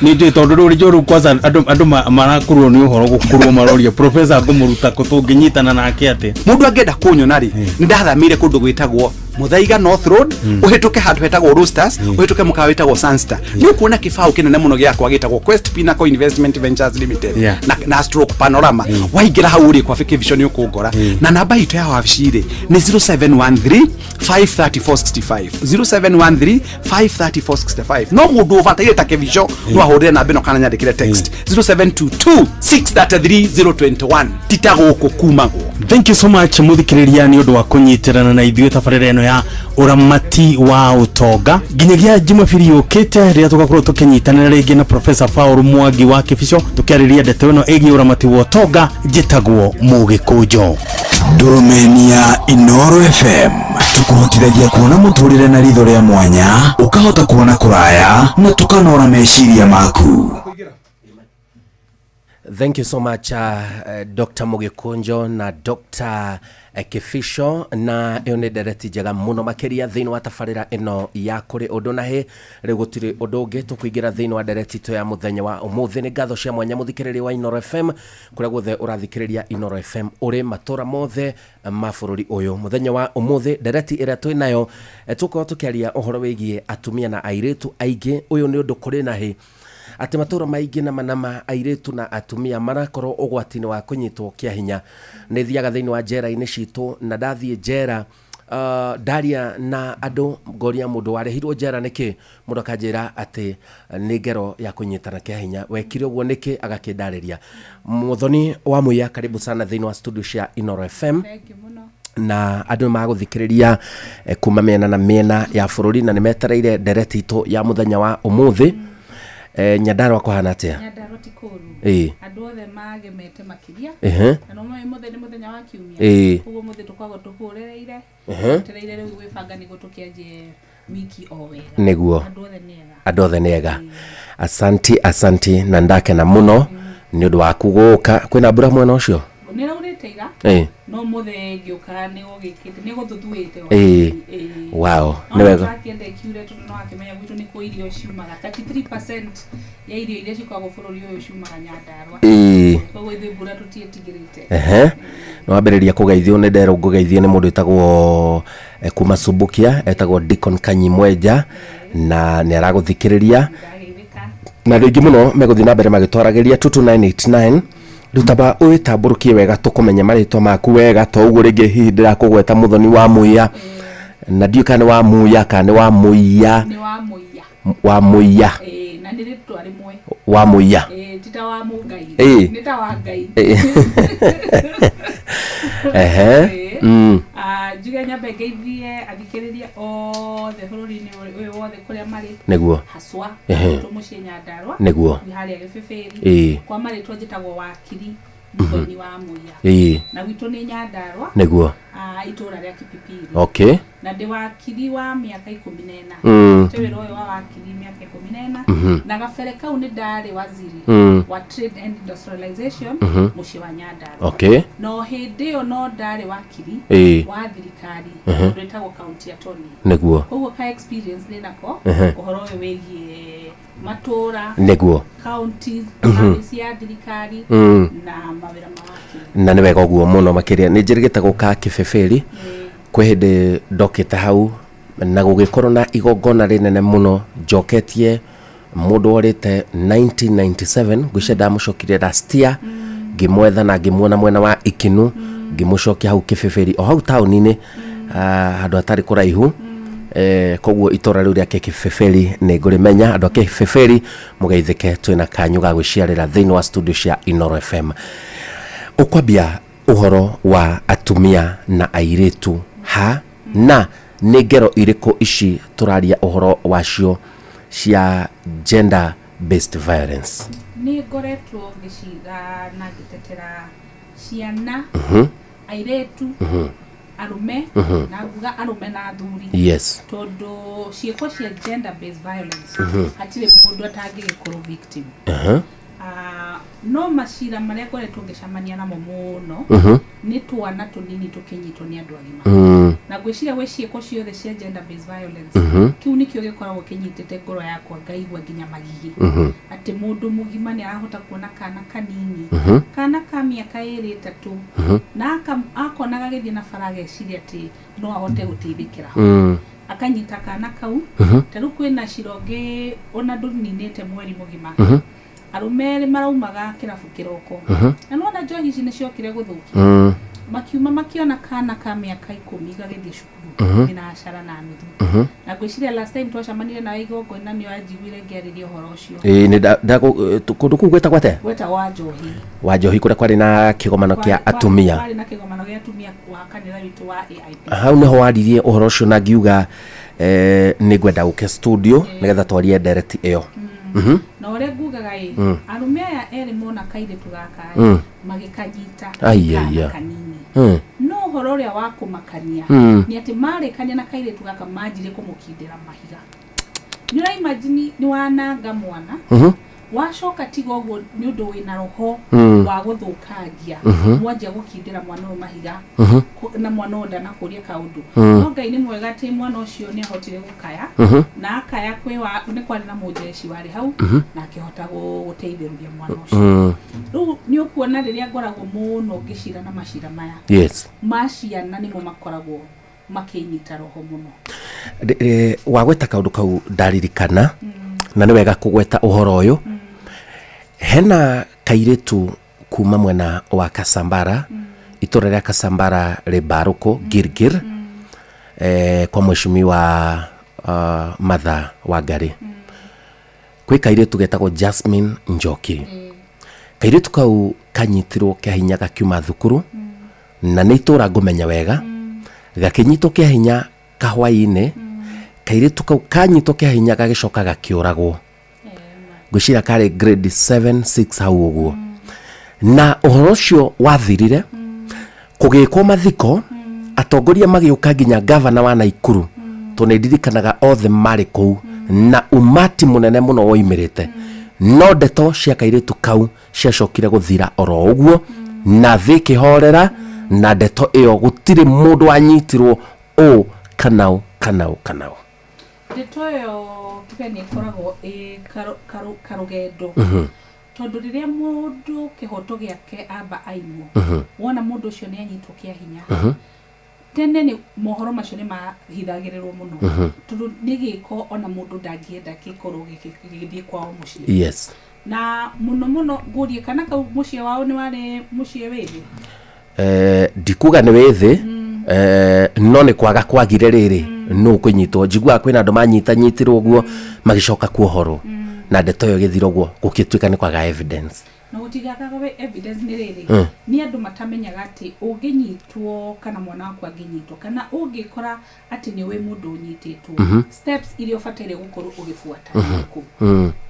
nije tondu ruri joru kwanza andu marakurwo ni uhoro gukurwo maroria professor ngumuruta kutunginyitana nake ati mundu angenda kunyona ri ndathamire kundu gwitagwo Muthaiga North Road uhituke handu hetagwo Roosters uhituke mukawa witagwo Sunstar ni ukuona kifao kinene muno giakwa gitagwo Quest Pinnacle Investment Ventures Limited na Stroke Panorama waingira hau uri kwa Fike Vision ukungora na namba itu ya wabishire ni 0713 53465 0713 53465 no mundu uvatire take vision no ahurire na beno kana nyandikire text 0722 633 titago kukumagwo. Thank you so much muthikiriria ni undu wa kunyitirana na ithuĩ tabarĩra ĩno ya uramati wa utonga nginyagia Jumapili yũkĩte rĩrĩa tugakorwo tũkĩnyitanĩra rĩngĩ na Professor Paul Mwangi wa Kĩbico tukĩarĩria ndeto ĩno ĩgiĩ uramati wa utonga njĩtagwo Mũgĩkũnjo. Ndurumenia Inoro FM tukuhotithagia kuona mũtũrĩre na ritho rĩa mwanya ukahota kuona kũraya na tukanora meciria maku. Thank you so much Dr. Mũgĩkũnjo na Dr. Kĩbico na ĩyo nĩ ndereti njega mũno makĩria thĩinĩ wa tabarĩra ĩno ya kũrĩ ũndũ na hĩ rĩu gũtirĩ ũndũ ũngĩ tũkũingĩra thĩinĩ wa ndereti to ya mũthenya wa ũmũthĩ nĩ ngatho cia mwanya mũthikĩrĩria wa Inoro FM kũrĩa guothe ũrathikĩrĩria Inoro FM ũrĩ matũra mothe ma bũrũri ũyũ mũthenya wa ũmũthĩ ndereti ĩrĩa twĩ nayo tũkorwo tũkĩaria ũhoro wĩgiĩ atumia na airĩtu aingĩ ũyũ nĩ ũndũ kũrĩ na hĩ ati matura maingi na manama airitu na atumia marakorwo ugwatini wa kunyitwo kia hinya ni thiaga thiini wa njera-ini citu na ndathie njera daria na andu ngoria mundu warehirwo njera niki mundu akanjira ati ni ngero ya kunyitana kia hinya wekire uguo niki agakindariria muthoni wa muya karibu sana thiini wa studio cia Inoro FM na andu maguthikiriria kuma mena na mena ya bururi na nimetereire ndereti itu ya muthenya wa umuthi Nyandarua kuhana atia? Nyandarua ti kuru. Andu othe magemete makiria. Na no muthenya muthenya wa kiumia. Kugo muthi tukwago tuhurereire. Turereire riu gwibanga nigo tukianjie wiki o wega. Niguo. Andu othe nega. Asanti na ndake na muno ni undu wa kuguka kwina mbura mwena ucio. Nira ureteiga. No muthe ngiuka ni gugikite ni guthuthuite. Wow. Ni wega. Akiende kiure tundu no akimenya gwitu ni ko irio ciumaga 33% ya irio iria cikwago bururi uyu ciumaga Nyandarua. Koguo ithuĩ mbura tutietigirite. No ambĩrĩria kũgeithio nĩ ndero ngũgeithio nĩ mũndũ etagwo kuma Subukia etagwo Deacon Kanyi Mwenja na nĩ aragũthikĩrĩria na rĩngĩ mũno megũthiĩ na mbere magĩtwaragĩria 22989 rutaba ũĩtamburukie wega tũkũmenya marĩtwa maku wega to ũguo rĩngĩ hihi ndĩrakũgweta muthoni wa muya na ndiũ kana wa muya kana wa muya ni wa muya wa muya na nĩ rĩtwa rĩmwe wa muya tita wa mungai nĩ ta wa ngai njuge nyambe ngeithie athikĩrĩria othe bũrũri-inĩ ũyũ wothe kũrĩa marĩ nĩguo haswa mũciĩ Nyandarua nĩguo harĩa Gĩbĩbĩri kwa marĩtwa njĩtagwo wakiri Mkoni wa Muya na wito ni Nyandarua neguo itura ria Kipipiri okay na ndi wakiri wa miaka 14 tewe royo wa wakiri miaka 14 na gabere kau ni ndari waziri wa trade and industrialization muci wa Nyandarua okay no hindi yo no ndari wakiri wa thirikari ndetagwo county attorney neguo koguo ka experience ni nako uhoro we wigie matura neguo counties cia thirikari na mawira mawaki na nĩ wega ũguo mũno makĩria nĩ njĩrĩgĩtagwo ka kĩbeberi kwĩ hĩndĩ ndokĩte hau na gũgĩkorwo na igongona rĩnene mũno njoketie mũndũ orĩte 1997 ngwĩciria ndamũcokire last year ngĩmwetha na ngĩmuona mwena wa Ikinu ngĩmũcokia hau kĩbeberi o hau taũni-inĩ handũ hatarĩ kũraihu koguo itora rĩu rĩa kĩbeberi nĩ ngũrĩmenya andũ a kĩbeberi mũgeithĩke twĩna kanyu ga gwĩciarĩra thĩinĩ wa studio cia Inooro FM ukwambia uhoro wa atumia na airitu ha na nĩ ngero irĩkũ ici tũraria uhoro wacio cia gender based violence nĩ ngoretwo ngĩciga na ngĩtetera ciana airitu arume na nguga arume na athuri yes tondu ciĩko cia gender based violence hatirĩ mũndũ atangĩgĩkorwo victim no macira maria ngoretwo ngĩcamania namo mũno nĩ twana tũnini tũkĩnyitwo nĩ andũ agima na ngwĩciria gwĩ ciĩko ciothe cia gender based violence kĩu nĩkĩo gĩkoragwo kĩnyitĩte ngoro yakwa ngaigua nginya magigi atĩ mũndũ mũgima nĩ arahota kuona kana kanini kana ka mĩaka 2-3 na akona gagĩthiĩ na bara ageciria atĩ no ahote gũteithĩkĩra akanyita kana kau ta rĩu kwĩna cironge ona ndũninĩte mweri mũgima arume maraumaga kĩrabu kĩroko na nona njohi ici nĩ ciokire gũthũkia makiuma makiona kana ka mĩaka 10 gagĩthiĩ cukuru ina ashara na nuthu na ngwĩciria last time twacamanire na igongona nĩ wanjiguire ngĩarĩria ũhoro ũcio nĩ kũndũ kũu gwetagwo atĩa wa njohi kũrĩa kwarĩ na kĩgomano kĩa atumia kwarĩ na kĩgomano gĩa atumia wa kanitha witũ wa AIP hau nĩho waririe ũhoro ũcio na ngiuga nĩ ngwenda gũke studio nĩgetha twarie direct ĩyo na ũrĩa ngugaga arume aya erĩ mona kairĩtu gaka magĩkanyita kanini no ũhoro ũrĩa wa kũmakania nĩ atĩ marĩkania na kairĩtu gaka manjire kũmũkindĩra mahiga nĩ ũraimagine nĩ wananga mwana wacoka tiga ũguo nĩ ũndũ wĩna roho wa gũthũkangia mwanjia gũkindĩra mwana ũyũ mahiga na mwana ũyũ ndanakũria kaũndũ no Ngai nĩ mwega atĩ mwana ũcio nĩ ahotire gũkaya na akaya nĩ kwarĩ na mũjeshi warĩ hau na akĩhota gũteithĩrĩria mwana ũcio rĩu nĩ ũkuona rĩrĩa ngoragwo mũno ngĩcira na macira maya maciana nĩmo makoragwo makĩnyita roho mũno wagweta kaũndũ kau ndaririkana na nĩ wega kũgweta ũhoro ũyũ hena kairĩtu kuma mwena wa Kasambara itora rĩa Kasambara rĩbarũkũ Gilgil kwa mheshimiwa Martha Wangari kwĩ kairĩtu getagwo Jasmine Njoki kairĩtu kau kanyitirwo kĩa hinya gakiuma thukuru na nĩ itura ngũmenya wega gakĩnyitwo kĩa hinya kahwaĩ-inĩ kairĩtu kau kanyitwo kĩa hinya gagĩcoka gakĩũragwo ngwĩciria karĩ grade 7-6 hau ũguo na ũhoro ũcio wathirire kũgĩkwo mathiko atongoria magĩũka nginya gavana wa Naikuru tondũ nĩndirikanaga othe marĩ kũu na umati mũnene mũno woimĩrĩte no ndeto cia kairĩtu kau ciacokire gũthira oro ũguo na thĩ kĩhorera na ndeto ĩyo gũtirĩ mũndũ wanyitirwo kanau ndeto ĩyo tuge nĩ ĩkoragwo karũgendo tondũ rĩrĩa mũndũ kĩhoto gĩake amba aimwo wona mũndũ ũcio nĩ anyitwo kĩa hinya tene nĩ mohoro macio nĩ mahithagĩrĩrwo mũno tondũ nĩ gĩko ona mũndũ ndangĩenda gĩkorwo gĩgĩthiĩ kwao mũciĩ na mũno ngũrie kana kau mũciĩ wao nĩ warĩ mũciĩ wĩthĩ ndikuga nĩ wĩthĩ no nĩ kwaga kwagire rĩrĩ no kũnyitwo njiguaga kwĩna andũ manyitanyitirwo ũguo magĩcoka kuohorwo na ndeto ĩyo gĩthira ũguo gũkĩtuĩka nĩ kwaga evidence na gũtigaga evidence nĩ rĩrĩ nĩ andũ matamenyaga atĩ ũngĩnyitwo kana mwana waku angĩnyitwo kana ũngĩkora atĩ nĩ we mũndũ ũnyitĩtwo steps iria ũbataire gũkorwo ũgĩbuata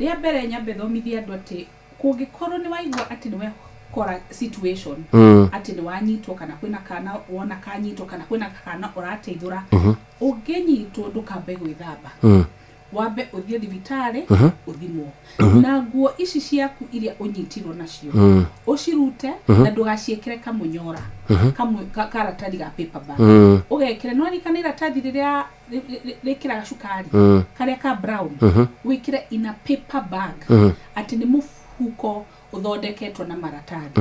rĩa mbere nyambe thomithia andũ atĩ kũngĩkorwo nĩ waigua atĩ nĩ we kora situation ati ni wanyitwo kana kwina kana wona kanyitwo kana kwina kana orateithura ungenyitwo ndukambe gwithamba wambe uthie thibitari uthimwo na nguo ici ciaku iria unyitirwo nacio ucirute na ndugaciekere kamunyora karatari ga paper bag ugekere no rikanira tathi riria rikiraga cukari karia ka brown wikire ina paper bag ati ni mufuko uthondeketwo na maratathi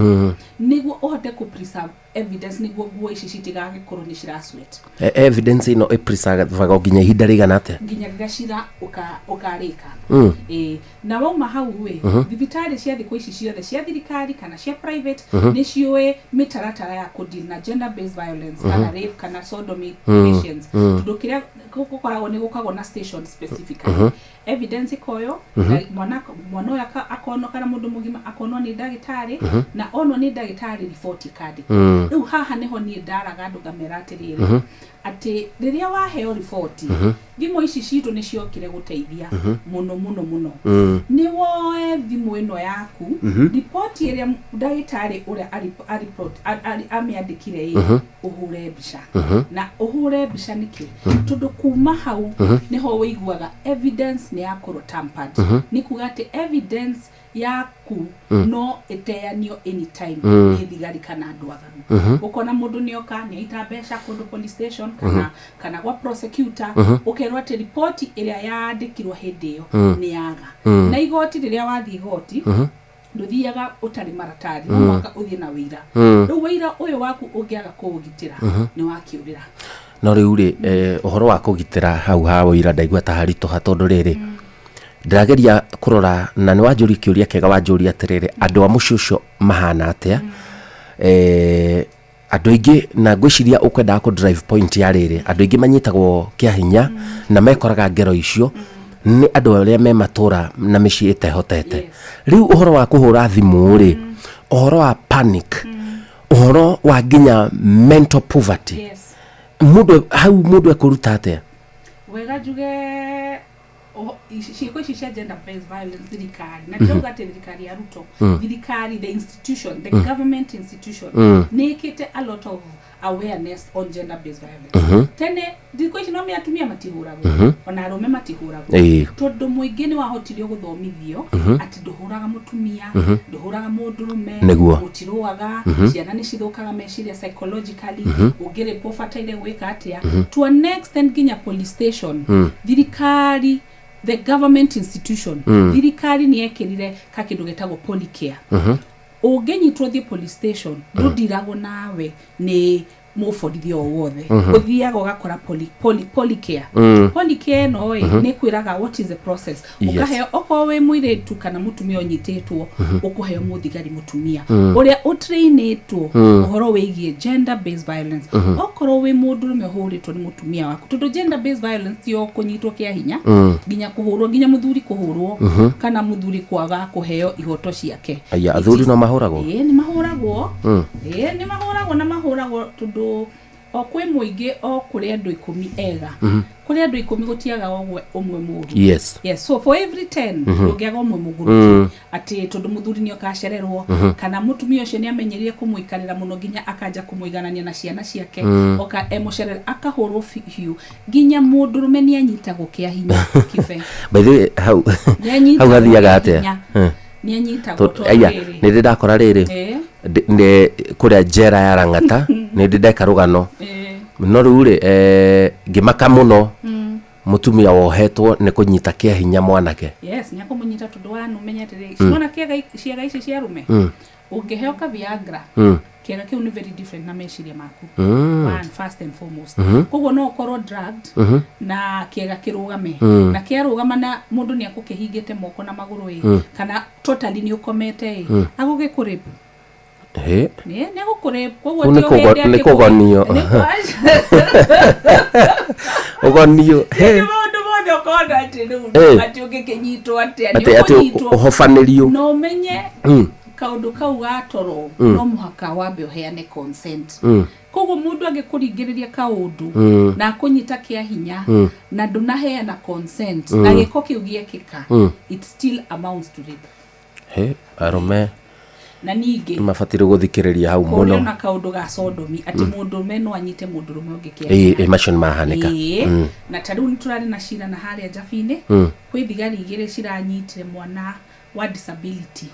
niguo uhote ku preserve evidence niguo nguo ici citigage korwo ni cira sweat evidence ino preserve nginya ihinda rigana atia nginya gacira ukarika na wauma hau we thibitari cia thikũ ici ciothe cia thirikari kana cia private ni ciũĩ mitaratara ya kudeal na gender based violence kana rape kana sodomy patients tundu kiria gukoragwo ni gukagwo na station specifically evidence ikoyo mwana uyu akono kana mundu mugima akono ni ndagitari na ono ni ndagitari report card riu haha niho ni ndaraga andu ngamera atiriri ati riria waheo report thimu ici citu ni ciokire guteithia muno ni woe thimu ino yaku report iria ndagitari uria amiandikire uhure mbica na uhure mbica niki tondu kuma hau niho wiguaga evidence ni yakoro tampered ni kuga ati evidence yaku no iteanio anytime ni thigari kana andu athanu ukona mundu nioka ni aita mbeca kundu police station kana gwa prosecutor ukerwa ati report iria yaandikirwo hindi iyo ni yaga na igoti riria wathi igoti nduthiaga utari maratathi no mwaka uthie na wira riu wira uyu waku ungiaga kuugitira ni wakiurira no riu ri uhoro wa kugitira hau ha wira ndaigua ta haritoha tondu riri ndirageria kurora na ni wanjuri kiuria kega wanjuri atiriri andu a mucucio mahana atia andu aingi na ngwiciria ukwenda ku drive point ya riri andu aingi manyitagwo kia hinya na mekoraga ngero icio ni andu aria me matura na micii itehotete riu uhoro wa kuhura thimu ri uhoro wa panic uhoro wa nginya mental poverty mundu akuruta atia wega juge ciiko ici cia gender based violence thirikari na tuga ati thirikari ya Ruto thirikari the institution the government institution nikite a lot of awareness on gender based violence tene thiko ici no me atumia matihuragwo ona arume matihuragwo tondu muingi ni wahotirio guthomithio ati nduhuraga mutumia nduhuraga mundurume utiruaga ciana ni cithukaga meciria psychologically ungire pofataire gwika atia to an extent ginya police station thirikari the government institution thirikari ni ekirire ka kindu getagwo polycare ungenyitwo thi police station ndudiragwo nawe ni mufodithio wothe uthiaga ugakora polycare polycare no ni kwiraga what is the process ukaheo oko we mwiritu kana mutumia onyitetwo ukuheo muthigari mutumia uria utrainetwo uhoro wigie gender based violence okoro we mundu mehuritwo ni mutumia waku tondu gender based violence yo kunyitwo kia hinya ginya kuhurwo ginya muthuri kuhurwo kana muthuri kwaga kuheo ihoto ciake aya athuri no mahuragwo ni mahuragwo ni mahuragwo na mahuragwo tondu okwe muingi okuri andu 10 ega kuri andu 10 gutiaga omwe muru yes so for every 10 ugiaga omwe muguru ati tondu muthuri ni okacererwo kana mutumia ucio ni amenyerire kumuikarira muno ginya akaja kumuiganania na ciana ciake oka emotional akahurwo fiu ginya mundurume ni anyitagwo kia hinya kife by the way hau gathiaga atia ni anyitagwo to aya ni ndakora riri ni kuria njera ya Rangata ni ndeka rugano no riu ri ngimaka muno mutumia wohetwo ni kunyita kia hinya mwanake yes nyako munyita tondu wa numenya tiri ciona ciaga ici cia rume ungeheoka Viagra kiaga kiu ni very different na meciria maku one first and foremost koguo no ukorwo drugged na kiaga kirugame na kiarugama na mundu ni akukihingite moko na maguru kana totally ni ukomete agugikuripu ni gukure koguo tio ni kugonio ugonio mundu mothe ukonda ati ndu ati ugikinyitwo ati uhofanirio no menye kaundu kau gatoro no muhaka wambe uheane consent koguo mundu agikuringiriria kaundu na kunyita kia hinya na ndunaheana consent na giko kiu giekika it still amounts to rape arume na ningi mabatire guthikiriria hau muno na kaundu ga sodomi ati mundu meno anyite mundu rume ungikia emotion mahanika na tariu niturari na shira na haria Njabine kwi thigari igire ciranyitire mwana wa disability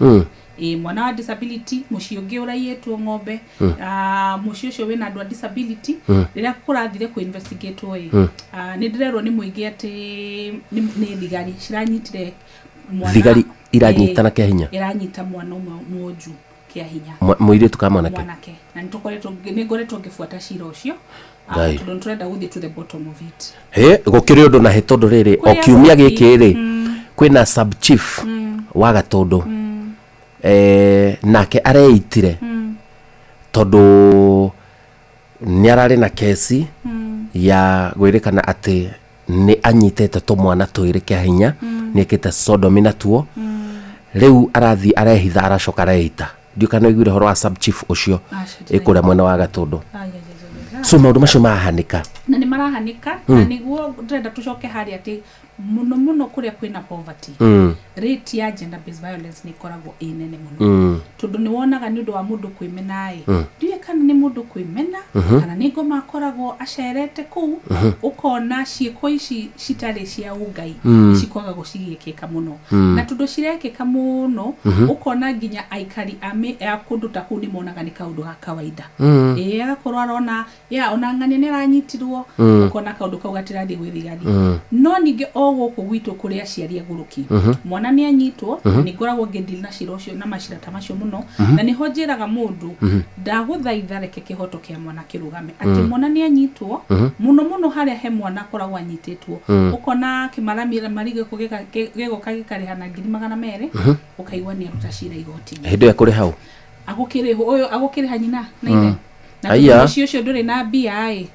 mwana wa disability muci ungi uraietwo ng'ombe muci ucio wina andu a disability rira kurathire ku investigate ni ndirerwo ni muingi ati ni thigari ciranyitire mwana thigari iranyitana kia hinya iranyita mwana mwoju kia hinya muiritu kama mwanake na nitukoretwo ningoretwo ngifuata cira ucio don't turenda guthie to the bottom of it gukiri undu na hetondu riri o kiumia giki ri kwina sub chief wa Gatundu nake areitire tondu ni arari na kesi ya gwirikana ati ni anyitete tumwana twiri kia hinya nikite sodomi na tuo riu arathi arehitha aracoka areita ndiukana igure horo wa sub chief ucio ikure mwena wa Gatundu so maundu macio mahanika na ni marahanika na niguo ndenda tucoke hari ati muno kuria kwina poverty rate ya gender based violence ni koragwo inene muno tondu ni wonaga ni undu wa mundu kwimena ndiye kana ni mundu kwimena kana ni ngoma koragwo acerete ku ukona ciiko ici citari cia ungai cikwaga gucigikika muno na tondu cirekika muno ukona nginya aikari ya kundu ta ku ni monaga ni kaundu ga kawaida agakorwo arona ona ng'ani ni ranyitirwo ukona kaundu kau gatirathi gwithigari no ninge guku gwitu kuri aciari aguruki mwana ni anyitwo ni ngoragwo ngidil na cira ucio na macira ta macio muno na ni hojeraga mundu ndaguthaitha reke kihoto kia mwana kirugame ati mwana ni anyitwo muno haria he mwana koragwo anyititwo ukona kimaramira marige kugika gego kagikarihana 200 ukaigwa ni aruta cira igoti hindo ya kuri hau agukiri hanyina na ile na cio nduri na bia ni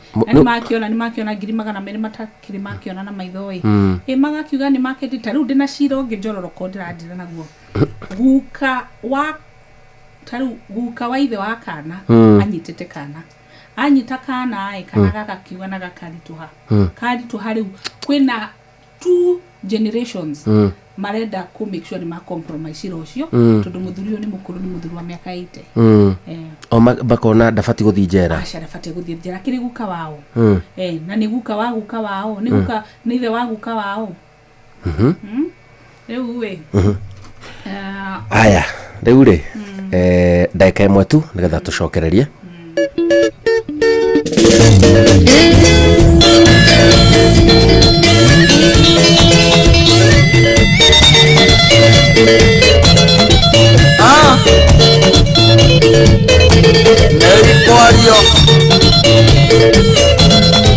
makiona 200 matakiri makiona na maitho magakiuga ni maketi taru ndina cira ungi njororoko ndirandira naguo guka wa ithe wa kana anyitete kana anyita kana kana gakakiuga na gakarituha riu kwina 2 generations marenda ku make sure ni ma compromise rocio tondu muthuri ni mukuru ni muthuri wa miaka 80 o bakona ndafati guthi njera ndafati guthi njera kiri guka wao na ni guka wao ni guka ni ithe wa guka wao riu we aya riu ri ndagika imwe tu nigetha tucokererie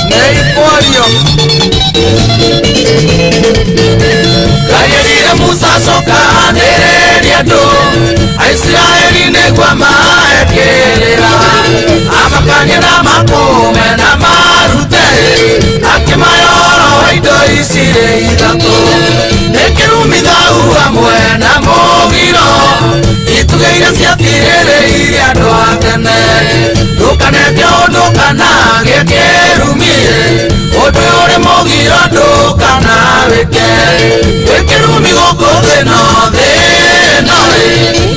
Neiporio Kayerire Musa soka anereria andu Aisraeli negwa maekerera amakanye na makume na marute akimayoro indo isire ithatu nekirumithau hamwe na mugiro itugeire ciatirĩrĩire andũ a tene ndũkanete ũndũ kana gĩkĩrumie ũndũ ũrĩ mũgiro ndũkana wĩke wĩkĩrumi gũkũ thĩno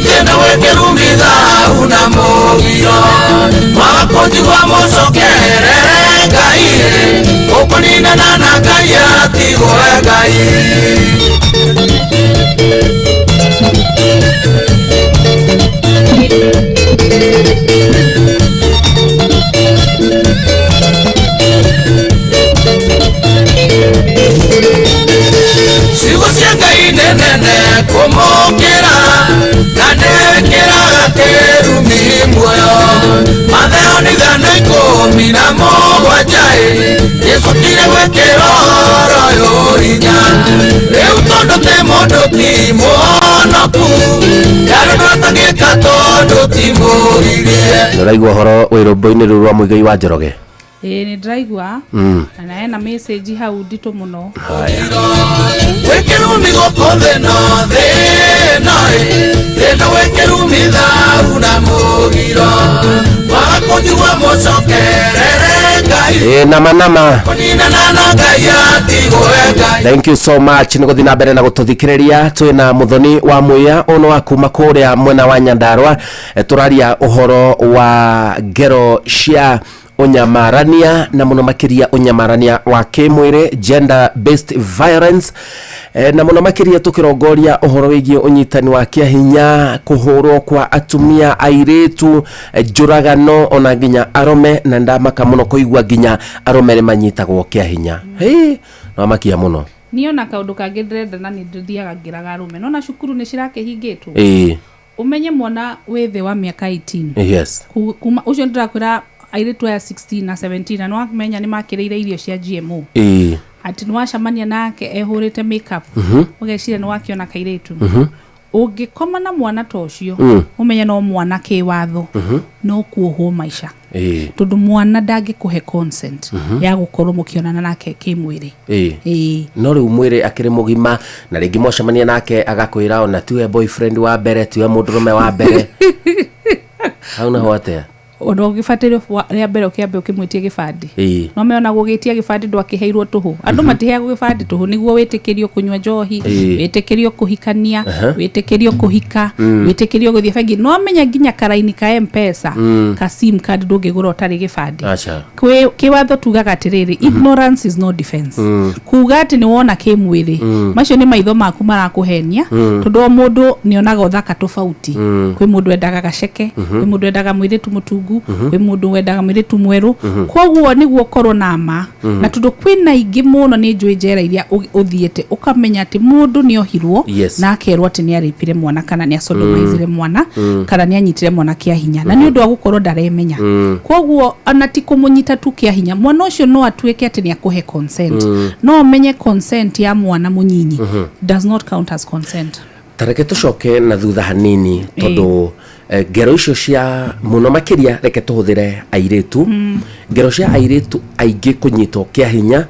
thĩna wĩkĩrumithahu na mũgiro mwaga kũnjigua mũcokerere Ngai ũkũninana na Ngai atigwe Ngai Sigo cia Ngai nene kumukira na nekiraga kirumi muoyo matheo ni thana 17 Yesu kire gwikira oro hinya riu tondu te mundu ti muonoku yarondotagika tondu ti muririe niraigua horo wirumbo-ini ruru rwa muigai wa Njoroge ni ndiraigua na ena message hau ndito muno wekirumi goko thĩno thĩna wekĩrumithahu na mũgiro waga kũnjigua mũcokerere Ngai nama thank you so much niko thina mbere na gututhikiriria twina muthoni wa muya ono wa kuma kuria mwena wa Nyandarua turaria uhoro wa ngero cia unyamarania na muno makiria unyamarania wa kimwire gender based violence na muno makiria tukirongoria uhoro wigie unyitani wa kiahinya kuhurwo kwa atumia airetu njuragano ona nginya arome na ndamaka muno kuigwa nginya arome ni manyitagwo kiahinya no makia muno niona kaundu kangi ndĩrenda na nĩndĩthiaga ngĩraga arũme nona cukuru nĩ cirakĩhingĩtwo umenye mwana wethe wa miaka 18 yes kuma ucio ndĩrakwĩra airetu ya 16 na 17 na no amenya nĩ makĩrĩire irio cia GMO ati nĩ wacamania nake ehũrĩte makeup ũgeciria nĩ wakiona kairetu ũngĩkoma na mwana ta ũcio umenye no mwana kĩwatho no kuohwo maisha tondu mwana ndangĩkũhe consent ya gũkorwo mũkĩonana nake kĩmwĩrĩ no rĩu mwĩrĩ akĩrĩ mũgima na rĩngĩ mwacamania nake agakwĩra ona tiwe boyfriend wa mbere tiwe mũndũrũme wa mbere hau naho atea ono gifatire ria mbere ukiambe ukimwitie gibandi no meona gugitia gibandi ndwakiheirwo tuhu andu matiheagwo gibandi tuhu niguo witikirio kunywa njohi witikirio kuhikania witikirio kuhika witikirio guthie bengi no menya nginya karaini ka M-Pesa ka sim card ndungigura utari gibandi kiwatho tugaga atiriri ignorance is no defense kuga ati ni wona kimwiri macio ni maitho maku marakuhenia tondu mundu nionaga uthaka tofauti kwi mundu endaga gaceke kwi mundu endaga mwiritu mutungu kwi mundu wendaga mwiritu mweru koguo niguo korwo nama na tondu kwina ingi muno ni njui njera iria uthiete ukamenya ati mundu ni ohirwo na akerwo ati ni aripire mwana kana ni asodomizire mwana kana ni anyitire mwana kia hinya na ni undu wa gukorwo ndaremenya koguo anati kumunyita tu kia hinya mwana ucio no atuike ati ni akuhe consent no menye consent ya mwana munyinyi does not count as consent. Tareke tucoke na thutha hanini tondu ngero icio cia muno makiria reke tuhuthire airetu ngero cia airetu aingi kunyitwo kia hinya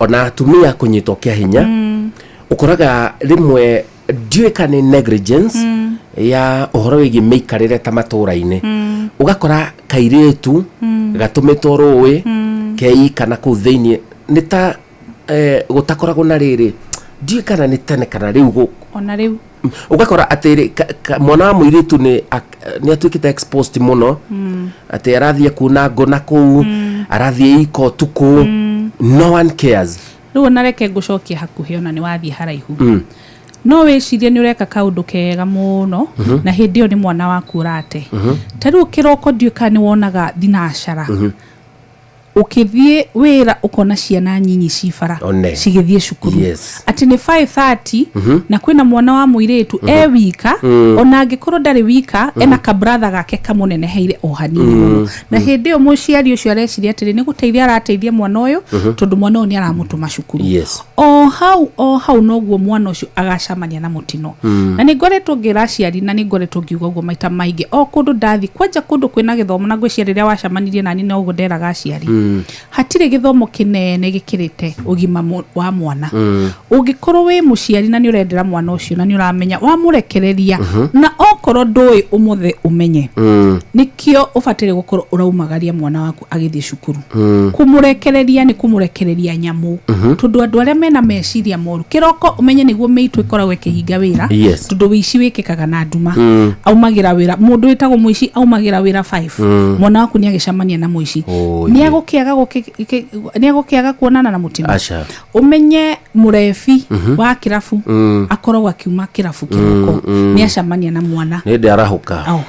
ona atumia kunyitwo kia hinya ukoraga rimwe ndiweka ni negligence ya uhoro wigi meikarire ta matura-ini ugakora kairetu gatumitwo ruwi kei kana ku thiini ni ta gutakoragwo na riri ndiwe kana ni tene kana riu ona riu ugakora atiri mwana wa muiritu ni atuikite exposed muno ati arathie kuna ngona ku arathie iko tuku no one cares riu nareke ngucokia hakuhi ona ni wathie haraihu no wecirie ni ureka kaundu kega muno na hindi yo ni mwana waku urate tariu kiroko ndiuka ni wonaga thinacara ukithie wira ukona ciana nyinyi cifara cigithie cukuru ati ni 5:30 na kwina mwana wa muiretu wika ona angikorwo ndari wika ena ka brother gake kamunene heire o hanini na hindi yo muciari ucio areciria atiri ni guteithia arateithia mwana uyu tondu mwana uyu ni aramutuma cukuru o hau noguo mwana ucio agacamania na mutino na ni ngoretwo ngiraciari na ni ngoretwo ngiuga uguo maita maingi o kundu ndathi kwanja kundu kwina githomo na ngwiciria riria wacamanirie nani no uguo nderaga aciari hatire githomo kinene gikirite ugima wa mwana ungikorwo wi muciari na ni urendera mwana ucio na ni uramenya wa murekereria na okorwo ndui umuthe umenye nikio ufatire gukorwo uraumagaria mwana waku agithie cukuru kumurekereria ni kumurekereria nyamu tondu andu aria mena meciria moru kiroko umenye niguo meitu ikoragwo ikihinga wira tondu wici wikikaga na nduma aumagira wira mundu witagwo muici aumagira wira 5 mwana waku ni agicamania na muici ni agukiaga kuonana na mutino umenye murefi wa kirafu akoragwo akiuma kirafu kiroko ni acamania na mwana ni ndarahuka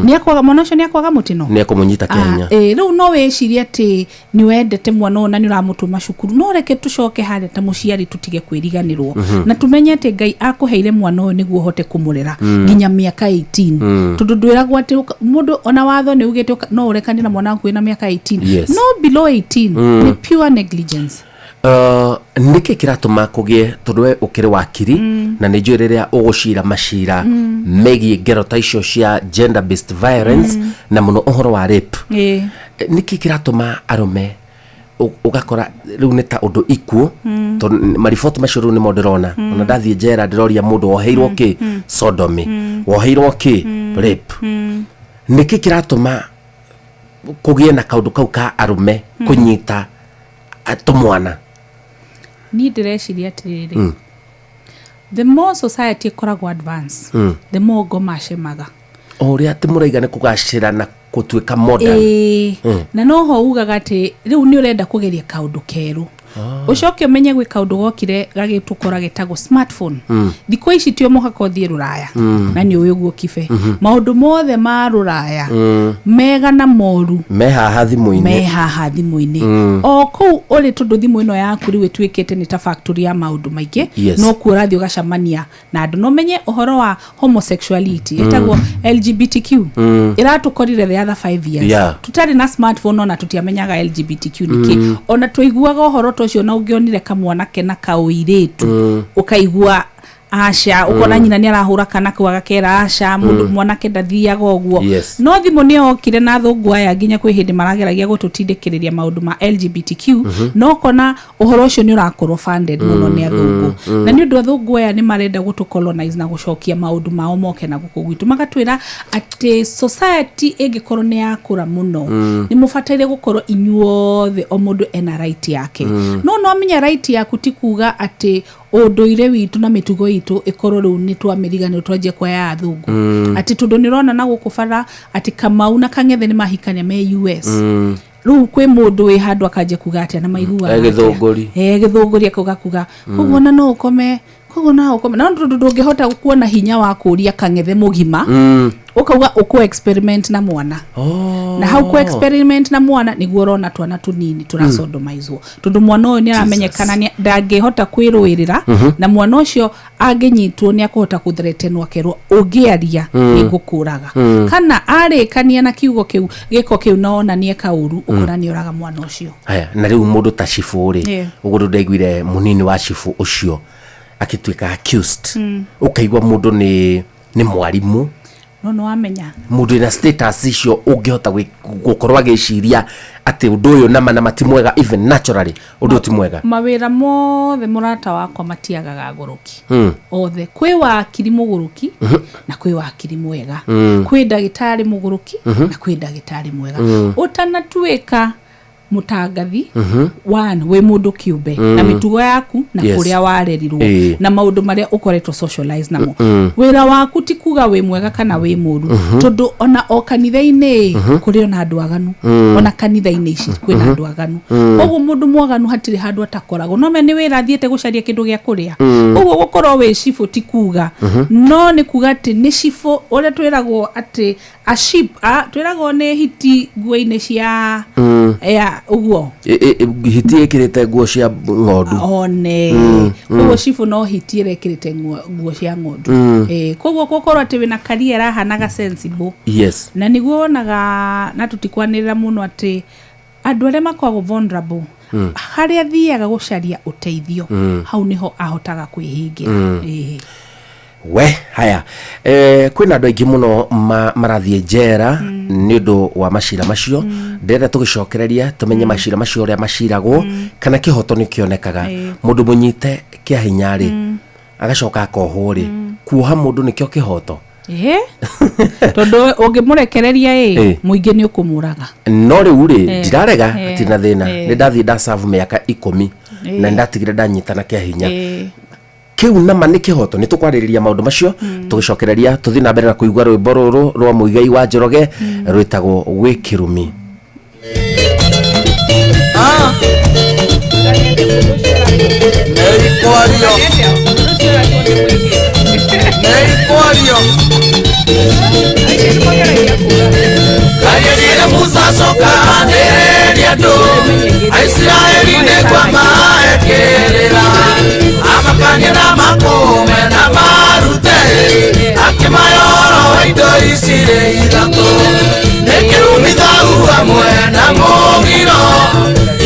ni akwaga mwana ucio ni akwaga mutino ni akumunyita kenya riu no wecirie ati ni wendete mwana ona ni uramutuma cukuru no reke tucoke hare ta muciari tutige kwiriganirwo na tumenye ati Ngai akuheire mwana uyu niguo hote kumurera nginya miaka 18 tondu ndwiragwo ati mundu ona watho ni ugite no urekani na mwana waku ina miaka 18 no below 18 ni pure negligence. Niki kiratuma kugie tondu we ukiri wakiri na ni njui riria ugucira macira megie ngero ta icio cia gender based violence na muno uhoro wa rape niki kiratuma arume ugakora riu ni ta undu ikuo marifoti macio ni mondirona ona ndathie njera ndiroria mundu woheirwo ki sodomy woheirwo ki rape niki kiratuma kugie na kaundu kau ka arume kunyita atumwana ni ndireciria atiriri the more society ikoragwo advance the more ngoma cemaga uria ati muraiga ni kugacira na kutuika modern na noho ugaga ati riu ni urenda kugeria kaundu keru ucoke umenye gwi kaundu gokire gagitukora getagwo smartphone thiko ici tio muhaka uthie ruraya na ni uyu guo kibe maundu mothe ma ruraya mega na moru mehaha thimu-ini o kou uri tundu thimu ino yaku riu itwikite ni ta factory ya maundu maingi no kuurathi ugacamania na andu no menye uhoro wa homosexuality etagwo LGBTQ iratukorire the other 5 years tutari na smartphone ona tutiamenyaga LGBTQ niki ona tuiguaga uhoro tocio na ungionire kamwanake na kauiritu ukaigua asha ukona nyina ni arahura kana kwaga kera asha mundu mwanake ndathiaga oguo no thimu ni okire na thungu aya nginya kwi hindi marageragia gututindikiriria maundu ma LGBTQ no kona uhoro ucio ni urakorwo funded muno ni athungu na ni undu athungu aya ni marenda gutucolonize na gucokia maundu mao moke na guku gwitu magatwira ati society ingikorwo ni yakura muno ni mufataire gukorwo inyuothe o mundu ena right yake no menya right yaku ti kuga ati unduire witu na mitugo itu ikorwo riu ni twamiriganio twaje kwa ya athungu ati tundu nirona na gukubara ati Kamau na Kangethe ni mahikania me US riu kwi mundu wi handu akaje kuga ati na maigua githunguri akuga koguo na no ukome na ndungihota kuona hinya wa kuria Kangethe mugima ukauga uko experiment na mwana na hau ku experiment na mwana niguo rona twana tunini turasodomaizwo tundu mwana uyu ni aramenyekana ni ndangihota kwirwirira na mwana ucio anginyitwo ni akuhota kuthreatenwa kerwo ungiaria igukuraga kana arikania na kiugo kiu giko kiu naona ni ekauru ukora ni oraga mwana ucio haya na riu mundu ta Shifu ri ugudu ndaiguire munini wa Shifu ucio akitwika accused ukaigwa mundu ni mwarimu no amenya mundu ina status icio ungihota gukorwa agiciria ati undu uyu nama na matimwega even naturally undu ti mwega mawira mothe murata wakwa matiagaga nguruki othe kwi wakiri muguruki na kwi wakiri mwega kwi ndagitari muguruki na kwi ndagitari mwega utanatuika mutangathi one we mundu kiumbe na mitugo yaku na kuria warerirwo na maundu maria ukoretwo socialize namo wira waku ti kuga we mwega kana we muru tondu ona o kanitha-ini kuri ona andu aganu ona kanitha-ini ici kwina andu aganu koguo mundu mwaganu hatiri handu atakoragwo no me ni wira thiete gucaria kindu gia kuria koguo gukorwo we Shifu ti kuga no ni kuga ati ni Shifu ore twiragwo ati a sheep twiragwo ni hiti nguo-ini cia uguo hiti ekirite nguo cia ng'ondu one koguo Shifu no hiti ekirite nguo cia ng'ondu koguo gukorwo ati wina career hanaga sensible na niguo onaga na tutikwanirira muno ati andu aria makoragwo vulnerable haria thiaga gucaria uteithio hau niho ahotaga kwihingira we haya kwina andu aingi muno marathie njera ni undu wa macira macio ndenda tugicokereria tumenye macira macio ria maciragwo kana kihoto ni kionekaga mundu munyite kia hinyari agacoka akohwo ri kuoha mundu nikio kihoto tondu ungimurekereria muingi ni ukumuraga no riu ri ndirarega ati na thina ni ndathie ndasavu miaka 10 na ndatigire ndanyitana kia hinya kiu nama ni kihoto ni tukwariria maundu macio tugicokereria tuthi na mbere na kuigwa rwimbo ruru rwa Muigai wa Njoroge rwitagwo Wikirumi Kayerire Musa soka nere andu Aisraeli ne kwa maekerera amakanye na makome na marute akimayoro waido isire ithatu nekirumithau amwe na mugiro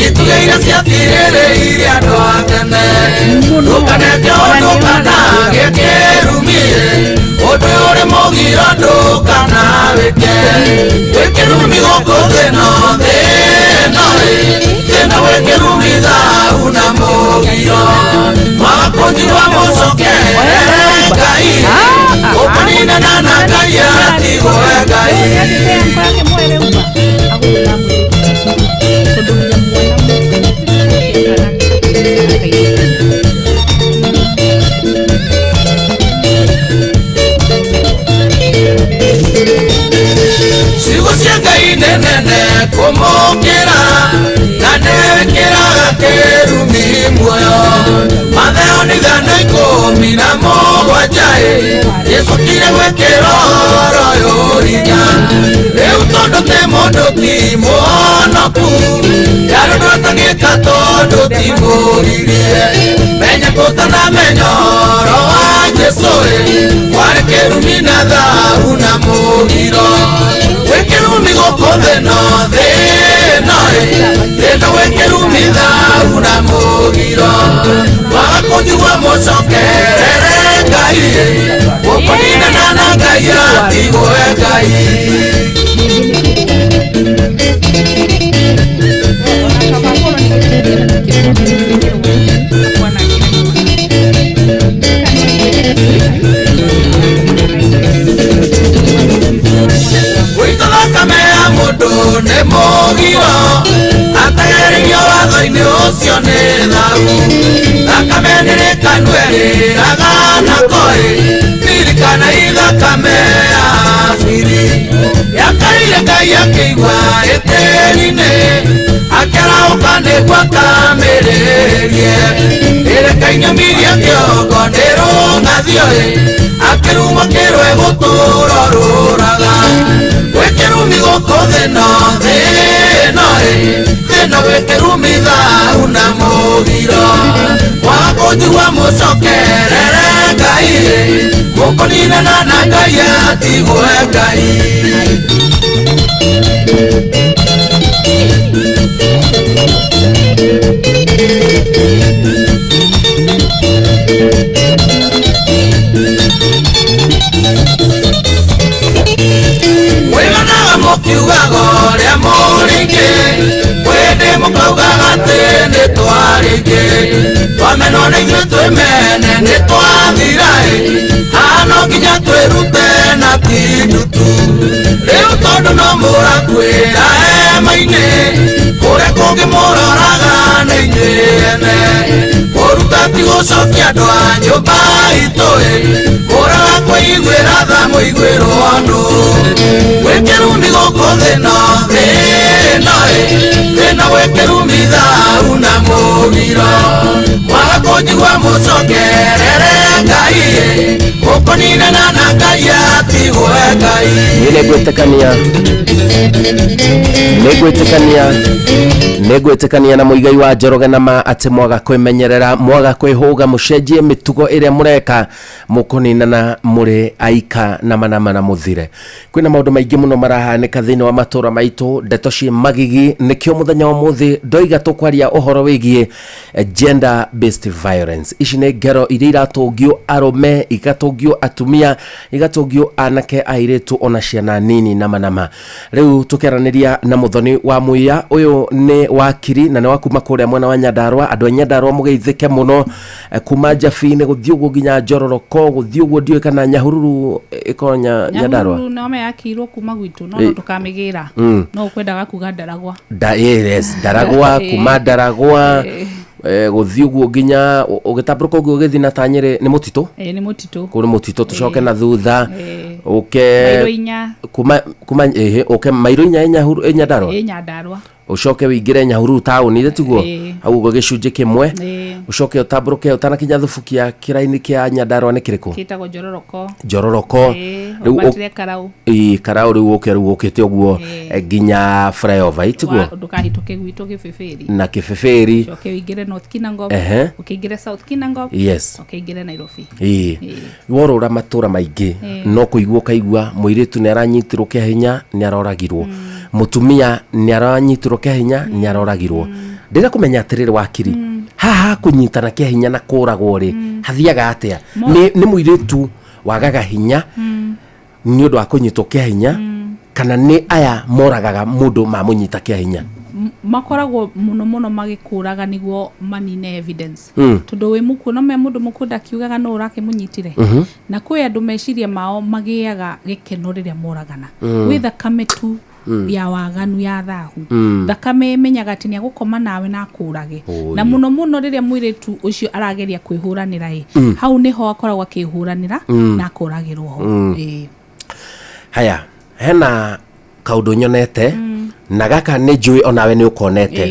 itugeire ciatirĩrĩire andũ a tene ndũkanete ũndũkana gĩkĩrumire ũndũ ũrĩ mũgiro ndũkana wĩke wĩkĩrumi gũkũ thĩno thĩna wĩkĩrumithau na mũgiro magakũnjirwa mũcokere Ngai ũkũninana na Ngai atigwe Ngai ngai nenene kumukira na nekiraga kirumi muoyo matheo ni gana ikumi na mũgwanja Yesu kire gwĩkĩra ũhoro ũyũ hinya rĩu tondũ te mũndũ ti mũhonoku yarũndũ atagĩka tondũ ti mũririe menya tũtanamenya ũhoro wa Jesũ kwarĩ kĩrumi na thau na mũgiro gwĩ kĩrumi gũkũ thĩ no thĩno thĩno gwĩ kĩrumi thau na mũgiro waga kũnjigua mũcokerere Ngai gũkũninana na Ngai atigwe Ngai Wito thakame ya mũndũ nĩ mũgiro ategererio watho-inĩ ũcio nĩ thau thakame nĩrĩkanu ĩrĩraga nakoĩ ririkana ithakame ya biri yakarire Ngai akĩigua ĩtĩri-inĩ akĩraũka nĩguo akamĩrĩrie ĩrekainyomirie kĩongo ndĩrũng'athio akĩruma kĩrwe gũtũũro rũraga gwĩ kĩrumi gũkũ thĩno thĩno thĩno gwĩ kĩrumi thau na mũgiro waga kũnjigua mũcokerere Ngai mũkũninana na Ngai atigwe Ngai Wĩganaga mũkiugaga ũrĩa mũringĩ wĩndĩ mũkaugaga atĩ nĩ twaringĩ twamenwo nĩ ithuĩ twĩmene nĩ twathira hano nginya twĩrute na ti ndutu rĩu tondũ no mũrakwĩra hema-inĩ kũrĩa kũngĩ mũroraga nĩ inyuĩ ene kũruta ti gũcokia andũ a nyũmba itũ mũraga kwĩiguĩra tha mũiguĩrwo andũ gwĩ kĩrumi gũkũ thĩno thĩno thĩno gwĩ kĩrumi thau na mũgiro mwaga kũnjigua mũcokerere Ngai mũkũninana na Ngai atigwe Ngai nĩngwĩtĩkania na mũigai wa Njoroge na ma atĩ mwaga kwĩmenyerera mwaga kwĩhũga mũcenjie mĩtugo ĩrĩa mũreka mũkũninana mũrĩ aika na manama na mũthire kwĩna maũndũ maingĩ mũno marahanĩka thĩinĩ wa matũra maitũ ndeto ciĩ magigi nĩkĩo mũthenya wa mũthĩ ndoiga tũkwaria ũhoro wĩgiĩ gender based violence ici nĩ ngero iria iratũngio arũme igatũngio atumia igatũngio anake airĩtu ona ciana nini na manama rĩu tũkĩaranĩria na mũthoni wa Muya ũyũ nĩ wakiri na nĩ wakuma kũrĩa mwena wa Nyandarua andũ a Nyandarua mũgeithĩke mũno kuma Njabi-inĩ gũthiĩ ũguo nginya Njororoko gũthiĩ ũguo ndiũĩ kana Nyahururu ĩkorwo Nyandarua no yakirwo kuma gwitũ no tũkamĩgĩra no kwendaga kuga Ndaragwa yes Ndaragwa kuma Ndaragwa gũthiĩ ũguo nginya ũgĩtambũrũka ũguo ũgĩthiĩ na Tanyĩrĩ nĩ mũtitũ nĩ mũtitũ kũrĩ mũtitũ tũcoke na thutha kuma mairo inya Nyandarua ucoke wingire Nyahururu tauni ile tiguo au gũgĩcunjĩ kĩmwe ucoke ũtambũrũke ũtanakinya thubukia kĩraini kĩa Nyandarua nĩ kĩrĩkũ kitagwo Njororoko rĩu Karau Karau rĩu ũkĩte ũguo nginya flyover tiguo ndũkahĩtũke gwitũ Kĩbĩbĩri na Kĩbĩbĩri ucoke wingire North Kinangop ukĩingire South Kinangop ukĩingire Nairobi worũra matũra maingĩ no kũigua kaigua mũirĩtu nĩ aranyitirwo kĩahinya nĩ aroragirwo mutumia nĩ aranyitirwo kĩahinya nĩ aroragirwo ndĩra kũmenya atĩrĩrĩ wakiri haha kũnyitana kĩahinya na kũragwo rĩ hathiaga atĩa nĩ mũirĩtu wagaga hinya nĩ ũndũ wa kũnyitwo kĩahinya kana nĩ aya moragaga mũndũ mamũnyita kĩahinya makoragwo muno magĩkũraga niguo manine evidence tondu wi muku no me mundu mukunda kiugaga no urake munyitire na kwĩ andũ meciria mao magĩaga gĩkeno rĩrĩa moragana wĩ thakame tu ya waganu ya thahu thakame imenyaga atĩ nĩ agũkoma nawe na akũrage na muno rĩrĩa mũirĩtu ũcio arageria kwĩhũranĩra hau niho akoragwo akĩhũranĩra na akũragĩrwo ho haya hena kaundu nyonete na gaka nĩ njũĩ onawe nĩ ũkonete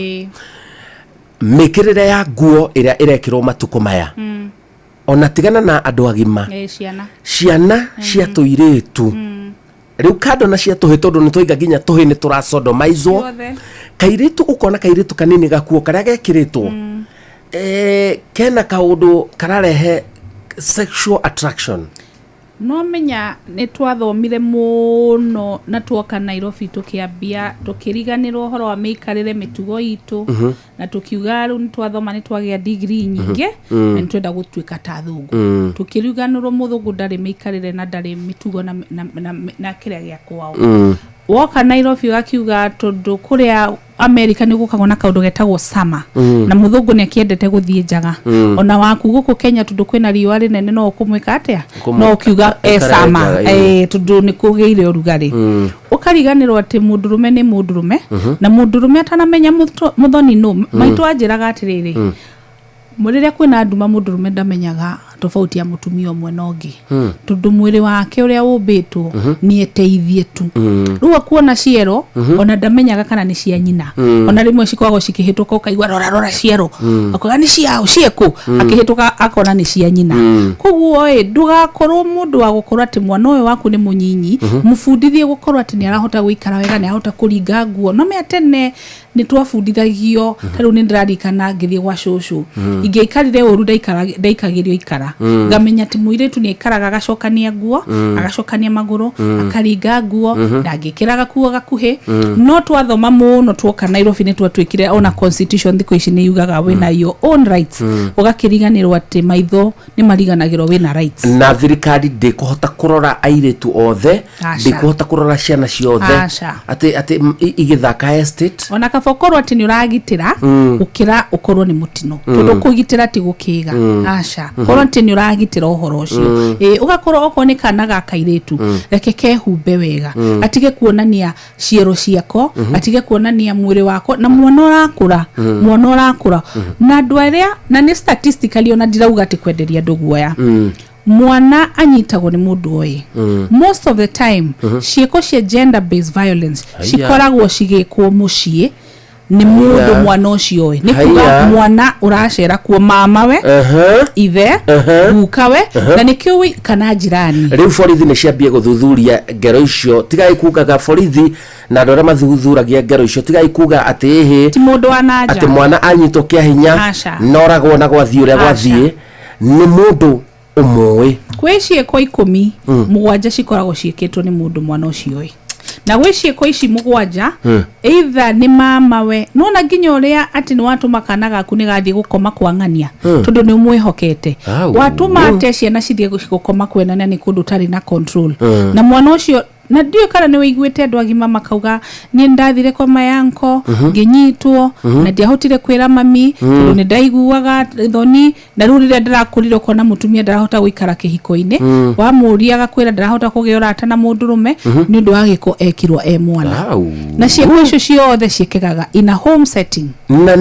mĩkĩrĩre ya nguo ĩrĩa ĩrekĩrwo matukũ maya ona tigana na andũ agima ciana cia tũirĩtu rĩu kando na cia tũhĩ tondũ nĩ tũiga nginya tũhĩ nĩ tũracondomaizwo kairĩtu ũkona kairĩtu kanini gakuo karĩa gekĩrĩtwo kena kaũndũ kararehe sexual attraction. No menya nĩ twathomire mũno na tuoka Nairobi tukiambia tukiriganirwo horo wa meikarire mitugo itu na tukiuga rĩu nĩ twathoma nĩ twagĩa degree nyingĩ na nĩ twenda gũtuĩka ta athũngũ tukiriganirwo mũthũngũ ndarĩ meikarire na ndarĩ mitugo na kĩrĩa gĩa kwao woka Nairobi gakiuga tondu kuria America nĩ gũkagwo na kaundu getagwo summer na mũthũngũ nĩ akiendete gũthiĩ njaga ona waku gũkũ Kenya tondu kwĩna riũa rĩnene no ũkũmwĩka atĩa no ukiuga summer tondu nĩ kũgĩire ũrugarĩ ũkariganĩrwo atĩ mũndũrũme nĩ mũndũrũme na mũndũrũme atanamenya mũthoni no maitũ anjĩraga atĩrĩrĩ mũrĩrĩa kwĩna nduma mũndũrũme ndamenyaga tofauti ya mũtumia ũmwe na ũngĩ tondu mwĩrĩ wake ũrĩa ũmbĩtwo nĩ eteithie tu rĩu akuona ciero ona ndamenyaga kana nĩ cia nyina ona rĩmwe cikoragwo cikĩhĩtũka ũkaigua rora ciero akoga nĩ ciao cieko akĩhĩtũka akona nĩ cia nyina koguo ndũgakorwo mũndũ wa gũkorwo atĩ mwana ũyũ waku nĩ mũnyinyi mũbundithie gũkorwo atĩ nĩ arahota gũikara wega nĩ arahota kũringa nguo no me atene nĩ twabundithagio tarĩu nĩ ndĩrarikana ngĩthiĩ gwa cũcũ ingĩikarire ũru ndaikagĩrio ikara ngamenya atĩ mũirĩtu nĩ aikaraga agacokania nguo agacokania magũrũ akaringa nguo ndangĩkĩra gakuo gakuhĩ no twathoma mũno tuoka Nairobi nĩ twatuĩkire ona constitution thikũ ici nĩ yugaga wĩna your own rights ũgakĩriganĩrwo atĩ maitho nĩ mariganagĩrwo wĩna rights na thirikari ndĩkũhota kũrora airĩtu othe ndĩkũhota kũrora ciana ciothe atĩ igĩthaka estate ona kabokorwo atĩ nĩ ũragitĩra ũkĩra ũkorwo nĩ mũtino tondu kũgitĩra ti gũkĩga korwo atĩ nĩ ũragitĩra ũhoro ũcio ũgakorwo okorwo nĩ kana ga kairĩtu reke kehumbe wega atige kuonania ciero ciako atige kuonania mwĩrĩ wako na mwana ũrakũra na andũ arĩa na nĩ statistically ona ndirauga atĩ kwenderia andũ guoya mwana anyitagwo nĩ mũndũ oĩ most of the time ciĩko cia gender based violence cikoragwo cigĩkwo mũciĩ nĩ mũndũ mwana ũcio oĩ nĩ kuga mwana ũracera kuo mamawe ithe gukawe na nĩkĩo kana njirani rĩu borithi nĩ ciambie gũthuthuria ngero icio tigai kugaga borithi na andũ arĩa mathuthuragia ngero icio tigai kuga atĩ ti mũndũ wa nanja atĩ mwana anyitwo kĩa hinya noragwo na gwathiĩ ũrĩa gwathiĩ nĩ mũndũ ũmwe kwĩ ciĩko 10 mũgwanja cikoragwo ciĩkĩtwo nĩ mũndũ mwana ũcio oĩ na gwĩ ciĩko ici mũgwanja either nĩ mamawe no na nginya ũrĩa atĩ nĩ watũma kana gaku nĩ gathiĩ gũkoma kwang'ania tondũ nĩ ũmwĩhokete watũma atĩ ciana cithiĩ gũkoma kwenana nĩ kũndũ tarĩ na control na mwana ũcio na ndio kana nĩ wĩiguĩte andũ agima makauga nĩ ndathire kwa mayanko ngĩnyitwo na ndiahotire kwĩra mami tondũ nĩ ndaiguaga thoni na rĩu rĩrĩa ndĩrakũrire kona mũtumia ndarahota gũikara kĩhiko-inĩ wamũria agakwĩra ndarahota kũgĩa ũrata na mũndũrũme nĩ ũndũ wa gĩko ekirwo mwana na ciĩko icio ciothe ciĩkĩkaga in a home setting na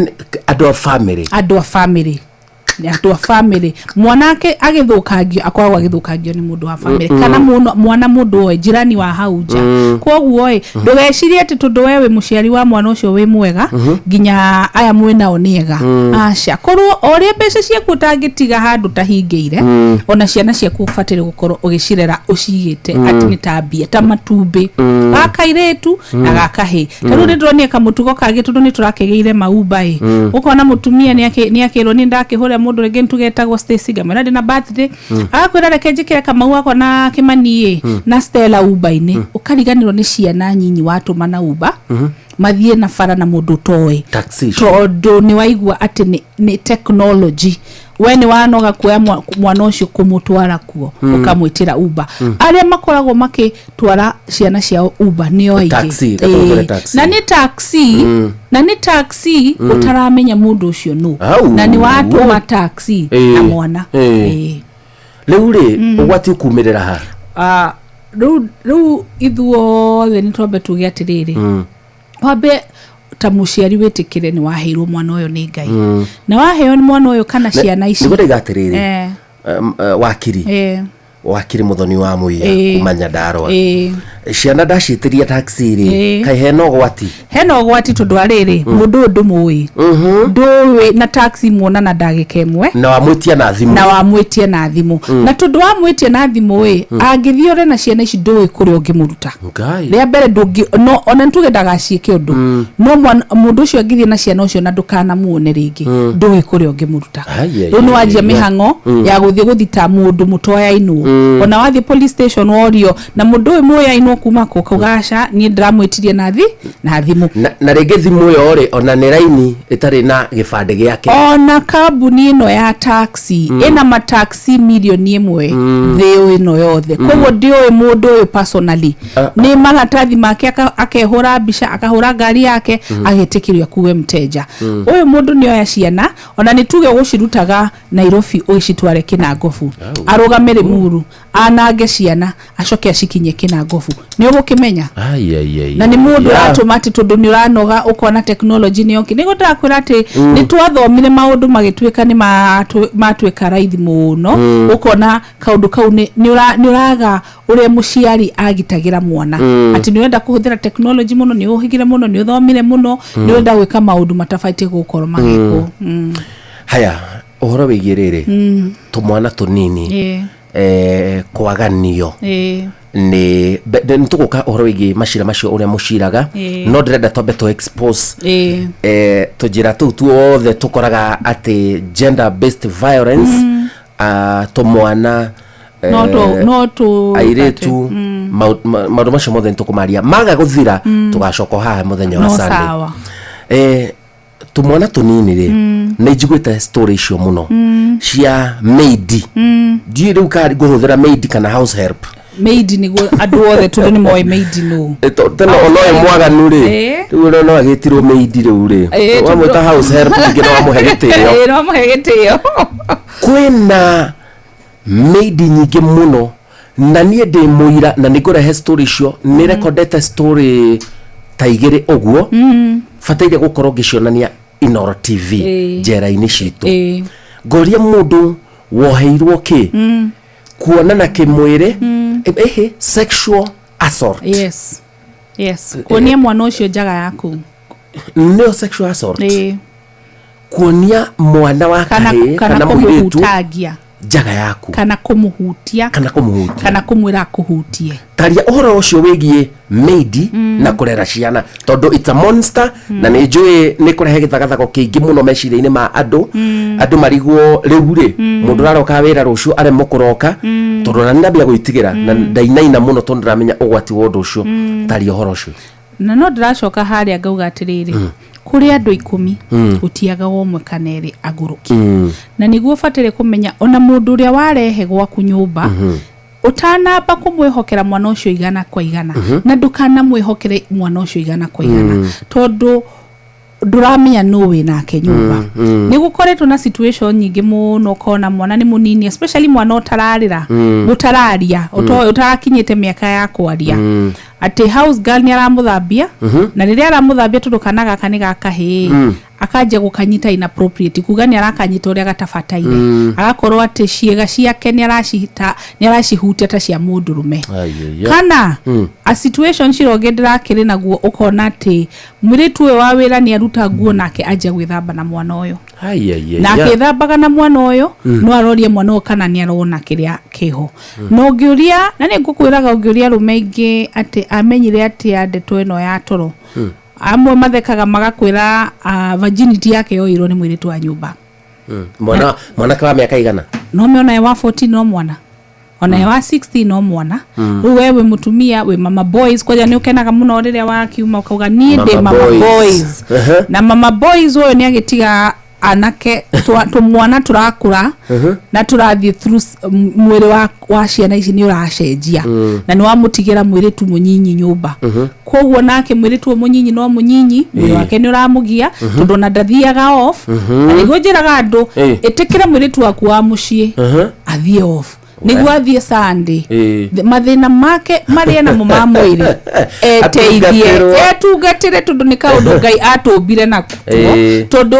andũ a family andũ a family mwanake agĩthũkangio akoragwo agĩthũkangio nĩ mũndũ wa family kana mwana mũndũ oĩ jirani wa hau nja koguo ndũgecirie atĩ tondũ wewe mũciari wa mwana ũcio wĩ mwega nginya aya mwĩnao nĩega aca korwo ũrĩa mbeca ciaku ũtangĩtiga handũ tahingĩire ona ciana ciaku ũbataire gũkorwo ũgĩcirera ũcigĩte atĩ nĩ ta mbia ta matumbĩ gakairĩtu na gakahĩ tarĩu nĩ ndĩronĩa kamũtugo kangĩ tondũ nĩ tũrakĩgĩire maumba ũkona mũtumia nĩ akĩrwo nĩ ndakĩhũra mũndũ rĩngĩ nĩtugetagwo Stacy Gamana na birthday agakwĩra reke njĩkĩre kamau ako na Kĩmani na Stella uba-inĩ ũkariganĩrwo nĩ ciana nyinyi watũma na uba mathiĩ na bara na mũndũ toĩ tondũ nĩ waigua atĩ nĩ technology we nĩ wanoga kuoya mwana ũcio kũmũtwara kuo ũkamwĩtĩra uba arĩa makoragwo makĩtwara ciana ciao uba nĩo aingĩ na nĩ taxi ũtaramenya mũndũ ũcio no na nĩ watũma taxi na mwana rĩu ũgwati ũkumĩrĩra ha rĩu ithuothe nĩ twambe tuge atĩrĩrĩ wambe ta mũciari wĩtĩkĩre nĩ waheirwo mwana ũyũ nĩ Ngai na waheo nĩ mwana ũyũ kana ciana ici nĩguo ndĩgatirĩrĩ wakiri mũthoni wa mũiya kuma Nyandarua ciana ndacitiria taxi ri kai heno gwati tondu ariri mundu ndumui ndui na taxi muona na ndagika imwe na wamwitia na thimu na tondu wamwitia na thimu wi angithiore na ciana ici ndui kuri ungimuruta ria mbere ndungi no ona ntuge ndagaciike undu no mundu ucio angithie na ciana ucio na ndukana muone ringi ndui kuri ungimuruta ni wajia mihango ya guthita mundu mutoya inu ona wathi police station worio na mundu uyu muya inu kuma ko kugasha ni ndramwitirie na thimu na rege thimu yo ri ona ni raini itari na gibande giake ona kambuni ino ya taxi ina mataxi milioni imwe thio ino yothe koguo ndio mundu uyu personally ni maratathi make akehura bisha akahura gari yake agetikiria kuwe mteja uyu mundu ni oya ciana ona nituge gucirutaga Nairobi ucitware Kinangofu arugamire muru anage ciana acoke acikinye Kinangofu ni ugukimenya na ni mundu atomati tondu ni uranoga ukona technology ni yoki nigo ndakwira ati ni twathomire maundu magitwika ni matwika raithi muno ukona kaundu kau ni uraga ure muciari agitagira mwana ati ni wenda kuhuthira technology muno ni uhigire muno ni uthomire muno ni wenda gwika maundu matafaite gukorwo magiko haya uhoro wigirire tumwana tunini kwaganio ni ntuguka uhoro wigi mashira macio uria muciraga no ndirenda twambe to expose tujira tuothe tukoraga ati gender based violence tumwana no to airetu maundu macio mothe ntukumaria maga guthira tugacoko haha muthenya wa Sunday tumwana tunini ri ni njiguite story icio muno cia maid ndiye riu kari guhuthira maid kana house help maid ni andu othe tondu ni moe maid no tena ono mwaganu ri riu no agitirwo maid riu ri wamwita house help ngino wamuhegitio no muhegitio kwina maid nyingi muno na nie ndi muira na nigurehe story icio ni recordete story taigire oguo fataire gukorwo ngicionania Inoro TV njera-ini citu ngoria mundu woheirwo ki kuonana kimwire sexual assault yes kuonia mwana ucio njaga yaku no sexual assault kuonia mwana wa kahe kana muhitu njaga yaku kana kumuhutia kana kumwira kuhutie taria uhoro ucio wigie maid na kurera ciana tondu it's a monster na ni njui ni kurehe githagathago kiingi muno meciria-ini ma andu marigwo riu ri mundu aroka wira rucio are mukuroka tondu na ndambia gwitigira na ndainaina muno tondu ndamenya ugwati wa undu ucio taria uhoro ucio na no ndiracoka haria ngauga atiriri kuri andu 10 utiaga omwe kaneri aguruki na niguo fatire kumenya ona mundu uria warehe gwaku nyumba utanamba kumwihokera mwana ucio igana kwa igana na ndukana mwihokere mwana ucio igana kwa igana tondu nduramenya no we nake nyumba ni gukoretwo na situation nyingi muno kona mwana ni munini especially mwana utararira mutararia utarakinyite miaka ya kwaria ati house girl ni aramuthambia na riria aramuthambia tudukanaga kaniga kahe akaje gukanyita inappropriate kuga ni arakanyita uria gatafataire agakorwo ati ciega ciake ni aracihutia ta cia mundurume kana a situation cirogendera kiri naguo ukona ati mwiritu we wa wira ni aruta nguo nake aje gwithamba na mwana uyu na akithambaga na mwana uyu no arorie mwana uyu kana ni arona kiria kiho no ngiuria na ni ngukwiraga ngiuria rume ingi ati amenyire ati ndeto ino ya toro amwe mathekaga magakwira virginity yake yoirwo ni mwiritu wa nyumba mwana kwa miaka igana no meona wa 14 no mwana ona wa 16 no mwana wewe mutumia we mama boys kwaja ni ukenaga muno riria wa kiuma ukauga ni de mama boys na mama boys wewe ni agitiga anake tumwana turakura na turathie through mwiri wa ciana ici ni uracenjia na ni wamutigira mwiri tu munyinyi nyumba koguo nake mwiri tu munyinyi no munyinyi mwiri wake ni uramugia tondu na ndathiaga off na nigo njiraga andu itikira mwiri tu waku wa mucii athie off niguo athie Sunday mathina make maria na mama mwiri eteithie etungatire tondu ni kaundu Ngai atumbire na tondu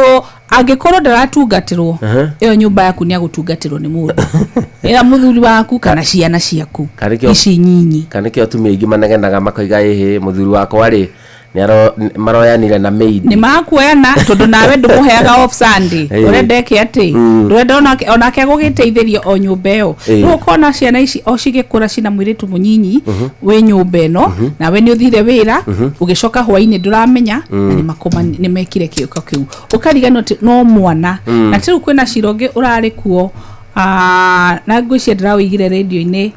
Angĩkorwo ndaratungatirwo iyo nyumba yaku ni agutungatirwo ni mundu ira muthuri waku kana ciana ciaku ici nyinyi kana kio atumia ingi managenaga makoiga ehe muthuri wako ari maroyanire na maid ni makuoyana tondu nawe ndumuheaga off Sunday urendeke ati ndurenda onake agugiteithirio o nyumba iyo no kona ciana ici o cigikura cina mwiritu munyinyi we nyumba ino nawe ni uthire wira ugicoka hwaini nduramenya na ni mekire kiuko kiu ukariganwo no mwana na tiru kwina cironge urari kuo na ngwicia ndirawigire radio-ini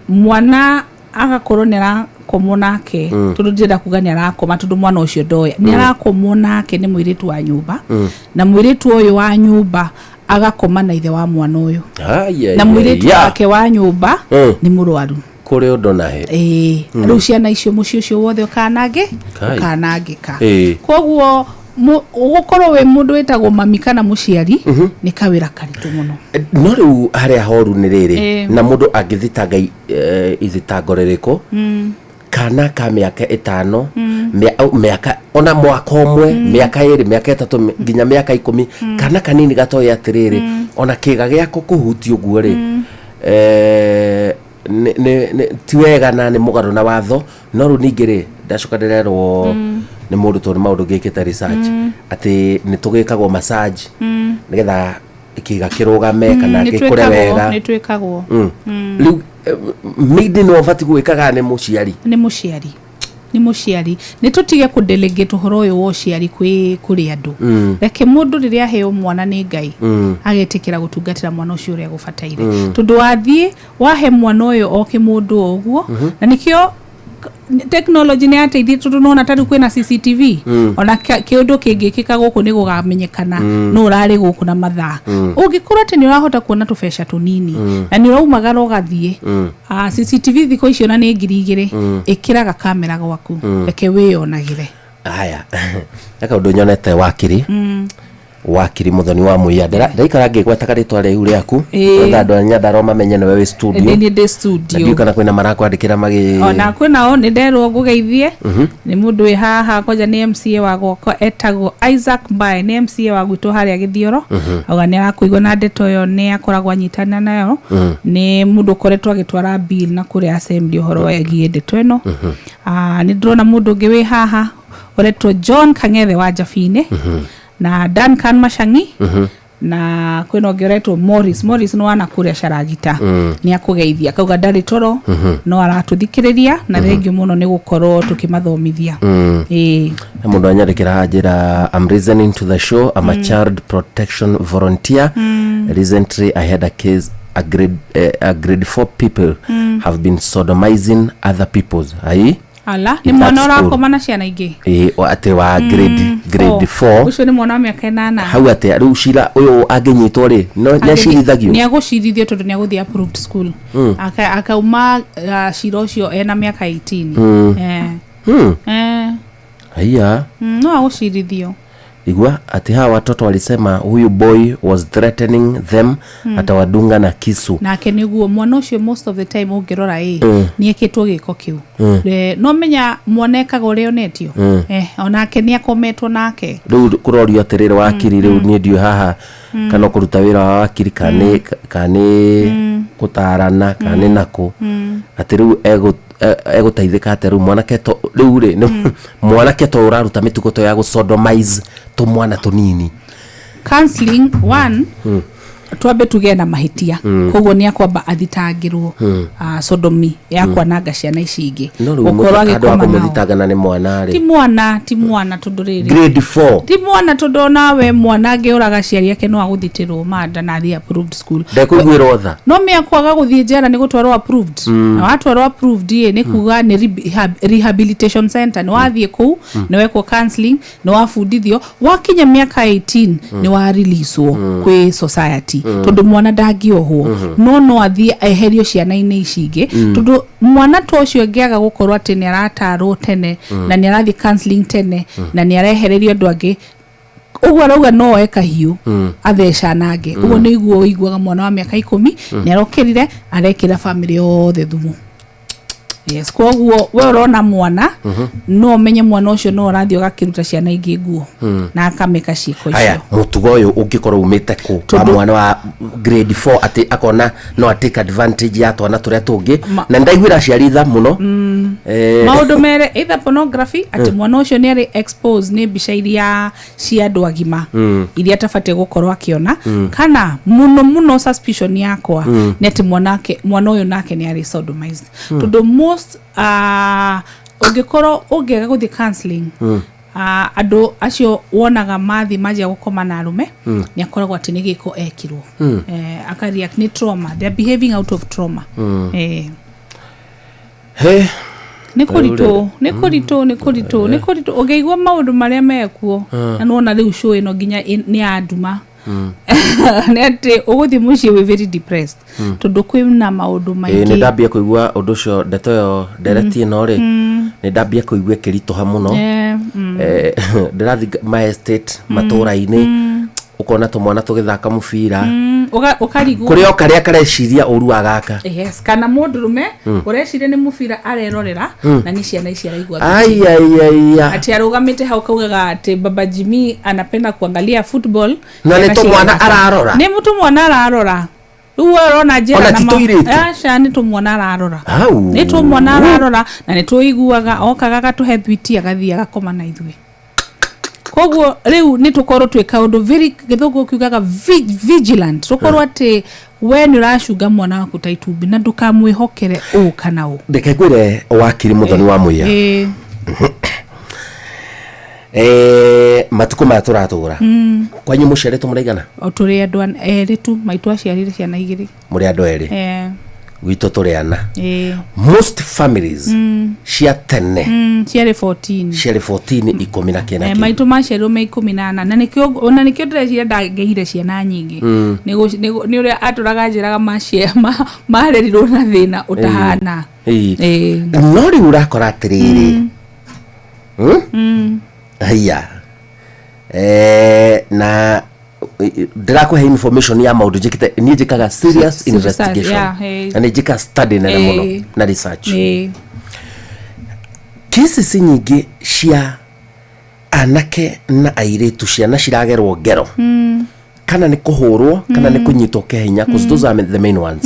mwana agakoronera komonake tondu ndira kuga ni arakoma tondu mwana ucio ndoya ni arakomonake ni mwiritu wa nyumba na mwiritu uyu wa nyumba agakoma na ithe wa mwana uyu na mwiritu wake wa nyumba ni murwaru kuri undu nahe riu ciana icio mucio ucio wothe ukanangika koguo ugukorwo we mundu wetagwo mami kana muciari ni kawira karitu muno no riu haria horu ni riri na mundu angithitanga ithitango ririko kana ka miaka 5 miaka ona mwaka umwe miaka 2 miaka 3 nginya miaka 10 kana kanini gatoya atiriri ona kiga giako kuhuti uguo ri tiwega na ni mugaru na watho no ru ningire ndacoka ndirerwo ni mundu tondu maundu ngikite research ati ni tugikagwo massage nigetha ikiga kirugame kana gikure wega ni twikagwo riu midi no fati gwikaga ni muciari ni tutige ku delegate horo uyu wo ciari kuri andu reke mundu riria heo mwana ni Ngai agetikira gutungatira mwana ucio uria gufataire tondu wathie wahe mwana uyu oke mundu oguo na nikio technology ni ateithie tondu nona tari kwina CCTV ona kiundu kingikika guku ni gugamenyekana no urari guku na mathaa ungikorwo ati ni urahota kuona tubesha tunini na ni uraumagara ugathie CCTV thiko icio na ni 2,000 ikiraga kamera gwaku reke wionagire haya aka undu nyonete wakiri muthoni wa muya ndaikara ngigwetaga ritwa riu riaku ndandu nyandaro mamenye na wewe studio ni studio ndio kana kwina marakwandikira magi ona kwina ni nderwo ngugeithie ni mundu wi haha koja ni MCA wa gwako etagwo Isaac Mbae ni MCA wa gwito haria Githioro auga ni arakuigwa na ndeto yo ni akoragwa nyitana nayo ni mundu koretwa gitwara bill na kuri assembly horo wegie ndeto ino ni ndrona mundu ngi wi haha oretwo John Kang'ethe wa Jafine na Duncan Mashangi na kwino gereto Morris no ana kuria Sharagita ni akugeithia kauga ndari toro no aratuthikiriria na rengio muno ni gukorwo tukimathomithia na mundu anyarikira njira I'm listening to the show. I'm a child protection volunteer. Recently I had a case a grade 4 people have been sodomizing other people's ala ni mwana rako mana ciana ingi ate wa grade 4 ucio ni mwana wa miaka 8 hau ate riu cira uyu anginyitwo ri no nyaciithagio ni agucirithio tondu ni aguthia approved school akauma cira ucio ena miaka 18 haya no agucirithio igwa ati hawa watoto walisema huyu boy was threatening them atawadunga na kisu na keniguo mwana ucio most of the time ungirora ni ekitwo giko kiu no menya monekaga urio netio onake ni akometwo nake riu kurorio atirire wakiri riu ni ndio haha kana kuruta wira wa wakiri kane kutarana kane nako ati riu egutaithika ate riu mwanake to riu ri mwanake to uraruta mituko to ya gusodomize to mwana tunini counseling one twambe tugena mahitia koguo ni akwamba athitangirwo sodomi yakwa nanga ciana ici ingi ukorwo agikoma muthitangana ni mwana ri ti mwana tondu riri grade 4 ti mwana tondu nawe mwana ngiuraga ciari yake no aguthitirwo manda na thi approved school ndekugwirwo tha no me akwaga guthie njera ni gutwarwo approved na watwarwo approved ni kuga ni rehabilitation center ni wathie ku ni wekwo counseling ni wafundithio wakinya miaka 18 ni wa releasewo kwi society tondu mwana ndangiohwo no athie eherio ciana-ini icingi tondu mwana to ucio ngiaga gukorwo ati ni aratarwo tene na ni arathi counseling tene na ni arehererio andu angi uguo rauga no eka hiu atheca nange uguo ni iguo 'iguaga mwana wa miaka 10 ni arokirire arekira family yothe thumu Yes, koguo we urona mwana no menye mwana ucio no rathio gakiruta ciana ingi nguo na akameka ciiko icio. Aya mutugo uyu ungikorwo umite ku wa mwana wa grade 4 ati akona no take advantage ya twana turia tungi na ndaigwira ciaritha muno maundu mere either pornography ati mwana ucio ni ari expose ni mbica iria cia andu agima iria tabate gukorwo akiona kana muno suspicion yakwa ni ati mwana uyu nake ni ari sodomized tondu most ungikorwo ungiega guthi counseling andu acio wonaga mathi majia gukoma na arume ni akoragwo ati ni giko ekirwo akareact ni trauma, they are behaving out of trauma. Nikurito ugeigwa maundu maria mekuo na nona riu show ino ginya ni aduma ni ati uguthi muci we very depressed tondu kwina maundu maingi ni ndambia kuigua undu cio ndeto yo dereti no ri ni ndambia kuigua kiritoha muno ndirathi my estate matura-ini ukona tumwana tugithaka mubira ukarigu kuri o karia kareciria uru agaka yes kana mundurume ureciria ni mubira arerorera na ni ciana ici araigua ati arugamite hau kaugaga ati baba Jimmy anapenda kuangalia football na ni to mwana ararora ni mtu mwana ararora uorona jera na asha ni to mwana ararora ni to mwana ararora na ni tuiguaga okaga gatuhe thwiti agathia gakoma na ithui koguo riu ni tukorwo tweka undu very githugu kiugaga vigilant tukorwo ati we ni uracunga mwana waku taitumbi na ndukamwihokere u kana u ndeke kwire wakiri muthoni wa muya matuko maturatura kwanyu mucerete muraigana oturi andu eri tu maitu aciarire ciana igiri muri andu eri wito turiana most families cia tene ciare 14 ikumi na kena maitu maciarwo me 18 na nikio ndĩreciria ndangĩhire ciana nyingĩ nĩ ũrĩa atũraga njĩraga marerirwo na thĩna ũtahana no rĩu ũrakora atĩrĩrĩ haya na ndirakuhe information ya maundu njikite ni njikaga serious investigation na njika study na muno na research cases nyingi cia anake na airitu ciana ciragerwo ngero kana ni kuhurwo kana ni kunyitwo kihinya because those are the main ones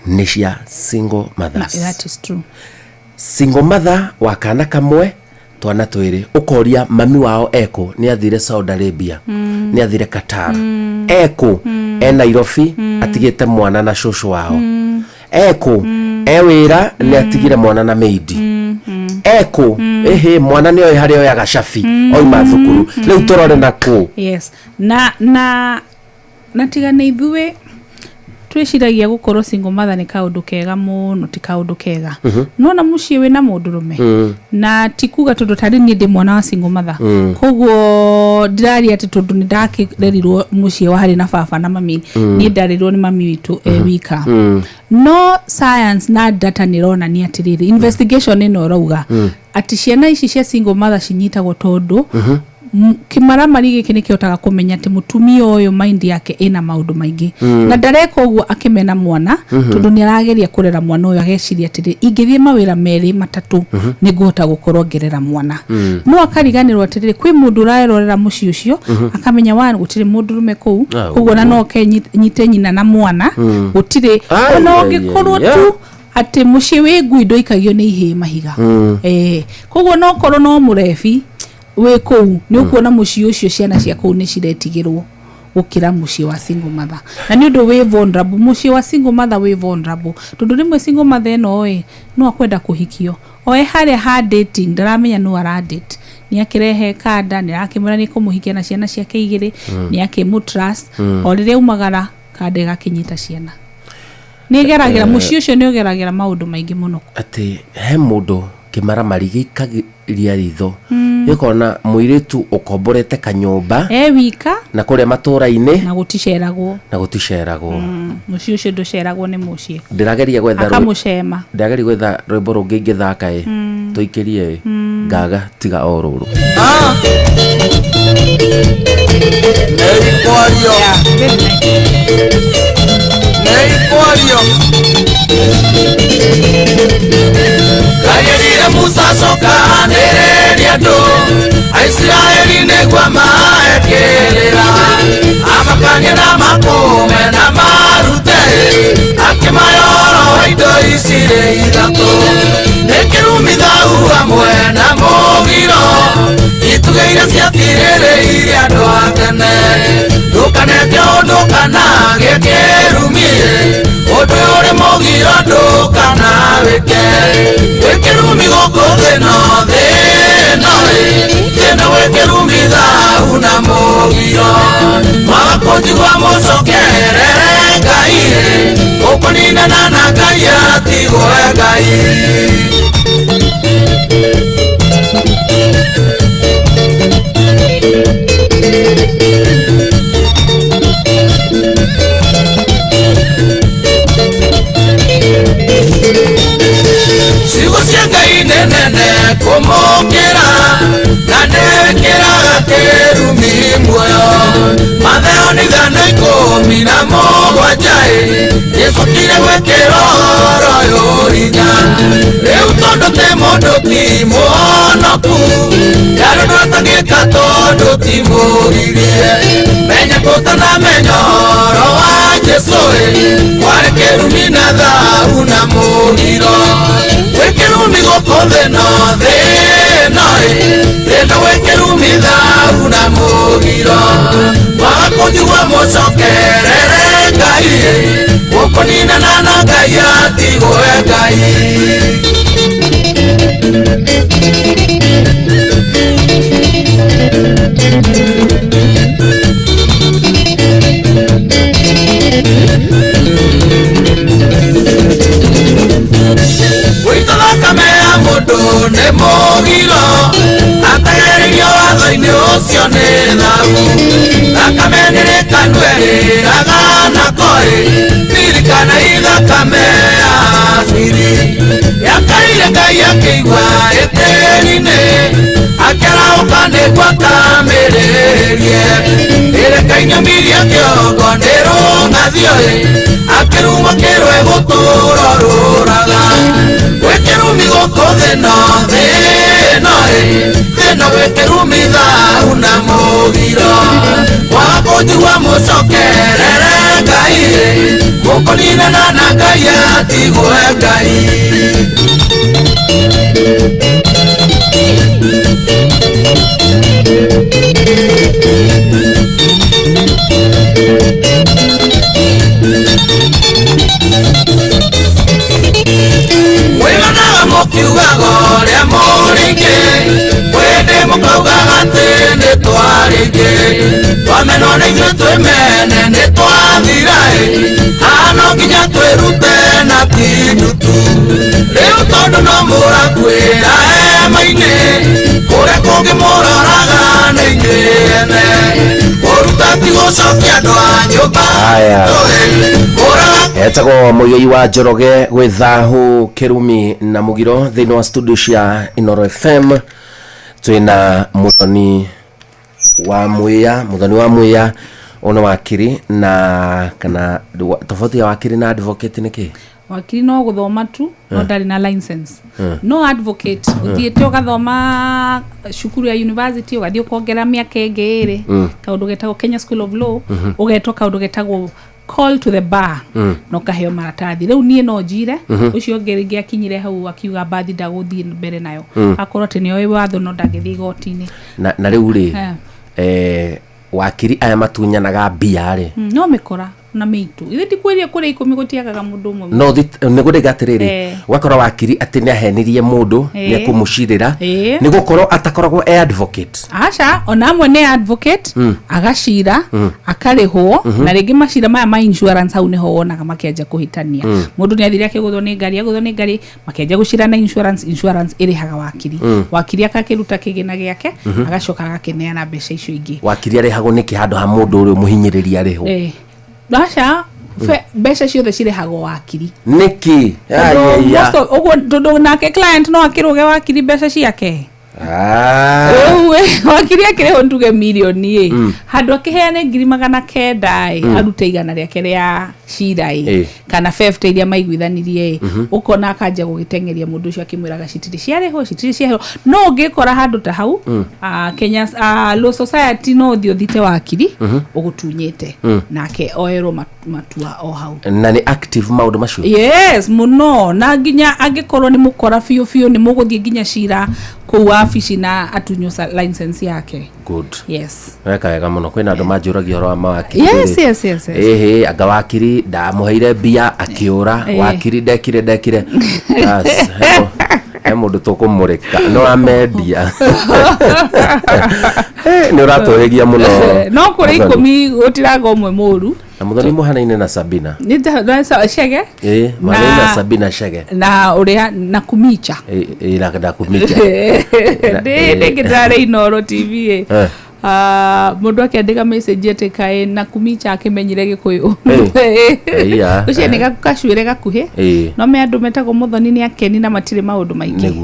ni cia single mothers. That is true. Single mother wa kana kamwe twana twiri ukoria mami wao eko ni athire Saudi Arabia ni athire Qatar eko Nairobi atigite mwana na shosho wao eko ewira ni atigire mwana na maid eko mwana ni oy hari oy agashafi oy mathukuru riu torore nako yes na tigane ithuwe twiciragia gukorwo single mother ni kaundu kega muno ti kaundu kega nona mucie we na mundurume na tikuga tondu tari ni ndi mwana wa single mother koguo ndirari ati tondu ni ndakirerirwo mucie wa hari na baba na mami ni ndarirwo ni mami witu wika no science na data ni rona ni atiriri investigation ino rauga ati ciana ici cia single mother cinyitagwo tondu kimara marige kini kiotaga kumenya ati mutumia uyu mind yake ina maundu maingi na ndareka uguo akimena mwana tondu ni arageria kurera mwana uyu ageciria ati ingithie mawira meri matatu ni ngota gukorwo ngerera mwana no akariganirwo ati kwi mundu urarorera muci ucio akamenya wana gutire mundu rume kuu uguo na no kenyite nyina na mwana gutire no ngikorwo tu ati muci we nguindo ikagio ni ihe mahiga koguo no korwo no murefi we kou ni ukuona muci ucio ciana cia kou ni ciretigirwo gukira muci wa single mother na ni undu we vulnerable muci wa single mother we vulnerable tondu rimwe single mother no no akwenda kuhikio hari ha dating ndaramenya no ara date ni akirehe kada ni akimura ni kumuhikia na ciana ciake igiri ni akimutrust o rire umagara kada gakinyita ciana ni geragira muci ucio ni ogeragira maundu maingi muno ati he mundu kimara marigi kagiria ritho yekona muiritu ukomborete kanyumba wika na kuria matura-ini na guticeragwo muci ucio nduceragwo ni muci ndirageria gwetha akamucema ndirageria gwetha rwimbo rungi ngithaka tuikirie ngaga tiga oruru neikwario kayerire Musa cokanĩrĩria andũ Aisiraeli nĩguo maekerera amakanie na makũme na marute akĩmayoro wa indo icirĩ ithatũ nĩ kĩrumi thau hamwe na mũgiro itugĩire ciatirĩrĩire andũ a tene ndũkanete ũndũ kana gĩkĩrumie ũndũ ũrĩ mũgiro ndũkana wĩke wĩkĩrumi gũkũ thĩno thĩno wĩkĩrumi thau na mũgiro magakũnjigua mũcokerere Ngai ũkũninana na Ngai atigwe Ngai ciugo cia Ngai nĩ nene kũmũkĩra na nĩwĩkĩraga kĩrumi muoyo Matheo nĩ 1:17 Jesũ gwĩkĩra ũhoro ũyũ hinya rĩu tondũ tĩ mũndũ ti mũhonoku ndarĩ ndwatagĩka tondũ ti mũgirie menya tũtanamenya ũhoro wa Jesũ kwarĩ kĩrumi na thau na mũgiro wĩkĩrumi gũkũ thĩno wĩkĩrumi thau na mũgiro magakũnjigua mũcokerere Ngai ũkũninana na Ngai atigwe Ngai wĩita thakame ya mũndũ nĩ mũgiro ategererio watho-inĩ ũcio nĩ thau thakame nĩrĩkanuerĩraga nakoĩ ririkana ithakame ya biri yakarire Ngai akĩigua ĩtĩri-inĩ akĩraũka nĩguo akamĩrĩrie ĩrekainyomirie kĩongo nĩrũng'athio akĩruma kĩrwe gũtũũro rũraga wĩkĩrumi gũkũ thĩno wĩkĩrumi thau na mũgiro wakũnjigua mũcokerere Ngai mũkũninana na Ngai atigwe Ngai wĩganaga mũkiugaga ũrĩa mũringĩ wĩndĩ mũkaugaga atĩ nĩ twarĩngĩ twamenwo nĩ ithuĩ twĩmene nĩ twathira hano nginya twĩrute na tindutu rĩu tondũ no mũrakwĩra hema-inĩ kũrĩa kũngĩ mũroraga nĩ inyuĩ ene kũruta ti gũcokia andũ a nyũmba etagwo Mũigai wa Njoroge gwĩthahu kĩrumi na mũgiro thĩinĩ wa studio cia Inooro FM twĩna mũthoni wa mwĩya ona wakiri na kana tofauti ya wakiri na advocate nĩkĩ wakiri no gũthoma tu no ndarĩ na license no advocate ũthiĩte ũgathoma cukuru ya university ũgathiĩ ũkongerera mĩaka ĩngĩ ĩrĩ kaũndũ getagwo Kenya School of Law ũgetwo kaũndũ getagwo call to the bar no kaheo maratathi rĩu niĩ no njire ũcio ngĩrĩngĩ akinyire hau akiuga bathi ndagũthiĩ mbere nayo akorwo atĩ nĩoĩ watho no ndagĩthiĩ igoti-inĩ na rĩu rĩ wakiri aya matunyanaga mbia rĩ no mĩkora na mĩitũ ithe ndikwĩria kũrĩ 10 gũtiagaga mũndũ ũmwe no nĩgũrĩga atĩrĩrĩ wakora wakiri atĩ nĩahenirie mũndũ nĩekũmũcirĩra nĩgũkorwo atakoragwo advocate aca ona amwe nĩ advocate agacira akarĩhwo na rĩngĩ macira maya ma insurance hau nĩho wonaga makĩanjia kũhĩtania mũndũ nĩathire akĩgũthwo nĩ ngari makĩanjia gũcira na insurance ĩrĩhaga wakiri wakiri akakĩruta kĩgĩna gĩake agacoka agakĩneana mbeca icio ingĩ wakiri arĩhagwo nĩkĩ handũ ha mũndũ ũrĩa mũhinyĩrĩria arĩhwo Dasha mbeca ciothe cirĩhagwo wakiri nĩkĩ ũguo nake client no akĩrũge wakiri mbeca ciake wakiria kire nduge milioni handu akiheane 900 arute igana rĩake rĩa cira kana 50 iria maiguithanirie ukona akanja gugitengeria mundu ucio akimwiraga citiri ciarĩho no ngikora handu ta hau Kenya Law Society no thiothite wakiri ugutunyite nake oero matua o hau na ni active maundu macio yes muno na nginya angikorwo ni mukora fiu ni muguthie nginya cira ku afici na atunyosa license yake. Good. Yes. Wega muno kwina andu manjuragia horo wa mawakiri. Yes. Anga wakiri ndamuheire bia akiura wakiri ndekire mundu tukumurika no amendia ni uratohegia muno no kuri 10 utiraga umwe muru na muthoni muhanaine na Sabina ni Shege na Sabina Shege na uria na kumicha na kumicha de gitare inoro TV mundu akiandika message etekae na kumicha akimenyire gikuyu ucio ni gakashwire gakuhe no me andu metago muthoni ni akeni na matire maundu maingi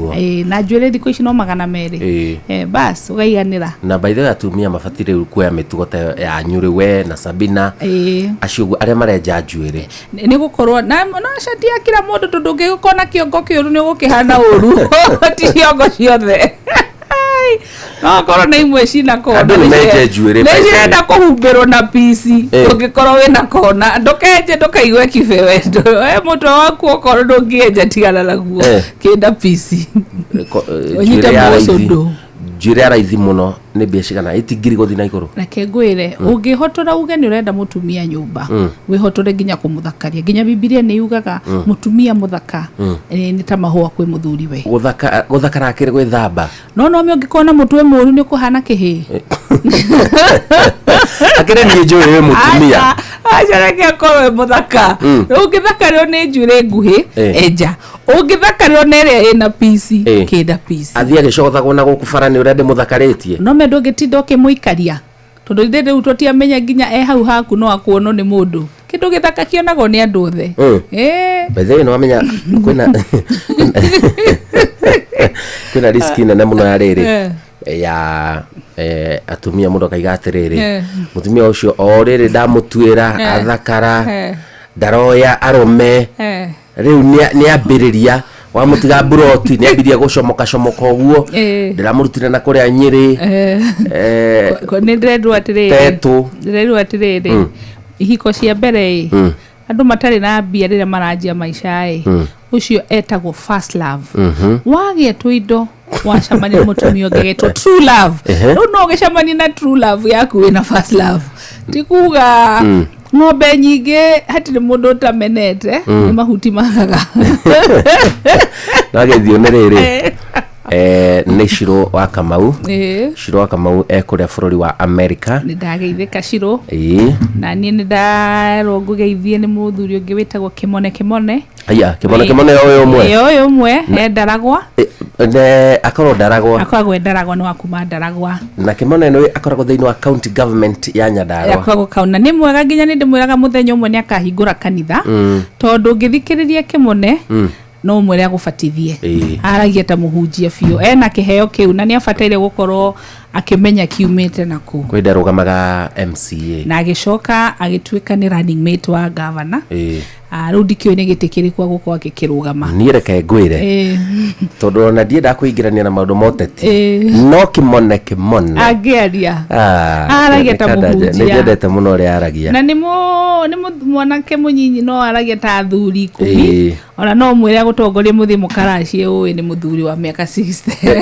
na njwire thiko ici no 200 bas ugaiganira na by the way atumia mafatire kuoya mitugo ta ya nyuri we na Sabina acio aria marenja njwire ni gukorwo na shati ya kila mundu tundungi gukona kiongo kiuru ni gukihana uru ti kiongo ciothe no korwo na imwe cina kona nĩcienda kũhumbĩrwo na PC ũngĩkorwo wĩna kona ndũkaigwe kĩbewe mũtwe waku okorwo ndũngĩenja tigana naguo kĩnda PC ũnyite mũcũndũ njire araithi muno ni biashara itingiri guthi na iguru reke ngwire ungihotora uge ni urenda mutumia nyumba wihotore ginya kumuthakaria ginya Biblia ni yugaga mutumia muthaka ni ta mahua kwi muthuri we guthakara akire gwithamba no me ungikona mutwe muru ni kuhana kihi akire ni njuri we mutumia acha reke akorwe muthaka ungithakario ni njure nguhi eja ungithakario ni ria ina PC kida PC athia gicogothago na gukubara ni urende muthakaritie no me ndũngĩtinda ũkĩmũikaria tondu rĩu tũtiamenya nginya hau haku no akuonwo nĩ mũndũ kĩndũ gĩthaka kĩonagwo nĩ andũ othe bethe no amenya kwĩna riski nene mũno ya rĩrĩ ya atumia mũndũ akaiga atĩrĩrĩ mutumia ũcio o rĩrĩ ndamũtuĩra athakara ndaroya arome rĩu nĩ ambĩrĩria wa mutiga buroti ni abiria gucomoka uguo ndiramurutire na kuria Nyeri ni ndredwa atiriri ihiko cia mbere andu matari na mbia rĩrĩa maranjia maisha ucio etagwo first love wagia twindo wacamania mutumia ũngĩgetwo true love no ũgĩcamania na true love yaku wĩna first love tikuga ng'ombe nyingĩ hatirĩ mũndũ ũtamenete nĩ mahuti magaga nagethio nĩ rĩrĩ nĩ Shiro wa Kamau Shiro wa Kamau ekuria bũrũri wa America nĩ ndageithĩka Shiro na niĩ nĩ ndarwo ngũgeithie nĩ mũthuri ũngĩ wĩtagwo Kĩmone Kĩmone ũyũ ũmwe ndaragwa akorwo ndaragwa nĩ wa kuma ndaragwa na Kĩmone nĩ akoragwo thĩinĩ wa county government ya Nyandarua akoragwo kauna nĩ mwega nginya nĩ ndĩmwĩraga mũthenya ũmwe nĩ akahingũra kanitha tondũ ũngĩthikĩrĩria Kĩmone no mwere agubatithie aragia ta muhunjia biũ ena kĩheo kĩu na nĩ abataire gũkorwo akimenya kiumĩte naku kwenda rugamaga MCA na agĩcoka agĩtuĩka nĩ running mate wa governor rĩu ndikĩũĩ nĩ gĩtĩ kĩrĩkũ agũkorwo agĩkĩrũgama niĩ reke ngwĩre tondũ ona ndienda kwĩingĩrania na maũndũ moteti no Kĩmone angĩaria aragia ta muhunjia nĩ nyendete mũno ũrĩa aragia na nĩ mwanake mũnyinyi no aragia ta athuri 10 ona no mwĩre agũtongoria mũthĩ mũkaracie ũĩ nĩ mũthuri wa mĩaka 60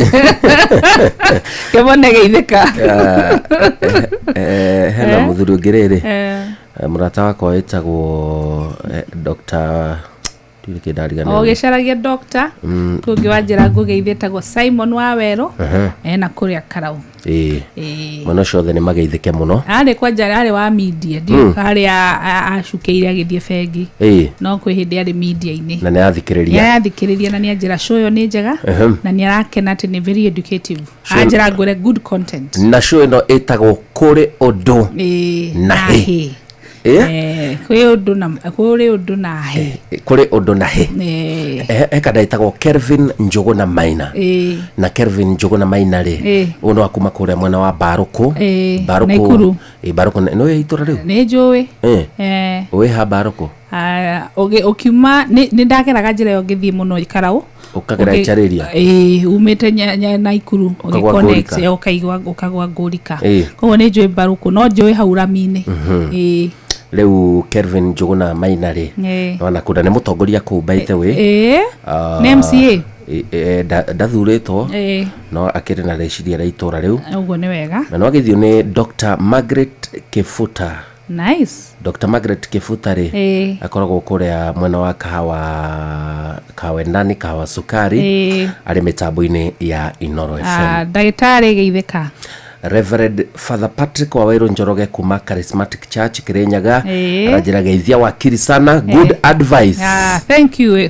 Kĩmone geithĩka hena mũthuri ũngĩ rĩrĩ murata wakwa wĩtagwo Dr. gĩcaragia Dr. kũngĩ wa njĩra ngũgeithie tagwo Simon Wawerũ ena kũrĩa Karau mũno ciothe nĩ mageithĩke mũno arĩ kwanja arĩ wa media ndio harĩa acukĩire agĩthiĩ bengi no kwĩ hĩndĩ arĩ media-inĩ na nĩ athikĩrĩria na nĩ njĩra show yo nĩ njega na nĩ arakena atĩ nĩ very educative njĩra ngũre good content na show ĩno ĩtagwo kũrĩ ũndũ nahi kuri undu na he kuri undu na he ekada itagwo Kelvin Njuguna Maina na Kelvin Njuguna Maina ri uno akuma kure mwana wa Baruku Baruku no itura riu ni njui we ha Baruku ukiuma ni ndageraga njira yo ngithii muno ikarau ukagera chariria umite na Ikuru connect ukagwa ngurika koguo ni njui Baruku no njui hau Rami-ini Leu Kelvin Njuguna Maina ri wana kuda ni mutongoria ku by the way ni MCA ndathuritwo no akiri na reciria itura riu uguo ni wega na no agithio ni Dr. Margaret Kifuta. Nice. Dr. Margaret Kifuta ri akoragwo kuria mwena wa Kawendani Kawa Sukari ari mitambo-ini ya Inoro FM. Ndagitari Geithika. Reverend Father Patrick Waweru Njoroge kuma Charismatic Church Kirinyaga arajira geithia wakiri sana good advice. Thank you.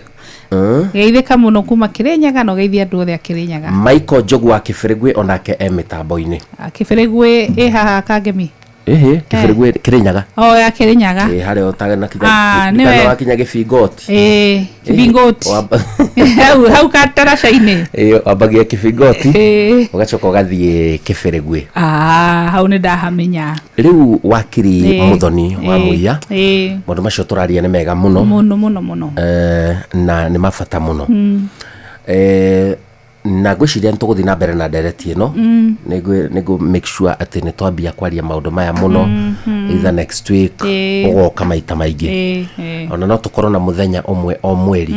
Geithika muno kuma Kirinyaga no geithia andu othe a Kirinyaga. Michael Jogu wa Kiferegwe onake mitambo-ini. Kiferegwe haha Kangemi. Kiferegwe Kirinyaga. Ya Kirinyaga. Hare otaga na kijana kinya Gibingoti. Gibingoti. Hau kataraca-ini. Abagia Gibingoti. Ugacoka ugathie Kiferegwe. Hau ni ndahamenya. Riu wakiri Muthoni wa Muiya. Maundu macio turaria ni mega muno. Muno. Na ni mabata muno. Na gwiciria ntuguthi na mbere na ndereti ino nego make sure ati ni twambia kwaria maundu maya muno either next week ugoka maita maingi ona no tukorwo na muthenya umwe o mweri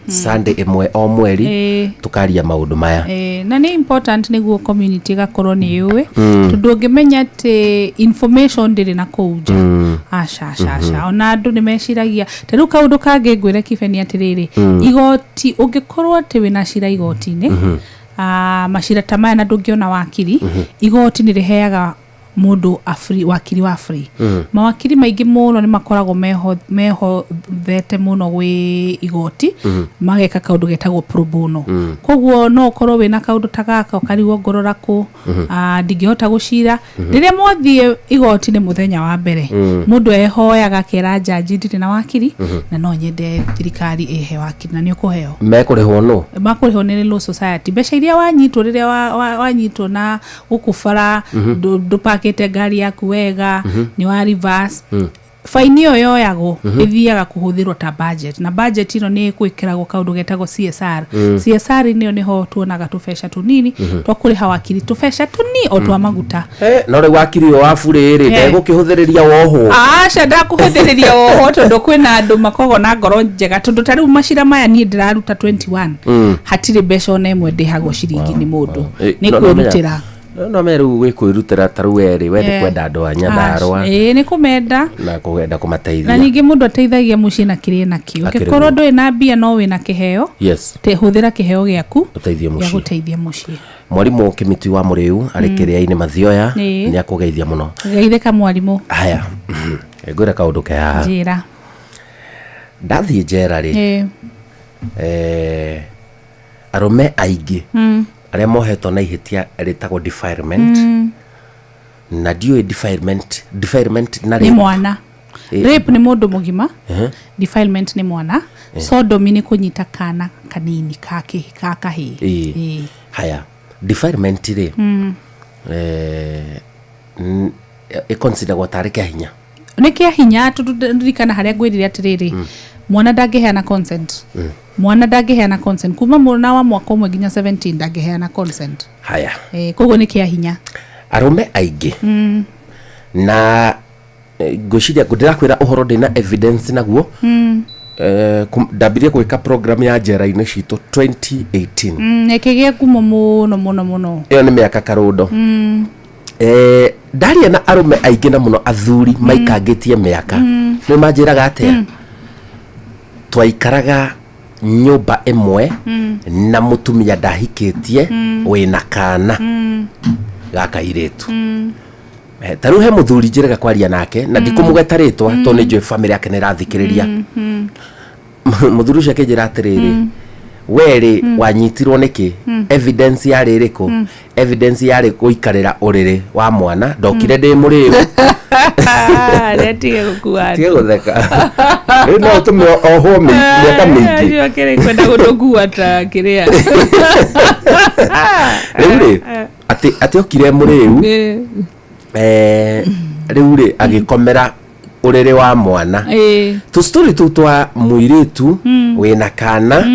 Sunday imwe o mweri tukaria maundu maya na ni important niguo community gakorwo ni yue tundu ngimenya ati information ndiri na kuja asha ona andu ni meciragia teru kaundu kange ngwire Kibeni atiriri igoti ungikorwo ati wina cira igoti macira tamaya na ndungiona wakiri igoti ni riheaga mundu afri wakiri wa free mawakiri maingi muno ni makoragwo meho vete muno gwi igoti mageka kaundu getagwo pro bono koguo no ukorwo wina kaundu tagaka ukarigwo ngorora ku ndingihota gucira riria mwathie igoti ni muthenya wa mbere mundu ehoyaga kera jaji ndiri na wakiri na no nyende thirikari ehe wakiri na ni ukuheo mekurihwo no makurihwo ni Law Society mbeca iria wanyitwo riria wanyitwo na gukubara ndupake gari yaku wega ni wa reverse faini yo yoyago ithiaga kuhuthirwo ta budget na budget ino ni kwikiragwo kaundu getagwo CSR CSR niyo niho tuonaga tubesha tunini twakuriha wakiri tubesha tuni o twa maguta no ri wakiri yo afuriri ndegukihuthiriria woho ndakuhuthiriria woho tondu kwina andu makogo na ngoro njega tondu tari macira maya ni ndiraruta 21 hatire besha ona imwe ndihago ciringi ni mundu ni kwirutira no meru wikwirutira taruweri wende kwenda andu a Nyandarua ni kumenda na kwenda kumateithia na ningi mundu ateithagia mucii na kiri nakio ukikorwo ndui na mbia no wina kiheo te huthira kiheo giaku guteithia mucii mwarimu Kimiti wa Muriu ari kiria-ini Mathioya ni akugeithia muno geithika mwarimu haya ngwira kaundu ka njira ndathie njera ri arume aingi aria mohetwo na ihitia ritagwo defilement na dio defilement na ni mwana rape ni mundu mugima defilement ni mwana sodomy ni kunyita kana kanini kakahi haya defilement ri consider gotari kia hinya ni kia hinya turirikana haria ngwirire atiriri mwana ndagiheana consent mwana ndagiheana consent kuma mwana wa mwaka umwe nginya 17 ndagiheana consent haya koguo ni kia hinya arume aingi na ngwiciria ndirakwira uhoro ndina evidence naguo ndabirie gwika program ya njera-ini citu 2018 ekigia kumo muno iyo ni miaka karundo ndaria na arume aingi na muno athuri maikangitie miaka ni manjiraga atia twaikaraga nyumba imwe na mutumia ndahikitie wina kana gaka iretu taru he muthuri njiraga kwaria nake na ndikumugeta ritwa to ni njui family yake ni rathikiriria muthuri ucio akinjira atiriri weri wanyitirwo niki evidence yari iriku evidence yari guikarira uriri wa mwana ndokire ndi muriu Letige gukua. Tige gutheka. No tume oho miaka mingi. Ndio kile kwenda gutugua ta kiria. Riu ati okire muriu. Riu ri agikomera urere wa mwana. Tu story tu twa muiritu wina kana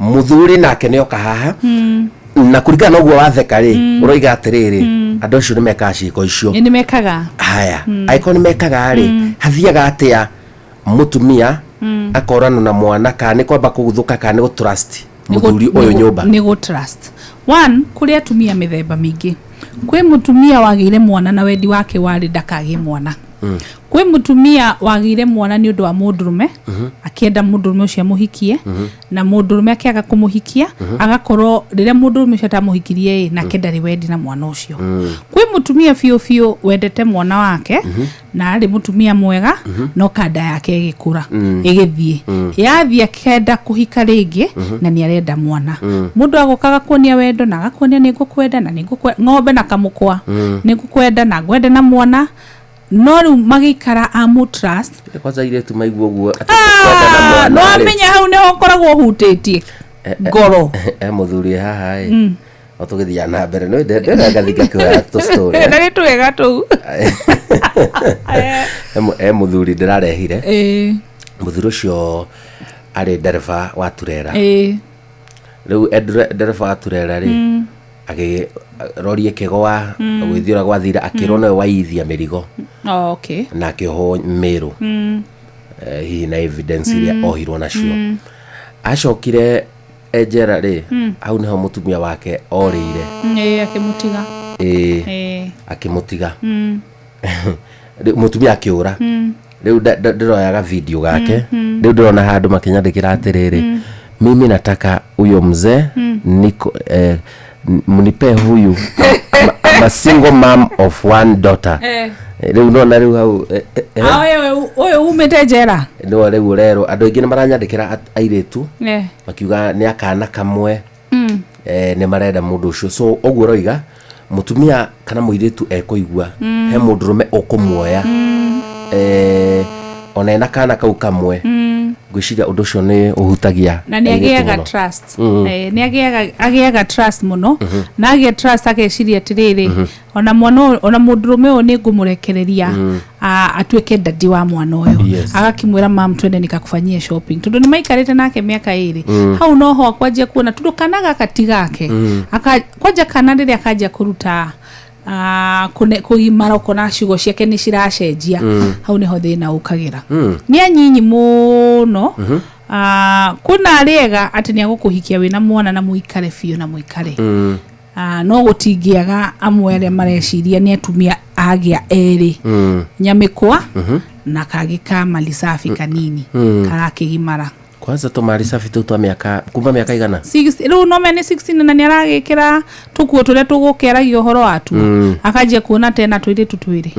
muthuri nake ne okahaha na kurigana uguo watheka ri uroiga atiriri andu acio ni meka ciko icio ni mekaga haya aiko ni mekaga ri hathiaga atia mutumia akorana na mwana kana kwamba kuguthuka kana gutrust muthuri uyu nyumba ni gutrust one kuri atumia mithemba mingi kwi mutumia wagire mwana na wendi wake wari ndakage mwana kwi mutumia wagire mwana ni undu wa mundurume akienda mundurume ucio muhikie na mundurume akiaga kumuhikia agakorwo riria mundurume ucio tamuhikirie na kendari wendi na mwana ucio kwi mutumia fio wendete mwana wake na ari mutumia mwega no kanda yake igikura igithie yathia kenda kuhika ringi na ni arenda mwana mundu agokaga kuonia wendo na agakuonia ningukwenda na ng'ombe na kamukwa ningukwenda na ngwende na mwana no ru magikara amu trust kwanza ile tumaigwo guo no amenya hau ne okoragwo hutĩtie ngoro muthuri haha otugithia na mbere no ndenda gathika kwa to story na ni twega tu muthuri ndirarehire muthuri ucio ari ndereva wa turera riu ndereva wa turera ri agi rorie kigoa gwithiura gwathira akirona waithia mirigo okay na akiho miru hi na evidence ile ohirwo nacio acokire ejera ri au niho mutumia wake orire akimutiga akimutiga mutumia akiura riu ndiroyaga video gake riu ndirona handu makinyandikira atiriri mimi nataka huyo mzee niko munipe huyu a single mom of one daughter riu nona riu hau wewe umete jera no riu rero andu ingi ni maranyandikira airetu makiuga ni akana kamwe ni marenda mundu ucio so oguo roiga mutumia kana muiretu ekoigua he mundurume okumuoya ona ena kana kau kamwe gwiciria undu ucio ni uhutagia na ni agiaga trust ni agiaga trust muno na agia trust ageciria tiriri ona mwana ona mundurume o ni ngumurekereria atuike dadi wa mwana uyu agakimwira mam twende nikakufanyia shopping tundu ni maikarite nake miaka iri hau no ho akwaje kuona tundu kanaga katigake akwaje kana riri akaja kuruta kugimara ukona ciugo ciake ni ciracenjia hau niho thina ukagira ni anyinyi muno kuna ariega ati ni agukuhikia wina mwana na muikare fio na muikare no gutingiaga amwe aria mareciria ni atumia agia eri nyamikwa na kagika malisafi kanini karakigimara kwanza to mali safi tu twa miaka kumba miaka igana 6 ru no mene 16 na ni aragikira tukuo tule tugukeragia uhoro watu akaje kuona tena twire tutwire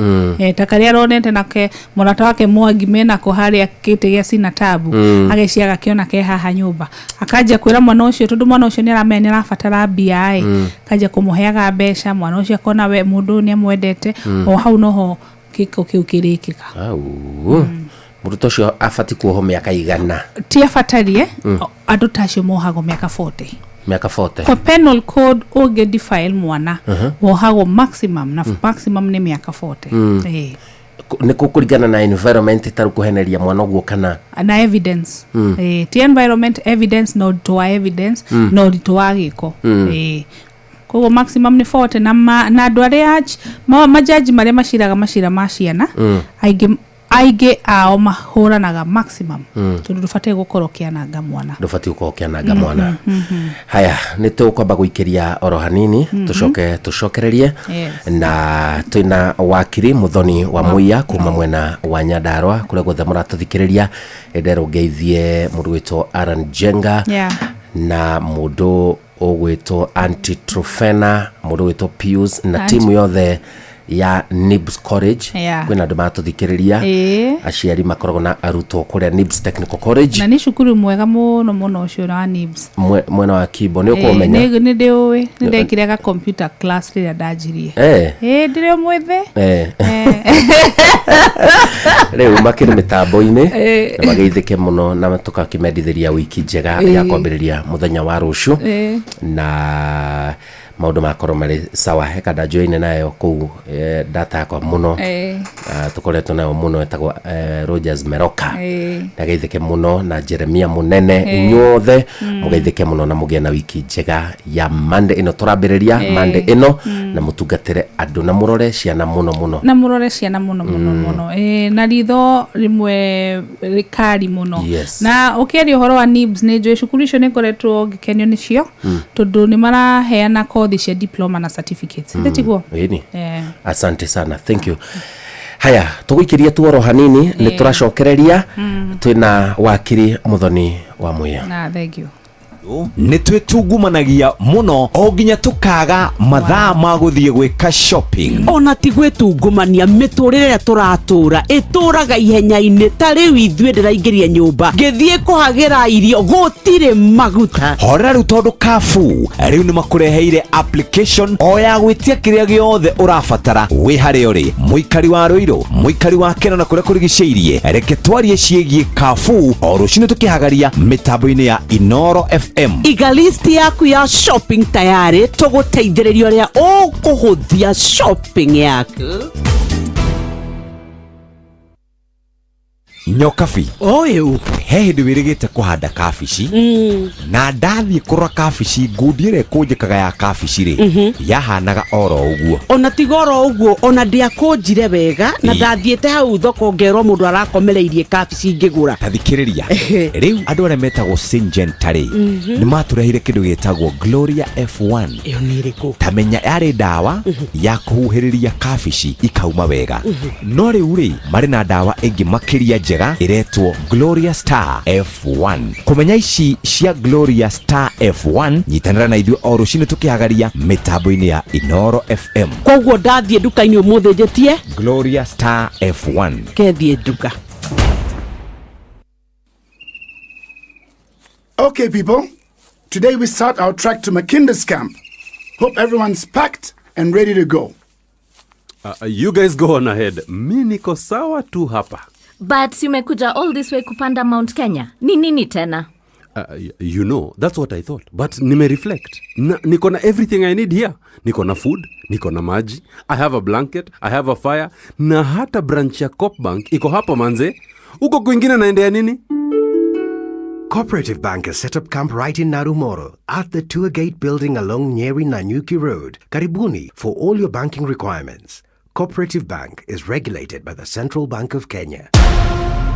takaria ronete nake murata wake Mwangi mena ko hari akite gya sina tabu ageciaga akiona ke haha nyumba akaje kwira mwana ucio tundu mwana ucio ni aramenya rafatara mbia kaje kumuheaga mbeca mwana ucio akona we mundu ni amwendete o hau noho kiko kiukirikika muruto cio afati kuoho miaka igana ti afatarie andu tacio mohago miaka 40 kwa penal code oge defile mwana wohago maximum na maximum ni miaka 40 ni kukurigana na environment taru kuheneria mwana oguo kana na evidence ti environment evidence no to evidence no to agiko kogo maximum ni 40 na andu aria majaji maria mashira maciana aige ao mahuranaga maximum tundu dufate gukorokianaga mwana dufate gukorokianaga mwana haya nitukwamba guikiria oro hanini tucokererie na twina wakiri Muthoni wa Muiya kuma mwena wa Nyandarua kuria gothe muratuthikiriria endero geithie mundu witwo Aaron Jenga na mundu ogwitwo Antitrofena mundu witwo Pius na timu yothe ya Nibs College Yeah. kwina andu matuthikiriria aciari makoragwo na arutwo kuria Nibs Technical College na ni cukuru mwega muno ucio wa Nibs mwena wa Kibo ni ukomenya ni ndiwe ni ndekire ga computer class riria ndajirie ndire mwethe leo makiri mitambo-ini na mageithike muno na tukakimendithiria wiki njega ya kwambiriria muthenya wa rucio na maundu makorwo mari sawa hekada joine nayo ku data yakwa muno tukoretwo nayo muno etagwo Rogers Meroka na geithike muno na Jeremia Munene inyothe mugeithike muno na mugie na wiki njega ya Monday ino turambiriria Monday ino na mutungatire andu na murore ciana muno na murore ciana muno na ritho rimwe rikari muno na ukeri uhoro wa Nibs ni njwe cukuru icio ni ngoretwo gikenio nicio tondu ni maraheana kothi cia diploma na certificates ndetiguo asante sana, thank you. Haya tuguikiria tuoro hanini ni turacokereria twina wakiri Muthoni wa Muya na thank you nĩ twĩtungumanagia mũno o nginya tũkaga mathaa ma gũthiĩ gwĩka shopping. Ona ti gwĩtungumania mĩtũrĩre tũratũra ĩtũraga ihenya-inĩ ta rĩu ithuĩ ndĩraingĩria nyũmba ngĩthiĩ kũhagĩra irio gũtirĩ maguta. Hora rĩu tondũ Carrefour rĩu nĩ makũreheire application o ya gwĩtia kĩrĩa gĩothe ũrabatara wĩ harĩa ũrĩ, mũikari wa Rũirũ, mũikari wa Keno na kũrĩa kũrigicĩirie. Reke twarie ciĩgiĩ Carrefour o rũcinĩ tũkĩhagaria mĩtambo-inĩ ya Inoro FM. Iga list yaku ya shopping tayari tũgũteithĩrĩria ũrĩa ũkũhũthia shopping yaku. Nyokabi oyu he hĩndĩ wĩrĩgĩte kũhanda kabici na ndathiĩ kũrora kabici ngundi ĩrĩa ĩkũnjĩkaga ya kabici rĩ yahanaga oro ũguo. Ona tigoro ũguo ona ndiakũnjire wega na ndathiĩte hau thoko ngerwo mũndũ arakomereirie kabici ngĩgũra. Tathikĩrĩria rĩu andũ arĩa metagwo Syngenta rĩ nĩ matũrehire kĩndũ gĩtagwo Gloria F1. Ĩyo nĩ ĩrĩkũ? Tamenya yarĩ ndawa ya kũhuhĩrĩria kabici ikauma wega. No rĩu rĩ marĩ na ndawa ĩngĩ makĩria njega iretwo Gloria Star F1. Kumenya ici cia Gloria Star F1 nyitanĩra na ithuĩ o rũcinĩ tũkĩhagaria mĩtambo-inĩ ya Inoro FM. Koguo ndathiĩ nduka-inĩ ũmũthĩ njĩtie Gloria Star F1 kethiĩ nduka. Okay people, today we start our trek to Makinda's camp. Hope everyone's packed and ready to go. You guys go on ahead. Mi niko sawa tu hapa. But umekuja all this way kupanda Mount Kenya. Ni nini tena? You know, that's what I thought. But nime reflect. Niko na everything I need here. Niko na food, niko na maji, I have a blanket, I have a fire, na hata branch ya Coop Bank iko hapa manze. Uko kwingine naendea nini? Cooperative Bank has set up camp right in Narumoro at the Tour Gate building along Nyeri Nanyuki Road, Karibuni, for all your banking requirements. Cooperative Bank is regulated by the Central Bank of Kenya.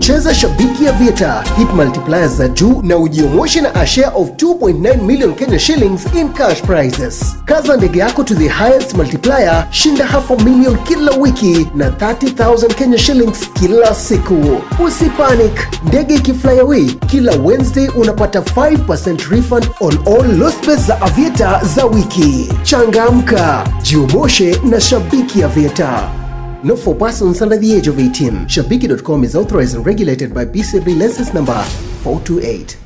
Cheza Shabiki Aviator, hit multipliers za juu na ujiomoshe na a share of 2.9 million Kenya shillings in cash prizes. Kaza ndege yako to the highest multiplier, shinda $500,000 kila wiki na 30,000 Kenya shillings kila siku. Usipanic, ndege ikifly away, kila Wednesday unapata 5% refund on all lost bets za Aviator za wiki. Changamka, jiomoshe na Shabiki Aviator. Not for persons under the age of 18. Shabiki.com is authorized and regulated by BCB license number 428.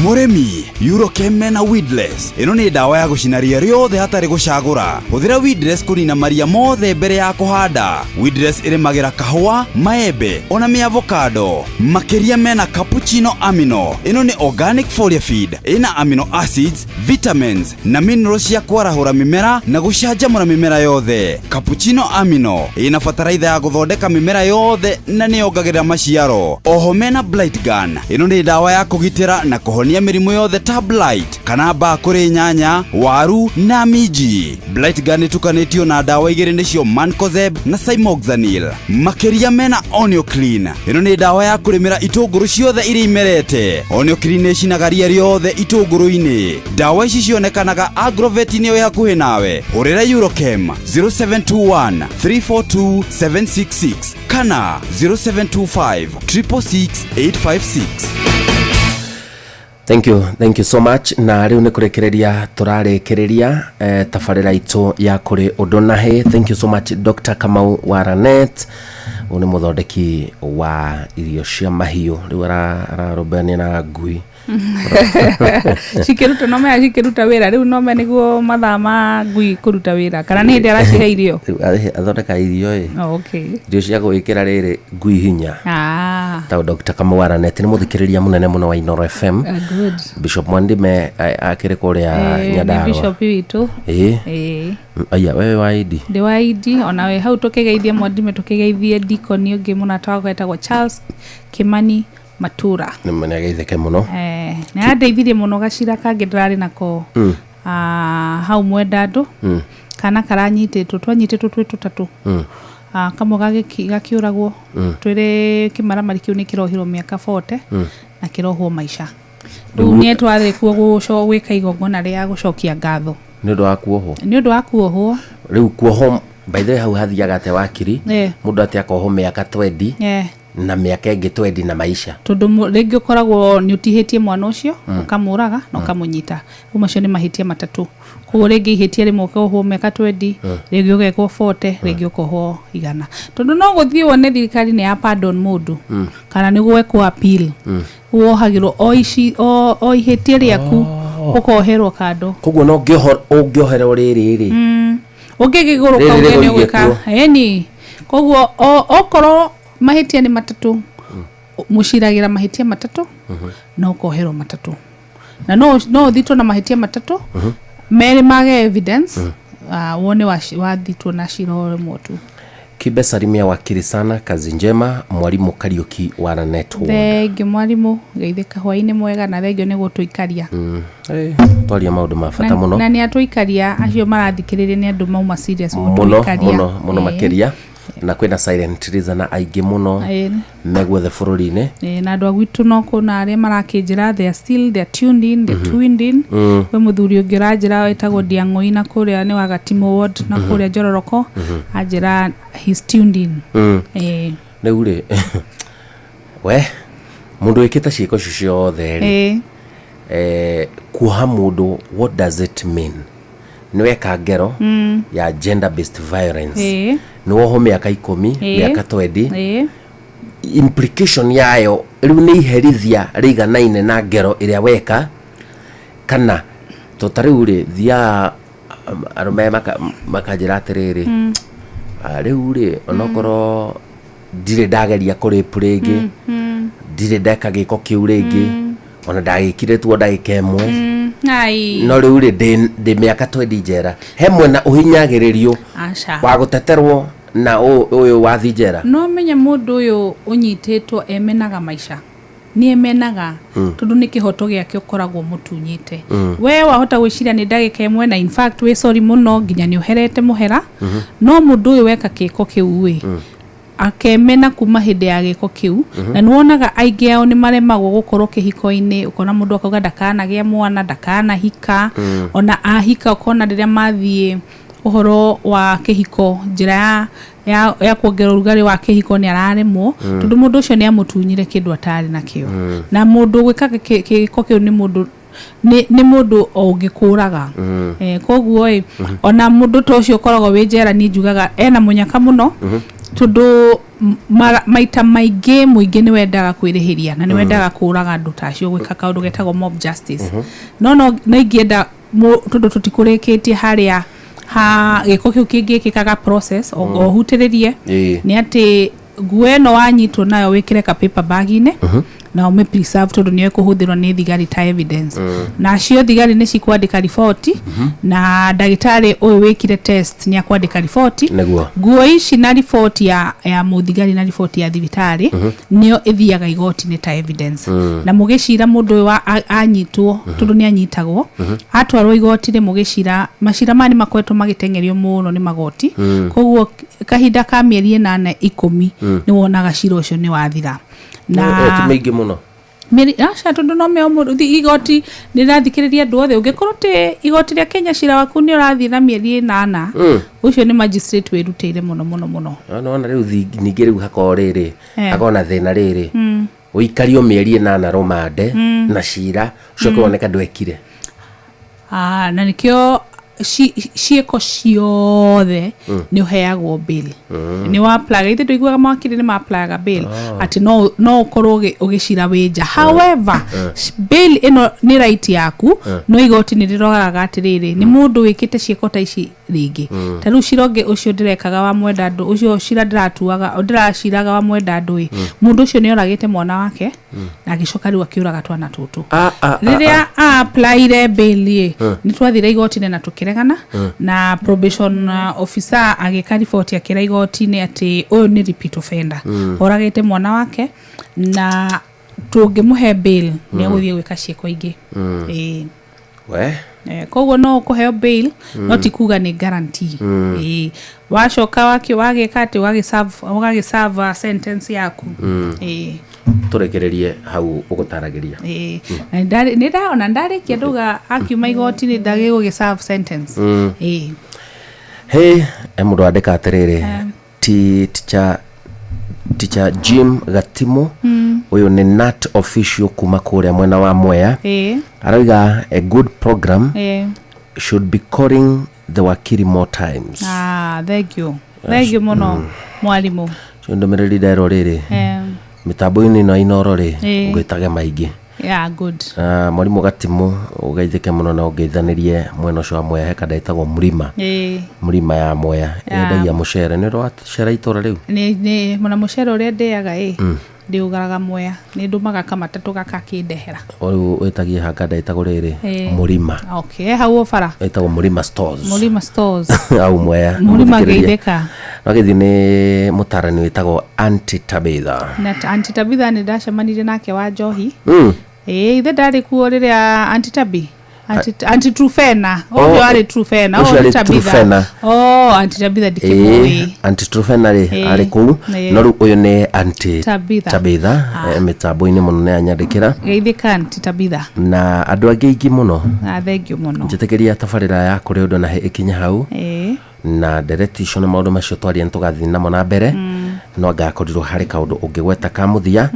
Muremi, Eurochem na Weedless. Ino nĩ ndawa ya gũcina ria rĩothe hatarĩ gũcagũra. Hũthĩra Weedless kũnina maria mothe mbere ya kũhanda. Weedless ĩrĩmagĩra kahũa, maembe, ona mĩavocado. Makĩria mena cappuccino amino. Ino nĩ organic foliar feed. Ina amino acids, vitamins na minerals cia kwarahũra mĩmera na gũcanjamũra mĩmera yothe. Cappuccino amino ina bataraitha ya gũthondeka mĩmera yothe na nĩyongagĩrĩra maciaro. Oho mena Blight Gun. Ino nĩ ndawa ya kũgitĩra na kũhonia mĩrimũ yothe ta blight kana mbaa kũrĩ nyanya, waru na minji. Blight Gun ĩtukanĩtio na ndawa igĩrĩ nĩcio Mancozeb na Cymoxanil. Makĩria mena Onio Clean. Ĩno nĩ ndawa ya kũrĩmĩra itũngũrũ ciothe iria imerete. Onio Clean ĩcinaga ria rĩothe itũngũrũ-inĩ. Ndawa ici cionekanaga Agrovet-inĩ ĩrĩ hakuhĩ nawe. Hũrĩra Eurochem 0721 342 766 kana 0725 666 856. Thank you so much. Na riu ni kurekereria turarekereria tafarira itu ya kuri Odonahe. Thank you so much Dr. Kamau Waranet. Uni muthondeki wa irio cia mahiu. Riu ararobania na ngui. Cikiruta no me cikiruta wira riu no me niguo mathama ngui kuruta wira kana ni ndi aracihe irio athondeka irio okay irio cia gwikira riri ngui hinya ta Dr. Kamau Waranet ni muthikiriria munene muno wa Inoro FM good Bishop Mwandime akire kuria Nyandarua Bishop witu aya wewe waidi ndi waidi ona we hau tukigeithia Mwandime tukigeithie Deacon ungi muna twagwetagwo Charles Kimani Matura ni mwana geitheke muno na ndeithirie muno gacira kangi ndirari nako hau Mwendandu kana karanyitetwo twanyitetwo twi tutatu kamo gakiuragwo twire kimaramari kiu ni kirohirwo miaka 40 na kirohwo maisha riu ni twathe kuo guco gwika igongona ria gucokia ngatho ni ndu wa kuohwo riu kuoho by the way hau hathiaga te wakiri mundu ati akoho miaka 20 na miaka ingi 20 na maisha tondu ringi ukoragwo ni utihitie mwana ucio ukamuraga na ukamunyita umacio ni mahitia matatu kuo ringi ihitie rimwe ukohwo miaka 20 ringi ugekwo 40 ringi ukohwo 100 tondu no guthie wone thirikari ni ya pardon mundu kana ni gwekwo appeal wohagirwo o ihitie riaku ukoherwo kando koguo no ngioherwo riri ungigiguruka ugene gwika eni koguo okorwo mahitia ni matatu mushiragira mahitia matatu no kohero matatu na no thitwo na mahitia matatu mere mage evidence wone wathitwo na shiro motu Kibe salimia wakili sana, kazi njema. Mwalimu Kariuki Waranet. Thenge mwalimu geithika hwaine mwega na thengio ni gutuikaria twaria maundu mafata muno na ni atuikaria acio marathikiriria ni andu mauma serious muno makiria na kwina silent listener aingĩ muno megwethe bũrũri-inĩ na andũ agwitu no kuna arĩa marakĩnjĩra they're tuned in they tuned in we mũthuri ũngĩ ũranjĩra wetagwo Ndiang'ũi na kũrĩa nĩ wa Gatimo ward na kũrĩa Njororoko anjĩra he's tuned in rĩu rĩ we mũndũ wĩkĩte ciĩko ciothe kuoha mũndũ, what does it mean? Niweka ngero ya gender based violence niwoho miaka 10 miaka 20 implication yayo riu ni iherithia riganaine na ngero iria weka kana totariu ri thia arume makajira atiriri riu ri onokoro ndire ndageria kuripu ringi ndire ndeka giko kiu ringi ona ndagikire tuo ndagikemwe no riu ri ndi miaka 20 njera he mwena uhinyagiririo wa guteterwo na uyu wathi njera no menya mundu uyu unyitetwo emenaga maisha ni emenaga tondu ni kihoto giake ukoragwo mutunyite we wahota gwiciria ni ndagika imwe na in fact we sorry muno nginya ni uherete muhera no mundu uyu weka kiko kiu we akemena kuma hinde ya giko kiu na nuonaga aingĩ ao ni maremagwo gukorwo kihiko-ini ukona mundu akauga ndakana gĩa mwana ndakana hika ona ahika ukona rĩrĩa mathie uhoro wa kihiko njira ya kuongerera urugari wa kihiko ni araremwo tondu mundu ucio ni amutunyire kindu atari nakio na mundu gwikaga kihiko kiu ni mundu ni mundu ongikuraga koguo ona mundu tocio koragwo wi njera ni njugaga ena munyaka muno tondu maita maingĩ muingĩ ni wendaga kwĩrĩhĩria na ni wendaga kũraga andũ tacio gwĩka kaũndũ getagwo mob justice no ingĩenda tondu tutikũrĩkĩtie harĩa gĩko kĩu kĩngĩkĩkaga process ohutĩrĩrie ni atĩ nguo ĩno wanyitwo nayo wĩkĩre ka paper bag-inĩ na ume preserve tondu niwe kuhuthirwo ni thigari ta evidence na cio thigari ni cikwandika report na ndagitari uyu wikire test ni akwandika report nguo ici na report ya muthigari na report ya thibitari nio ithiaga igoti ni ta evidence na mugicira mundu wa anyitwo tondu ni anyitagwo atwarwo igoti ni mugicira macira mani makwetwo magitengerio muno ni magoti koguo kahinda ka mieri 8-10 ni wonaga cira ucio ni wathira na mingi muno acha tondu no meo mundu igoti nirathikiriria andu othe ungikorwo ti igoti ria Kenya cira waku ni urathi na mieri 8 ucio ni magistrate wirutire muno no na riu ningi riu hakoo riri akona thina riri uikario mieri 8 romande na cira ucoke woneka ndwekire na nikio cieko ciothe ni uheagwo bill ni wa apply ithe nduiguaga mawakiri ni ma apply bill ati no ukorwo ugicira wija however bill ino ni right yaku no igoti ni rirogaga atiriri ni mundu wikite cieko ta ici ringi taru cironge ucio ndirekaga wa mwenda andu ucio cira ndiratuaga ndiraciraga wa mwenda andu mundu ucio ni oragite mwana wake na agicoka riu akiuraga twana tutu riria apply bill ni twathire igoti na tukiregana na probation officer agika report akira igoti ni ati uyu ni repeat offender oragite mwana wake na tungimuhe bail ni aguthie gwika cieko ingi we koguo no kuheo bail no tikuga ni guarantee wacoka wagika ati wagiserve sentence yaku turekererie hau ugutaragiria ni ndaona ndarikia nduga akiuma igoti ni ndagigugiserve sentence hey mundu andika atiriri teacher Jim Gatimu uyu ni NAT official kuma kuria mwena wa Mwea arauga a good program should be calling the wakiri more times. Thank you muno mwalimu ndomereri ndairo riri mitambo-ini no inoro ri ngwitage maingi good mwalimu Gatimu ugeithike muno na ungeithanirie mwena ucio wa Mwea heka ndaitagwo murima ya Mwea endagia mucere ni ro cera itora riu ni mona mucere uria ndiaga ndiugaraga Mwea ni ndumaga kama tatu gakakindehera riu wetagie hanga ndaitagwo riri murima hau ofara etagwo murima stores au Mwea murima geitheka wagithi ni mutarani wetagwo Auntie Tabitha na Auntie Tabitha ni ndacemanirie nake wa Njohi ithe ndari kuo riria Auntie Tabi Auntie Trufena ari Trufena Tabitha Auntie Tabitha dikimoi Auntie Trufena ari ku no ru uyu ni Auntie Tabitha mitambo-ini muno ne anyandikira geithika Auntie Tabitha na andu angi ingi muno thank you muno njitekeria tabarira ya kuri undu na ikinya hau na direction na maundu macio twaria ntugathi namo na mbere no ngakorirwo hari kaundu ungigweta kamuthia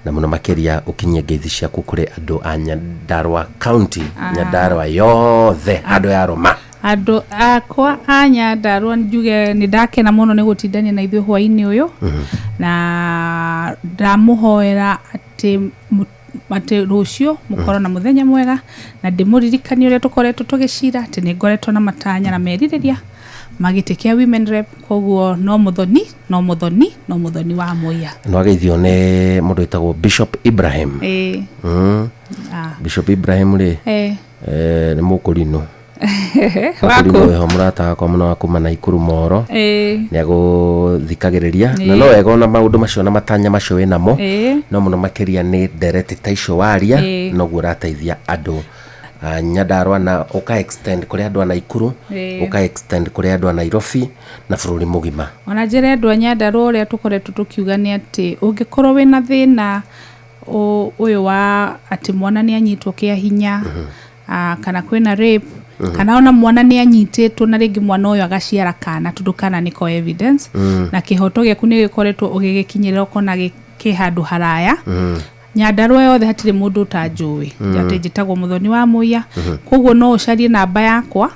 na muno makeria ukinyie ngeithi ciaku kuri andu a Nyandarua County Nyandarua yothe andu ya Roma andu akwa a Nyandarua njuge ni ndakena muno ni gutindania na ithuĩ hwaini uyu na ndamuhoera ati rucio mukorwo na muthenya mwega na ndimuririkani uria tukoretwo tugicira ati ni ngoretwo na matanya na meririria magitikia women rep koguo no muthoni wa Mwea no ageithio ni mundu wetagwo Bishop Ibrahim Bishop Ibrahim ri ni mukurino wako murata kwa muno akuma na ikuru moro ni aguthikagiriria na no wega na maundu macio na matanya macio we namo no muno makeria ni direct taisho waria no gurateithia andu Nyandarua na uka extend kuri andu ana Ikuru uka extend kuri andu ana Nairobi na bururi mugima ona njere andu a Nyandarua uria tukoretwo tukiuga ni ati ungikorwo wina thina uyu wa ati mwana ni anyitwo kia hinya kana kwina rape kana ona mwana ni anyititwo na ringi mwana uyu agaciara kana tudukana niko evidence na kihoto giaku ni gikoretwo ugigikinyirira kona kihandu haraya Nyandarua yothe hatire mundu utanjui ati njitagwo muthoni wa Mwea koguo no ucarie namba yakwa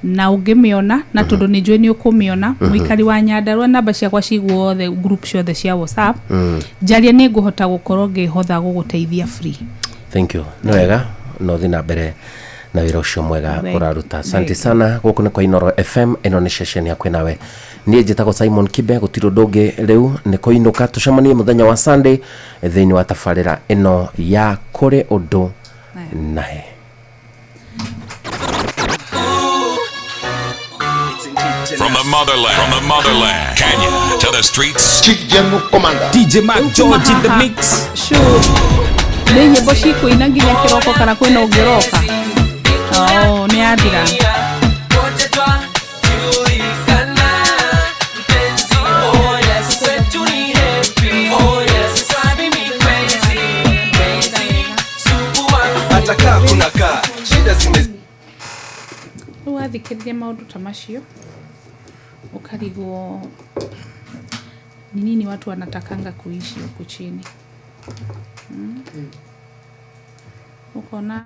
na ungimiona na tondu ni njui ni ukumiona muikari wa Nyandarua namba ciakwa ciguo the group ciothe cia WhatsApp jaria ni nguhota gukorwo ngihotha guguteithia free. Thank you no wega no thina mbere na wira ucio mwega uraruta asante sana guku ni kwa Inoro FM ino ni session ya kwinawe nie njitagwo Simon Kibe gutiro ndungi riu ni kuinuka tucemanie muthenya wa Sunday thiini wa tafarira ino ya kuri undu nahe From the motherland, Kenya to the streets. Chief General Commander DJ Mac George in the mix. Sure. Ni nyimbo ciku ina nginya kiroko kana kwina ungiroka. Ni adira. Ataka kunaka shida zime wathikiriria maundu ta macio ukarigwo ni nini watu wanatakanga kuishi huku chini ukona